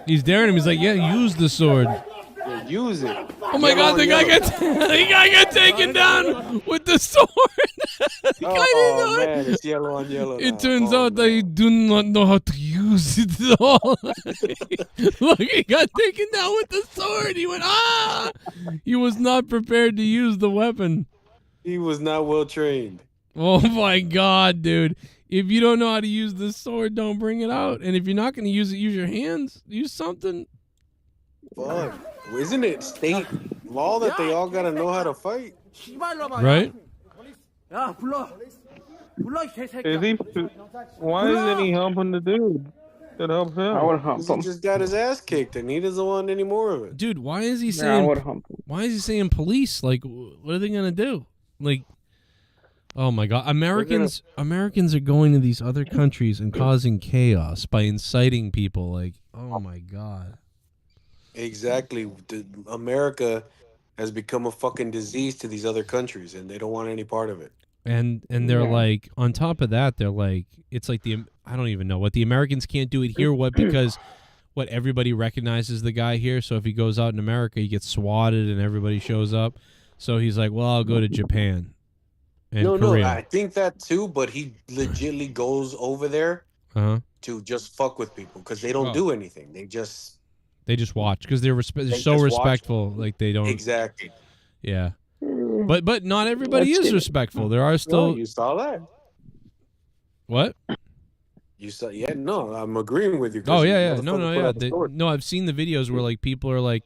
He's daring him. He's like, yeah, use the sword. Yeah, use it. Oh my god, the guy got taken down with the sword. Oh man, it's yellow on yellow. It turns out that he do not know how to use it at all. Look, he got taken down with the sword. He went, ah! He was not prepared to use the weapon. He was not well trained. Oh my god, dude. If you don't know how to use the sword, don't bring it out. And if you're not going to use it, use your hands. Use something. Fuck. Isn't it state law that they all gotta know how to fight? Right? Why isn't he helping the dude that helps him? I would hump He him. just got his ass kicked and he doesn't want any more of it. Dude, why is he Yeah, I saying would hump him. why is he saying police? Like, what are they going to do? Like, oh my god, Americans are going to these other countries and causing chaos by inciting people. Like, oh my god. Exactly. America has become a fucking disease to these other countries and they don't want any part of it. And they're like, on top of that, they're like, it's like I don't even know what the Americans can't do it here. What, because what, everybody recognizes the guy here. So if he goes out in America, he gets swatted and everybody shows up. So he's like, well, I'll go to Japan and Korea. No, I think that too, but he legitimately goes over there to just fuck with people because they don't do anything. They just watch because they're so respectful. Like they don't exactly. Yeah, but not everybody is respectful. There are still. No, you saw that. What? You saw? Yeah, no, I'm agreeing with you. Oh yeah. No, I've seen the videos where like people are like,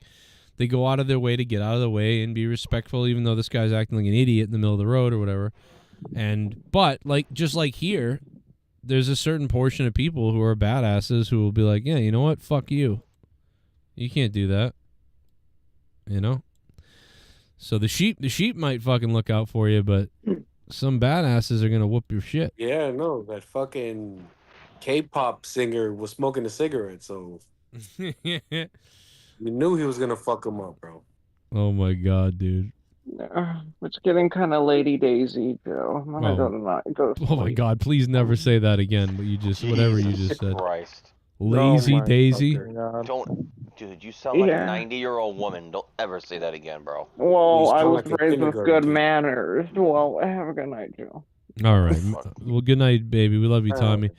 they go out of their way to get out of the way and be respectful, even though this guy's acting like an idiot in the middle of the road or whatever. But like just like here, there's a certain portion of people who are badasses who will be like, yeah, you know what? Fuck you. You can't do that. You know? So the sheep might fucking look out for you, but some badasses are going to whoop your shit. Yeah, no, that fucking K-pop singer was smoking a cigarette, so you knew he was going to fuck him up, bro. Oh my god, dude. It's getting kind of Lady Daisy, Joe. I'm gonna go to Oh my god, please never say that again. But whatever you just said. Christ. Lazy Daisy. Dude, you sound like a 90-year-old woman. Don't ever say that again, bro. Well, I was raised with good manners. Well, have a good night, Joe. All right. Well, good night, baby. We love you, Tommy.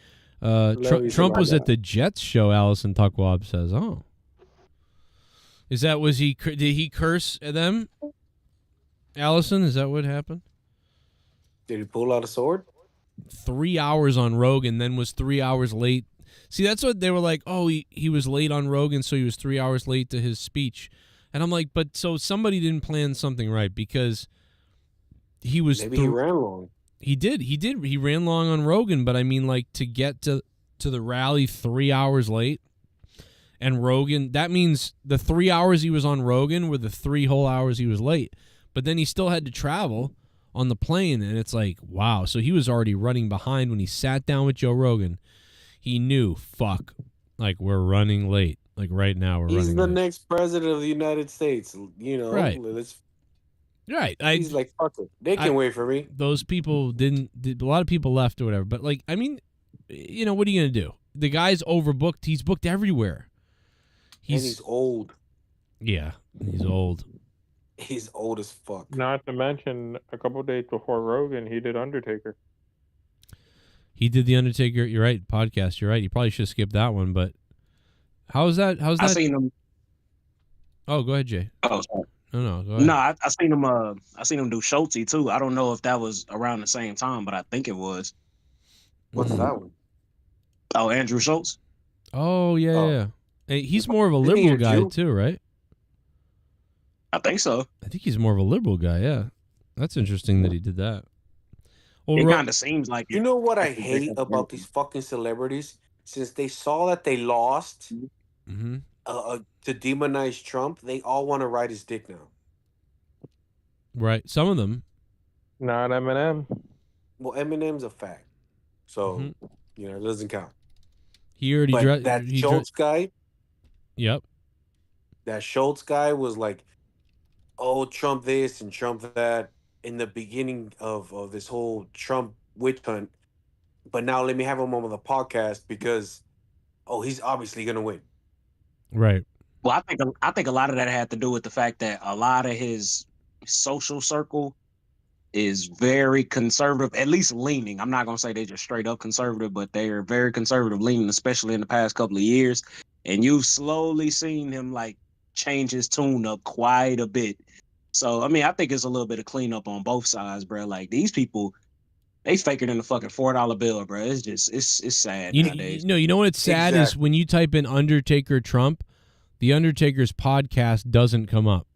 Trump was at the Jets show, Allison Tuckwab says. Oh. Did he curse at them? Allison, is that what happened? Did he pull out a sword? 3 hours on Rogan, then was 3 hours late. See, that's what they were like, oh, he was late on Rogan, so he was 3 hours late to his speech. And I'm like, but so somebody didn't plan something right because he was... Maybe he ran long. He did. He ran long on Rogan, but I mean, like, to get to the rally 3 hours late, and Rogan, that means the 3 hours he was on Rogan were the 3 whole hours he was late. But then he still had to travel on the plane, and it's like, wow. So he was already running behind when he sat down with Joe Rogan. He knew, fuck, like, we're running late. Like, right now, we're running late. He's the next president of the United States, you know. Right. Right. He's like, fuck it. They can wait for me. Those people a lot of people left or whatever. But, like, I mean, you know, what are you going to do? The guy's overbooked. He's booked everywhere. He's old. Yeah, he's old. He's old as fuck. Not to mention, a couple days before Rogan, he did Undertaker. He did the Undertaker. You're right. Podcast. You're right. You probably should have skipped that one. But how's that? I seen him. Oh, go ahead, Jay. Oh, sorry. No, go ahead. No, I seen him. I seen him do Schulte too. I don't know if that was around the same time, but I think it was. What's that one? Oh, Andrew Schultz. Oh yeah. Hey, he's more of a Isn't he liberal a guy Jew? too, right? I think so. I think he's more of a liberal guy. Yeah, that's interesting that he did that. Well, It kind of seems like You know what I hate about these fucking celebrities? Since they saw that they lost Mm-hmm. To demonize Trump, they all want to ride his dick now. Right. Some of them. Not Eminem. Well, Eminem's a fact, so Mm-hmm. you know it doesn't count. He already But that Schultz guy, Yep. that Schultz guy was like, "Oh, Trump this and Trump that," in the beginning of this whole Trump witch hunt. But now let me have him on the podcast because, he's obviously gonna win. Right. Well, I think a lot of that had to do with the fact that a lot of his social circle is very conservative, at least leaning. I'm not gonna say they're just straight up conservative, but they are very conservative leaning, especially in the past couple of years. And you've slowly seen him like change his tune up quite a bit. So I mean, I think it's a little bit of cleanup on both sides, bro. Like these people, they faker than a fucking $4 bill, bro. It's just it's sad nowadays. You know what's sad is when you type in Undertaker Trump, the Undertaker's podcast doesn't come up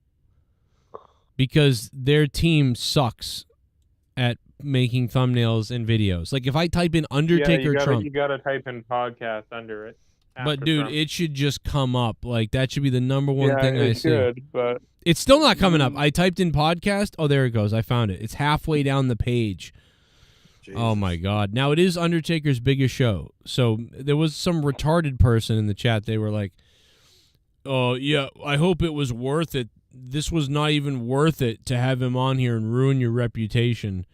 because their team sucks at making thumbnails and videos. Like if I type in Undertaker Trump, you gotta type in podcast under it. but dude, Trump. it should just come up. Like that should be the number one thing I it see. should, but It's still not coming up. I typed in podcast. Oh, there it goes. I found it. It's halfway down the page. Oh my God. Now it is Undertaker's biggest show. So there was some retarded person in the chat. They were like, "Oh yeah, I hope it was worth it. This was not even worth it to have him on here and ruin your reputation."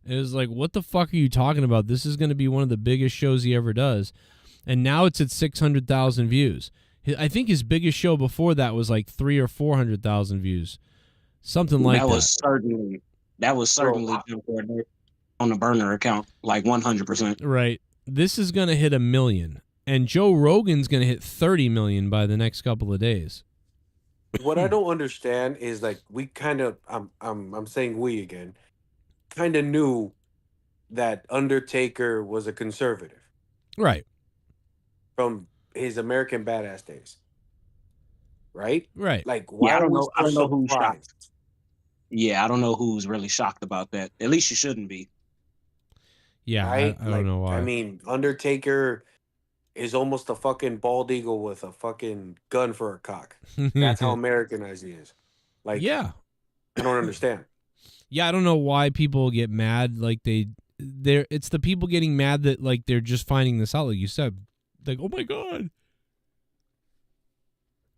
It was like, what the fuck are you talking about? This is going to be one of the biggest shows he ever does. And now it's at 600,000 views. I think his biggest show before that was like 300,000 or 400,000 views. Something like that. That was certainly on the burner account, like 100%. Right. This is going to hit 1 million. And Joe Rogan's going to hit 30 million by the next couple of days. What I don't understand is like we kind of I'm saying we again kind of knew that Undertaker was a conservative. Right. From his American Badass days. Right? Right. Like why I don't was know so who's surprised? shocked. Yeah, I don't know who's really shocked about that. At least you shouldn't be. Yeah, Right? I don't know why. I mean, Undertaker is almost a fucking bald eagle with a fucking gun for a cock. That's how Americanized he is. Like, yeah. I don't understand. Yeah, I don't know why people get mad. Like it's the people getting mad that like they're just finding this out. Like you said, like, oh my God.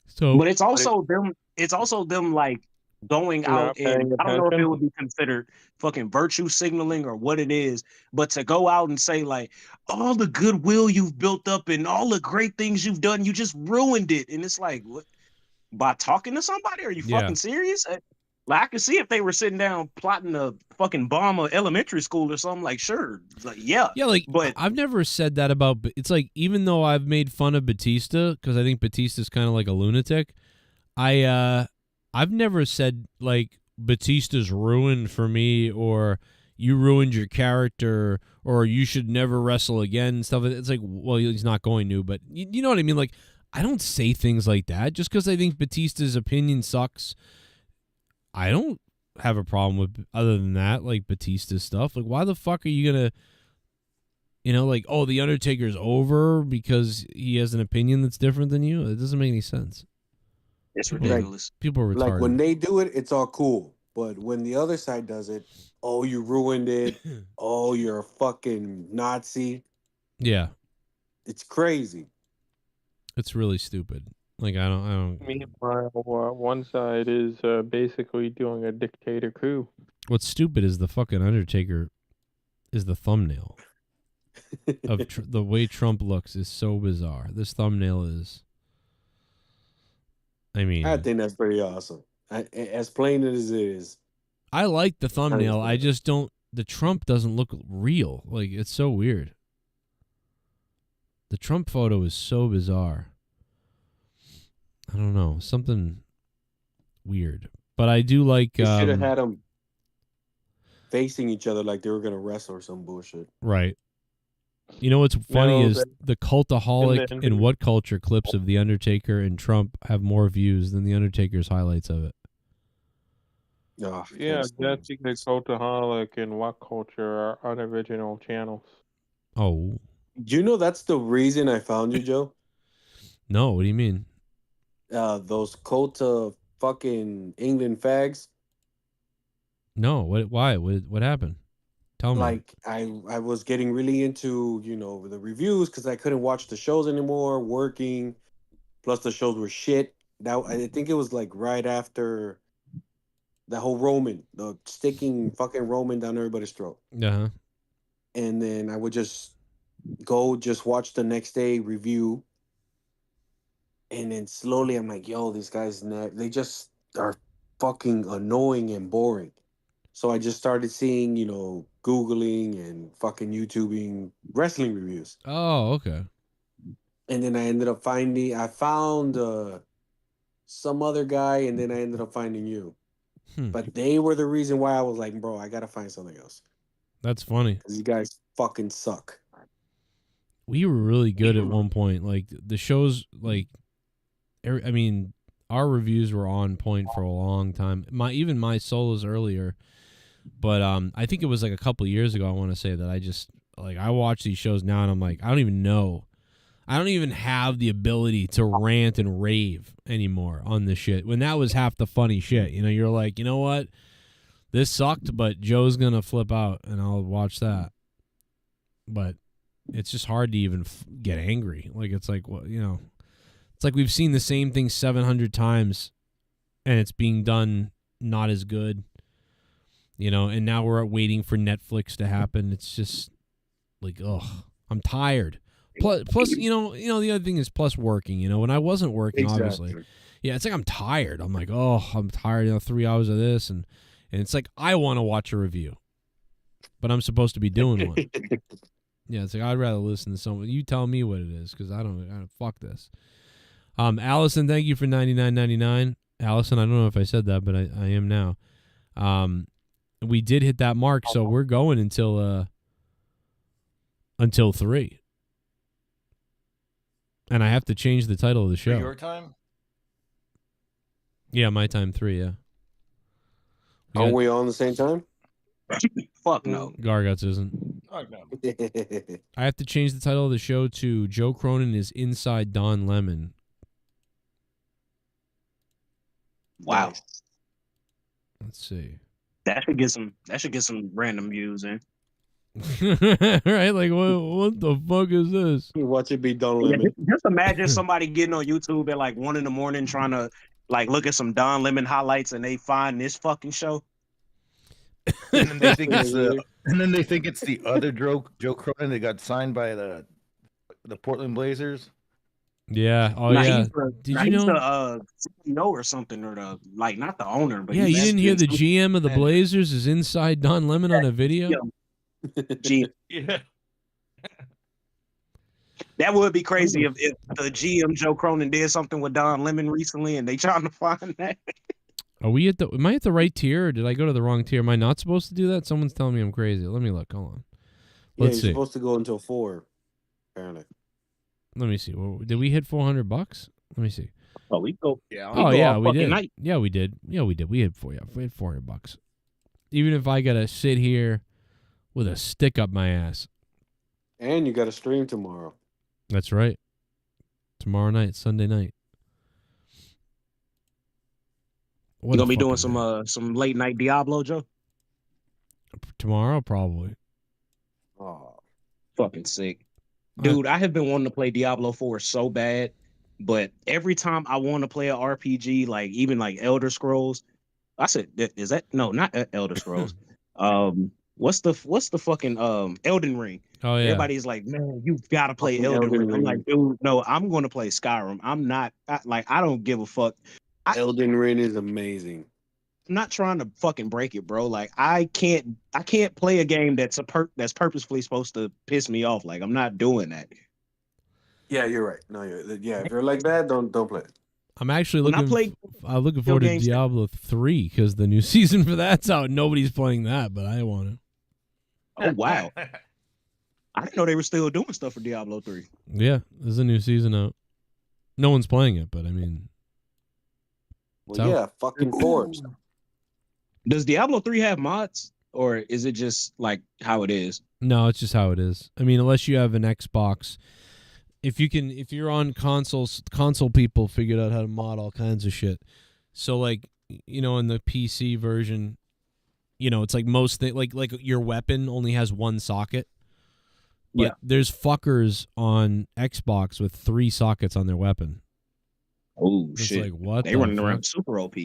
So, but it's also them. It's also them like going out and I don't know if it would be considered fucking virtue signaling or what it is, but to go out and say like all the goodwill you've built up and all the great things you've done, you just ruined it. And it's like, what? By talking to somebody? Are you fucking serious? Like I could see if they were sitting down plotting a fucking bomb of elementary school or something. Like, sure, like yeah, like, but I've never said that about. It's like even though I've made fun of Batista because I think Batista's kind of like a lunatic, I've never said like Batista's ruined for me or you ruined your character or you should never wrestle again and stuff. It's like, well, he's not going to, but you know what I mean? Like, I don't say things like that just because I think Batista's opinion sucks. I don't have a problem with other than that, like Batista's stuff. Like, why the fuck are you going to, like, oh, The Undertaker's over because he has an opinion that's different than you? It doesn't make any sense. It's ridiculous. People are retarded. Like when they do it, it's all cool. But when the other side does it, oh, you ruined it. Oh, you're a fucking Nazi. Yeah. It's crazy. It's really stupid. Like, I don't. Meanwhile, one side is basically doing a dictator coup. What's stupid is the fucking Undertaker is the thumbnail of the way Trump looks is so bizarre. This thumbnail is. I mean, I think that's pretty awesome. As plain as it is. I like the thumbnail. I just don't. The Trump doesn't look real. Like, it's so weird. The Trump photo is so bizarre. I don't know, something weird. But I do like. You should have had them facing each other like they were gonna wrestle or some bullshit. Right. You know what's funny No, is the cultaholic and in What Culture clips of The Undertaker and Trump have more views than The Undertaker's highlights of it. Oh, Yeah, Jesse the Cultaholic and What Culture are unoriginal channels. Oh. Do you know that's the reason I found you, Joe? No, what do you mean? Those Culta fucking England fags. No, why? What happened? Tell me. Like I was getting really into, the reviews because I couldn't watch the shows anymore, working. Plus the shows were shit. I think it was like right after the whole Roman, the sticking fucking Roman down everybody's throat. Uh-huh. And then I would just watch the next day review. And then slowly I'm like, yo, these guys, they just are fucking annoying and boring. So I just started seeing, Googling and fucking YouTubing wrestling reviews. Oh, okay. And then I found some other guy, and then I ended up finding you. But they were the reason why I was like, bro, I got to find something else. That's funny. Because you guys fucking suck. We were really good at one point. Like, the shows, like, I mean, our reviews were on point for a long time. Even my solos earlier. But I think it was like a couple years ago, I want to say, that I just, like, I watch these shows now and I'm like, I don't even know. I don't even have the ability to rant and rave anymore on this shit. When that was half the funny shit. You're like, you know what? This sucked, but Joe's going to flip out and I'll watch that. But it's just hard to even get angry. Like, it's like, well, it's like we've seen the same thing 700 times and it's being done not as good. And now we're waiting for Netflix to happen. It's just like, ugh, I'm tired. Plus, the other thing is plus working. When I wasn't working, obviously, yeah, it's like I'm tired. I'm like, oh, I'm tired. 3 hours of this, and it's like I want to watch a review, but I'm supposed to be doing one. Yeah, it's like I'd rather listen to someone. You tell me what it is, because I don't fuck this. Allison, thank you for $99.99. Allison, I don't know if I said that, but I am now. We did hit that mark, so we're going until 3. And I have to change the title of the show. Your time? Yeah, my time 3, yeah. Are we all on the same time? Fuck no. Gargets isn't. Oh, no. I have to change the title of the show to Joe Cronin is Inside Don Lemon. Wow. Let's see. That should get some random views in. Right? Like, what the fuck is this? Watch it be Don Lemon. Just imagine somebody getting on YouTube at like 1 a.m. trying to like look at some Don Lemon highlights and they find this fucking show. And then they think it's the other Joe Cronin that got signed by the Portland Blazers. Yeah. Oh, yeah. Did you know? The CEO or something, or not the owner, but yeah, you didn't hear the GM of the Blazers is inside Don Lemon on a video. Yeah. That would be crazy if the GM Joe Cronin did something with Don Lemon recently and they trying to find that. Am I at the right tier, or did I go to the wrong tier? Am I not supposed to do that? Someone's telling me I'm crazy. Let me look. Hold on. Let's see. You're supposed to go until 4, apparently. Let me see. Did we hit $400? Let me see. Oh, we go. Yeah. Oh, yeah, we did. Night. Yeah, we did. Yeah, we did. We hit $400. Even if I gotta sit here with a stick up my ass. And you got to stream tomorrow. That's right. Tomorrow night, Sunday night. You gonna be doing some late night Diablo, Joe? Tomorrow, probably. Oh, fucking sick. Dude, I have been wanting to play Diablo 4 so bad, but every time I want to play an RPG, like even like Elder Scrolls, I said, is that no, not Elder Scrolls. What's the fucking Elden Ring? Oh yeah. Everybody's like, man, you gotta play Elden Ring. I'm like, dude, no, I'm gonna play Skyrim. I don't give a fuck Elden Ring is amazing. I'm not trying to fucking break it, bro. Like I can't play a game that's that's purposefully supposed to piss me off. Like I'm not doing that. Yeah, you're right. No, if you're like that, don't play it. I'm actually When I looking. play I'm looking forward to games- Diablo 3 because the new season for that's out. Nobody's playing that, but I want to. Oh wow! I didn't know they were still doing stuff for Diablo 3. Yeah, there's a new season out. No one's playing it, but I mean, it's Well, out. yeah, fucking Forbes. Does Diablo 3 have mods, or is it just like how it is? No, it's just how it is. I mean, unless you have an Xbox, if you're on consoles, console people figured out how to mod all kinds of shit. So like, in the PC version, it's like most like your weapon only has one socket. But Yeah. there's fuckers on Xbox with 3 sockets on their weapon. Oh It's shit! like, what They the running fuck? around super OP.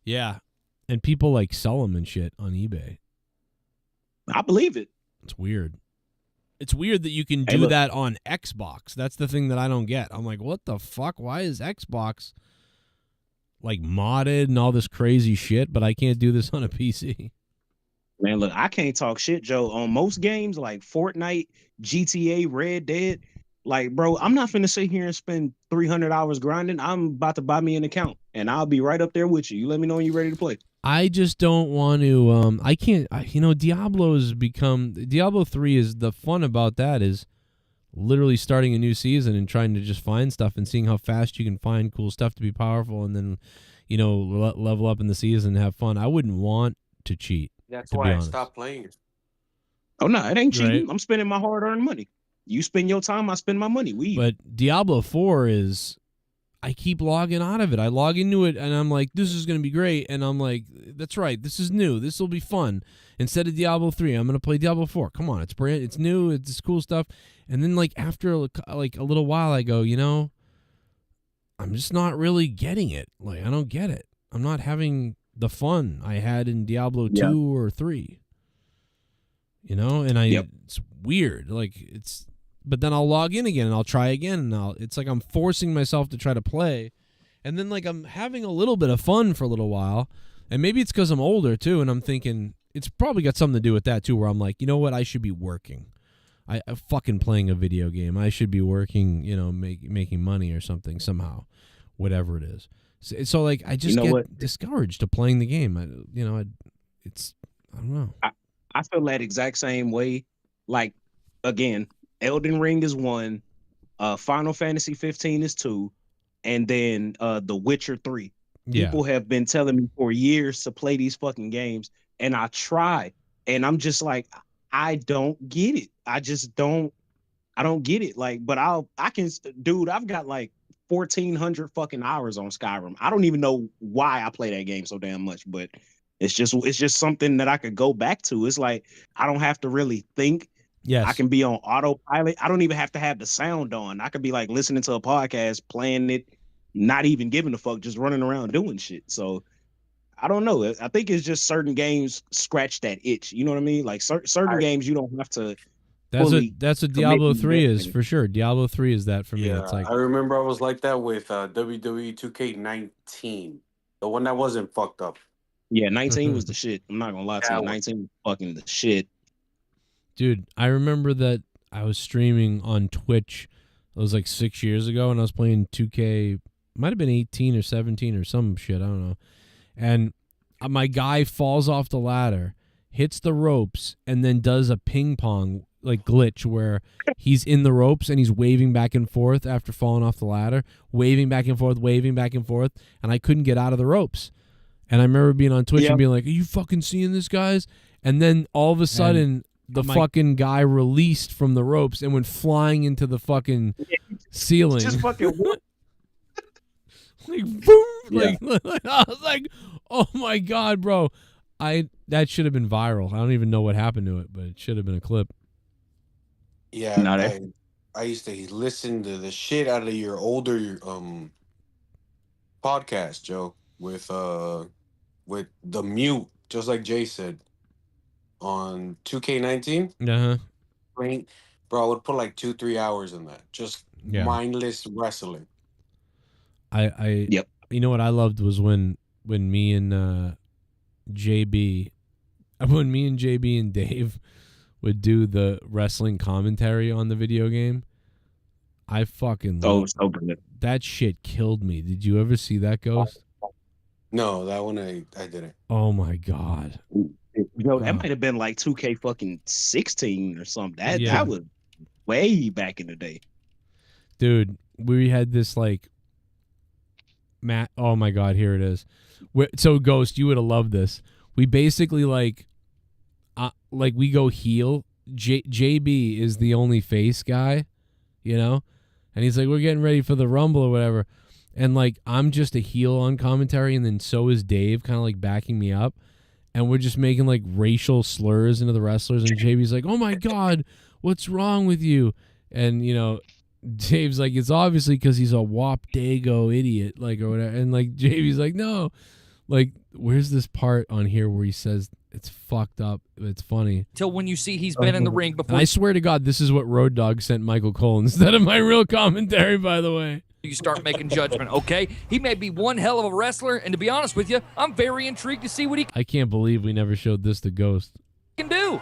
Yeah, and people like sell them and shit on eBay. I believe it. It's weird. It's weird that you can Hey, do look. that on Xbox. That's the thing that I don't get. I'm like, what the fuck? Why is Xbox like modded and all this crazy shit, but I can't do this on a PC? Man, look, I can't talk shit, Joe. On most games like Fortnite, GTA, Red Dead, like, bro, I'm not finna sit here and spend 300 hours grinding. I'm about to buy me an account, and I'll be right up there with you. You let me know when you're ready to play. I just don't want to. I can't. Diablo's become Diablo 3 is the fun about that is literally starting a new season and trying to just find stuff and seeing how fast you can find cool stuff to be powerful and then, level up in the season and have fun. I wouldn't want to cheat. That's to be why I honest. stopped playing. Oh no, it ain't cheating. Right. I'm spending my hard-earned money. You spend your time, I spend my money. But Diablo 4 is, I keep logging out of it. I log into it and I'm like, this is going to be great. And I'm like, that's right. This is new. This will be fun. Instead of Diablo 3, I'm going to play Diablo 4. Come on. It's it's new. It's cool stuff. And then like after like a little while, I go, I'm just not really getting it. Like, I don't get it. I'm not having the fun I had in Diablo 2 or 3. And it's weird. Like but then I'll log in again and I'll try again and it's like I'm forcing myself to try to play. And then like I'm having a little bit of fun for a little while. And maybe it's because I'm older too. And I'm thinking it's probably got something to do with that too, where I'm like, you know what? I should be working. I'm fucking playing a video game. I should be working, making money or something somehow, whatever it is. So like, I just get discouraged to playing the game. I don't know. I feel that exact same way. Like, again, Elden Ring is 1, Final Fantasy 15 is 2, and then The Witcher 3. Yeah. People have been telling me for years to play these fucking games, and I try, and I'm just like, I don't get it. I don't get it. Like, but I've got like 1,400 fucking hours on Skyrim. I don't even know why I play that game so damn much, but it's just something that I could go back to. It's like I don't have to really think. Yes. I can be on autopilot. I don't even have to have the sound on. I could be like listening to a podcast, playing it, not even giving a fuck, just running around doing shit. So I don't know. I think it's just certain games scratch that itch. You know what I mean? Like certain games you don't have to. That's what Diablo 3 is for sure. Diablo 3 is that for me. Yeah, It's like I remember I was like that with WWE 2K19, the one that wasn't fucked up. Yeah, 19 was the shit. I'm not gonna lie to you. 19 was fucking the shit. Dude, I remember that I was streaming on Twitch. It was like 6 years ago, and I was playing 2K. Might have been 18 or 17 or some shit. I don't know. And my guy falls off the ladder, hits the ropes, and then does a ping pong like glitch where he's in the ropes and he's waving back and forth after falling off the ladder, waving back and forth, and I couldn't get out of the ropes. And I remember being on Twitch and being like, "Are you fucking seeing this, guys?" And then all of a sudden, the fucking guy released from the ropes and went flying into the fucking ceiling. Just fucking like boom! Like I was like, "Oh my god, bro!" That should have been viral. I don't even know what happened to it, but it should have been a clip. Yeah, I used to listen to the shit out of your older podcast, Joe, with the mute, just like Jay said, on 2K19. Uh-huh. Bro, I would put like 2-3 hours in that. Just mindless wrestling. Yep. You know what I loved was when me and JB and Dave would do the wrestling commentary on the video game. I fucking loved that shit. Killed me. Did you ever see that, Ghost? No, that one I didn't. Oh my god. Yo, that might have been like 2K fucking 16 or something. Yeah. That was way back in the day. Dude, we had this like oh my god, here it is. So Ghost, you would have loved this. We basically like we go heel. JB is the only face guy, you know? And he's like, we're getting ready for the Rumble or whatever. And like I'm just a heel on commentary, and then so is Dave, kind of like backing me up. And we're just making like racial slurs into the wrestlers, and JB's like, oh my god, what's wrong with you? And you know, Dave's like, it's obviously because he's a wop dago idiot, like, or whatever. And like JB's like, no, like, where's this part on here where he says it's fucked up? It's funny. Till when you see he's been in the ring before. And I swear to God, this is what Road Dogg sent Michael Cole instead of my real commentary, by the way. You start making judgment, okay? He may be one hell of a wrestler, and to be honest with you, I'm very intrigued to see what he I can't believe we never showed this to Ghost. can do.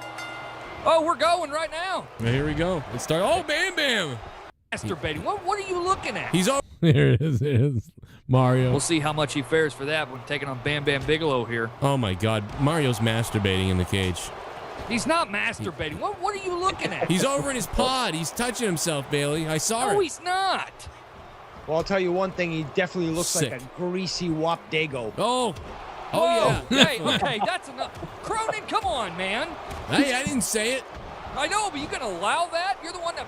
Oh, we're going right now. Well, here we go. It started. Oh, Bam Bam. Masturbating. What are you looking at? He's over. There it is. It is. Mario. We'll see how much he fares for that when taking on Bam Bam Bigelow here. Oh my God, Mario's masturbating in the cage. He's not masturbating. What are you looking at? He's over in his pod. He's touching himself, Bailey. I saw it. No, he's not. Well, I'll tell you one thing. He definitely looks Sick. like a greasy wop dago. Oh. Oh, yeah. Hey, okay, that's enough. Cronin, come on, man. Hey, I didn't say it. I know, but you gonna allow that? You're the one that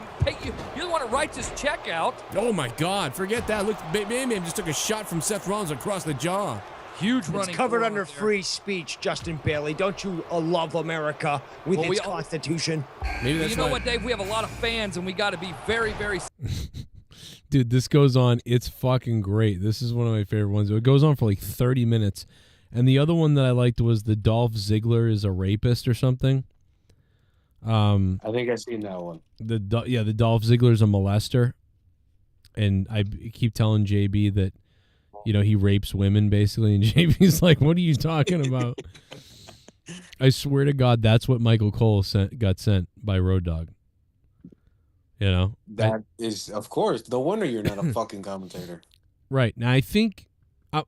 you're the one that writes this check out. Oh my God, forget that. Look, Bam Bam just took a shot from Seth Rollins across the jaw. Huge It's running. covered under free speech, Justin Bailey. Don't you love America with Well, its Constitution? Maybe that's you know why- what, Dave? We have a lot of fans, and we got to be very, very. Dude, this goes on. It's fucking great. This is one of my favorite ones. It goes on for like 30 minutes. And the other one that I liked was the Dolph Ziggler is a rapist or something. I think I've seen that one. The Dolph Ziggler's a molester. And I keep telling JB that, you know, he rapes women basically. And JB's like, what are you talking about? I swear to God, that's what Michael Cole got sent by Road Dogg. You know? That is, of course, no wonder you're not a fucking commentator. Right. Now, I think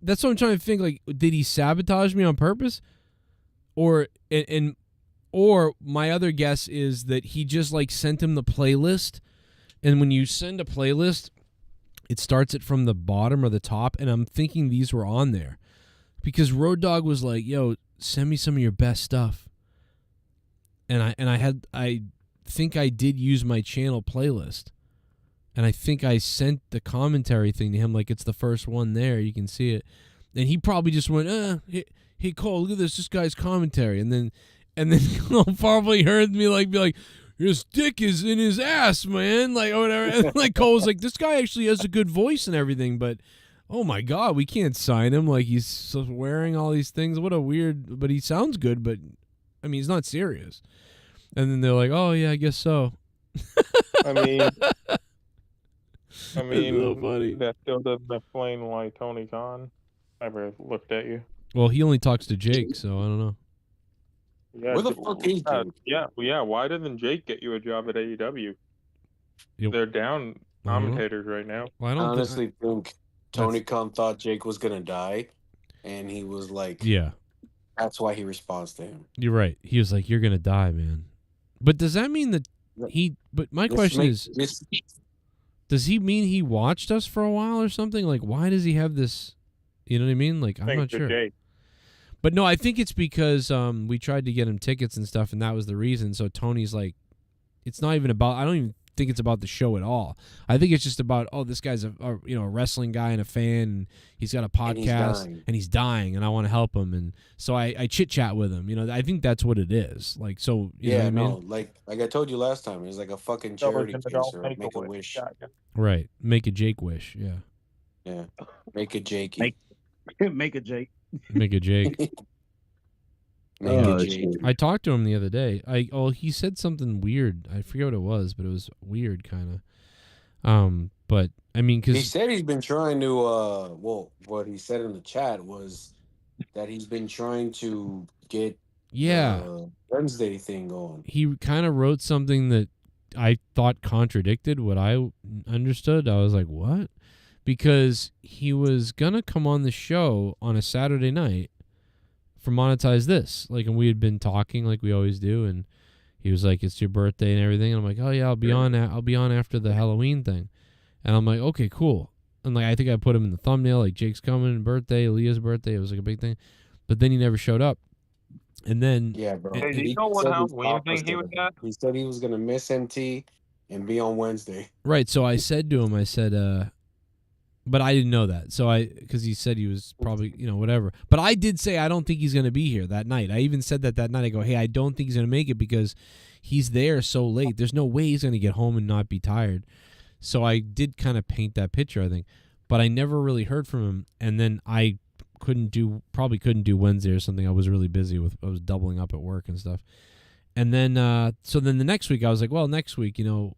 that's what I'm trying to think. Like, did he sabotage me on purpose? Or my other guess is that he just, like, sent him the playlist. And when you send a playlist, it starts it from the bottom or the top. And I'm thinking these were on there. Because Road Dogg was like, yo, send me some of your best stuff. And I think I did use my channel playlist. And I think I sent the commentary thing to him, like it's the first one there. You can see it. And he probably just went, hey Cole, look at this guy's commentary. And then Cole probably heard me be like, his dick is in his ass, man. Like, or whatever. And like Cole was like, this guy actually has a good voice and everything, but oh my God, we can't sign him. Like, he's wearing all these things. What a weird, but he sounds good, but I mean, he's not serious. And then they're like, oh yeah, I guess so. I mean, so funny. That still doesn't explain why Tony Khan ever looked at you. Well, he only talks to Jake, so I don't know. Yeah, Where the fuck is Jake? Yeah. Why doesn't Jake get you a job at AEW? They're down commentators right now. Well, I I don't honestly think Tony Khan thought Jake was gonna die, and he was like, yeah, that's why he responds to him. You're right. He was like, you're gonna die, man. But does that mean that he? But my question is, does he mean he watched us for a while or something? Like, why does he have this? You know what I mean? Like, I'm not sure. Jake. But no, I think it's because we tried to get him tickets and stuff, and that was the reason. So Tony's like, it's not even about. I don't even think it's about the show at all. I think it's just about, oh, this guy's a wrestling guy and a fan, and he's got a podcast, and he's dying, and I want to help him, and so I chit chat with him. You know, I think that's what it is. Like, so you know what I mean? like I told you last time, it's like a fucking charity case or make a wish. Right, make a Jake wish. Yeah, make a Jake. Make a Jake. Make a Jake. I talked to him the other day. He said something weird. I forget what it was, but it was weird, kind of. But I mean, He because said he's been trying to. Well, what he said in the chat was that he's been trying to get the Wednesday thing going. he kind of wrote something that I thought contradicted what I understood. I was like, what? Because he was gonna come on the show on a Saturday night for Monetize This, like, and we had been talking like we always do, and he was like, "It's your birthday and everything," and I'm like, "Oh yeah, I'll be on. I'll be on after the Halloween thing," and I'm like, "Okay, cool." And like, I think I put him in the thumbnail, like Jake's coming, birthday, Leah's birthday. It was like a big thing, but then he never showed up. And then bro. Hey, do you know what Halloween thing he was at? He said he was gonna miss MT and be on Wednesday. Right. So I said to him, I said, but I didn't know that. So because he said he was probably, whatever. But I did say I don't think he's going to be here that night. I even said that night. I go, hey, I don't think he's going to make it because he's there so late. There's no way he's going to get home and not be tired. So I did kind of paint that picture, I think. But I never really heard from him. And then I probably couldn't do Wednesday or something. I was really busy I was doubling up at work and stuff. And then, so then the next week I was like, well, next week, I'm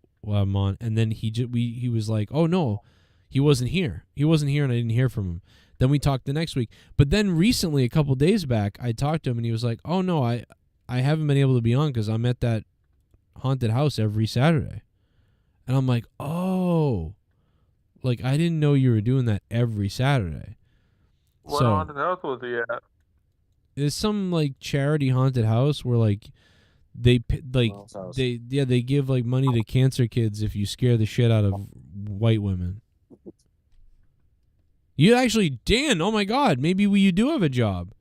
on. And then he was like, oh no, he wasn't here. He wasn't here and I didn't hear from him. Then we talked the next week. But then recently, a couple days back, I talked to him and he was like, oh no, I haven't been able to be on because I'm at that haunted house every Saturday. And I'm like, oh, like I didn't know you were doing that every Saturday. What haunted house was he at? There's some like charity haunted house where like they give like money to cancer kids if you scare the shit out of white women. You actually, Dan, oh my God, maybe you do have a job.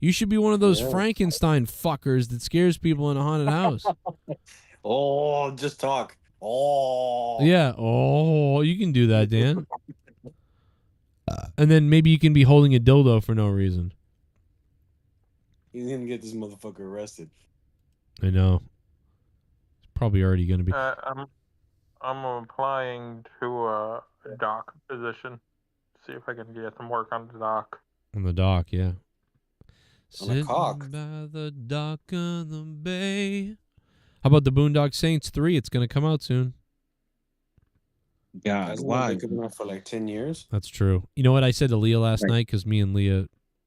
You should be one of those Frankenstein fuckers that scares people in a haunted house. Oh, just talk. Oh. Yeah, you can do that, Dan. And then maybe you can be holding a dildo for no reason. He's going to get this motherfucker arrested. I know. It's probably already going to be. I'm applying to a dock position. See if I can get some work on the dock. On the dock, yeah. On the cock. By the dock of the bay. How about the Boondock Saints 3? It's going to come out soon. Yeah, why? Been out for like 10 years. That's true. You know what I said to Leah last night? Because me and Leah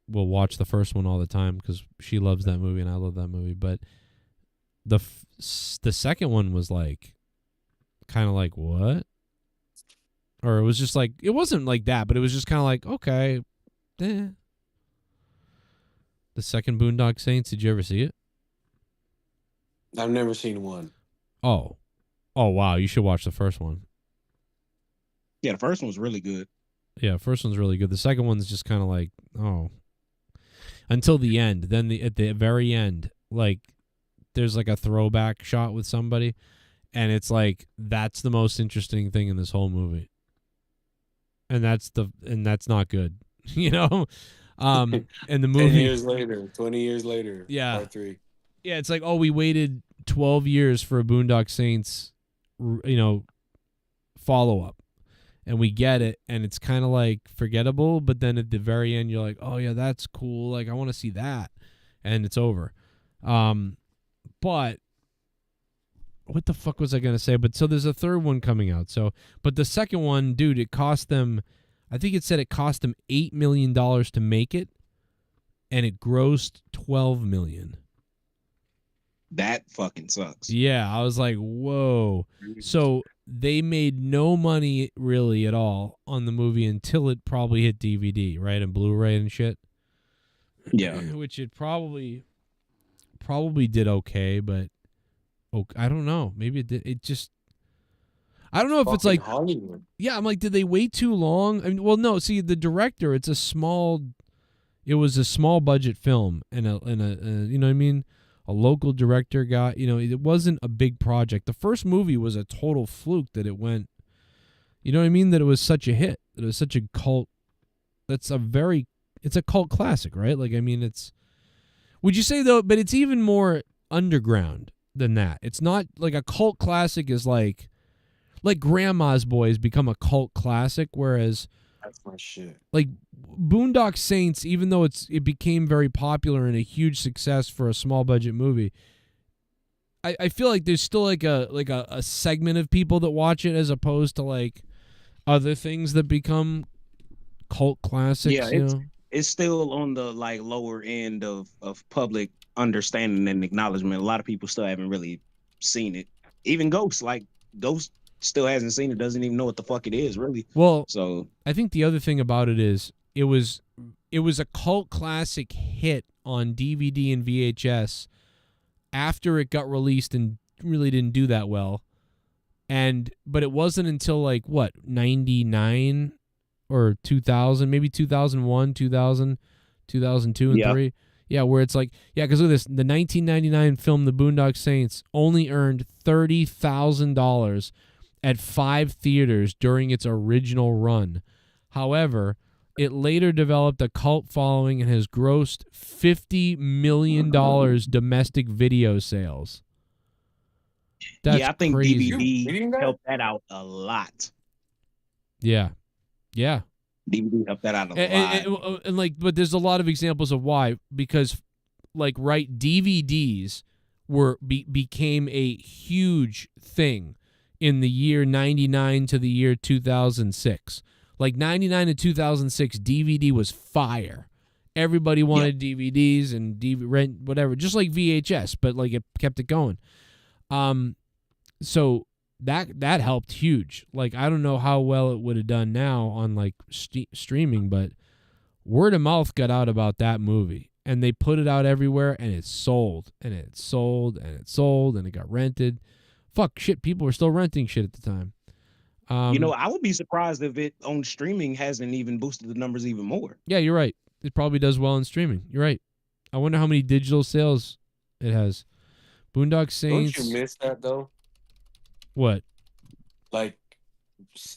will watch the first one all the time because she loves that movie and I love that movie. But the second one was like, kind of like, what? Or it was just like, it wasn't like that, but it was just kind of like, okay. The second Boondock Saints, did you ever see it? I've never seen one. Oh, wow. You should watch the first one. Yeah, the first one was really good. Yeah, first one's really good. The second one's just kind of like, until the end. Then at the very end, like, there's like a throwback shot with somebody, and it's like, that's the most interesting thing in this whole movie. And that's not good, And the movie 10 years later, 20 years later, yeah, part 3. Yeah, it's like, we waited 12 years for a Boondock Saints, follow up, and we get it, and it's kind of like forgettable. But then at the very end, you're like, oh yeah, that's cool. Like I want to see that, and it's over. But what the fuck was I gonna say? But so there's a third one coming out. So, but the second one, dude, it cost them. I think it said it cost them $8 million to make it, and it grossed $12 million. That fucking sucks. Yeah, I was like, whoa. So they made no money really at all on the movie until it probably hit DVD, right, and Blu-ray and shit. Yeah, which it probably did okay, but I don't know. Maybe it did. It just, I don't know if it's like Hollywood. Yeah, I'm like, did they wait too long? I mean, well, no. See, the director, it was a small budget film, and a you know what I mean. A local director got, it wasn't a big project. The first movie was a total fluke that it went, you know what I mean? That it was such a hit, that it was such a cult. It's a cult classic, right? Like, I mean, would you say though, but it's even more underground than that. It's not like a cult classic is like Grandma's Boys become a cult classic, whereas that's my shit. Like Boondock Saints, even though it became very popular and a huge success for a small budget movie, I feel like there's still like a segment of people that watch it as opposed to like other things that become cult classics. Yeah, it's still on the like lower end of public understanding and acknowledgement. A lot of people still haven't really seen it. Even Ghost still hasn't seen it, doesn't even know what the fuck it is, really. Well, so I think the other thing about it is it was a cult classic hit on DVD and VHS after it got released and really didn't do that well. But it wasn't until like what, 99 or 2000, maybe 2001, 2000, 2002 and 3. Yeah, where it's like, because look at this. The 1999 film The Boondock Saints only earned $30,000 at 5 theaters during its original run. However, it later developed a cult following and has grossed $50 million domestic video sales. That's I think crazy. DVD helped that out a lot. Yeah. DVD helped that out a lot. And like, but there's a lot of examples of why, because like, right, DVDs became a huge thing in the year 99 to the year 2006. Like 99 to 2006, DVD was fire. Everybody wanted DVDs and rent whatever, just like VHS, but like it kept it going. So that helped huge. Like, I don't know how well it would have done now on like streaming, but word of mouth got out about that movie, and they put it out everywhere, and it sold, and it sold, and it sold, and it got rented. Fuck shit, people were still renting shit at the time. I would be surprised if it on streaming hasn't even boosted the numbers even more. Yeah, you're right. It probably does well in streaming. You're right. I wonder how many digital sales it has. Boondock Saints. Don't you miss that though? What? Like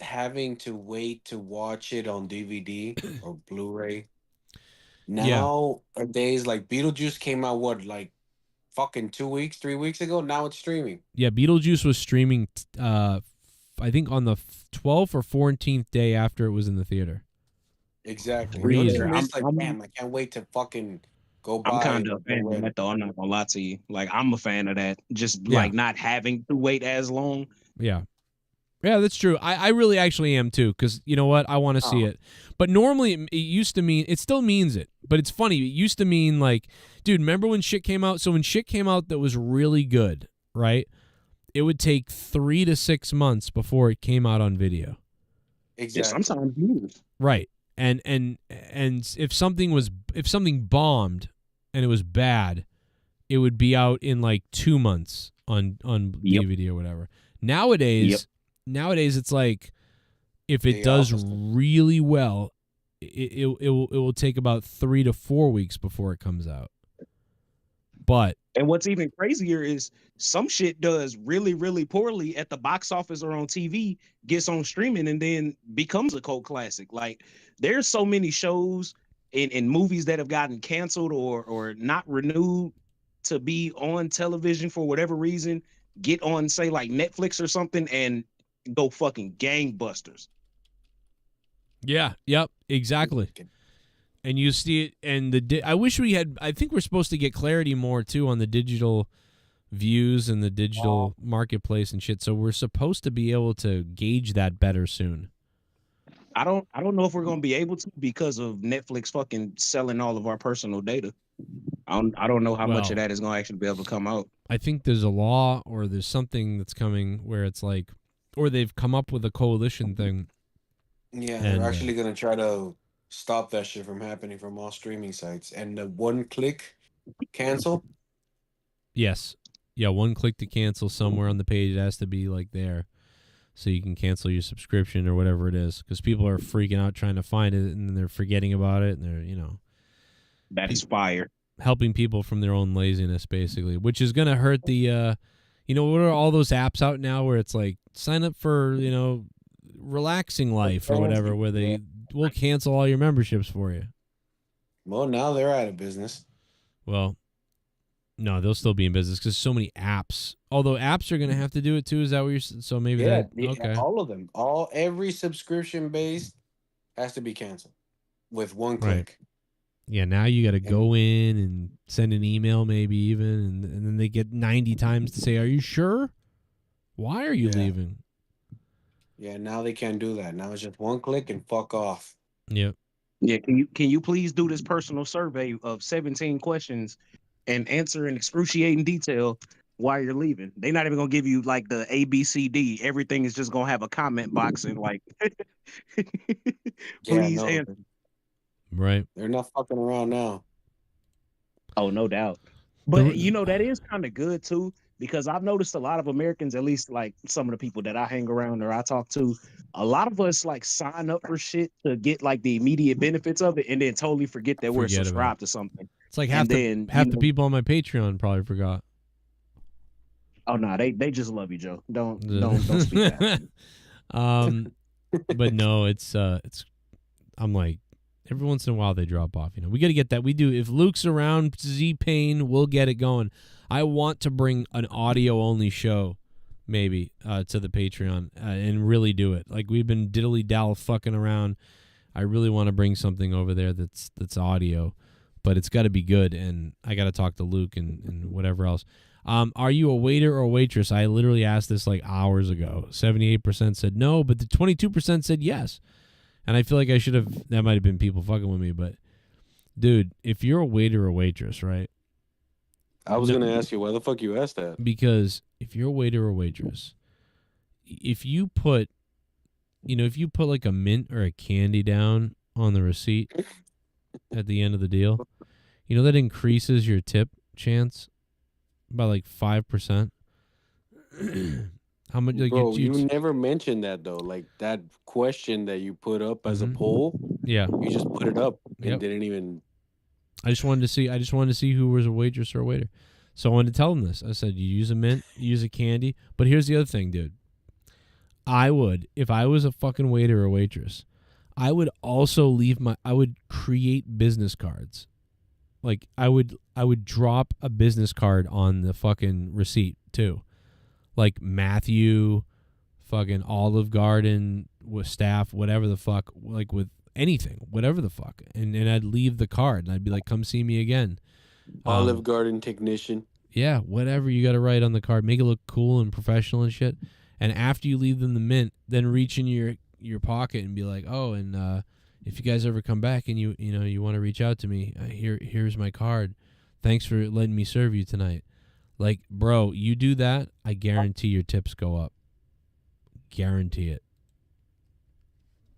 having to wait to watch it on DVD or Blu-ray. Nowadays, like Beetlejuice came out like fucking 2 weeks, 3 weeks ago. Now it's streaming. Yeah, Beetlejuice was streaming. I think on the 12th or 14th day after it was in the theater. Exactly. Damn, I can't wait to fucking go buy. I'm kind of a fan of that, though. I'm not gonna lie to you. Like, I'm a fan of that. Just like not having to wait as long. Yeah, that's true. I really actually am too, because you know what? I want to see it. But normally it used to mean, it still means it, but it's funny. It used to mean like, dude, remember when shit came out? So when shit came out that was really good, right? It would take 3 to 6 months before it came out on video. Exactly. Yeah, sometimes years. Right. And if something bombed and it was bad, it would be out in like 2 months on DVD or whatever. Nowadays it's like, if it does really well, it will take about 3 to 4 weeks before it comes out. And what's even crazier is some shit does really, really poorly at the box office or on TV, gets on streaming, and then becomes a cult classic. Like, there's so many shows and movies that have gotten canceled or not renewed to be on television for whatever reason, get on, say, like Netflix or something, and go fucking gangbusters. Yeah, yep, exactly. And you see it, and I wish we had. I think we're supposed to get clarity more too on the digital views and the digital marketplace and shit. So we're supposed to be able to gauge that better soon. I don't know if we're gonna be able to, because of Netflix fucking selling all of our personal data. I don't know how much of that is gonna actually be able to come out. I think there's a law or there's something that's coming where it's like, or they've come up with a coalition thing. Yeah, they're actually gonna try to stop that shit from happening from all streaming sites. And the one-click cancel? Yes. Yeah, one click to cancel somewhere on the page. It has to be like there, so you can cancel your subscription or whatever it is, because people are freaking out trying to find it, and they're forgetting about it, and they're, that is fire. Helping people from their own laziness, basically, which is going to hurt the, what are all those apps out now where it's like, sign up for, Relaxing Life or whatever, where they will cancel all your memberships for you. Well, now they're out of business. Well, no, they'll still be in business because so many apps. Although apps are going to have to do it too. Is that what you're? So maybe okay. All of them, every subscription based has to be canceled with one click. Right. Yeah, now you got to go in and send an email, maybe even, and then they get 90 times to say, "Are you sure? Why are you leaving?" Yeah, now they can't do that. Now it's just one click and fuck off. Yep. Yeah, can you please do this personal survey of 17 questions and answer in excruciating detail while you're leaving? They're not even gonna give you like the ABCD. Everything is just gonna have a comment box and like please answer. Right. They're not fucking around now. Oh, no doubt. But you know, that is kind of good too, because I've noticed a lot of Americans, at least like some of the people that I hang around or I talk to, a lot of us like sign up for shit to get like the immediate benefits of it and then totally forget that we're Forget about subscribed to something. It's like half the people on my Patreon probably forgot. Oh no, they just love you, Joe. Don't speak that. But no, it's I'm like, every once in a while they drop off. You know, we got to get that. We do. If Luke's around, Z-Pain, we'll get it going. I want to bring an audio only show, maybe, to the Patreon and really do it. Like we've been diddly dall fucking around. I really want to bring something over there that's audio, but it's got to be good. And I got to talk to Luke and whatever else. Are you a waiter or a waitress? I literally asked this like hours ago. 78% said no, but the 22% said yes. And I feel like I should have, that might have been people fucking with me, but dude, if you're a waiter or waitress, right? I was going to ask you, why the fuck you asked that? Because if you're a waiter or waitress, if you put like a mint or a candy down on the receipt at the end of the deal, you know that increases your tip chance by like 5%. How much? Like, bro, you never mentioned that though. Like that question that you put up as a poll. Yeah, you just put it up and didn't even. I just wanted to see who was a waitress or a waiter. So I wanted to tell them this. I said, you use a mint, you use a candy. But here's the other thing, dude. I would, if I was a fucking waiter or waitress, I would also I would create business cards. Like I would drop a business card on the fucking receipt too. Like Matthew, fucking Olive Garden with staff, whatever the fuck, like with anything, whatever the fuck. And I'd leave the card and I'd be like, come see me again. Olive Garden technician. Yeah, whatever you got to write on the card. Make it look cool and professional and shit. And after you leave them the mint, then reach in your pocket and be like, oh, and if you guys ever come back and you want to reach out to me, here's my card. Thanks for letting me serve you tonight. Like, bro, you do that, I guarantee your tips go up. Guarantee it.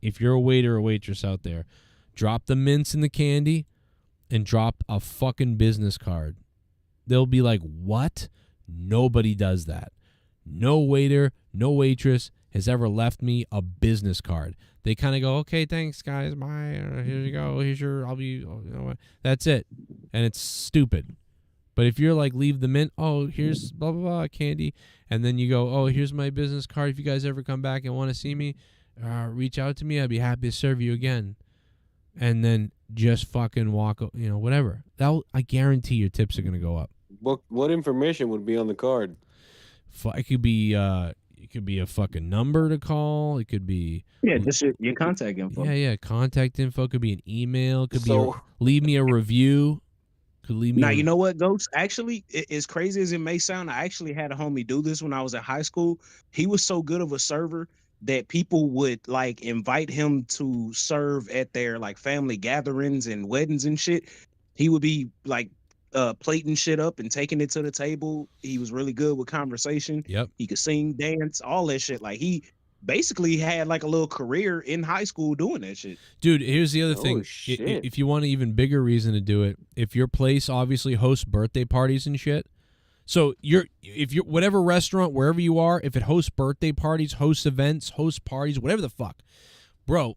If you're a waiter or waitress out there, drop the mints and the candy and drop a fucking business card. They'll be like, what? Nobody does that. No waiter, no waitress has ever left me a business card. They kind of go, okay, thanks, guys. Bye. Here you go. Here's your, that's it. And it's stupid. But if you're like, leave the mint, oh, here's blah, blah, blah, candy. And then you go, oh, here's my business card. If you guys ever come back and want to see me, reach out to me. I'd be happy to serve you again. And then just fucking walk, whatever. I guarantee your tips are going to go up. What information would be on the card? It could be a fucking number to call. It could be just your contact info. Yeah, contact info. Could be an email. Could be leave me a review. Could leave me. Now you know what, Ghost? Actually, as crazy as it may sound, I actually had a homie do this when I was in high school. He was so good of a server that people would like invite him to serve at their like family gatherings and weddings and shit. He would be like plating shit up and taking it to the table. He was really good with conversation. Yep. He could sing, dance, all that shit. Like he basically had like a little career in high school doing that shit. Dude, here's the other thing. If you want an even bigger reason to do it, if your place obviously hosts birthday parties and shit, so if you're whatever restaurant, wherever you are, if it hosts birthday parties, hosts events, hosts parties, whatever the fuck, bro,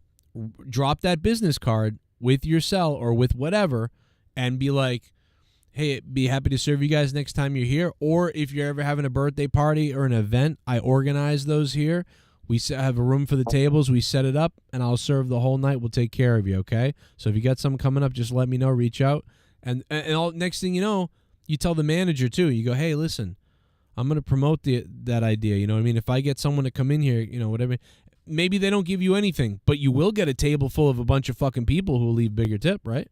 drop that business card with your cell or with whatever and be like, hey, be happy to serve you guys next time you're here. Or if you're ever having a birthday party or an event, I organize those here. We have a room for the tables. We set it up, and I'll serve the whole night. We'll take care of you, okay? So if you got something coming up, just let me know. Reach out. And next thing you know, you tell the manager, too. You go, hey, listen, I'm going to promote that idea. You know what I mean? If I get someone to come in here, whatever, maybe they don't give you anything, but you will get a table full of a bunch of fucking people who will leave bigger tip, right?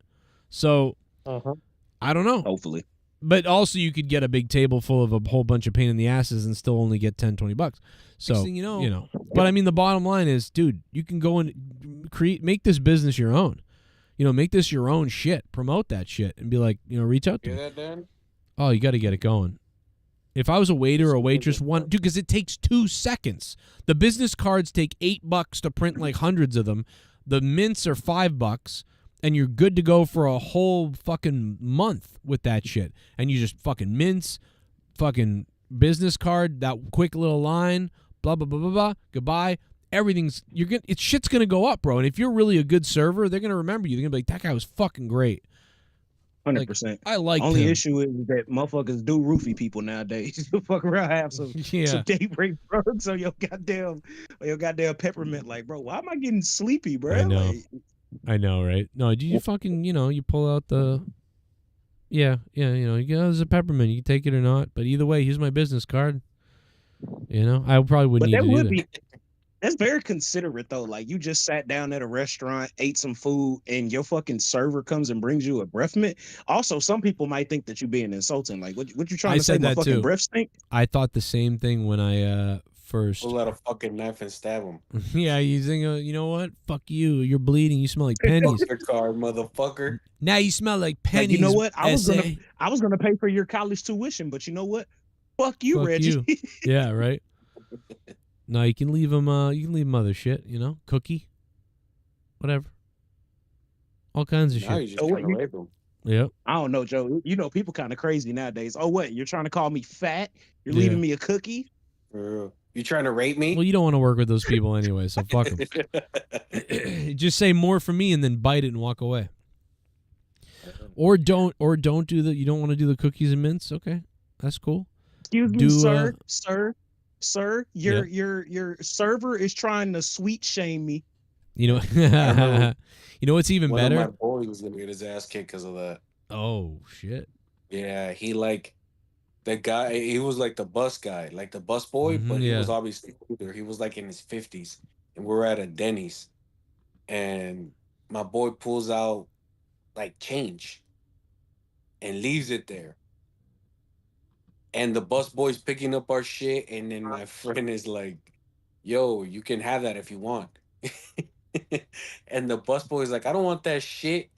So I don't know. Hopefully. But also you could get a big table full of a whole bunch of pain in the asses and still only get $10-20. So, Next thing you know. But I mean, the bottom line is, dude, you can go and make this business your own. Make this your own shit. Promote that shit and be like, reach out to me. Hear that, Dan? Oh, you got to get it going. If I was a waiter or a waitress, dude, because it takes 2 seconds. The business cards take $8 to print like hundreds of them. The mints are $5, and you're good to go for a whole fucking month with that shit. And you just fucking mints, fucking business card, that quick little line, blah blah blah blah blah. Goodbye. Shit's gonna go up, bro. And if you're really a good server, they're gonna remember you. They're gonna be like, that guy was fucking great. 100%. I like. Only issue is that motherfuckers do roofie people nowadays. You fuck around, have some day break drugs on your goddamn peppermint. Like, bro, why am I getting sleepy, bro? I know, right? No, do you fucking you pull out the. Yeah, you go, there's a peppermint. You can take it or not, but either way, here's my business card. I probably wouldn't need it either. That's very considerate though. Like you just sat down at a restaurant, ate some food, and your fucking server comes and brings you a breath mint. Also, some people might think that you're being insulting. Like, what you trying to say? My fucking breath stink? I thought the same thing when I first. Pull out a fucking knife and stab him. Yeah, using you know what? Fuck you. You're bleeding. You smell like pennies. Card, motherfucker. Now you smell like pennies. Like, you know what? I was gonna pay for your college tuition, but you know what? Fuck you, Reggie. You. Yeah, right. No, you can leave them. You can leave them other shit. Cookie, whatever. All kinds of now shit. You're just trying to rape them. Yep. I don't know, Joe. People kind of crazy nowadays. Oh, what? You're trying to call me fat? You're leaving me a cookie? You trying to rape me? Well, you don't want to work with those people anyway, so fuck them. Just say more for me and then bite it and walk away. Or don't do the. You don't want to do the cookies and mints? Okay, that's cool. Excuse me, sir. Your server is trying to sweet shame me. You know what's even better? One of my boys was gonna get his ass kicked because of that. Oh shit. Yeah, the guy. He was like the bus guy, like the bus boy, but he was obviously older. He was like in his 50s, and we're at a Denny's, and my boy pulls out like change and leaves it there. And the bus boy's picking up our shit, and then my friend is like, yo, you can have that if you want. And the bus boy's like, I don't want that shit.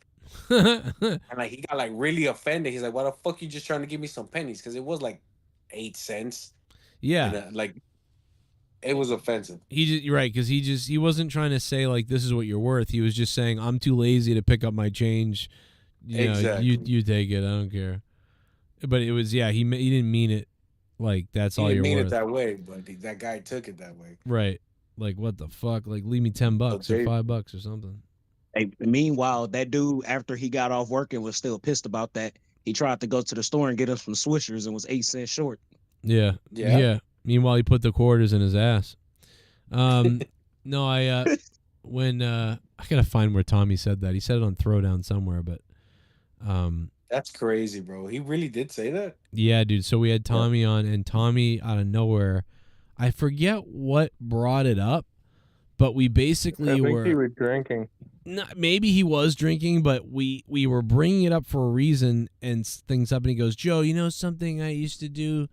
And like he got like really offended. He's like, why the fuck you just trying to give me some pennies? Because it was like 8 cents. Yeah. And, like it was offensive. You're right, because he wasn't trying to say like this is what you're worth. He was just saying, I'm too lazy to pick up my change. Exactly. You take it. I don't care. But it was, he didn't mean it like that's all you're worth. He didn't mean it that way, but that guy took it that way. Right. Like, what the fuck? Like, leave me $10 or $5 or something. Hey, meanwhile, that dude, after he got off work and was still pissed about that, he tried to go to the store and get us some Swishers and was 8 cents short. Yeah. Meanwhile, he put the quarters in his ass. No, I gotta find where Tommy said that. He said it on Throwdown somewhere, but that's crazy, bro. He really did say that? Yeah, dude. So we had Tommy on, and Tommy out of nowhere, I forget what brought it up, but we basically I think he was drinking. No, maybe he was drinking, but we were bringing it up for a reason and things up, and he goes, Joe, something I used to do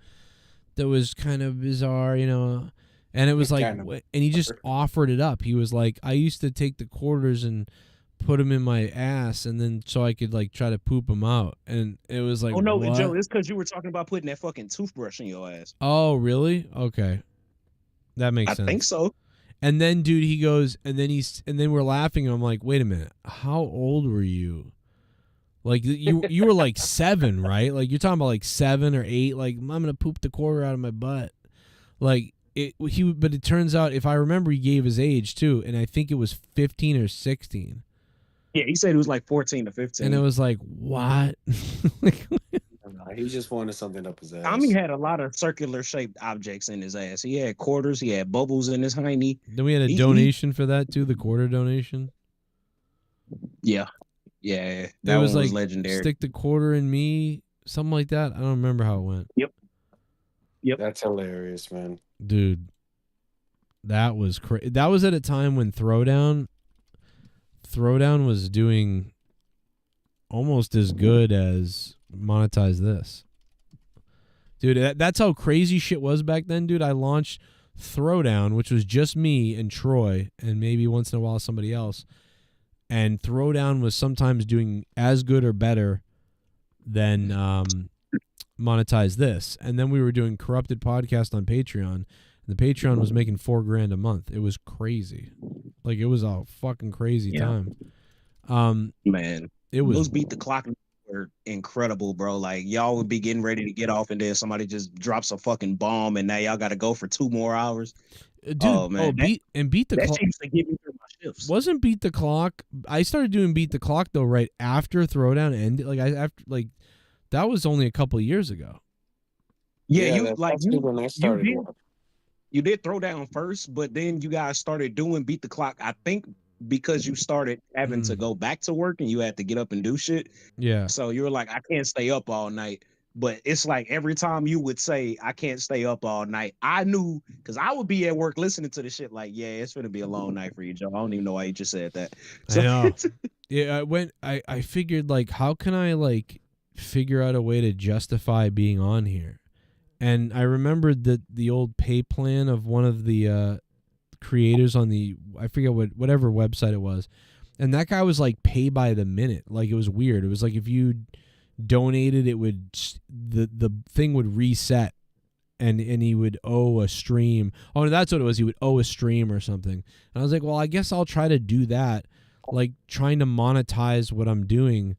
that was kind of bizarre, and it was like, and he just offered it up. He was like, I used to take the quarters and put them in my ass, and then so I could like try to poop them out, and it was like, oh no, what? Joe, it's because you were talking about putting that fucking toothbrush in your ass. Oh really? Okay, that makes sense. I think so. And then, dude, he goes, and then we're laughing, and I'm like, wait a minute, how old were you? Like you were like 7, right? Like you're talking about like 7 or 8. Like I'm gonna poop the quarter out of my butt. Like but it turns out, if I remember, he gave his age too, and I think it was 15 or 16. Yeah, he said it was like 14 to 15. And it was like, what? He just wanted something up his ass. Tommy had a lot of circular shaped objects in his ass. He had quarters. He had bubbles in his hiney. Then we had a donation for that too, the quarter donation. Yeah. That was like legendary. Stick the quarter in me, something like that. I don't remember how it went. Yep. That's hilarious, man. Dude, that was crazy. That was at a time when Throwdown was doing almost as good as monetize this. Dude, that's how crazy shit was back then, dude. I launched Throwdown, which was just me and Troy, and maybe once in a while somebody else. And Throwdown was sometimes doing as good or better than monetize this. And then we were doing Corrupted Podcast on Patreon, and the Patreon was making $4,000 a month. It was crazy. Like, it was a fucking crazy time. Man, it was. Those beat the clock were incredible, bro. Like, y'all would be getting ready to get off, and then somebody just drops a fucking bomb, and now y'all got to go for 2 more hours. Dude, beat the that clock. seems to get me through my shifts. Wasn't Beat the Clock? I started doing Beat the Clock though right after Throwdown ended. That was only a couple of years ago. Yeah, you did Throwdown first, but then you guys started doing Beat the Clock. I think because you started having to go back to work and you had to get up and do shit. Yeah. So you were like, I can't stay up all night. But it's like every time you would say, I can't stay up all night, I knew, because I would be at work listening to the shit like, yeah, it's going to be a long night for you, Joe. I don't even know why you just said that. So, I know. Yeah, I figured, like, how can I, like, figure out a way to justify being on here? And I remembered that the old pay plan of one of the creators on the, I forget whatever website it was. And that guy was, like, pay by the minute. Like, it was weird. It was like if you donated, it would the thing would reset, and he would owe a stream. Oh, that's what it was. He would owe a stream or something. And I was like, well, I guess I'll try to do that, like trying to monetize what I'm doing.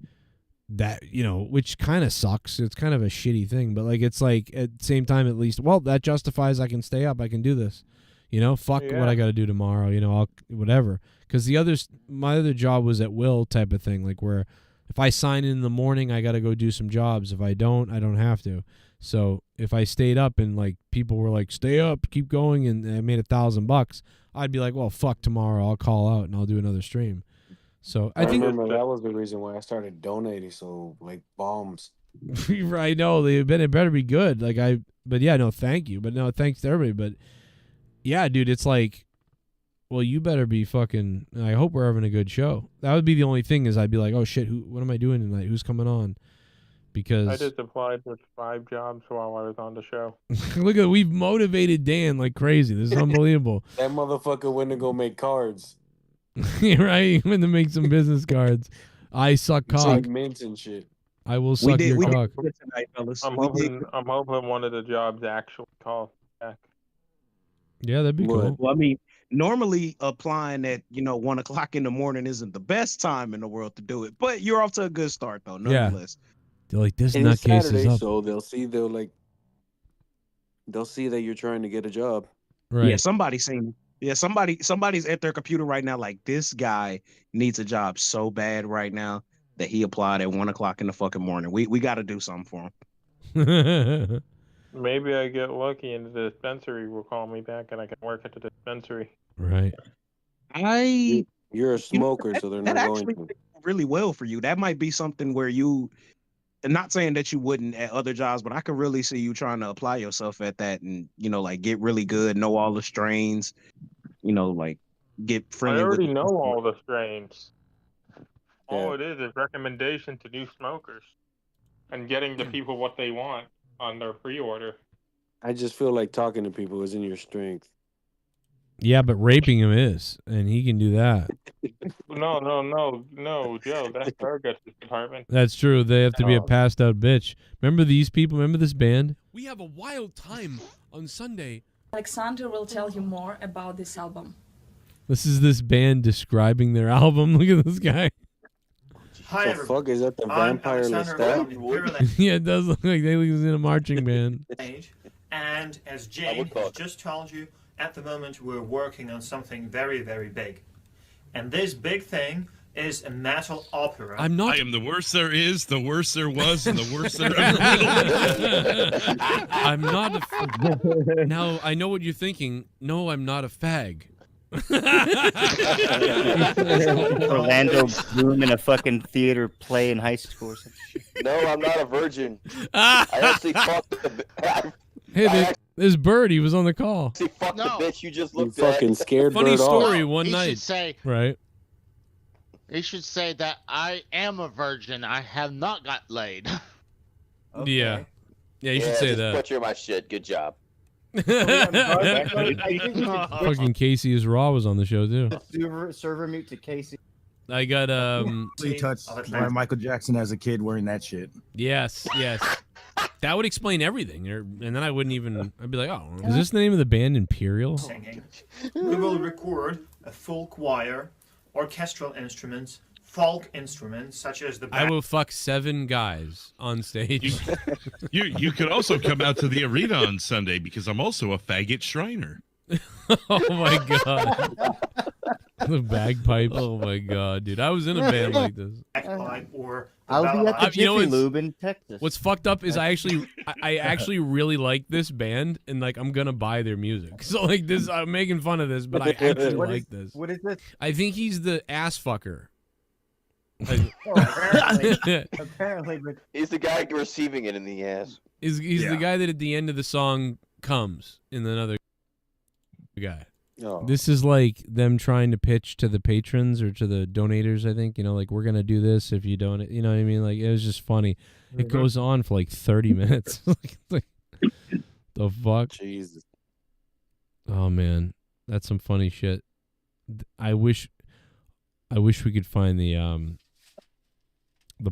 That, you know, which kind of sucks. It's kind of a shitty thing, but like it's like at the same time, at least, well, that justifies I can stay up. I can do this. You know, fuck what I got to do tomorrow. You know, I'll whatever. Because my other job was at will type of thing, like where if I sign in the morning, I got to go do some jobs. If I don't, I don't have to. So if I stayed up and like people were like, stay up, keep going, and I made $1,000, I'd be like, well, fuck tomorrow. I'll call out and I'll do another stream. So I think remember that was the reason why I started donating. So like bombs. I know it better be good. But yeah, no, thank you. But no, thanks to everybody. But yeah, dude, it's like, well, you better be fucking. I hope we're having a good show. That would be the only thing is I'd be like, oh shit, what am I doing tonight? Who's coming on? Because I just applied for 5 jobs while I was on the show. Look at we've motivated Dan like crazy. This is unbelievable. That motherfucker went to go make cards. Right, he went to make some business cards. I suck cock. Like mints and shit. I will suck your cock. I'm hoping one of the jobs actually calls back. Yeah, that'd be cool. Well, I mean, normally applying at 1 o'clock in the morning isn't the best time in the world to do it, but you're off to a good start though, nonetheless. They're like, this And it's nutcase Saturday, is up. so they'll see that you're trying to get a job. Right. Yeah, somebody's at their computer right now like, this guy needs a job so bad right now that he applied at 1 o'clock in the fucking morning. We got to do something for him. Maybe I get lucky and the dispensary will call me back and I can work at the dispensary. Right. You're a smoker, so they're not going to. Really well for you. That might be something where you, and not saying that you wouldn't at other jobs, but I could really see you trying to apply yourself at that and, like get really good, know all the strains, like get friendly. I already with know all the strains. Yeah. All it is recommendation to new smokers and getting the people what they want on their pre-order. I just feel like talking to people is in your strength. Yeah, but raping him is, and he can do that. No, Joe. That's Gargets' department. That's true. They have to be a passed out bitch. Remember these people? Remember this band? We have a wild time on Sunday. Alexander will tell you more about this album. This is this band describing their album. Look at this guy. Hi, the fuck is that? The vampire Lestat? Yeah, it does look like they was in a marching band. And as Jane has just told you, at the moment we're working on something very, very big. And this big thing is a metal opera. I am the worst there is, the worst there was, and the worst there ever will. I'm not a... Now, I know what you're thinking. No, I'm not a fag. Orlando Bloom in a fucking theater play in high school or some shit. No, I'm not a virgin. I actually fucked the... Hey, this bird, he was on the call. See, fuck the bitch you just looked You fucking scared Funny bird story off. one He night. should say, Right. he should say that I am a virgin. I have not got laid. Yeah. Yeah, you should say just that. Butcher my shit. Good job. Fucking Casey is Raw was on the show too. Server mute to Casey. I got He touched Michael Jackson as a kid wearing that shit. Yes. That would explain everything, and then I wouldn't even. I'd be like, oh, is this the name of the band, Imperial? Singing. We will record a full choir, orchestral instruments, folk instruments such as the. I will fuck 7 guys on stage. You could also come out to the arena on Sunday because I'm also a faggot Shriner. Oh my god. The bagpipe. Oh my god, dude. I was in a band like this. I'll be at the Jiffy Lube in Texas. What's fucked up is I actually really like this band, and like I'm gonna buy their music. So like this, I'm making fun of this, but I actually like this. What is this? I think he's the ass fucker. Apparently, but He's the guy receiving it in the ass. He's the guy that at the end of the song comes in another guy. Oh. This is like them trying to pitch to the patrons or to the donators, I think. Like, we're going to do this if you donate. You know what I mean? Like, it was just funny. It goes on for like 30 minutes. like, the fuck? Jesus. Oh, man. That's some funny shit. I wish we could find the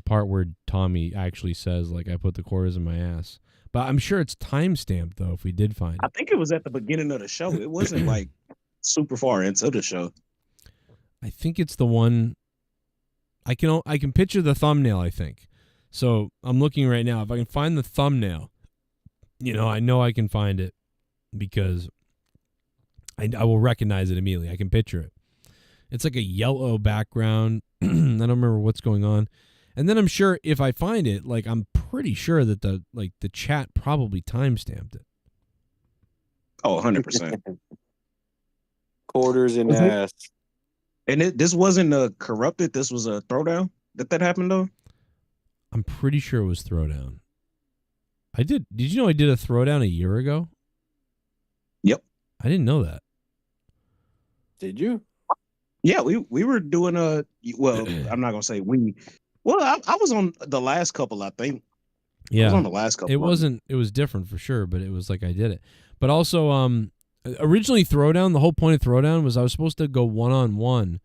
part where Tommy actually says, like, I put the quarters in my ass. But I'm sure it's timestamped, though, if we did find it. I think it was at the beginning of the show. It wasn't like super far into the show. I think it's the one. I can picture the thumbnail, I think. So I'm looking right now. If I can find the thumbnail, I know I can find it because I will recognize it immediately. I can picture it. It's like a yellow background. I don't remember what's going on. And then I'm sure if I find it, like, I'm pretty sure that the chat probably timestamped it. Oh, 100%. Quarters in ass. And this wasn't a corrupted. This was a throwdown that happened though. I'm pretty sure it was throwdown. Did you know I did a throwdown a year ago? Yep. I didn't know that. Did you? Yeah, we were doing well, I'm not gonna say we. Well, I was on the last couple, I think. Yeah, I was on the last couple. It was different for sure, but it was like I did it. But also, originally Throwdown, the whole point of Throwdown was I was supposed to go one-on-one.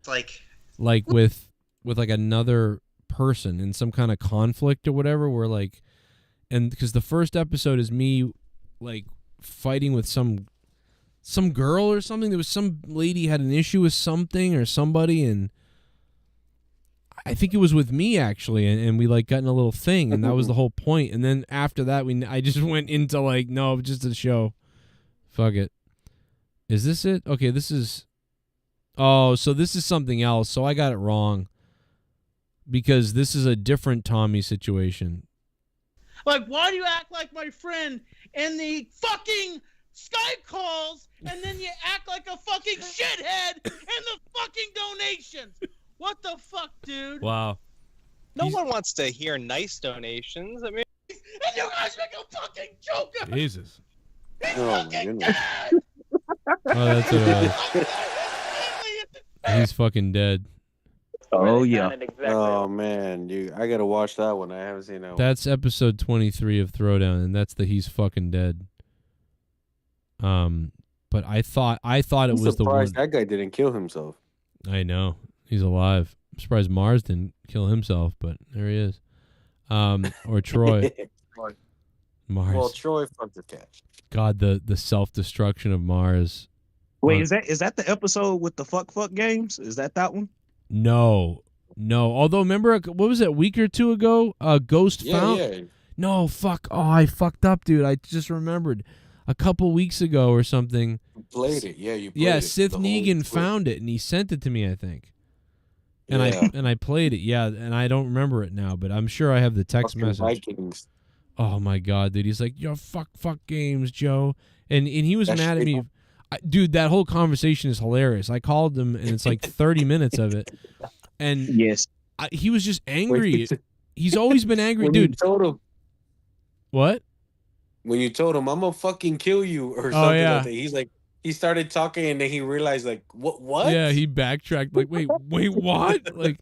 Like with like another person in some kind of conflict or whatever, where like, and because the first episode is me like fighting with some girl or something. There was some lady had an issue with something or somebody, and I think it was with me actually, and we like got in a little thing, and that was the whole point. And then after that, I just went into like, no, just a show. Fuck it. Is this it? Okay, this is. Oh, so this is something else. So I got it wrong. Because this is a different Tommy situation. Like, why do you act like my friend in the fucking Skype calls, and then you act like a fucking shithead in the fucking donations? What the fuck, dude? Wow. No one wants to hear nice donations. I mean, and you guys make a fucking joke of it. Jesus. He's Oh, fucking my dead. Oh, that's what he's fucking dead. Oh yeah. Oh man, I gotta watch that one. I haven't seen that one. That's episode 23 of Throwdown, and that's the he's fucking dead. But I thought it was the one. That guy didn't kill himself. I know. He's alive. I'm surprised Mars didn't kill himself, but there he is. Or Troy. Mars. Well, Troy fucked the catch. God, the self-destruction of Mars. Wait, is that the episode with the fuck games? Is that one? No. Although, remember, what was it, a week or two ago? Ghost found? Yeah. No, fuck. Oh, I fucked up, dude. I just remembered. A couple weeks ago or something. You played it. Yeah, you played it. Yeah, it. Sith Negan found it, and he sent it to me, I think. And I played it, yeah, and I don't remember it now, but I'm sure I have the text message. Vikings. Oh, my God, dude. He's like, yo, fuck games, Joe. And he was mad at me. Dude, that whole conversation is hilarious. I called him, and it's like 30 minutes of it. And yes, he was just angry. He's always been angry, dude. You told him, what? When you told him, I'm going to fucking kill you or something like that. He's like, he started talking, and then he realized, like, what? Yeah, he backtracked. Like, wait, what? Like,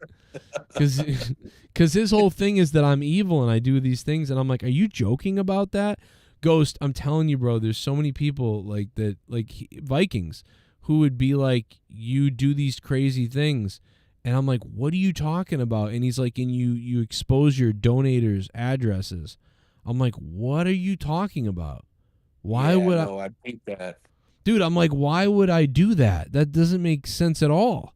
Because his whole thing is that I'm evil and I do these things, and I'm like, are you joking about that? Ghost, I'm telling you, bro, there's so many people like that, like Vikings, who would be like, you do these crazy things. And I'm like, what are you talking about? And he's like, and you expose your donators' addresses. I'm like, what are you talking about? Why would I think that. Dude, I'm like, why would I do that? That doesn't make sense at all.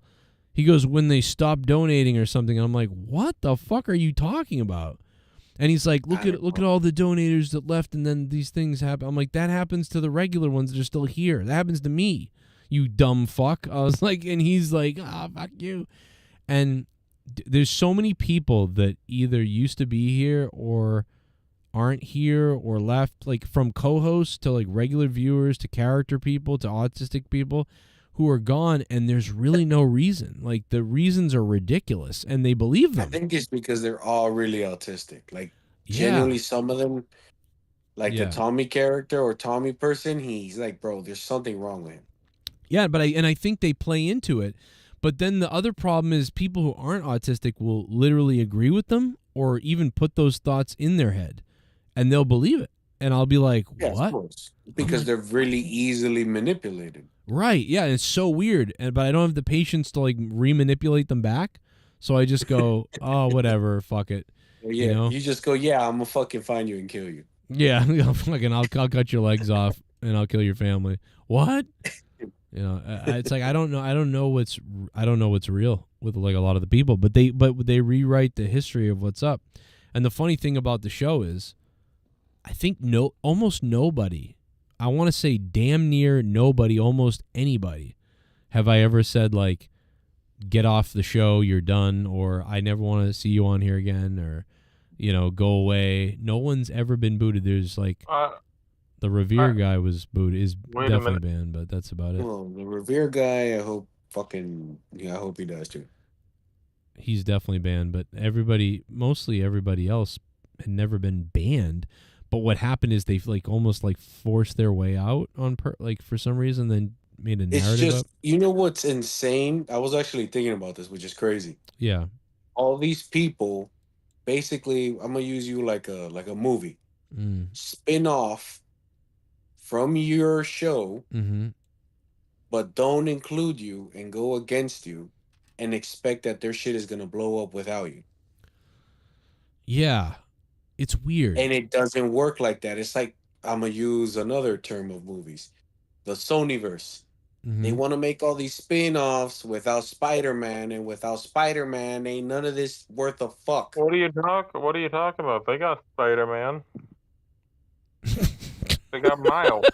He goes, when they stop donating or something. And I'm like, what the fuck are you talking about? And he's like, look at all the donators that left, and then these things happen. I'm like, that happens to the regular ones that are still here. That happens to me, you dumb fuck. I was like, and he's like, fuck you. And there's so many people that either used to be here or aren't here or left, like from co-hosts to like regular viewers to character people to autistic people who are gone, and there's really no reason. Like, the reasons are ridiculous, and they believe them. I think it's because they're all really autistic. Like, genuinely, some of them, like the Tommy character or Tommy person, he's like, bro, there's something wrong with him. Yeah, but I think they play into it. But then the other problem is people who aren't autistic will literally agree with them or even put those thoughts in their head, and they'll believe it. And I'll be like, what? Of course. Because they're really easily manipulated. Right, yeah, it's so weird, but I don't have the patience to like re-manipulate them back, so I just go, oh, whatever, fuck it. Yeah, you know? You just go, yeah, I'm gonna fucking find you and kill you. Yeah, I'll cut your legs off and I'll kill your family. What? You know, it's like I don't know what's real with like a lot of the people, but they rewrite the history of what's up. And the funny thing about the show is, I think almost nobody. I want to say damn near nobody, almost anybody, have I ever said, like, get off the show, you're done, or I never want to see you on here again, or, you know, go away. No one's ever been booted. There's, like, the Revere guy was booted, is definitely banned, but that's about it. Well, the Revere guy, I hope he does too. He's definitely banned, but mostly everybody else had never been banned. But what happened is they like almost like forced their way out for some reason, then made a narrative. It's just up. You know what's insane? I was actually thinking about this, which is crazy. Yeah. All these people, basically, I'm gonna use you like a movie, spin off from your show, but don't include you and go against you, and expect that their shit is gonna blow up without you. Yeah. It's weird. And it doesn't work like that. It's like, I'm going to use another term of movies. The Sonyverse. They want to make all these spin-offs without Spider-Man, and without Spider-Man, ain't none of this worth a fuck. What are you talking about? They got Spider-Man. They got Miles.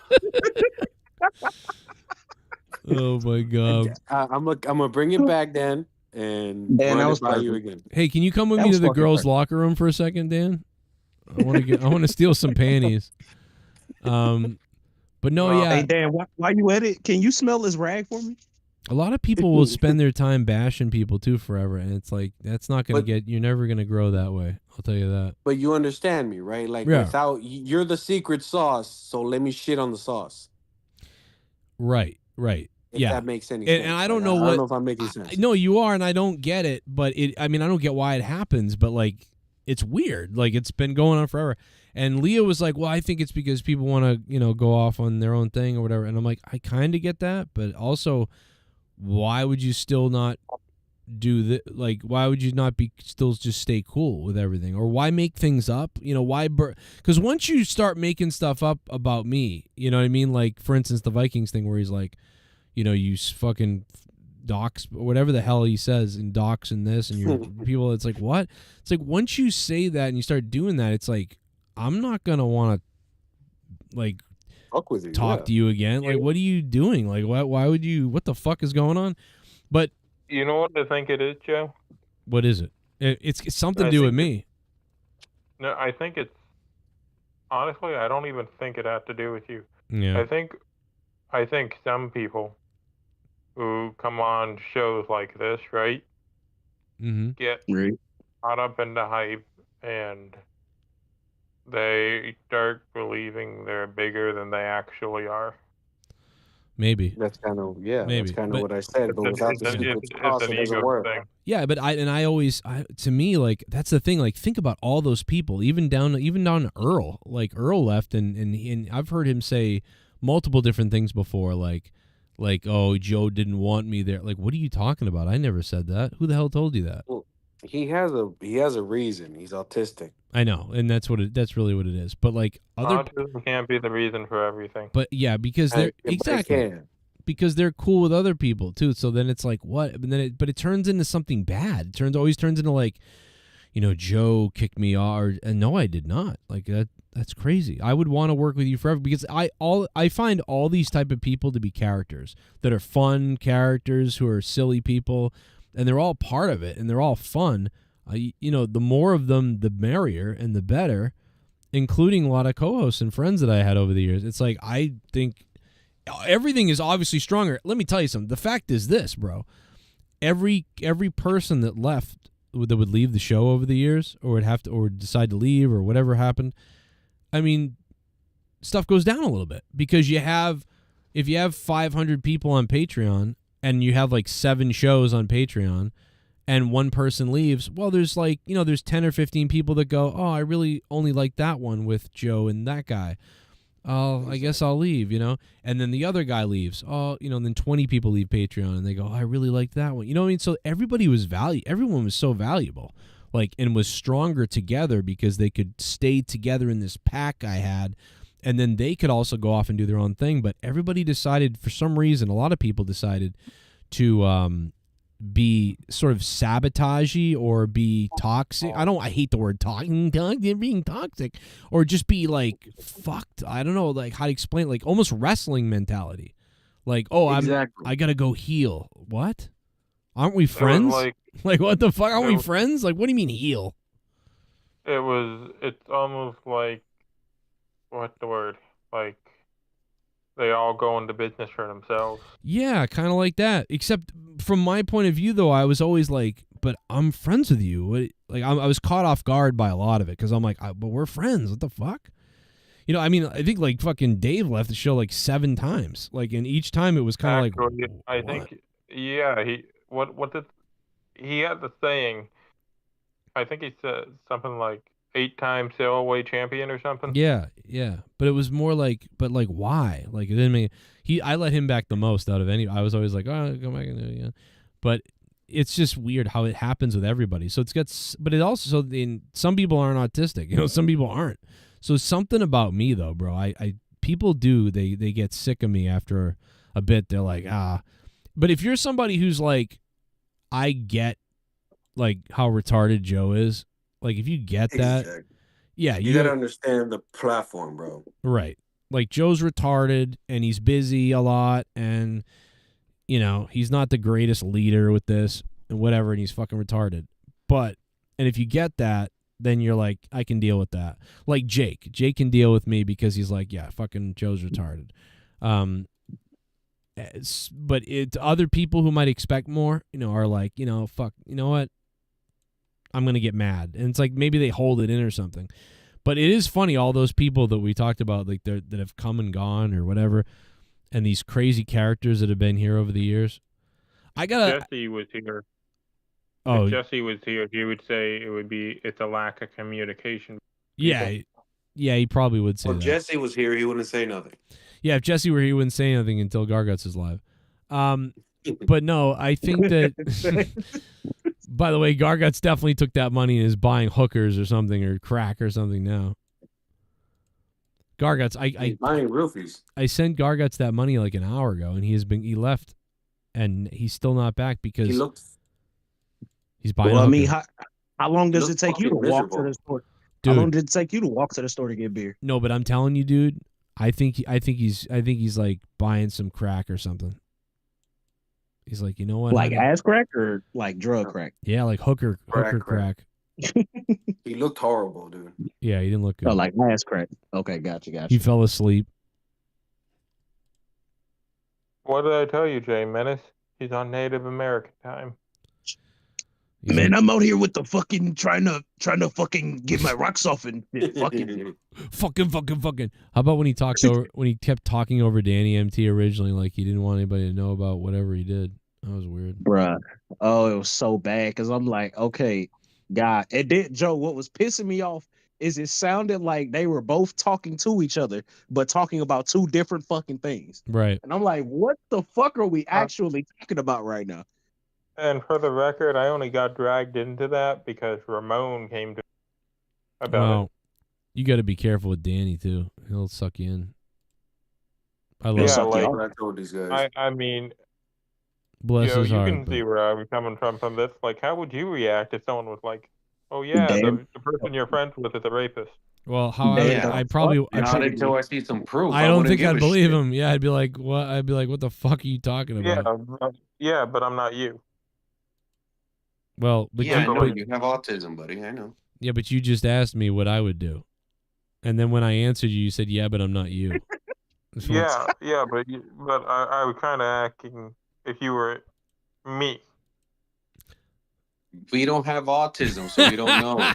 Oh my God. I'm gonna bring it back, Dan, and run it by you again. Hey, can you come with me to the girls' locker room for a second, Dan? I want to steal some panties. But no, yeah. Hey Dan, why you at it? Can you smell this rag for me? A lot of people will spend their time bashing people too forever, and it's like that's not going to get. You're never going to grow that way. I'll tell you that. But you understand me, right? Like without you're the secret sauce, so let me shit on the sauce. Right. If yeah, that makes any sense. And I don't know I don't know if I'm making sense. No, you are, and I don't get it. But I don't get why it happens. But like, it's weird. Like it's been going on forever. And Leah was like, well, I think it's because people want to, go off on their own thing or whatever. And I'm like, I kind of get that. But also, why would you still not do that? Like, why would you not still just stay cool with everything? Or why make things up? Why? Because once you start making stuff up about me, you know what I mean? Like, for instance, the Vikings thing where he's like, you fucking docs, whatever the hell he says, and docs and this, and your people, it's like, what? It's like, once you say that and you start doing that, it's like, I'm not gonna want to like fuck with you, talk to you again. Like, what are you doing? Like, why would you? What the fuck is going on? But you know what I think it is, Joe? What is it? It's something to do with me. No, I think it's honestly, I don't even think it had to do with you. Yeah. I think some people who come on shows like this, right, get caught up in the hype, and they start believing they're bigger than they actually are. Maybe. That's kind of Maybe. That's kind of But- what I said. But without the secret sauce, it doesn't work. Yeah, but I always to me, like, that's the thing. Like, think about all those people, even down to Earl. Like, Earl left, and I've heard him say multiple different things before, like oh, Joe didn't want me there. Like, what are you talking about? I never said that. Who the hell told you that? Well, he has a reason. He's autistic. I know, and that's really what it is. But like other, Autism can't be the reason for everything. but yeah, because they're exactly because they're cool with other people too. So then it's like what? And then it turns into something bad. It always turns into like, Joe kicked me off. And no, I did not. Like that's crazy. I would want to work with you forever because I find all these type of people to be characters that are fun characters who are silly people, and they're all part of it and they're all fun. The more of them, the merrier and the better, including a lot of co-hosts and friends that I had over the years. It's like, I think everything is obviously stronger. Let me tell you something. The fact is this, bro. Every person that left, that would leave the show over the years or decide to leave or whatever happened, I mean, stuff goes down a little bit because if you have 500 people on Patreon and you have like 7 shows on Patreon, and one person leaves, well, there's like, there's 10 or 15 people that go, oh, I really only like that one with Joe and that guy. Oh, I guess I'll leave, And then the other guy leaves. Oh, and then 20 people leave Patreon and they go, oh, I really like that one. You know what I mean? So everyone was so valuable, like, and was stronger together because they could stay together in this pack I had. And then they could also go off and do their own thing. But everybody decided, for some reason, a lot of people decided to, be sort of sabotagey or be toxic. I hate the word being toxic, or just be like fucked. I don't know, like how to explain it, like almost wrestling mentality. Like, oh, I gotta go heel. What? Aren't we friends? Like what the fuck? Aren't we friends? Like, what do you mean heel? It's almost like, what's the word? Like, they all go into business for themselves. Yeah, kind of like that. Except from my point of view, though, I was always like, but I'm friends with you. I was caught off guard by a lot of it because I'm like, but we're friends. What the fuck? I mean, I think like fucking Dave left the show like 7 times. Like, and each time it was kind of like, I think, yeah, he had the saying, I think he said something like 8-time sail-away champion or something. Yeah. But it was more like, but like, why? Like, it didn't make I let him back the most out of any. I was always like, oh, go back and do it again. But it's just weird how it happens with everybody. So but it also, some people aren't autistic. Some people aren't. So something about me though, bro. People do, they get sick of me after a bit. They're like, But if you're somebody who's like, I get like how retarded Joe is. Like, if you get that, Exactly. yeah, You gotta understand the platform, bro. right. Like, Joe's retarded and he's busy a lot, and he's not the greatest leader with this and whatever, and he's fucking retarded. And if you get that, then you're like, I can deal with that. Like Jake can deal with me because he's like, yeah, fucking Joe's retarded. But other people who might expect more, are like, fuck, you know what? I'm going to get mad. And it's like maybe they hold it in or something. But it is funny, all those people that we talked about, like that have come and gone or whatever, and these crazy characters that have been here over the years. Jesse was here. Oh, if Jesse was here, he would say it's a lack of communication. Yeah, he probably would say that. If Jesse was here, he wouldn't say nothing. Yeah, if Jesse were here, he wouldn't say anything until Gargets is live. But no, I think that... By the way, Gargets definitely took that money and is buying hookers or something, or crack or something now. Gargets, He's buying roofies. I sent Gargets that money like an hour ago, and he left, and he's still not back because he's buying. Well, I mean, how long does it take you to walk to the store? Dude, how long did it take you to walk to the store to get beer? No, but I'm telling you, dude, I think he's like buying some crack or something. He's like, you know what? Like ass crack or like drug crack? Yeah, like hooker crack. He looked horrible, dude. Yeah, he didn't look good. Oh, like ass crack. Okay, gotcha. He fell asleep. What did I tell you, Jay Menace? He's on Native American time. Man, I'm out here with the fucking trying to fucking get my rocks off and fucking. How about when he kept talking over Danny MT originally, like he didn't want anybody to know about whatever he did. That was weird. Bruh. Oh, it was so bad because I'm like, okay, God. And then, Joe, what was pissing me off is it sounded like they were both talking to each other, but talking about two different fucking things. Right. And I'm like, what the fuck are we actually talking about right now? And for the record, I only got dragged into that because Ramon came to about it. You got to be careful with Danny too. He'll suck you in. I love these guys. I mean, bless his heart. You can see where I'm coming from this. Like, how would you react if someone was like, "Oh yeah, the person you're friends with is a rapist"? Well, I probably until I see some proof. I don't think I'd believe him. Yeah, I'd be like, what? I'd be like, what the fuck are you talking about? Yeah, but I'm not you. Well, but I know you have autism, buddy. I know. Yeah, but you just asked me what I would do, and then when I answered you, you said, "Yeah, but I'm not you." Yeah, but I was kind of acting if you were me. We don't have autism, so we don't know.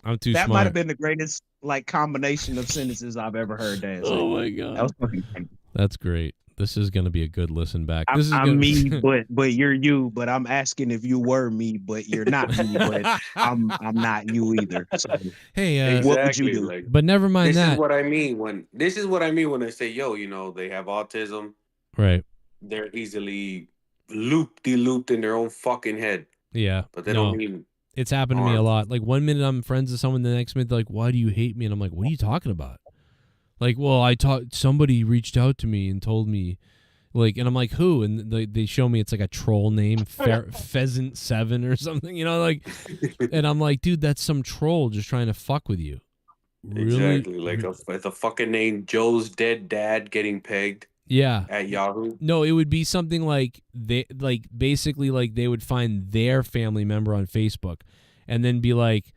I'm too that smart. might have been the greatest combination of sentences I've ever heard. Dan. Oh my god, that was fucking funny. That's great. This is gonna be a good listen back. I'm me, but you're you. But I'm asking if you were me, but you're not me. But I'm not you either. So, hey, what would you do? But never mind that. This is what I mean when I say, yo, they have autism. Right. They're easily looped in their own fucking head. Yeah. But they don't mean. It's happened to me a lot. Like 1 minute I'm friends with someone, the next minute they're like, "Why do you hate me?" And I'm like, "What are you talking about?" Like, well, somebody reached out to me and told me, like, and I'm like, who? And they show me it's like a troll name, Pheasant7 or something, like, and I'm like, dude, that's some troll just trying to fuck with you. Really? Exactly, like the fucking name Joe's dead dad getting pegged. Yeah. At Yahoo. No, it would be something like basically they would find their family member on Facebook, and then be like,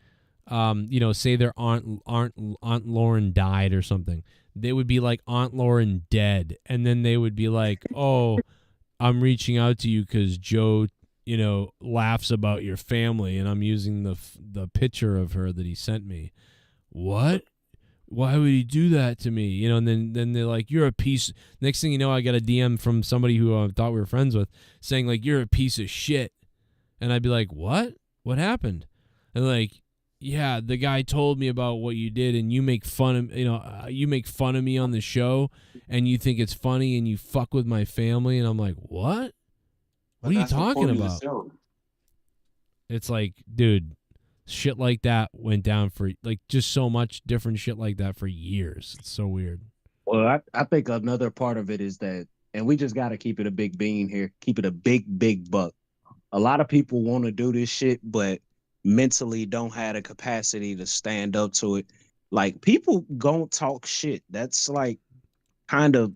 say their Aunt Lauren died or something. They would be like Aunt Lauren dead, and then they would be like, "Oh, I'm reaching out to you because Joe, laughs about your family, and I'm using the picture of her that he sent me." What? Why would he do that to me? And then they're like, "You're a piece." Next thing you know, I got a DM from somebody who I thought we were friends with, saying like, "You're a piece of shit," and I'd be like, "What? What happened?" And like, yeah, the guy told me about what you did, and you make fun of you make fun of me on the show, and you think it's funny, and you fuck with my family, and I'm like, what? What are you talking about? It's like, dude, shit like that went down for like just so much different shit like that for years. It's so weird. Well, I think another part of it is that, and we just got to keep it a big bean here, keep it a big buck. A lot of people want to do this shit, but mentally don't have the capacity to stand up to it. Like, people gonna talk shit. That's like kind of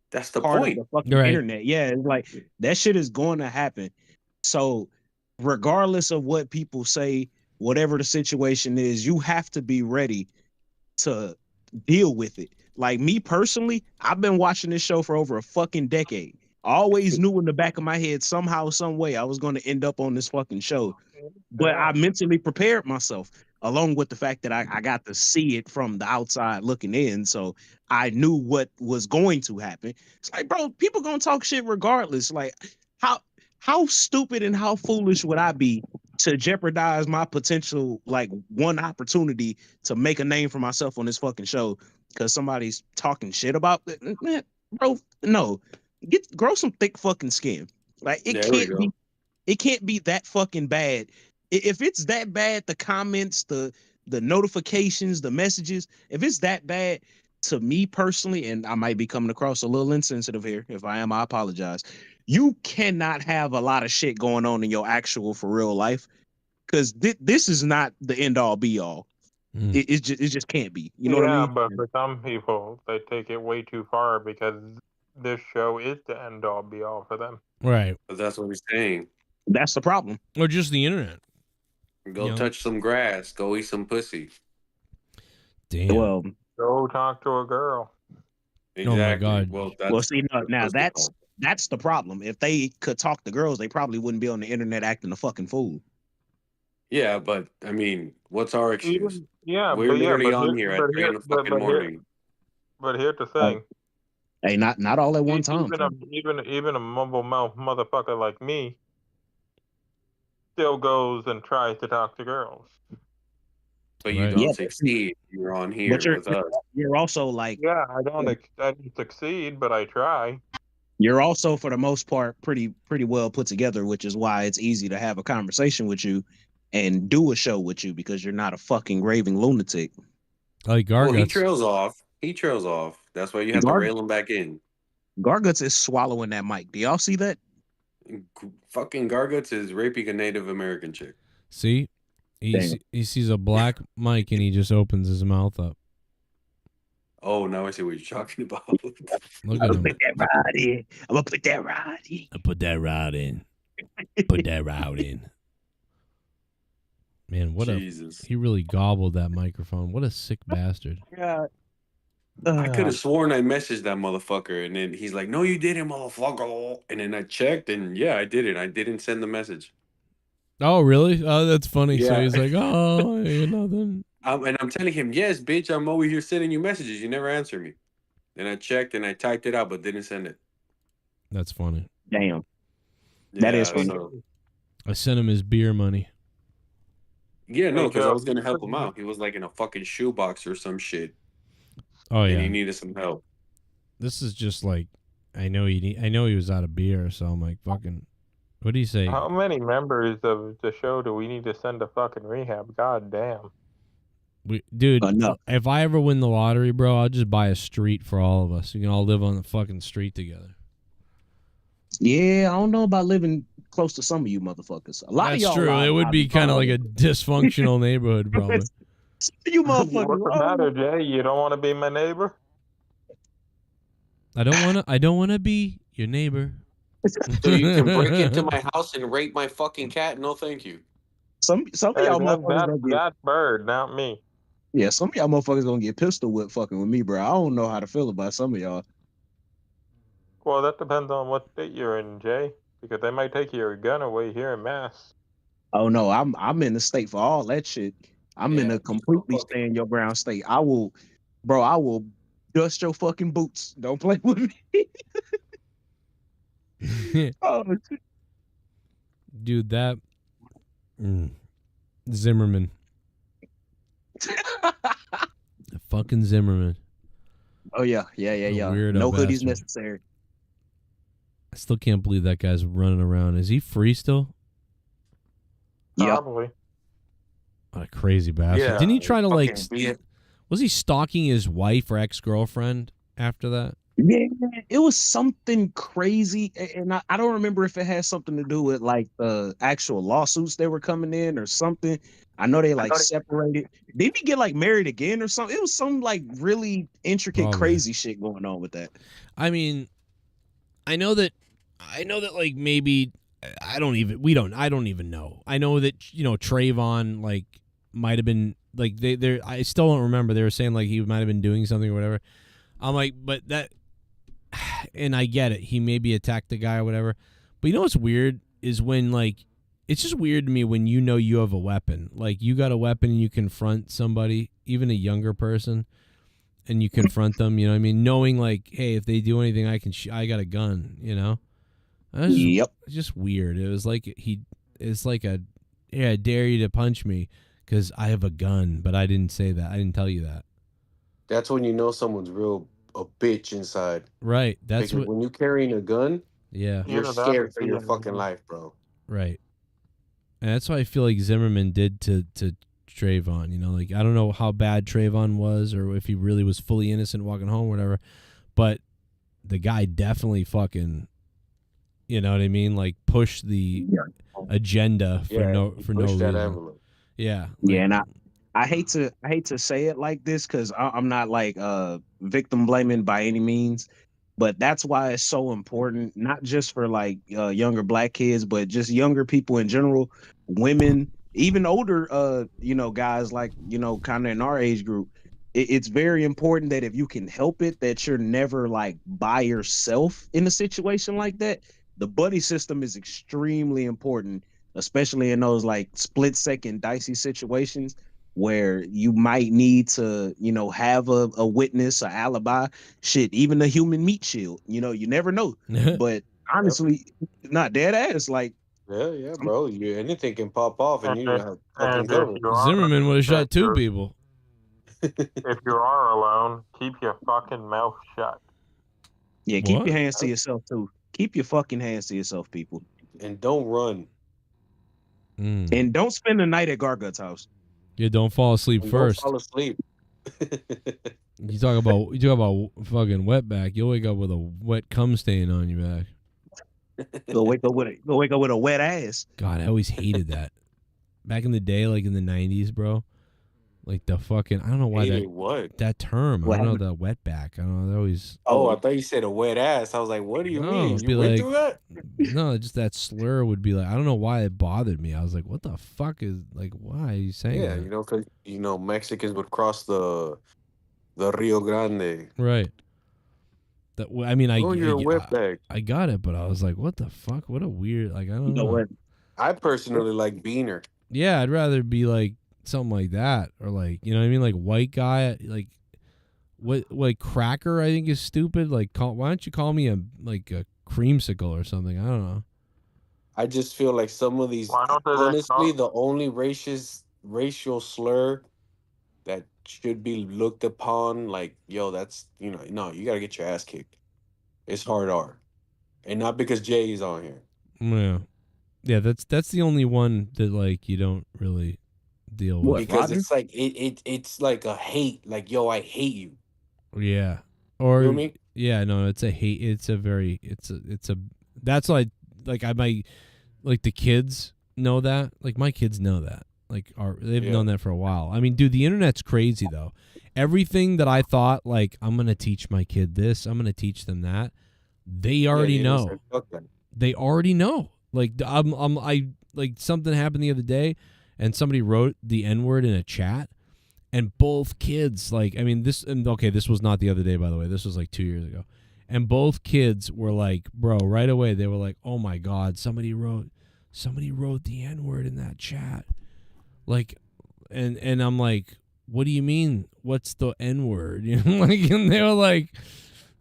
that's the part point of the fucking internet. Yeah, it's like that shit is going to happen. So regardless of what people say, whatever the situation is, you have to be ready to deal with it. Like me personally, I've been watching this show for over a fucking decade. I always knew in the back of my head, somehow, some way, I was going to end up on this fucking show. But I mentally prepared myself, along with the fact that I got to see it from the outside looking in. So I knew what was going to happen. It's like, bro, people going to talk shit regardless. Like, how stupid and how foolish would I be to jeopardize my potential, like, one opportunity to make a name for myself on this fucking show because somebody's talking shit about it? Man, bro, no. Grow some thick fucking skin. Like, it can't be that fucking bad. If it's that bad, the comments, the notifications, the messages, if it's that bad to me personally, and I might be coming across a little insensitive here. If I am, I apologize. You cannot have a lot of shit going on in your actual for real life, because this is not the end all be all. It just can't be. You know what I mean? But for some people, they take it way too far because this show is the end all be all for them. Right. But that's what we're saying. That's the problem. Or just the internet. Go touch some grass. Go eat some pussy. Damn. Well, go talk to a girl. Exactly. Oh my God. Well, see, now That's the problem. If they could talk to girls, they probably wouldn't be on the internet acting a fucking fool. Yeah, but I mean, what's our excuse? Yeah, We're but literally on here at 3 in the fucking morning. But here's the thing. Hey, not all at one time. Even a mumble mouth motherfucker like me still goes and tries to talk to girls. But you don't succeed. You're on here with us. You're also like, yeah, I don't succeed, but I try. You're also, for the most part, pretty well put together, which is why it's easy to have a conversation with you and do a show with you because you're not a fucking raving lunatic. Like Gargets. Well, he trails off. That's why you have to rail him back in. Gargets is swallowing that mic. Do y'all see that? Fucking Gargets is raping a Native American chick. See? He sees a black mic and he just opens his mouth up. Oh, now I see what you're talking about. Look at him. Put that rod in. I'm gonna put that rod in. I put that rod in. Put that rod in. Man, he really gobbled that microphone. What a sick bastard. God. I could have sworn I messaged that motherfucker, and then he's like, "No, you didn't, motherfucker." And then I checked, and yeah, I did it. I didn't send the message. Oh, really? Oh, that's funny. Yeah. So he's like, "Oh, you're nothing." And I'm telling him, "Yes, bitch, I'm over here sending you messages. You never answer me." Then I checked and I typed it out, but didn't send it. That's funny. Damn. That is funny. I sent him his beer money. Yeah, no, because I was gonna help him out. He was like in a fucking shoebox or some shit. Oh yeah, and he needed some help. This is just like, I know he was out of beer, so I'm like, fucking. What do you say? How many members of the show do we need to send to fucking rehab? God damn. Dude, if I ever win the lottery, bro, I'll just buy a street for all of us. You can all live on the fucking street together. Yeah, I don't know about living close to some of you motherfuckers. A lot of y'all. That's true. It would be kind of like a dysfunctional neighborhood, probably. You motherfuckers. What's the matter, Jay? You don't want to be my neighbor? I don't want to be your neighbor. So you can break into my house and rape my fucking cat? No, thank you. Some of y'all motherfuckers that bird, not me. Yeah, some of y'all motherfuckers gonna get pistol whipped fucking with me, bro. I don't know how to feel about some of y'all. Well, that depends on what state you're in, Jay, because they might take your gun away here in Mass. Oh no, I'm in the state for all that shit. I'm in a completely stand your ground state. I will dust your fucking boots. Don't play with me. Oh, dude, that Zimmerman. Fucking Zimmerman. Oh yeah. No hoodies bastard. necessary. I still can't believe that guy's running around. Is he free still? Yeah. Probably. What a crazy bastard. Yeah, Didn't he try to was he stalking his wife or ex-girlfriend after that? Yeah, it was something crazy, and I don't remember if it had something to do with like the actual lawsuits that were coming in or something. I know they separated. Did he get like married again or something? It was some like really intricate, crazy shit going on with that. I mean, I know that like maybe I don't even know. I know that Trayvon like might have been like they I still don't remember. They were saying like he might have been doing something or whatever. I'm like, but that, and I get it. He maybe attacked the guy or whatever. But you know what's weird is when like, it's just weird to me when you have a weapon. Like you got a weapon and you confront somebody, even a younger person, and you confront them. You know what I mean? Knowing like, hey, if they do anything, I got a gun. You know? It's just weird. It was like it's like I dare you to punch me because I have a gun, but I didn't say that. I didn't tell you that. That's when you know someone's a bitch inside. Right. That's because when you're carrying a gun, yeah, you're scared for your fucking life, bro. Right. And that's what I feel like Zimmerman did to Trayvon. You know, like I don't know how bad Trayvon was or if he really was fully innocent walking home or whatever, but the guy definitely fucking, you know what I mean? Like push the agenda for no reason. Yeah. Yeah, and I hate to say it like this because I'm not like victim blaming by any means, but that's why it's so important, not just for like younger black kids, but just younger people in general, women, even older, guys like, kind of in our age group. it's very important that if you can help it, that you're never like by yourself in a situation like that. The buddy system is extremely important, especially in those like split second dicey situations where you might need to, have a witness, an alibi, shit, even a human meat shield. You never know. But honestly, not dead ass. Like, yeah, bro. Anything can pop off, and you have fucking And covered. Zimmerman would have shot 2 people. If you are alone, keep your fucking mouth shut. Yeah, keep your hands to yourself too. Keep your fucking hands to yourself, people. And don't run. And don't spend the night at Gargets' house. Yeah, don't fall asleep And first. Don't fall asleep. You talk about fucking wetback. You'll wake up with a wet cum stain on your back. Go wake up with a wet ass. God, I always hated that. Back in the day, like in the 90s, bro. Like the fucking, I don't know why that term. I don't know, the wetback. I don't know. That always. Oh, I thought you said a wet ass. I was like, what do you mean? it'd You be went like- through that? No, just that slur would be like, I don't know why it bothered me. I was like, what the fuck is, like, why are you saying Yeah, that? because Mexicans would cross the Rio Grande. Right. That, I mean, Oh, you're a wetback. I got it, but I was like, what the fuck? What a weird, like, I don't know. I personally like Beaner. Yeah, I'd rather be like something like that, or like, you know what I mean, like white guy, like what cracker I think is stupid. Like, why don't you call me a creamsicle or something? I don't know. I just feel like some of these, honestly, the only racial slur that should be looked upon, like, yo, that's, no, you gotta get your ass kicked. It's hard R, and not because Jay is on here. Yeah, that's the only one that like you don't really deal with. Because it's like it's like a hate, like, yo, I hate you. Yeah. Or You know what I mean? yeah, no, it's a hate. It's a that's like I might, like, the kids know that. Like, my kids know that. Like, they've known that for a while. I mean, dude, the internet's crazy though. Everything that I thought, like, I'm gonna teach my kid this, I'm gonna teach them that, they already know. They already know. Like, I like, something happened the other day, and somebody wrote the N-word in a chat, and both kids, like, I mean, this was not the other day, by the way. This was like 2 years ago, and both kids were like, bro, right away they were like, oh my god, somebody wrote the N-word in that chat, like, and I'm like, what do you mean? What's the N-word? Like, and they were like,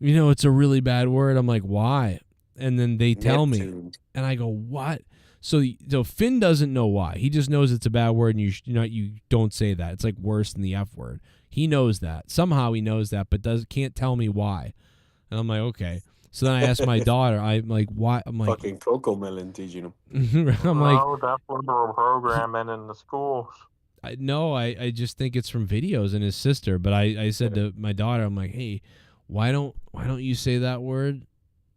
it's a really bad word. I'm like, why? And then they tell me, and I go, what? So Finn doesn't know why. He just knows it's a bad word, and you don't say that. It's like worse than the F word. He knows that. Somehow he knows that, but can't tell me why. And I'm like, okay. So then I asked my daughter, I'm like, why? I'm like, fucking Coco Melon teaching him. I'm like, no, that's liberal programming in the schools. I just think it's from videos and his sister. But I said to my daughter, I'm like, hey, why don't you say that word?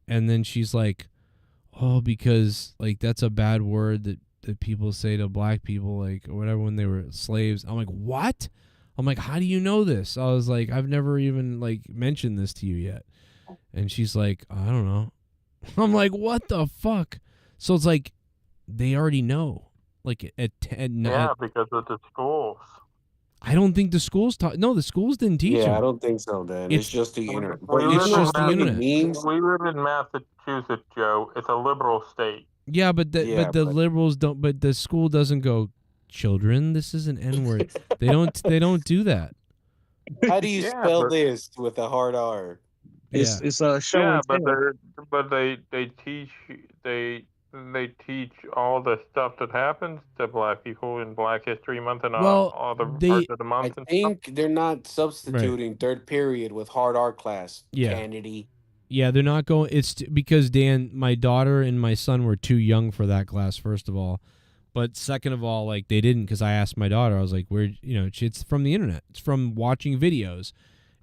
And then she's like, oh, because, like, that's a bad word that people say to black people, like, or whatever, when they were slaves. I'm like, what? I'm like, how do you know this? I was like, I've never even, like, mentioned this to you yet. And she's like, I don't know. I'm like, what the fuck? So it's like, they already know. Like, at Yeah, because of the schools. I don't think the schools taught. No, the schools didn't teach them. I don't think so, Dan. It's just the internet. It's just the internet. We live in Massachusetts, Joe. It's a liberal state. Yeah, but the liberals don't. But the school doesn't go, children, this is an N-word. They don't do that. How do you spell this with a hard R? It's a show. Yeah, but they teach all the stuff that happens to black people in Black History Month and all the parts of the month. I think they're not substituting third period with hard art class. Yeah. Kennedy. Yeah, they're not going. It's because, Dan, my daughter and my son were too young for that class, first of all. But second of all, like, they didn't, because I asked my daughter, I was like, where, it's from the internet. It's from watching videos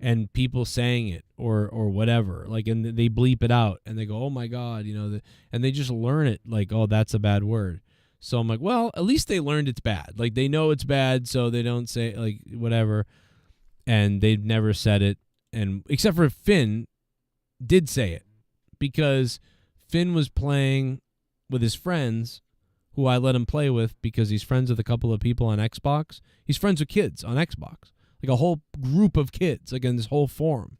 and people saying it or whatever. Like, and they bleep it out and they go, oh my God, and they just learn it like, oh, that's a bad word. So I'm like, well, at least they learned it's bad. Like, they know it's bad, so they don't say, like, whatever. And they've never said it. And except for Finn did say it, because Finn was playing with his friends, who I let him play with because he's friends with a couple of people on Xbox. He's friends with kids on Xbox. like a whole group of kids, like in this whole forum.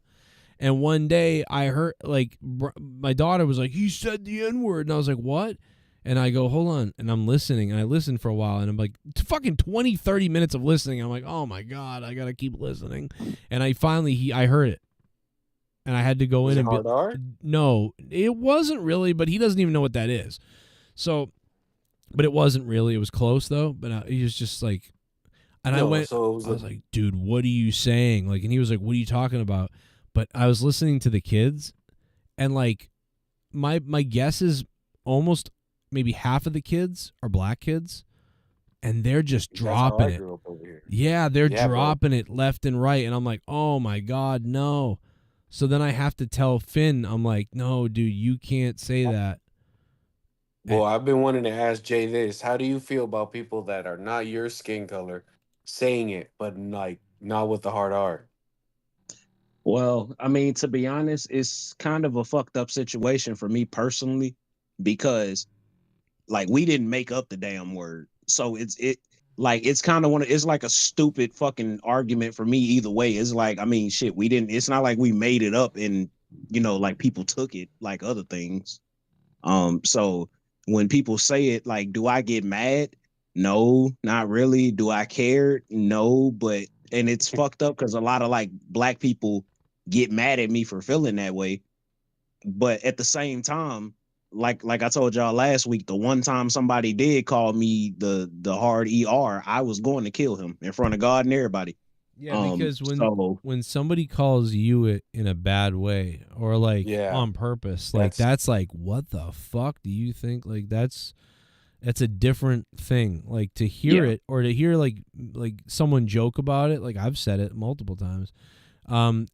And one day I heard, like, my daughter was like, he said the N-word. And I was like, what? And I go, hold on. And I'm listening. And I listened for a while. And I'm like, fucking 20, 30 minutes of listening. I'm like, oh, my God, I got to keep listening. And I finally, I heard it. And I had to go in and be, no, it wasn't really, but he doesn't even know what that is. So, but it wasn't really. It was close, though. But he was just like, and I went, I was like, dude, what are you saying? Like, and he was like, what are you talking about? But I was listening to the kids, and like my guess is almost maybe half of the kids are black kids, and they're just dropping it. Yeah, they're dropping it left and right, and I'm like, oh my God, no. So then I have to tell Finn, I'm like, no, dude, you can't say that. Well, I've been wanting to ask Jay this. How do you feel about people that are not your skin color saying it, but like not with the hard R? Well, I mean, to be honest, it's kind of a fucked up situation for me personally, because like we didn't make up the damn word. So it's kind of it's like a stupid fucking argument for me either way. It's like, I mean, shit, it's not like we made it up and, you know, like people took it like other things. So when people say it, like, do I get mad? No, not really. Do I care? No, and it's fucked up because a lot of like black people get mad at me for feeling that way. But at the same time, like I told y'all last week, the one time somebody did call me the hard ER, I was going to kill him in front of God and everybody. Yeah, because when somebody calls you it in a bad way or like on purpose, like that's like, what the fuck do you think? Like that's a different thing. Like to hear it or to hear like someone joke about it. Like I've said it multiple times.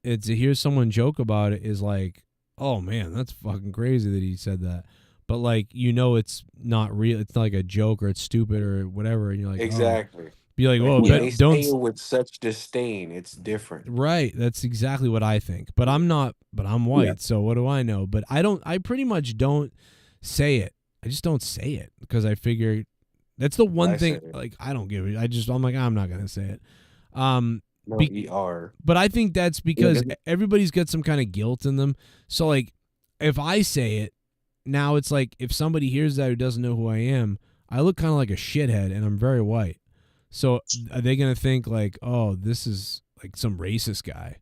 It's to hear someone joke about it is like, oh man, that's fucking crazy that he said that. But like, you know, it's not real. It's not like a joke or it's stupid or whatever. And you're like, exactly. Be like, well, they don't say it with such disdain. It's different. Right. That's exactly what I think. But I'm not. But I'm white. So what do I know? But I pretty much don't say it. I just don't say it because I figure that's the one thing. Like I don't give it. I'm like, I'm not gonna say it. No, ER. But I think that's because everybody's got some kind of guilt in them. So like, if I say it, now it's like if somebody hears that who doesn't know who I am, I look kind of like a shithead, and I'm very white. So are they gonna think like, oh, this is like some racist guy?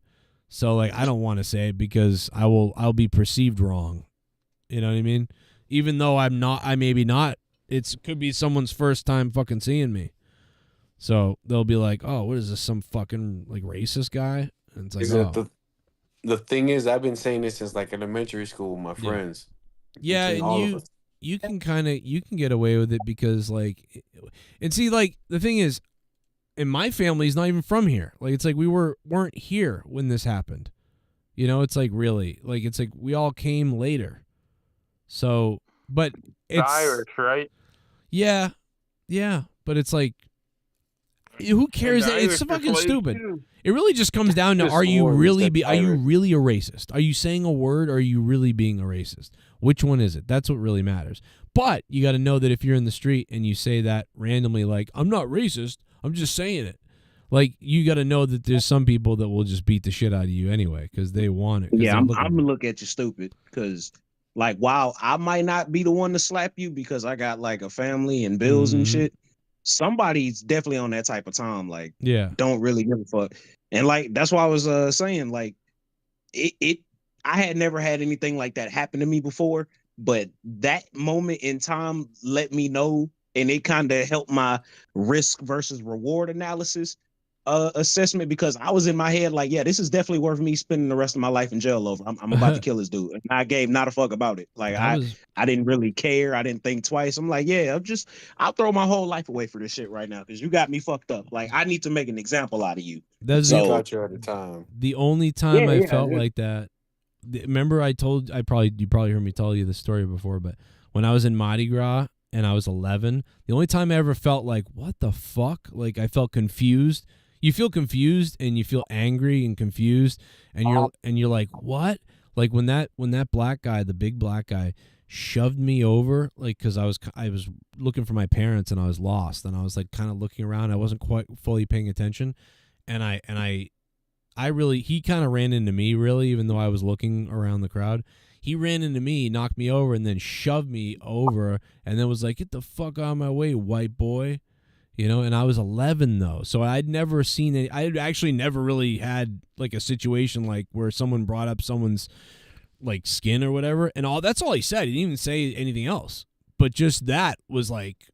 So like, I don't want to say it because I'll be perceived wrong. You know what I mean? Even though I'm not, I maybe not. It could be someone's first time fucking seeing me. So they'll be like, oh, what is this, some fucking like racist guy? And it's like, the thing is, I've been saying this since like elementary school with my friends. Yeah, and you can get away with it because like, and see, like the thing is, and my family's not even from here. Like it's like we weren't here when this happened. You know, it's like really, like it's like we all came later. So, but it's Irish, right? Yeah, but it's like, who cares? It's so fucking stupid. It really just comes down to, are you really a racist? Are you saying a word or are you really being a racist? Which one is it? That's what really matters. But you got to know that if you're in the street and you say that randomly, like, I'm not racist, I'm just saying it. Like, you got to know that there's some people that will just beat the shit out of you anyway because they want it. Yeah, I'm going to look at you stupid because, like, while I might not be the one to slap you because I got, like, a family and bills and shit, somebody's definitely on that type of time. Like, don't really give a fuck. And, like, that's why I was saying, like, I had never had anything like that happen to me before, but that moment in time let me know, and it kind of helped my risk versus reward analysis assessment, because I was in my head like, yeah, this is definitely worth me spending the rest of my life in jail over. I'm about to kill this dude. And I gave not a fuck about it. Like I didn't really care. I didn't think twice. I'm like, yeah, I'll throw my whole life away for this shit right now because you got me fucked up. Like I need to make an example out of you. That's got you at the time. The only time I felt like that. Remember, you probably heard me tell you the story before, but when I was in Mardi Gras and I was 11, the only time I ever felt like, what the fuck? Like I felt confused. You feel confused and you feel angry and confused and you're like, what? Like when that black guy, the big black guy, shoved me over, like because I was looking for my parents and I was lost and I was like kind of looking around. I wasn't quite fully paying attention, and I really, he kind of ran into me, really, even though I was looking around the crowd. He ran into me, knocked me over, and then shoved me over, and then was like, "Get the fuck out of my way, white boy." You know, and I was 11 though, so I'd never seen it. I had actually never really had like a situation like where someone brought up someone's like skin or whatever, and that's all he said. He didn't even say anything else, but just that was like,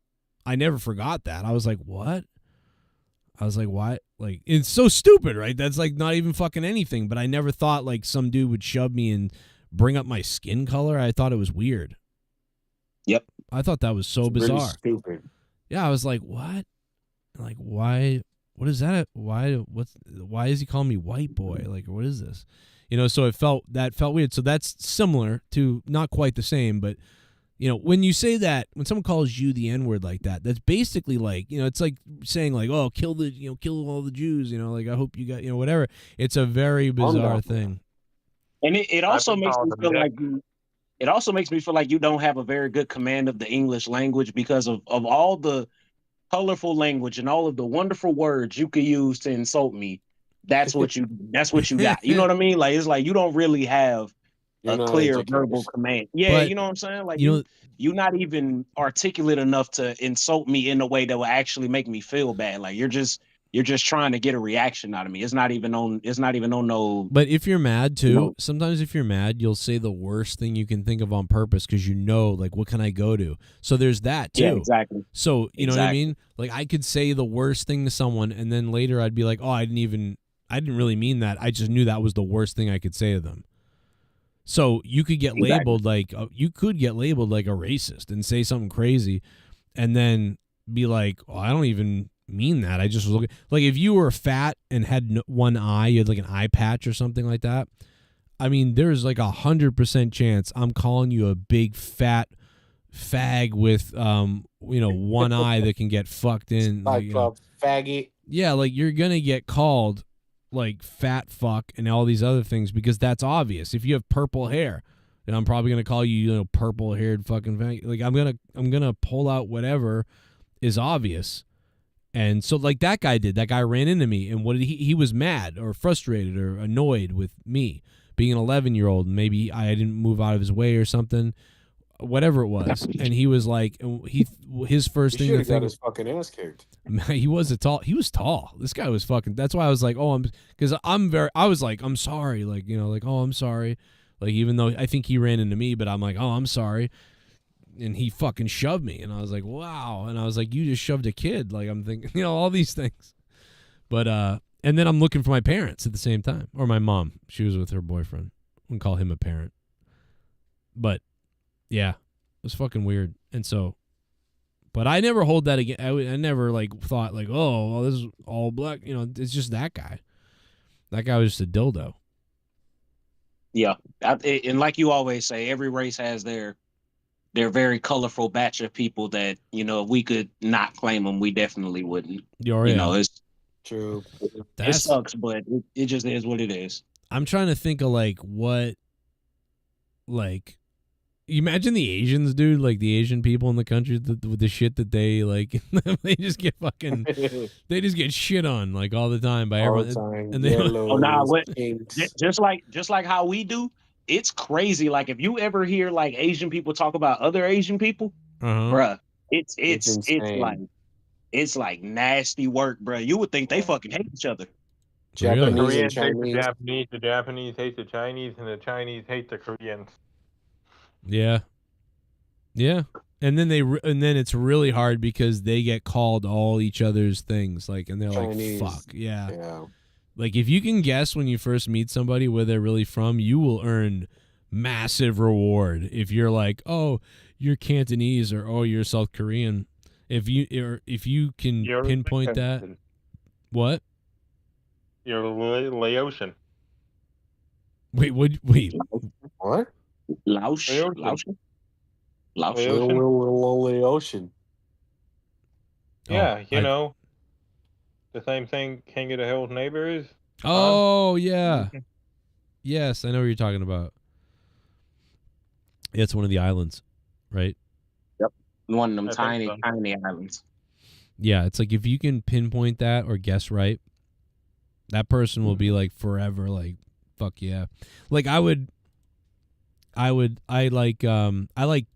I never forgot that. I was like, what? I was like, what? Like, it's so stupid, right? That's like not even fucking anything. But I never thought like some dude would shove me and bring up my skin color. I thought it was weird. Yep. I thought that was so It's really bizarre. stupid. Yeah, I was like, what? Like, why? What is that? Why is he calling me white boy? Like, what is this? You know, so that felt weird. So that's similar to, not quite the same, but you know, when you say that, when someone calls you the N-word like that, that's basically like, you know, it's like saying like, oh, kill all the Jews, you know, like I hope you got, you know, whatever. It's a very bizarre thing. And it also makes me feel like it also makes me feel like you don't have a very good command of the English language because of all the colorful language and all of the wonderful words you could use to insult me. That's what you got. You know what I mean? Like, it's like you don't really have a clear verbal command. Yeah, but, you know what I'm saying? Like, you're not even articulate enough to insult me in a way that will actually make me feel bad. Like, you're just trying to get a reaction out of me. It's not even on no. But if you're mad too, sometimes if you're mad, you'll say the worst thing you can think of on purpose because you know, like, what can I go to? So there's that too. Yeah, exactly. So you know what I mean? Like, I could say the worst thing to someone, and then later I'd be like, oh, I didn't really mean that. I just knew that was the worst thing I could say to them. So you could get labeled like a racist and say something crazy, and then be like, oh, I don't even mean that. I just was looking. Like, if you were fat and had one eye, you had like an eye patch or something like that. I mean, there's like 100% chance I'm calling you a big fat fag with one eye that can get fucked in. Like, faggot. Yeah, like you're gonna get called like fat fuck and all these other things because that's obvious. If you have purple hair, then I'm probably gonna call you, purple haired fucking fag. Like I'm gonna pull out whatever is obvious. And so like that guy ran into me, and what did he was mad or frustrated or annoyed with me being an 11-year-old. Maybe I didn't move out of his way or something, whatever it was. And he was like, his first thing to think, got his fucking ass kicked. He was tall. This guy was fucking, that's why I was like, I was like, I'm sorry. Like, oh, I'm sorry. Like, even though I think he ran into me, but I'm like, oh, I'm sorry. And he fucking shoved me. And I was like, wow. And I was like, you just shoved a kid. Like, I'm thinking, all these things. But, and then I'm looking for my parents at the same time. Or my mom. She was with her boyfriend. I wouldn't call him a parent. But, yeah. It was fucking weird. And so, but I never hold that again. I never, like, thought, like, oh, well, this is all black. It's just that guy. That guy was just a dildo. Yeah. And like you always say, every race has their very colorful batch of people that, if we could not claim them, we definitely wouldn't. It's true. It sucks, but it just is what it is. I'm trying to think of you imagine the Asians, dude, like the Asian people in the country with the shit that they like, they just get fucking, they just get shit on like all the time by everyone. And they just like how we do. It's crazy. Like, if you ever hear like Asian people talk about other Asian people, bruh, it's like nasty work, bruh. You would think they fucking hate each other. Koreans hate the Japanese hate the Chinese, and the Chinese hate the Koreans. Yeah. Yeah. And then it's really hard because they get called all each other's things, like, and they're Chinese. Like, fuck, yeah. Like, if you can guess when you first meet somebody where they're really from, you will earn massive reward. If you're like, oh, you're Cantonese, or oh, you're South Korean. If you can pinpoint that. What? You're Laotian. Wait. What? Laotian. Yeah, the same thing King of the Hill's neighbor is. Oh, yeah. Yes, I know what you're talking about. Yeah, it's one of the islands, right? Yep. One of them tiny islands. Yeah, it's like if you can pinpoint that or guess right, That person will be like forever, like, fuck yeah. Like I like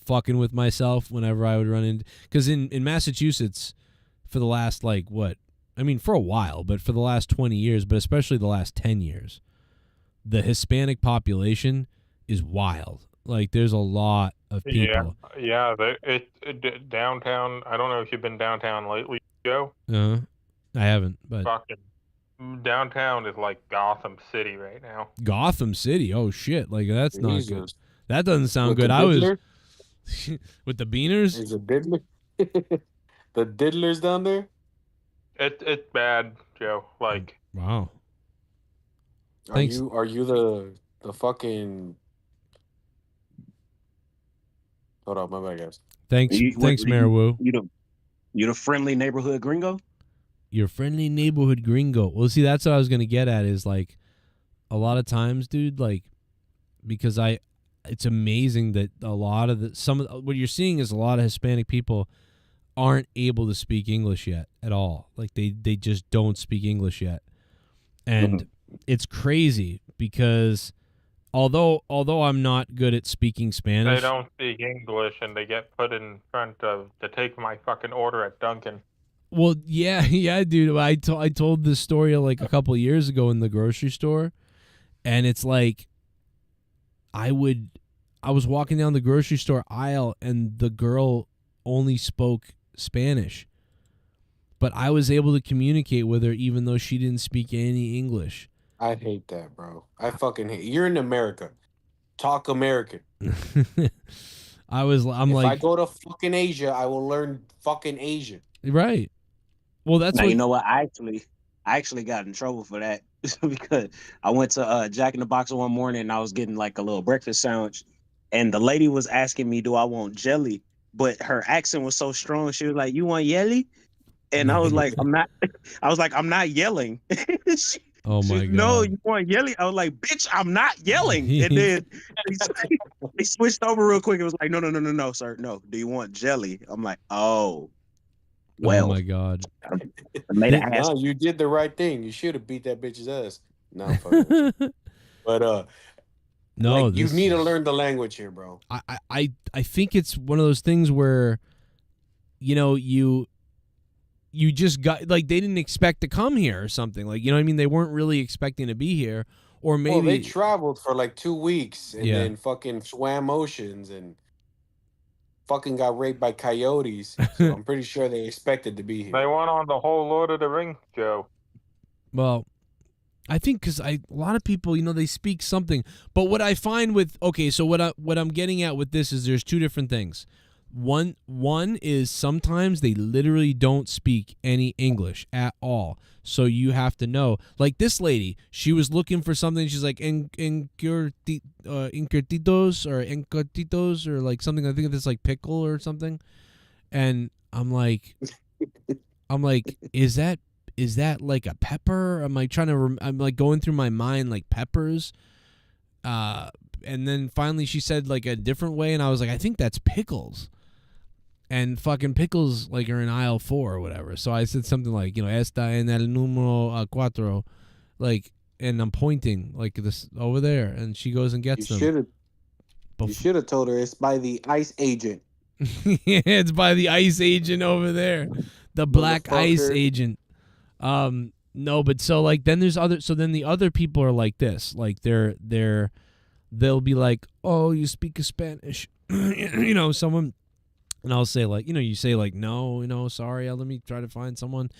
fucking with myself whenever I would run in, because in Massachusetts for the last for a while, but for the last 20 years, but especially the last 10 years, the Hispanic population is wild. Like there's a lot of people. Yeah. Downtown. I don't know if you've been downtown lately, Joe. I haven't, but Fucking downtown is like Gotham City right now. Gotham City. Oh shit! Like that's not Jesus. good. That doesn't sound With good. the I was diddler? with the beaners. Is a diddler? The diddlers down there? It's bad, Joe. Like Wow. Are Thanks. you the fucking? Hold on, my bad, guys. Thanks, Mayor Wu. You the friendly neighborhood gringo? Your friendly neighborhood gringo. Well, see, that's what I was gonna get at. Is like a lot of times, dude. Like because it's amazing that a lot of what you're seeing is a lot of Hispanic people aren't able to speak English yet at all. Like they just don't speak English yet, and it's crazy because although I'm not good at speaking Spanish, they don't speak English and they get put in front of to take my fucking order at Dunkin'. Well, yeah, dude. I told this story like a couple of years ago in the grocery store, and it's like I was walking down the grocery store aisle and the girl only spoke Spanish, but I was able to communicate with her even though she didn't speak any English. I hate that, bro. I fucking hate. You're in America. Talk American. If I go to fucking Asia, I will learn fucking Asian. Right. Well, that's you know what? I actually got in trouble for that because I went to Jack in the Box one morning and I was getting like a little breakfast sandwich, and the lady was asking me, "Do I want jelly?" But her accent was so strong. She was like, "You want jelly?" And I was like, "I'm not." I was like, "I'm not yelling." Oh my god! No, you want yelling? I was like, "Bitch, I'm not yelling." And then they switched over real quick. It was like, "No, sir, no. Do you want jelly?" I'm like, "Oh, well." Oh my god! I made an ass. No, you did the right thing. You should have beat that bitch's ass. No, I'm fucking with you. But no, you need to learn the language here, bro. I think it's one of those things where, you just got like they didn't expect to come here or something, like, you know what I mean? They weren't really expecting to be here, or maybe they traveled for like 2 weeks and then fucking swam oceans and fucking got raped by coyotes. So I'm pretty sure they expected to be here. They went on the whole Lord of the Rings, Joe. Well, I think because a lot of people, they speak something. But what I find with so what I'm getting at with this is there's two different things. One is sometimes they literally don't speak any English at all. So you have to know. Like this lady, she was looking for something. She's like encurtitos or encurtitos or like something. I think it's like pickle or something. And I'm like, is that like a pepper? I'm like I'm like going through my mind like peppers. And then finally she said like a different way, and I was like, I think that's pickles. And fucking pickles like are in aisle 4 or whatever. So I said something like, está en el número 4, like, and I'm pointing like this over there, and she goes and gets them. You should have told her it's by the ICE agent. Yeah, it's by the ICE agent over there, the black ICE agent. No, but so like then there's other. So then the other people are like this, like they'll be like, oh, you speak Spanish, someone. And I'll say like, you say like, no, sorry, let me try to find someone.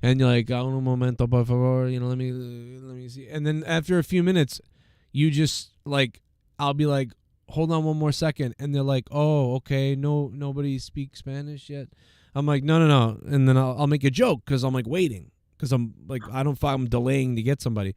And you're like, un momento, por favor, let me see. And then after a few minutes, you just like, I'll be like, hold on one more second. And they're like, oh, okay, nobody speaks Spanish yet. I'm like, no. And then I'll make a joke because I'm like waiting. Because I'm like, I'm delaying to get somebody.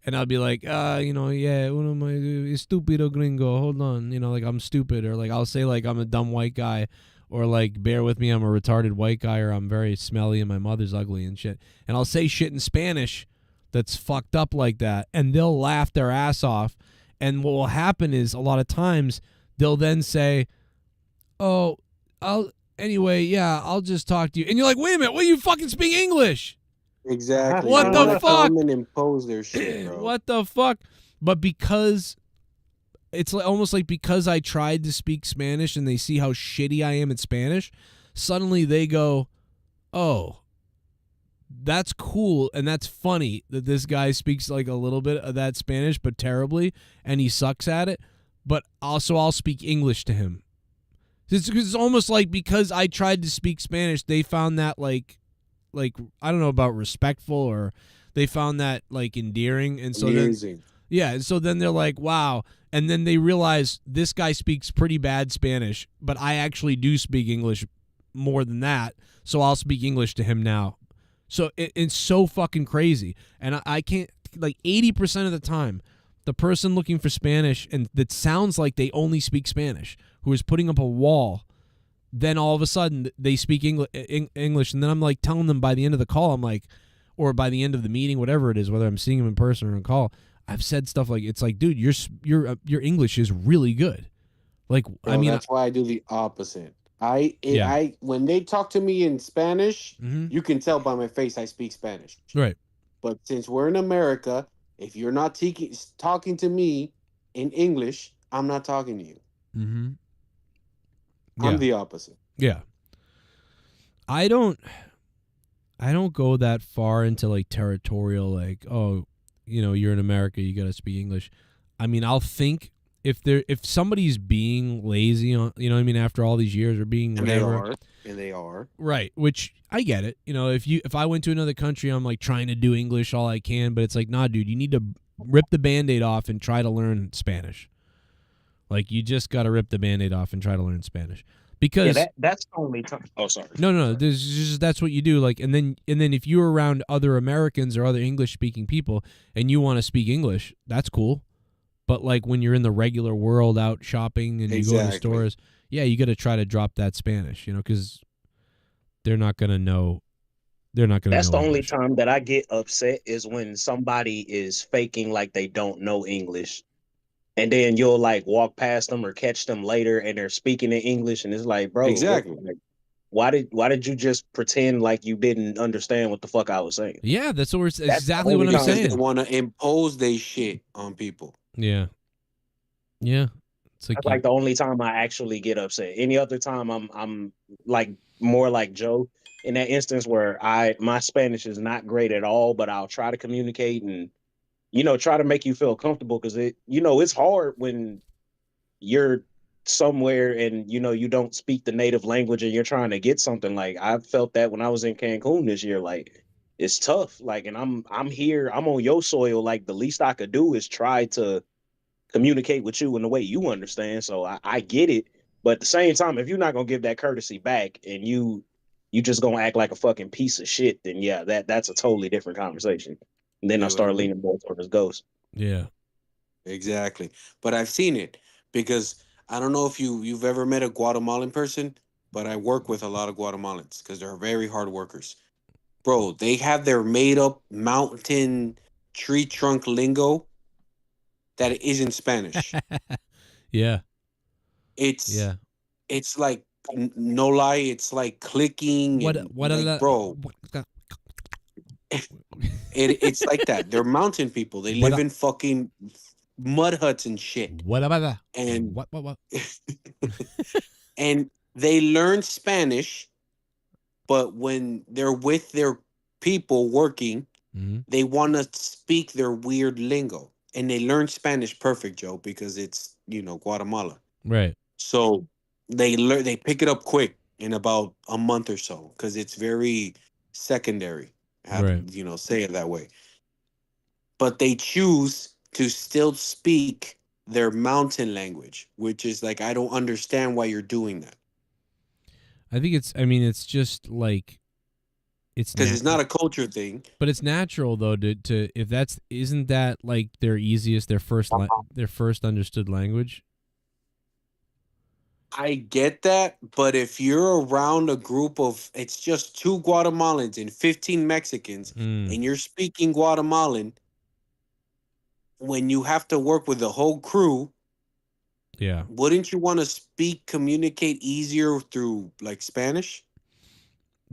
And I'll be like, yeah, uno my estúpido gringo, hold on. Like I'm stupid. Or like I'll say like I'm a dumb white guy. Or like, bear with me, I'm a retarded white guy, or I'm very smelly and my mother's ugly and shit. And I'll say shit in Spanish that's fucked up like that, and they'll laugh their ass off. And what will happen is a lot of times they'll then say, oh, I'll just talk to you. And you're like, wait a minute, what, you fucking speak English? Exactly. What They the wanna fuck? come and impose their shit, bro. What the fuck? But because it's almost like because I tried to speak Spanish and they see how shitty I am at Spanish, suddenly they go, "Oh, that's cool and that's funny that this guy speaks like a little bit of that Spanish but terribly and he sucks at it, but also I'll speak English to him." It's almost like because I tried to speak Spanish, they found that like I don't know about respectful, or they found that like endearing, and so Amazing. and so then they're like, wow, and then they realize this guy speaks pretty bad Spanish, but I actually do speak English more than that, so I'll speak English to him now. So it's so fucking crazy, and I can't, like 80% of the time, the person looking for Spanish and that sounds like they only speak Spanish, who is putting up a wall, then all of a sudden they speak English, and then I'm like telling them by the end of the call, I'm like, or by the end of the meeting, whatever it is, whether I'm seeing them in person or on call, I've said stuff like, it's like, dude, your English is really good. Like, Bro, I mean, that's why I do the opposite. I when they talk to me in Spanish, you can tell by my face I speak Spanish. Right. But since we're in America, if you're not talking to me in English, I'm not talking to you. Mm-hmm. I'm the opposite. Yeah. I don't go that far into like territorial, like, oh, you know, you're in America, you got to speak English. I mean, I'll think if somebody's being lazy on, you know what I mean, after all these years, or being whatever. And they are. Right, which I get it. You know, if I went to another country, I'm like trying to do English all I can, but it's like, nah, dude, you need to rip the Band-Aid off and try to learn Spanish. Like, you just got to rip the Band-Aid off and try to learn Spanish. Because that's the only time. Oh, sorry. No, that's what you do. Like, and then if you're around other Americans or other English speaking people and you want to speak English, that's cool. But like when you're in the regular world out shopping and you go to stores, yeah, you got to try to drop that Spanish, you know, because they're not gonna know. They're not gonna. That's know the only English. time that I get upset is when somebody is faking like they don't know English. And then you'll like walk past them or catch them later and they're speaking in English, and it's like, bro, exactly. Why did you just pretend like you didn't understand what the fuck I was saying? Yeah, that's exactly what I'm saying. They want to impose their shit on people. Yeah. Yeah. It's like, that's like the only time I actually get upset. Any other time I'm like more like Joe in that instance where my Spanish is not great at all, but I'll try to communicate and, you know, try to make you feel comfortable, because it's hard when you're somewhere and, you know, you don't speak the native language and you're trying to get something. Like, I felt that when I was in Cancun this year, like, it's tough. Like, and I'm here, I'm on your soil. Like, the least I could do is try to communicate with you in the way you understand. So I get it. But at the same time, if you're not going to give that courtesy back and you just going to act like a fucking piece of shit, then yeah, that's a totally different conversation. And then I start leaning more towards ghost. Yeah. Exactly. But I've seen it, because I don't know if you've ever met a Guatemalan person, but I work with a lot of Guatemalans because they're very hard workers. Bro, they have their made up mountain tree trunk lingo that isn't Spanish. Yeah. It's like, no lie, it's like clicking. Bro. It's like that. They're mountain people. They live in fucking mud huts and shit. What about that? And what? And they learn Spanish, but when they're with their people working, they want to speak their weird lingo. And they learn Spanish perfect, Joe, because it's, you know, Guatemala. Right. So they pick it up quick in about a month or so, because it's very secondary. You know, say it that way. But they choose to still speak their mountain language, which is like, I don't understand why you're doing that. I think it's just like, it's because it's not a culture thing. But it's natural though to if isn't that like their first understood language? I get that, but if you're around a group of, it's just 2 Guatemalans and 15 Mexicans, and you're speaking Guatemalan, when you have to work with the whole crew, yeah, wouldn't you want to communicate easier through like Spanish?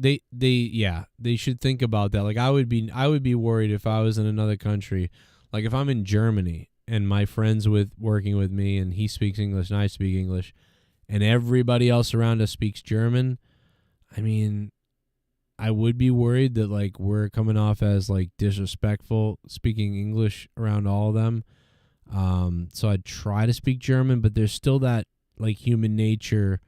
they should think about that. Like I would be worried if I was in another country. Like if I'm in Germany and my friend's working with me and he speaks English and I speak English and everybody else around us speaks German, I mean, I would be worried that like we're coming off as like disrespectful speaking English around all of them. So I'd try to speak German, but there's still that like human nature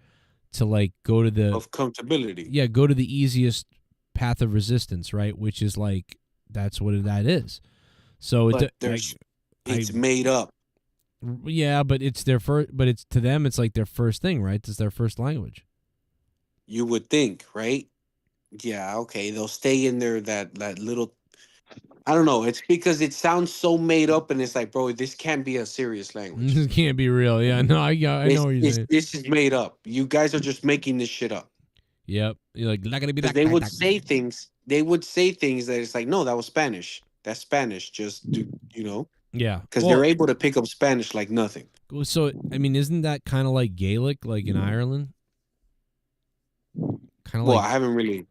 to like go to the of comfortability. Yeah, go to the easiest path of resistance, right? Which is like that's what that is. So it's made up. Yeah, but it's their first. But it's to them, it's like their first thing, right? It's their first language. You would think, right? Yeah, okay. They'll stay in there that little. I don't know. It's because it sounds so made up, and it's like, bro, this can't be a serious language. This can't be real. Yeah, no, I know what you're saying. This is made up. You guys are just making this shit up. Yep. You're like not gonna be that. They would say things. They would say things that it's like, no, that was Spanish. That's Spanish. Just Yeah. Because they're able to pick up Spanish like nothing. So I mean, isn't that kind of like Gaelic, like in Ireland? Kind of Well, like. I haven't really.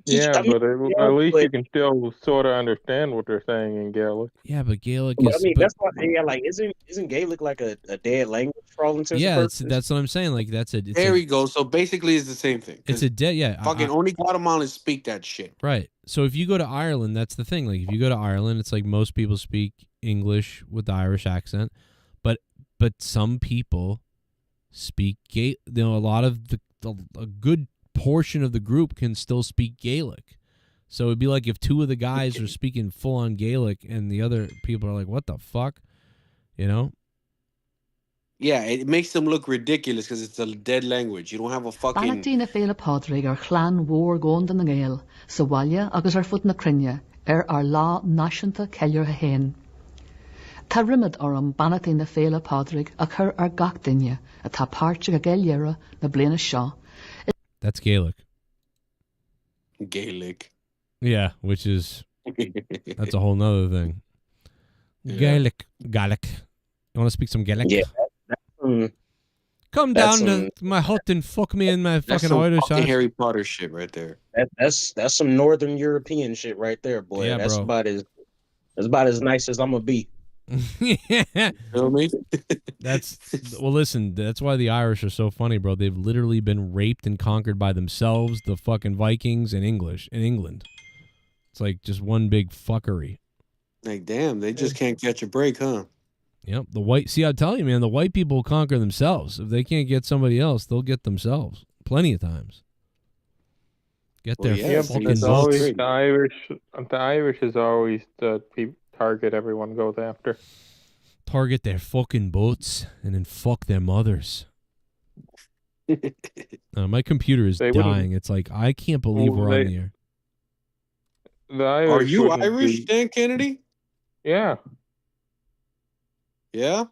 Yeah, but at least you can still sort of understand what they're saying in Gaelic. Yeah, but Gaelic But, is. I mean, that's why. Yeah, like isn't Gaelic like a dead language for all intents and Yeah, purposes? that's what I'm saying. Like that's it. There we go. So basically, it's the same thing. It's a dead. Yeah. Fucking only Guatemalans speak that shit. Right. So if you go to Ireland, that's the thing. Like if you go to Ireland, it's like most people speak English with the Irish accent, but some people speak a lot of a good portion of the group can still speak Gaelic. So it'd be like if two of the guys are speaking full on Gaelic and the other people are like, "What the fuck?" You know? Yeah, it makes them look ridiculous because it's a dead language. You don't have a fucking. Balatína féle pádraig chlán mhór gónda na Gael, sa bhaile agus fut na crinne, lá náisiúnta ceillir a héin. Tá rimid orm banatína féle pádraig a chur gach duine, a tá páirte a Gaeliera na bliana seo. That's Gaelic. Gaelic. Yeah, which is that's a whole nother thing. Yeah. Gaelic. You want to speak some Gaelic? Yeah. Come down to my hut and fuck me in my fucking Irish house. Harry Potter shit right there. That's some Northern European shit right there, boy. Yeah, that's bro. about as nice as I'm gonna be. Yeah. Feel me? Well, listen, that's why the Irish are so funny, bro. They've literally been raped and conquered by themselves, the fucking Vikings, and England. It's like just one big fuckery. Like, damn, they just can't catch a break, huh? Yep. See, I tell you, man, the white people will conquer themselves. If they can't get somebody else, they'll get themselves plenty of times. Get their fucking it's votes. always the Irish is always the target everyone goes after. Target their fucking boats and then fuck their mothers. My computer is dying. It's like, I can't believe we're on the air. The Irish Are you Irish, Dan Kennedy? Yeah. Yeah?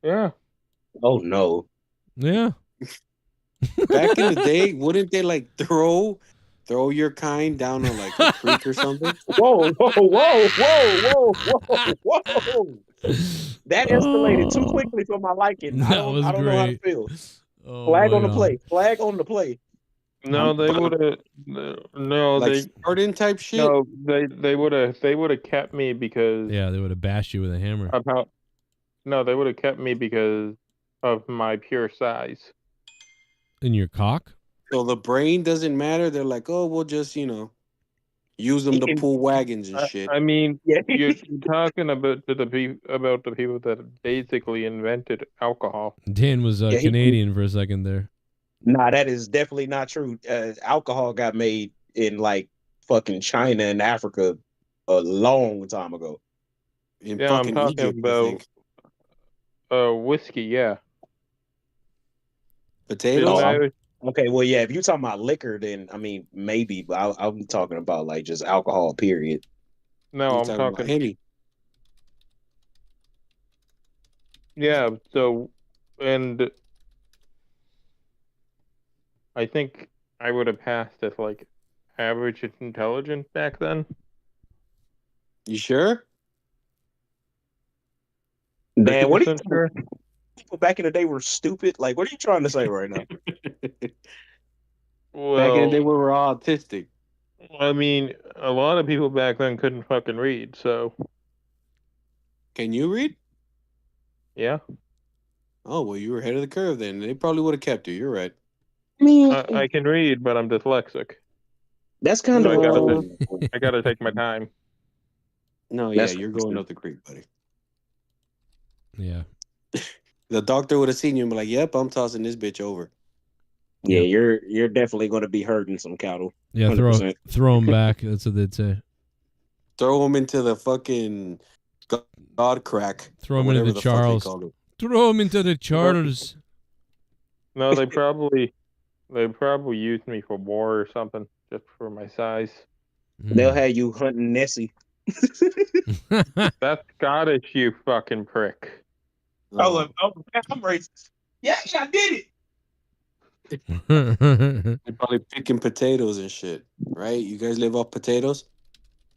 Yeah. Oh, no. Yeah. Back in the day, wouldn't they like throw your kind down on like a creek or something? Whoa. That escalated too quickly for my liking. I don't know how to feel. Flag on the play. Flag on the play. No, they would have. No, like they Spartan type shit. No, they would have kept me because. Yeah, they would have bashed you with a hammer. No, they would have kept me because of my pure size. In your cock? So the brain doesn't matter. They're like, oh, we'll just use them to pull wagons and shit. I mean, you're talking about the people that basically invented alcohol. Dan was Canadian for a second there. Nah, that is definitely not true. Alcohol got made in like fucking China and Africa a long time ago. I'm talking about whiskey. Yeah, potatoes. Okay, well, yeah. If you're talking about liquor, then I mean, maybe. But I'm talking about like just alcohol. Period. No, I'm talking about Henny. Yeah. So, and I think I would have passed as like average intelligence back then. You sure? Man, what are you sure? People back in the day were stupid. Like, what are you trying to say right now? Back in the day, we were all autistic. I mean, a lot of people back then couldn't fucking read, so. Can you read? Yeah. Oh, well, you were ahead of the curve then. They probably would have kept you. You're right. I can read, but I'm dyslexic. That's kind So of. I gotta take my time. No, yeah, you're going up the creek, buddy. Yeah. The doctor would have seen you and be like, "Yep, I'm tossing this bitch over." Yeah, you're definitely going to be herding some cattle. Yeah, 100%. throw him back. That's what they'd say. Throw him into the fucking God crack. Throw him into the Charles. Throw him into the Charles. No, they probably used me for war or something, just for my size. They'll have you hunting Nessie. That's Scottish, you fucking prick. I'm racist. Yeah, I did it. They're probably picking potatoes and shit, right? You guys live off potatoes?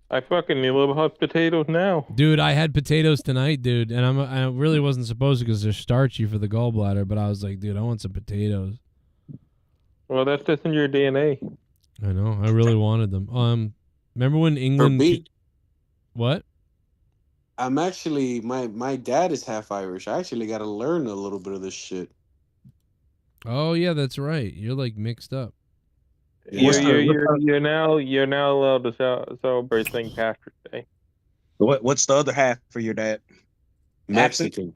I fucking live off potatoes now. Dude, I had potatoes tonight, dude, and I really wasn't supposed to because they're starchy for the gallbladder, but I was like, dude, I want some potatoes. Well, that's just in your DNA. I know. I really wanted them. Remember when England... What? I'm actually... My dad is half Irish. I actually got to learn a little bit of this shit. Oh, yeah, that's right. You're, like, mixed up. You're now allowed to celebrate St. Patrick's Day. What's the other half for your dad? Mexican.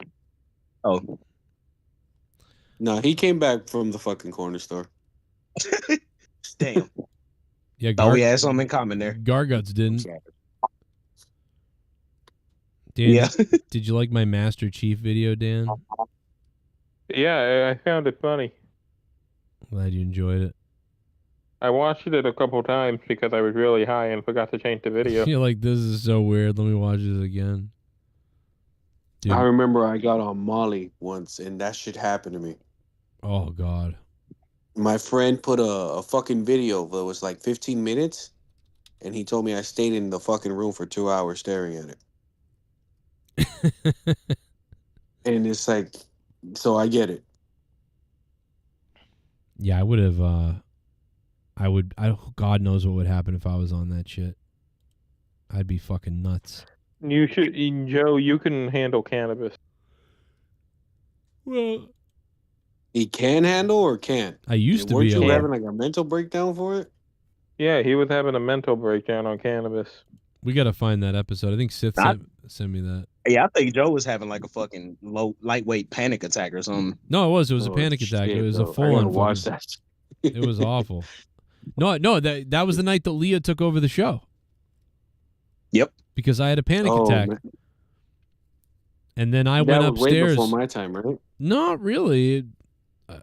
Oh. No, he came back from the fucking corner store. Damn. Yeah, we had something in common there. Gargets didn't. Dan, yeah. Did you like my Master Chief video, Dan? Yeah, I found it funny. Glad you enjoyed it. I watched it a couple times because I was really high and forgot to change the video. You're like, this is so weird. Let me watch this again. Dude. I remember I got on Molly once, and that shit happened to me. Oh, God. My friend put a fucking video that was like 15 minutes, and he told me I stayed in the fucking room for 2 hours staring at it. And it's like, so I get it. Yeah, I would have, God knows what would happen if I was on that shit. I'd be fucking nuts. You should, Joe, you can handle cannabis. Well, he can handle or can't? I used to be. Weren't you having like a mental breakdown for it? Yeah, he was having a mental breakdown on cannabis. We got to find that episode. I think Sith sent me that. Yeah, I think Joe was having like a fucking lightweight panic attack or something. No, it was a panic attack. It was a full-on. Watch that. It was awful. No, that was the night that Leah took over the show. Yep. Because I had a panic attack. Man. And then I went upstairs. Way before my time, right? Not really.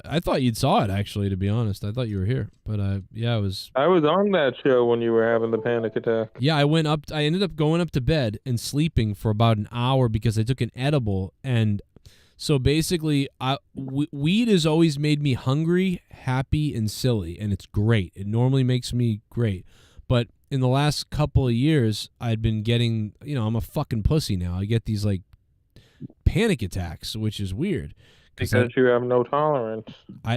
I thought you'd saw it, actually, to be honest. I thought you were here. But, yeah, it was... I was on that show when you were having the panic attack. Yeah, I ended up going up to bed and sleeping for about an hour because I took an edible. And so basically, weed has always made me hungry, happy, and silly. And it's great. It normally makes me great. But in the last couple of years, I'd been getting... I'm a fucking pussy now. I get these, like, panic attacks, which is weird. Because you have no tolerance.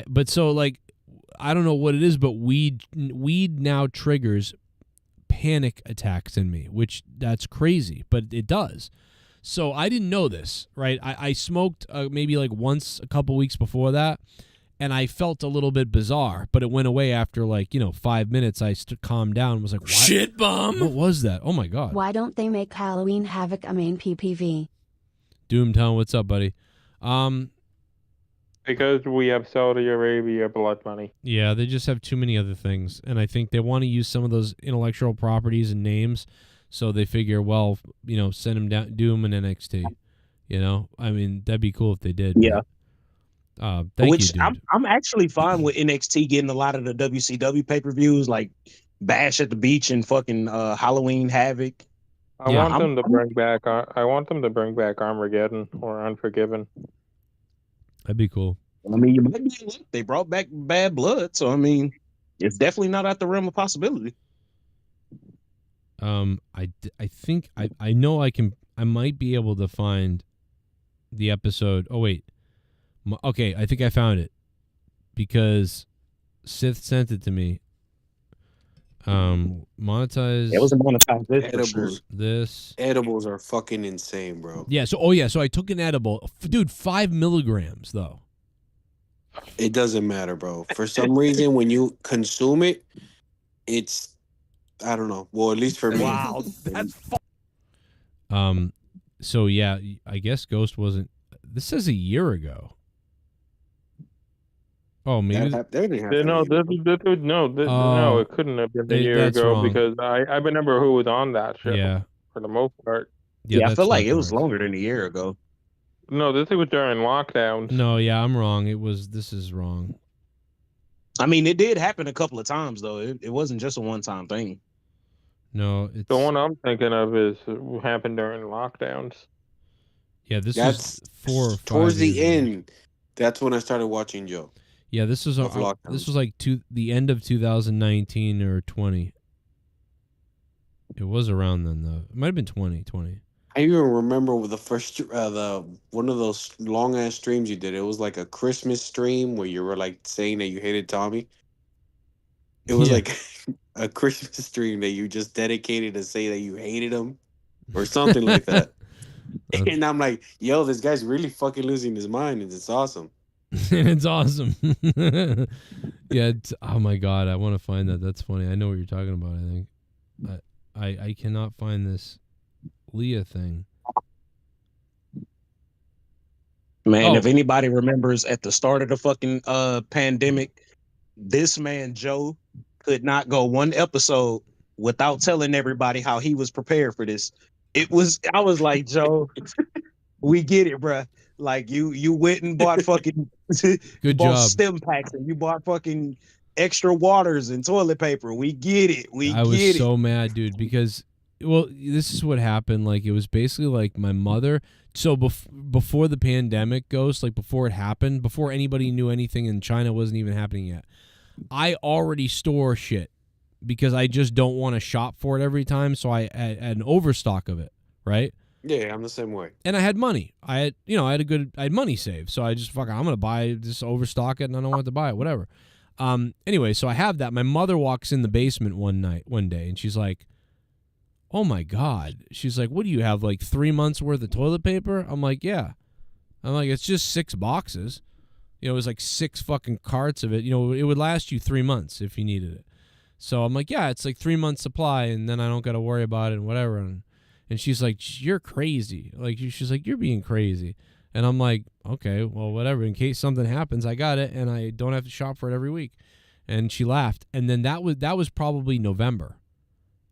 But so, like, I don't know what it is, but weed now triggers panic attacks in me, which that's crazy, but it does. So I didn't know this, right? I smoked maybe like once a couple weeks before that, and I felt a little bit bizarre, but it went away after 5 minutes. I calmed down and was like, shit bomb. What was that? Oh my God. Why don't they make Halloween Havoc a main PPV? Doomtown, what's up, buddy? Because we have Saudi Arabia blood money. Yeah, they just have too many other things. And I think they want to use some of those intellectual properties and names. So they figure, well, send them down, do them in NXT. I mean, that'd be cool if they did. Yeah. Thank you, dude. I'm actually fine with NXT getting a lot of the WCW pay-per-views, like Bash at the Beach and fucking Halloween Havoc. I want them to bring back Armageddon or Unforgiven. That'd be cool. I mean, you might be in luck. They brought back Bad Blood, so I mean, it's definitely not out the realm of possibility. I think I know I might be able to find the episode. Oh wait, okay, I think I found it because Sith sent it to me. Monetize. It wasn't monetized. Edibles are fucking insane, bro. Yeah. So I took an edible, dude. 5 milligrams though. It doesn't matter, bro. For some reason, when you consume it, it's I don't know. Well, at least for me. Wow, that's. So yeah, I guess Ghost wasn't. This says a year ago. Oh, maybe no, it couldn't have been a year ago wrong. because I remember who was on that show. Yeah, for the most part. Yeah, I feel like it was longer than a year ago. No, this was during lockdowns. No, yeah, I'm wrong. This is wrong. I mean, it did happen a couple of times though. It wasn't just a one-time thing. No, it's the one I'm thinking of is happened during lockdowns. Yeah, that's 4 or 5 towards the years ago. end. That's when I started watching Joe. Yeah, this was like the end of 2019 or 20. It was around then though. It might have been 2020. I even remember the first one of those long ass streams you did. It was like a Christmas stream where you were like saying that you hated Tommy. It was like a Christmas stream that you just dedicated to say that you hated him or something like that. And I'm like, yo, this guy's really fucking losing his mind, and it's awesome. It's awesome. Yeah. Oh my god, I want to find that. That's funny. I know what you're talking about. I think, I cannot find this Leah thing. Man, if anybody remembers at the start of the fucking pandemic, this man Joe could not go one episode without telling everybody how he was prepared for this. I was like, Joe, we get it, bruh. Like you went and bought fucking good bought job. stem packs and you bought fucking extra waters and toilet paper. We get it. I was so mad, dude, because this is what happened. Like, it was basically like my mother. So before the pandemic goes, like before it happened, before anybody knew anything and China wasn't even happening yet, I already store shit because I just don't want to shop for it every time. So I had an overstock of it, right? Yeah, I'm the same way. And I had money. I had money saved. So I just I'm gonna buy this, overstock it, and I don't want to buy it, whatever. Anyway, so I have that. My mother walks in the basement one day, and she's like, "Oh my god!" She's like, "What do you have? Like 3 months worth of toilet paper?" I'm like, "Yeah." I'm like, "It's just 6 boxes." It was like 6 fucking carts of it. It would last you 3 months if you needed it. So I'm like, "Yeah, it's like 3 months supply, and then I don't got to worry about it and whatever." And she's like, "You're crazy." Like, she's like, "You're being crazy." And I'm like, "Okay, well, whatever. In case something happens, I got it, and I don't have to shop for it every week." And she laughed. And then that was probably November.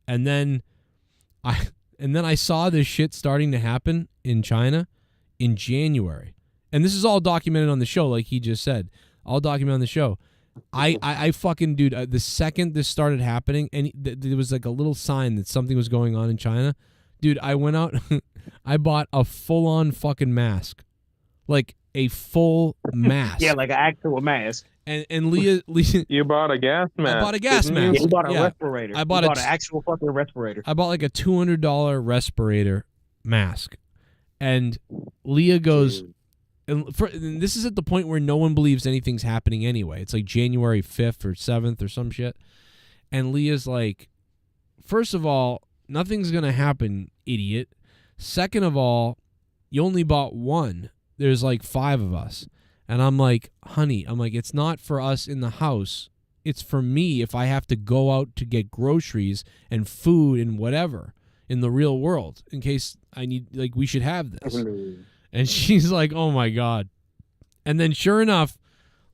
And then I saw this shit starting to happen in China in January. And this is all documented on the show, like he just said. All documented on the show. I fucking, dude, the second this started happening, and there was like a little sign that something was going on in China. Dude, I went out, I bought a full-on fucking mask. Like a full mask. Yeah, like an actual mask. And Leah, you bought a gas mask. I bought a gas mask. You bought a respirator. I bought an actual fucking respirator. I bought like a $200 respirator mask. And Leah goes, and this is at the point where no one believes anything's happening anyway. It's like January 5th or 7th or some shit. And Leah's like, first of all, nothing's going to happen, idiot. Second of all, you only bought one. There's like 5 of us. And I'm like, honey, it's not for us in the house. It's for me if I have to go out to get groceries and food and whatever in the real world in case I need, like, we should have this. And she's like, oh my God. And then sure enough,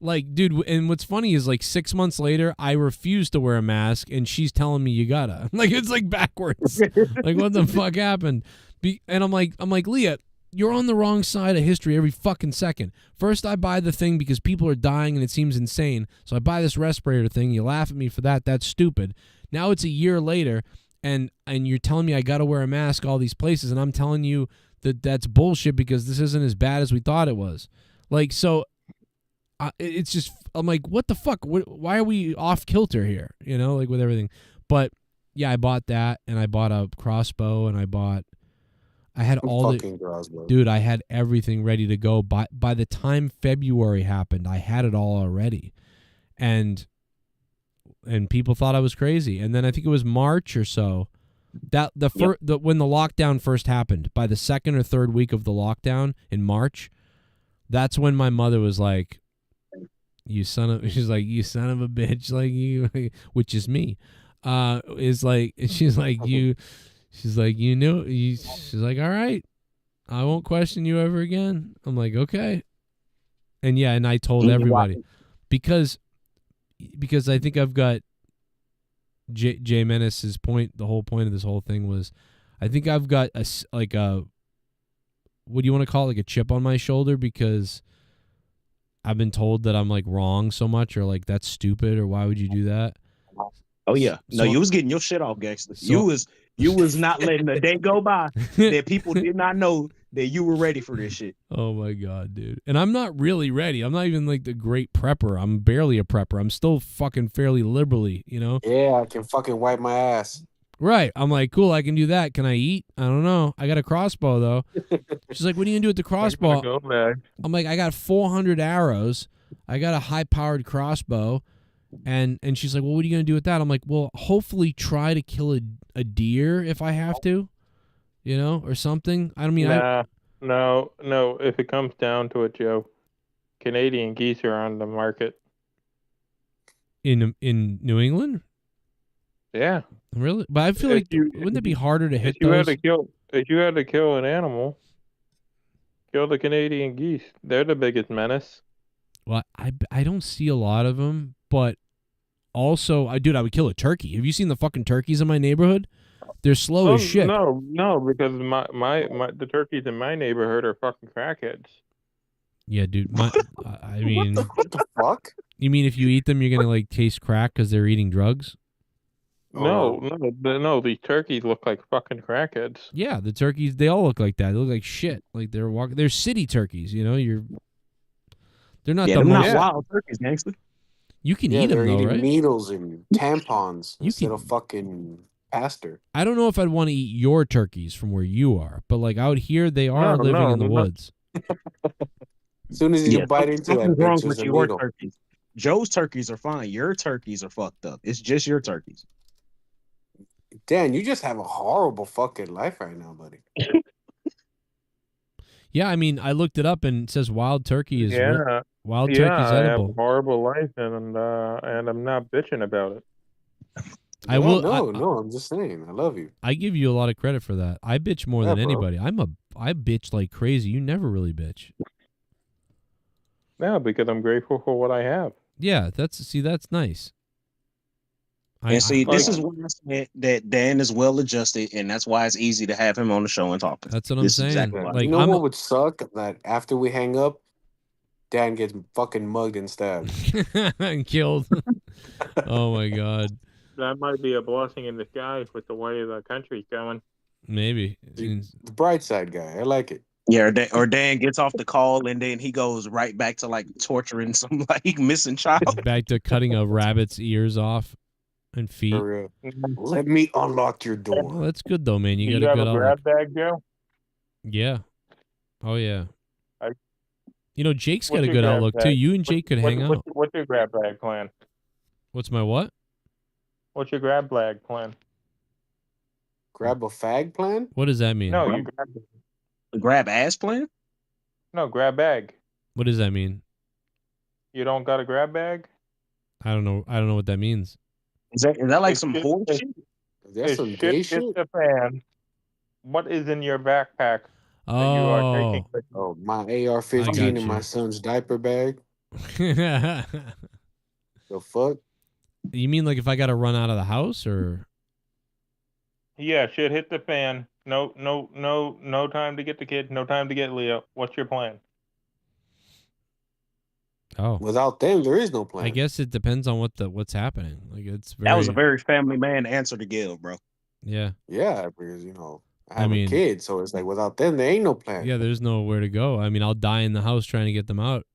like, dude, and what's funny is like 6 months later, I refuse to wear a mask and she's telling me you gotta. Like, it's like backwards. Like, what the fuck happened? And I'm like, Leah, you're on the wrong side of history every fucking second. First, I buy the thing because people are dying and it seems insane. So I buy this respirator thing. You laugh at me for that. That's stupid. Now it's a year later, and you're telling me I got to wear a mask all these places, and I'm telling you that that's bullshit because this isn't as bad as we thought it was. Like, so it's just, I'm like, what the fuck? Why are we off kilter here? Like with everything. But yeah, I bought that, and I bought a crossbow, and I had all the, dude, I had everything ready to go. By the time February happened, I had it all already. And and people thought I was crazy. And then I think it was March or so that when the lockdown first happened, by the second or third week of the lockdown in March, that's when my mother was like, she's like, you son of a bitch, like you, which is me, she's like, she's like, all right, I won't question you ever again. I'm like, okay. And yeah, and I told everybody because I think I've got Jay Menace's point. The whole point of this whole thing was, I think I've got a what do you want to call it? Like a chip on my shoulder, because I've been told that I'm like wrong so much, or like that's stupid, or why would you do that? Oh yeah, no, you was getting your shit off, gangster. You was not letting a day go by that people did not know that you were ready for this shit. Oh my god, dude! And I'm not really ready. I'm not even like the great prepper. I'm barely a prepper. I'm still fucking fairly liberally, you know. Yeah, I can fucking wipe my ass. Right. I'm like, cool, I can do that. Can I eat? I don't know. I got a crossbow, though. She's like, what are you going to do with the crossbow? I'm like, I got 400 arrows. I got a high-powered crossbow. And she's like, well, what are you going to do with that? I'm like, well, hopefully try to kill a deer if I have to, you know, or something. I don't mean... No. If it comes down to it, Joe, Canadian geese are on the market. In New England? Yeah. Really? But I feel wouldn't it be harder to hit those? If you had to kill an animal, kill the Canadian geese. They're the biggest menace. Well, I don't see a lot of them, but also, I would kill a turkey. Have you seen the fucking turkeys in my neighborhood? They're slow as shit. No, because the turkeys in my neighborhood are fucking crackheads. Yeah, dude. I mean, what the fuck? You mean if you eat them, you're gonna like taste crack because they're eating drugs? No, these turkeys look like fucking crackheads. Yeah, the turkeys, they all look like that. They look like shit. Like they're city turkeys, you know? They're not the most... not wild turkeys, gangster. You can eat them, though, eating right? needles and tampons instead of fucking pastor. I don't know if I'd want to eat your turkeys from where you are, but like out here, they are living in the woods. As soon as you bite into that, what's wrong with your turkeys? Joe's turkeys are fine. Your turkeys are fucked up. It's just your turkeys. Dan, you just have a horrible fucking life right now, buddy. Yeah, I mean, I looked it up and it says wild turkey is wild turkey's I have edible. a horrible life, and I'm not bitching about it. I will. No, I'm just saying, I love you. I give you a lot of credit for that. I bitch more than anybody. I bitch like crazy. You never really bitch. No, because I'm grateful for what I have. Yeah, that's nice. This is why I said that Dan is well adjusted, and that's why it's easy to have him on the show and talk. That's what I'm saying. Exactly like, you know what would suck? That after we hang up, Dan gets fucking mugged and stabbed. and killed. Oh my god. That might be a blessing in disguise with the way the country's going. Maybe. The bright side guy. I like it. Yeah, or Dan gets off the call and then he goes right back to like torturing some like missing child. Back to cutting a rabbit's ears off and feet. Let me unlock your door. Well, that's good though, man. You got have a good a grab bag, Joe? Yeah. Oh yeah. You know, Jake's got a good outlook too. You and Jake could hang out. What's your grab bag plan? What's my what? What's your grab bag plan? Grab a fag plan? What does that mean? No, you grab grab ass plan? No, grab bag. What does that mean? You don't got a grab bag? I don't know. I don't know what that means. Is that like some horse shit? That's some gay shit. The fan. What is in your backpack? Oh, my AR-15 in my son's diaper bag. The fuck? You mean like if I got to run out of the house or? Yeah, shit hit the fan. No time to get the kid. No time to get Leah. What's your plan? Oh, without them, there is no plan. I guess it depends on what's happening. Like that was a very family man answer to give, bro. Yeah. Yeah, because I have a kid, so it's like without them, there ain't no plan. Yeah, there's nowhere to go. I mean, I'll die in the house trying to get them out.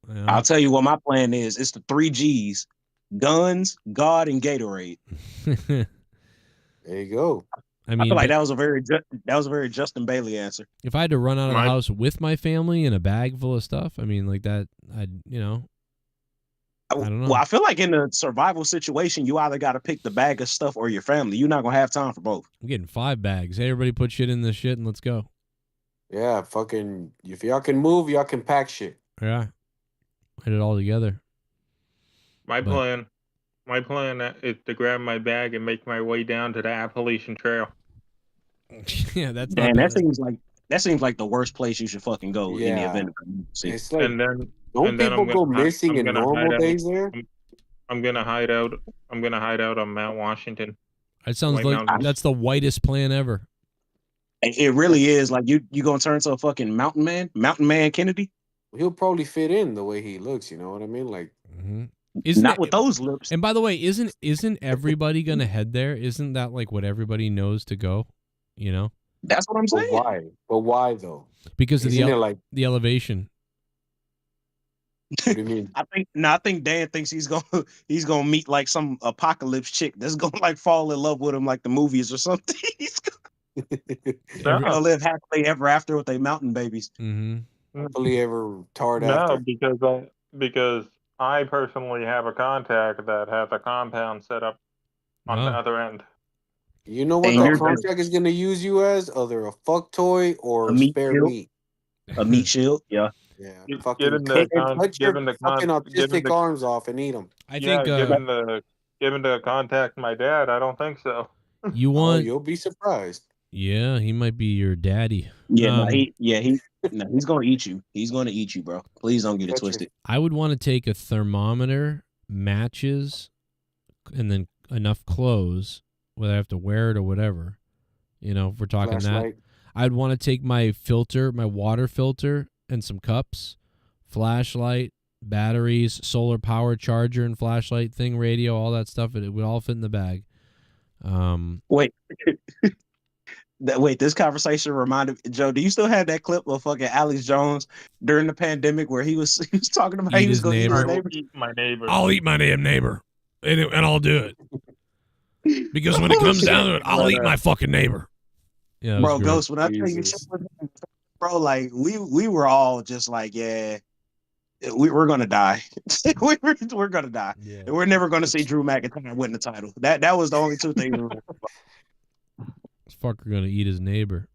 You know? I'll tell you what my plan is. It's the 3 G's: guns, God, and Gatorade. There you go. I mean, feel like that was a very Justin Bailey answer. If I had to run out of the house with my family in a bag full of stuff, I mean, like that, I don't know. Well, I feel like in a survival situation, you either got to pick the bag of stuff or your family. You're not gonna have time for both. I'm getting 5 bags. Hey, everybody, put shit in this shit and let's go. Yeah, fucking. If y'all can move, y'all can pack shit. Yeah, hit it all together. My plan is to grab my bag and make my way down to the Appalachian Trail. Yeah, that's Man, not that seems like the worst place you should fucking go in the event of emergency. It's like, and then don't people go missing in normal days there? I'm gonna hide out. I'm gonna hide out on Mount Washington. That sounds White like Mountains. that's the whitest plan ever. It really is. Like you gonna turn to a fucking mountain man Kennedy? He'll probably fit in the way he looks. You know what I mean? Like, Isn't Not it- with those lips. And by the way, isn't everybody gonna head there? Isn't that like what everybody knows to go? You know, That's what I'm but saying. why? But why though? because of Isn't it like? the elevation. What do you mean? I think Dan thinks he's gonna meet like some apocalypse chick that's gonna like fall in love with him like the movies or something. He's gonna live happily ever after with their mountain babiys. Happily ever tarred No, after. because I personally have a contact that has a compound set up on the other end. You know what And that you're contract is gonna use you as? Either a fuck toy or A meat spare shield. meat. A meat shield, yeah. Yeah, Give fucking him the cut your give him the fucking give him autistic the arms off and eat them. I think given the contact my dad, I don't think so. you Oh, want. you'll be surprised. Yeah, he might be your daddy. Yeah, he's gonna eat you. He's gonna eat you, bro. Please don't get it twisted. I would want to take a thermometer, matches, and then enough clothes, whether I have to wear it or whatever. You know, if we're talking Flashlight. that. I'd want to take my filter, my water filter, and some cups, flashlight, batteries, solar power charger and flashlight thing, radio, all that stuff. It would all fit in the bag. Wait. Wait, this conversation reminded Joe. Do you still have that clip of fucking Alex Jones during the pandemic where he was talking about he was going to eat his neighbor? Eat my neighbor. I'll eat my damn neighbor, and I'll do it. Because when it comes down to it, I'll eat my fucking neighbor. Yeah, Bro, Ghost, when I tell you, bro, like we were all just like, yeah, we're gonna die. we're gonna die. Yeah. And we're never gonna see Drew McIntyre win the title. That was the only two things. This fucker gonna eat his neighbor.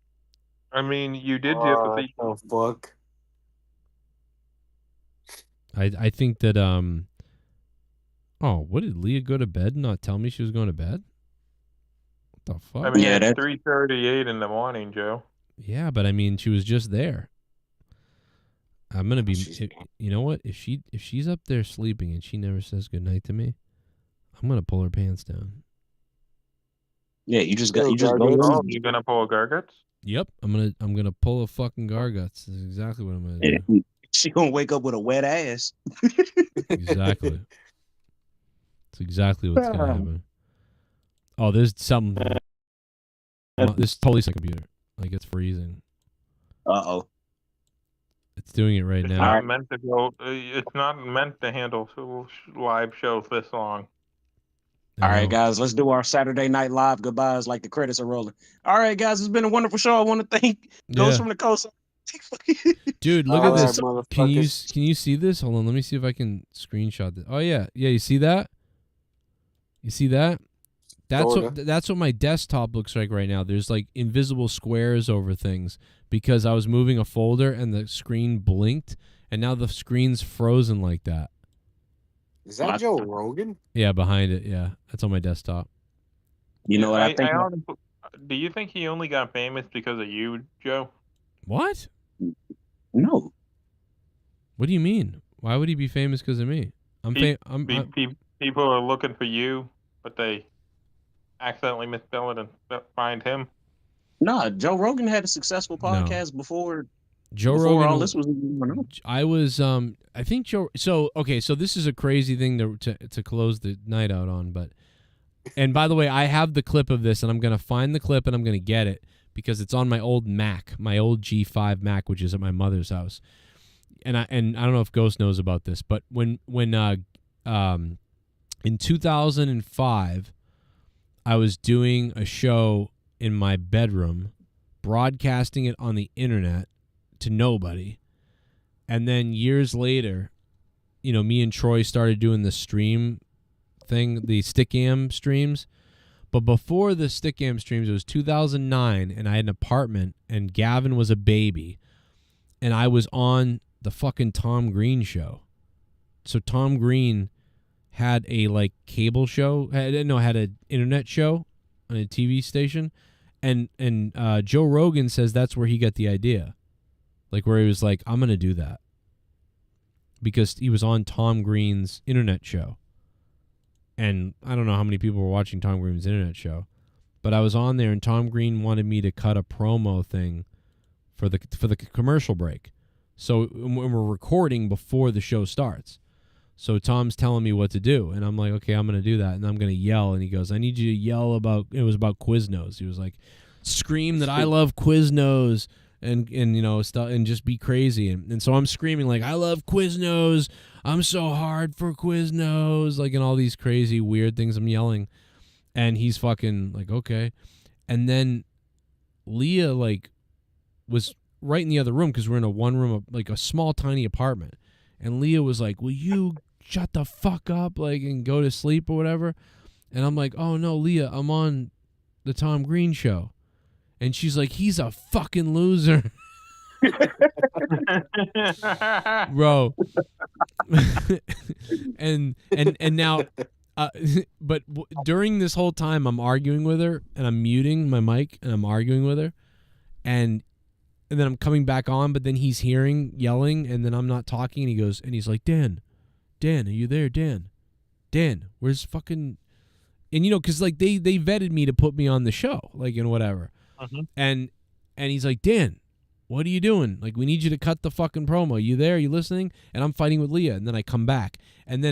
I mean, you did get to see. Oh fuck. I think that Oh, what did Leah go to bed and not tell me she was going to bed? What the fuck? I mean, it's 3:38 in the morning, Joe. Yeah, but I mean, she was just there. I'm gonna be. You know what? If she's up there sleeping and she never says goodnight to me, I'm gonna pull her pants down. Yeah, you just go. Oh, you gonna pull a Gargets? Yep, I'm gonna pull a fucking Gargets. That's exactly what I'm gonna do. She gonna wake up with a wet ass. Exactly. That's exactly what's gonna happen. Oh, there's something. This is totally my computer. Like it's freezing. Uh-oh. It's doing it right It's now. not meant to go. It's not meant to handle live shows this long. All right, guys, let's do our Saturday Night Live goodbyes like the credits are rolling. All right, guys, it's been a wonderful show. I want to thank Ghost from the Coast. Dude, look at this. Can you see this? Hold on, let me see if I can screenshot this. Oh yeah, you see that? You see that? That's what my desktop looks like right now. There's like invisible squares over things because I was moving a folder and the screen blinked, and now the screen's frozen like that. Is that Joe Rogan? Yeah, behind it. Yeah, that's on my desktop. You know what I think? Do you think he only got famous because of you, Joe? What? No. What do you mean? Why would he be famous because of me? People are looking for you, but they accidentally misspell it and find him. Nah, Joe Rogan had a successful podcast before. Joe Rogan. All this was going on. I was. I think Joe. So okay. So this is a crazy thing to close the night out on. But, and by the way, I have the clip of this, and I'm gonna find the clip and I'm gonna get it because it's on my old Mac, my old G5 Mac, which is at my mother's house. And I don't know if Ghost knows about this, but when in 2005, I was doing a show in my bedroom, broadcasting it on the internet to nobody. And then years later, me and Troy started doing the stream thing, the Stickam streams. But before the Stickam streams, it was 2009, and I had an apartment, and Gavin was a baby, and I was on the fucking Tom Green show. So Tom Green had a like cable show, had an internet show on a TV station, and Joe Rogan says that's where he got the idea, like where he was like, I'm gonna do that, because he was on Tom Green's internet show. And I don't know how many people were watching Tom Green's internet show, but I was on there, and Tom Green wanted me to cut a promo thing for the commercial break. So when we're recording before the show starts, so Tom's telling me what to do, and I'm like, okay, I'm gonna do that, and I'm gonna yell. And he goes, I need you to yell about. It was about Quiznos. He was like, scream that I love Quiznos. And stuff, and just be crazy, and so I'm screaming like, I love Quiznos, I'm so hard for Quiznos, like, and all these crazy weird things I'm yelling, and he's fucking like, okay. And then Leah like was right in the other room, because we're in a one room, like a small tiny apartment, and Leah was like, will you shut the fuck up, like, and go to sleep or whatever. And I'm like, oh no, Leah, I'm on the Tom Green show. And she's like, he's a fucking loser. Bro. and now, but during this whole time, I'm arguing with her, and I'm muting my mic, and I'm arguing with her. And then I'm coming back on, but then he's hearing yelling, and then I'm not talking, and he goes, and he's like, Dan, are you there, Dan? Dan, where's fucking... And, because, like, they vetted me to put me on the show, like, and whatever. Mm-hmm. And he's like, Dan, what are you doing? Like, we need you to cut the fucking promo. You there? You listening? And I'm fighting with Leah. And then I come back. And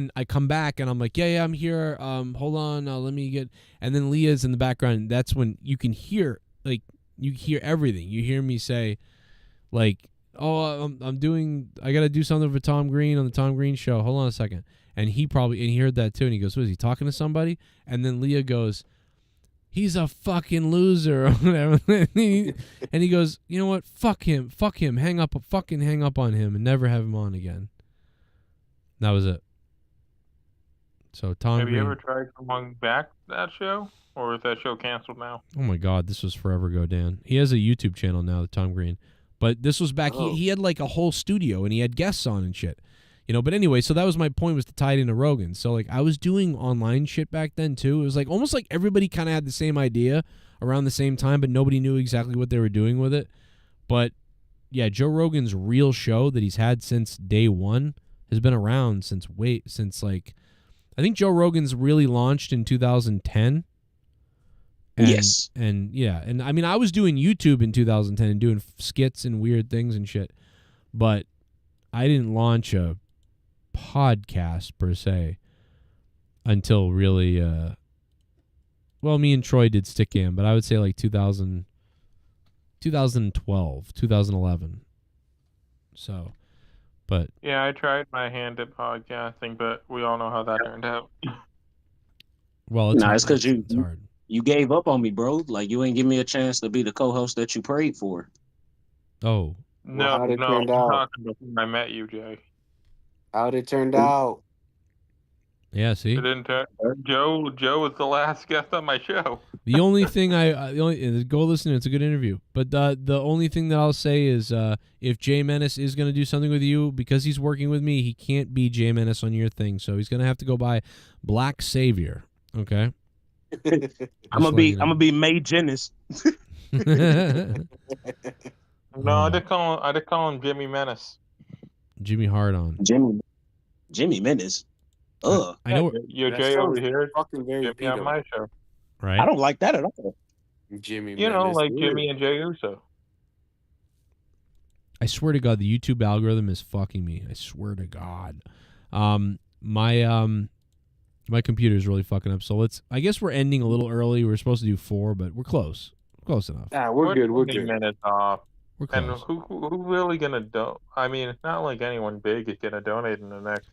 I'm like, yeah, I'm here. Hold on. Let me get. And then Leah's in the background. And that's when you can hear, like, you hear everything. You hear me say, like, oh, I got to do something for Tom Green on the Tom Green show. Hold on a second. And he heard that too. And he goes, what is he talking to somebody? And then Leah goes, he's a fucking loser or whatever. And he goes, you know what? Fuck him. Hang up on him and never have him on again. That was it. So Tom Have Green. you ever tried coming back that show? Or is that show canceled now? Oh my God, this was forever ago, Dan. He has a YouTube channel now, Tom Green. But this was back, he had like a whole studio, and he had guests on and shit. But anyway, so that was my point, was to tie it into Rogan. So, like, I was doing online shit back then, too. It was, like, almost like everybody kind of had the same idea around the same time, but nobody knew exactly what they were doing with it. But, yeah, Joe Rogan's real show that he's had since day one has been around since, I think Joe Rogan's really launched in 2010. Yes. And, yeah, and, I mean, I was doing YouTube in 2010 and doing skits and weird things and shit, but I didn't launch a podcast per se until really me and Troy did Stickam, but I would say like 2012, 2011. So, but yeah, I tried my hand at podcasting, but we all know how that turned out. Well, it's because it's hard. You gave up on me, bro. Like, you ain't give me a chance to be the co-host that you prayed for. Oh. No, I'm talking before I met you, Jay. How'd it turn out? Yeah, see? It didn't turn. Joe was the last guest on my show. The only thing go listen, it's a good interview. But the only thing that I'll say is if Jay Menace is going to do something with you, because he's working with me, he can't be Jay Menace on your thing. So he's going to have to go by Black Savior, okay? I'm gonna be May Jennings. No, I did call him Jimmy Menace. Jimmy Hardon. Jimmy Menace. Ugh. I know. You're Jay over here. Fucking very Jimmy on my show. Right. I don't like that at all. Jimmy. You know, Menace. like Jimmy and Jay Uso. I swear to God, the YouTube algorithm is fucking me. I swear to God. My computer is really fucking up. So I guess we're ending a little early. We're supposed to do 4, but we're close. Close enough. Yeah, we're good. We're 20 good. minutes off. We're close. And who really gonna do? I mean, it's not like anyone big is gonna donate in the next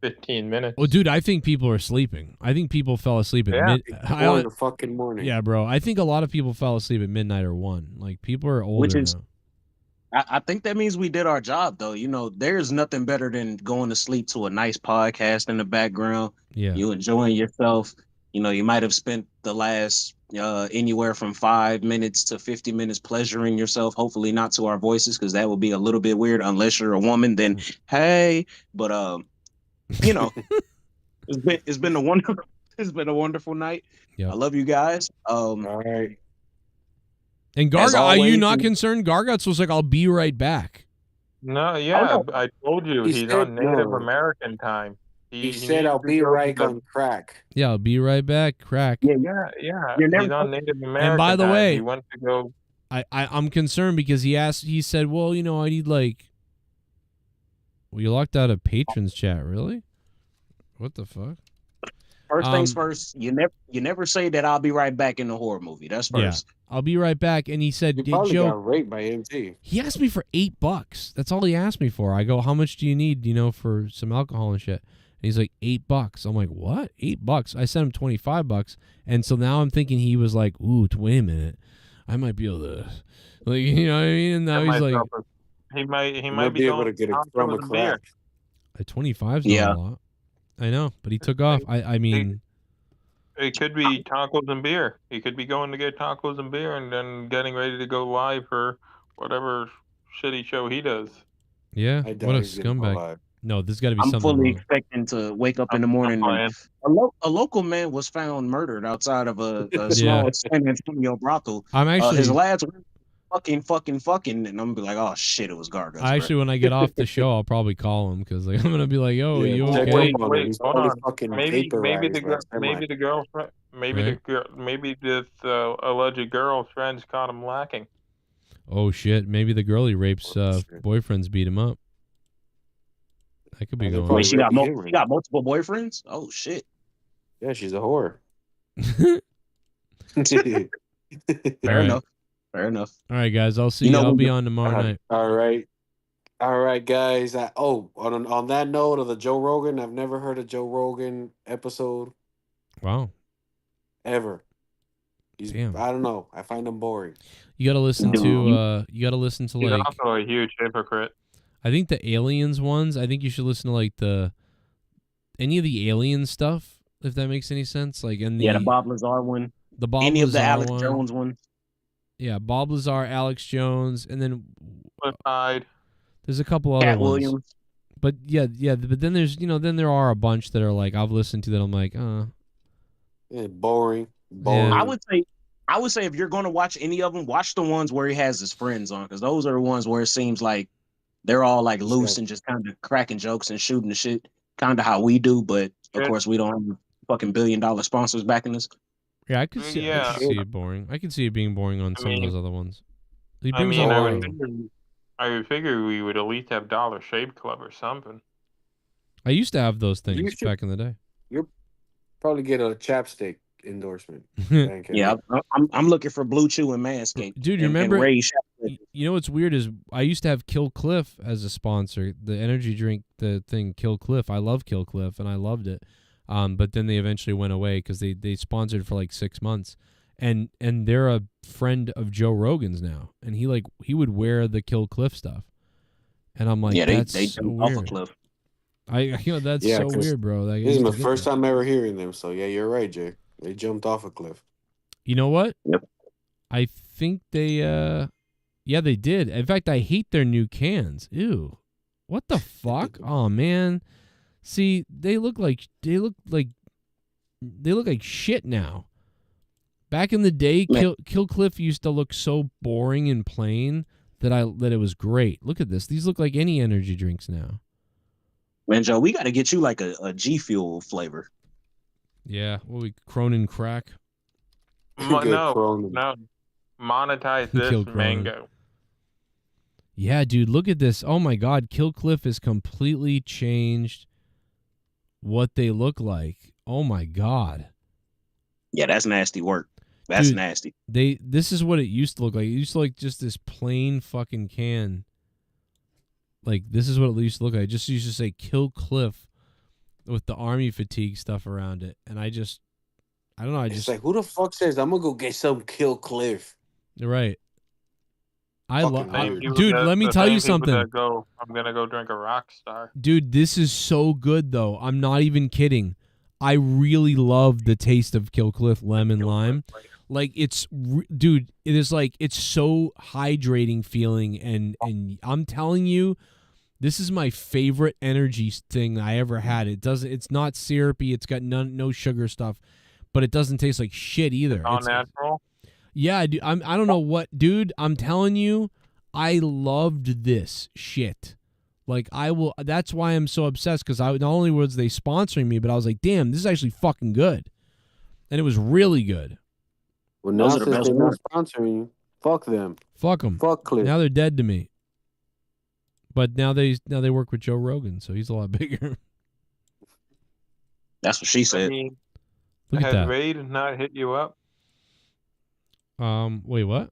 15 minutes. Oh, dude, I think people are sleeping. I think people fell asleep at midnight. In the fucking morning. Yeah, bro. I think a lot of people fell asleep at midnight or 1. Like, people are older now. I think that means we did our job, though. There's nothing better than going to sleep to a nice podcast in the background. Yeah. You enjoying yourself. You might have spent the last anywhere from 5 minutes to 50 minutes pleasuring yourself. Hopefully not to our voices, because that would be a little bit weird. Unless you're a woman, then hey. But it's been a wonderful night. Yep. I love you guys. All right. And Gargets, are you not concerned? Gargets was like, "I'll be right back." No, yeah, I told you he's said on Native no. American time. He said, "I'll be right on crack." Yeah, I'll be right back. Crack. Yeah. He's on Native American. And by the time. way, he went to go. I'm concerned because he said, well, I need like. Well, you locked out a patrons chat, really? What the fuck? First things first, you never say that I'll be right back in the horror movie. That's first. Yeah, I'll be right back. And he said, You probably Joe, got raped by MT. he asked me for $8. That's all he asked me for. I go, how much do you need, for some alcohol and shit? And he's like, $8. I'm like, what? $8? I sent him $25. And so now I'm thinking he was like, ooh, wait a minute. I might be able to, like, you know what I mean? And now he's like, he might be able to get a crumb of crack. 25's not a lot. I know, but he took off. I mean, it could be tacos and beer. He could be going to get tacos and beer and then getting ready to go live for whatever shitty show he does. Yeah, I doubt what a he's gonna go scumbag. live. No, there's got to be I'm something fully wrong. expecting to wake up in the morning. And a local man was found murdered outside of a small San Antonio brothel. I'm actually his lads were fucking, and I'm gonna be like, oh shit, it was Gargets. Actually, when I get off the show, I'll probably call him because I'm gonna be like, "Yo, you okay?" Wait, hold on. Maybe the girlfriend, maybe this alleged girlfriend's caught him lacking. Oh shit! Maybe the girl he rapes boyfriends beat him up. That could be going on. Wait, she got multiple boyfriends? Oh shit! Yeah, she's a whore. Fair enough. Fair enough. All right, guys. I'll see you. I'll be on tomorrow night. All right, guys. On that note of the Joe Rogan, I've never heard a Joe Rogan episode. Wow. Ever. Damn. I don't know. I find him boring. You gotta listen to. You gotta listen to He's like. also a huge hypocrite. I think the aliens ones. I think you should listen to like any of the alien stuff, if that makes any sense. Like the Bob Lazar one. The Bob any Lazar of the Alex one. Jones one. Yeah, Bob Lazar, Alex Jones, and then Flipside. There's a couple other Cat ones. Williams. But yeah. But then there's then there are a bunch that are like I've listened to that I'm like, Yeah, boring. Yeah. I would say if you're going to watch any of them, watch the ones where he has his friends on, because those are the ones where it seems like they're all like loose and just kind of cracking jokes and shooting the shit, kind of how we do. But of course, we don't have fucking $1 billion sponsors backing us. Yeah, I could see it boring. I could see it being boring on some of those other ones. He brings I would figure we would at least have Dollar Shave Club or something. I used to have those things back in the day. You'll probably get a chapstick endorsement. Yeah, I'm looking for Blue Chew and Manscaped. Dude, you remember? You know what's weird is I used to have Kill Cliff as a sponsor. The energy drink, the thing Kill Cliff. I love Kill Cliff, and I loved it. But then they eventually went away because they sponsored for like 6 months, and they're a friend of Joe Rogan's now, and he would wear the Kill Cliff stuff, and I'm like, that's they so weird. off a cliff. That's so weird, bro. This is my first time ever hearing them, so yeah, you're right, Jay. They jumped off a cliff. You know what? Yep. I think they they did. In fact, I hate their new cans. Ew. What the fuck? Oh man. See, they look like shit now. Back in the day, Kill Cliff used to look so boring and plain that it was great. Look at this. These look like any energy drinks now. Man, Joe, we got to get you like a G Fuel flavor. Yeah, Cronin crack. No. Monetize this mango. Yeah, dude, look at this. Oh my God, Kill Cliff has completely changed what they look like. Oh my God. Yeah, that's nasty work. That's Dude, nasty. This is what it used to look like. It used to look like just this plain fucking can. Like, this is what it used to look like. It just used to say Kill Cliff with the army fatigue stuff around it. And I don't know. It's like, who the fuck says I'm gonna go get some Kill Cliff? Right. I love, Fucking weird. dude. Let me tell you something. I'm gonna go drink a Rockstar. Dude, this is so good though. I'm not even kidding. I really love the taste of Killcliff lemon lime. Like dude, it is like it's so hydrating feeling, and I'm telling you, this is my favorite energy thing I ever had. It's not syrupy. It's got no sugar stuff, but it doesn't taste like shit either. All natural. Yeah, dude, I don't know what, dude. I'm telling you, I loved this shit. Like that's why I'm so obsessed, because not only was they sponsoring me, but I was like, damn, this is actually fucking good, and it was really good. Well, now since they're not sponsoring you, fuck them. Fuck them. Fuck Cliff. Now they're dead to me. But now they work with Joe Rogan, so he's a lot bigger. That's what she said. Look at Has that. Raid not hit you up? Wait, what?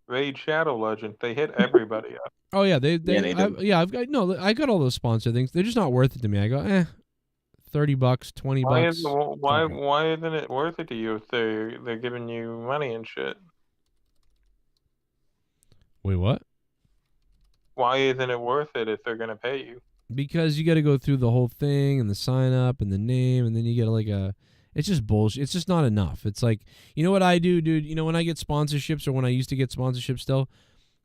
Raid Shadow Legend. They hit everybody up. Oh yeah, they do. I got all those sponsor things. They're just not worth it to me. I go, $30, $20. Why isn't it worth it to you if they're giving you money and shit? Wait, what? Why isn't it worth it if they're gonna pay you? Because you got to go through the whole thing and the sign up and the name, and then you get like it's just bullshit. It's just not enough. It's like, you know what I do, dude? You know, when I get sponsorships, or when I used to get sponsorships still,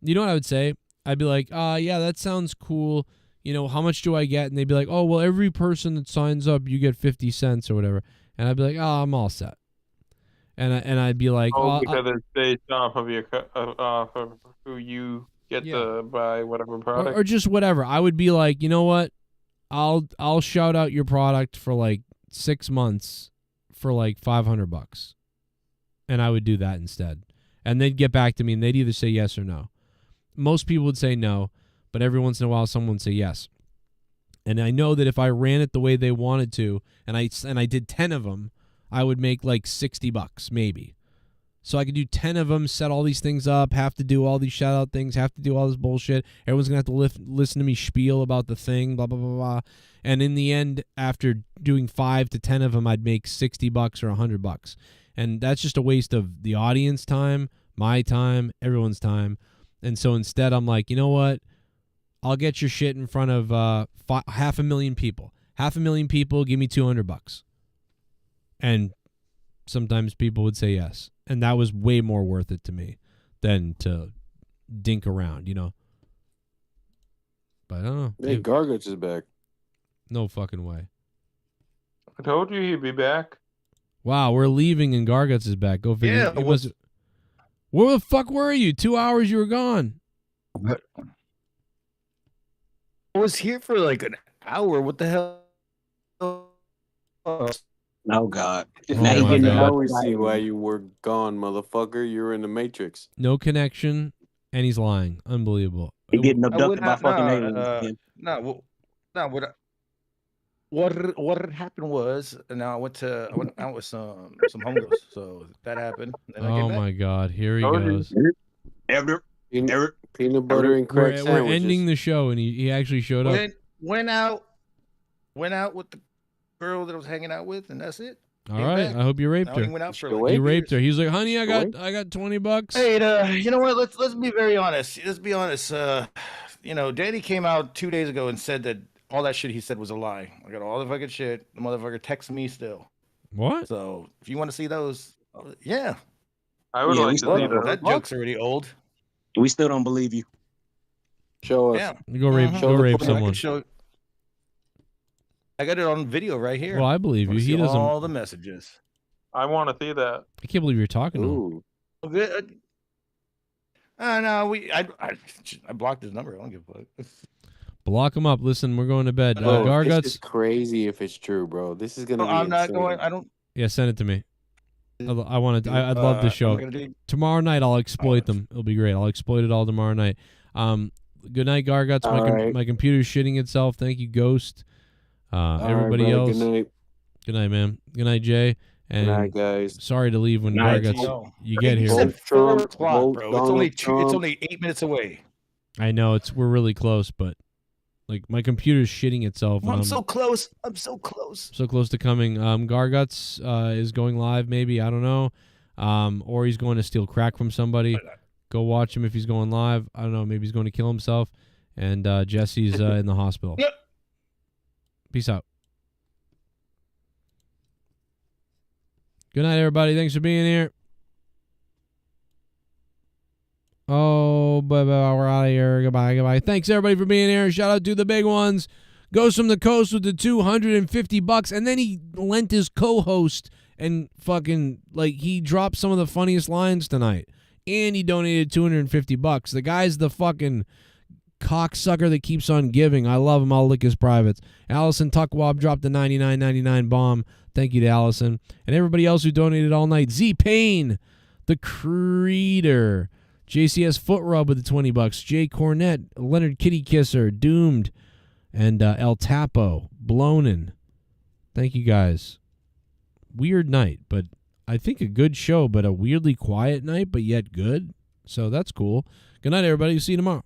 you know what I would say? I'd be like, yeah, that sounds cool. You know, how much do I get? And they'd be like, oh, well, every person that signs up, you get 50 cents or whatever. And I'd be like, oh, I'm all set. And I'd be like, because it's based off of your off of who you get to buy whatever product, or just whatever. I would be like, you know what? I'll shout out your product for like 6 months for like $500, and I would do that instead. And they'd get back to me, and they'd either say yes or no. Most people would say no, but every once in a while, someone would say yes. And I know that if I ran it the way they wanted to, and I did 10 of them, I would make like $60 maybe. So I could do 10 of them, set all these things up, have to do all these shout out things, have to do all this bullshit. Everyone's going to have to listen to me spiel about the thing, blah, blah, blah, blah. And in the end, after doing 5 to 10 of them, I'd make $60 or $100. And that's just a waste of the audience time, my time, everyone's time. And so instead, I'm like, you know what? I'll get your shit in front of 500,000 people. 500,000 people, give me $200. And sometimes people would say yes. And that was way more worth it to me than to dink around, you know? But I don't know. Hey, Gargets is back. No fucking way. I told you he'd be back. Wow, we're leaving and Gargets is back. Go figure. Yeah, where the fuck were you? 2 hours you were gone. I was here for like an hour. What the hell? Oh God! Now we see why you were gone, motherfucker. You're in the Matrix. No connection, and he's lying. Unbelievable. He getting abducted by fucking aliens. What happened was, now I went out with some homegirls, so that happened. And then I Oh came back. my God! Here he goes. Peanut butter and crack sandwiches. We're ending the show, and he actually showed up. Went out with the girl that I was hanging out with, and that's it. All right. I hope you raped her. Went out for You raped her. He's like, honey, I got $20. Hey, you know what? Let's be very honest. Let's be honest. You know, Danny came out 2 days ago and said that all that shit he said was a lie. I got all the fucking shit. The motherfucker texts me still. What? So if you want to see those, yeah. I would like to see those. That joke's already old. We still don't believe you. Show us. Yeah. Go rape someone. I got it on video right here. Well, I believe you. He doesn't. All the messages. I want to see that. I can't believe you're talking to him. No, I blocked his number. I don't give a fuck. Block him up. Listen, we're going to bed. Gargets. This is crazy if it's true, bro. This is gonna. I'm not going. I don't. Yeah, send it to me. I want to. I'd love the show. Tomorrow night, I'll exploit them. It'll be great. I'll exploit it all tomorrow night. Good night, Gargets. My computer's shitting itself. Thank you, Ghost. Everybody else. Good night. Good night, man. Good night, Jay. And good night, guys. Sorry to leave when Gargets you get here. It's 4 o'clock, bro. It's only 8 minutes away. I know we're really close, but like my computer's shitting itself. I'm so close. I'm so close. So close to coming. Gargets is going live. Maybe I don't know. Or he's going to steal crack from somebody. Go watch him if he's going live. I don't know. Maybe he's going to kill himself. And Jesse's in the hospital. Yep. Peace out. Good night, everybody. Thanks for being here. Oh, bye-bye. We're out of here. Goodbye, goodbye. Thanks, everybody, for being here. Shout out to the big ones. Goes from the coast with the $250, and then he lent his co-host and fucking, like, he dropped some of the funniest lines tonight. And he donated $250. The guy's the fucking cocksucker that keeps on giving. I love him. I'll lick his privates. Allison Tuckwab dropped the $99.99 bomb. Thank you to Allison. And everybody else who donated all night. Z Payne, the Creator, JCS Foot Rub with the $20. Jay Cornett, Leonard Kitty Kisser, Doomed, and El Tapo, Blonin. Thank you guys. Weird night, but I think a good show, but a weirdly quiet night, but yet good. So that's cool. Good night, everybody. See you tomorrow.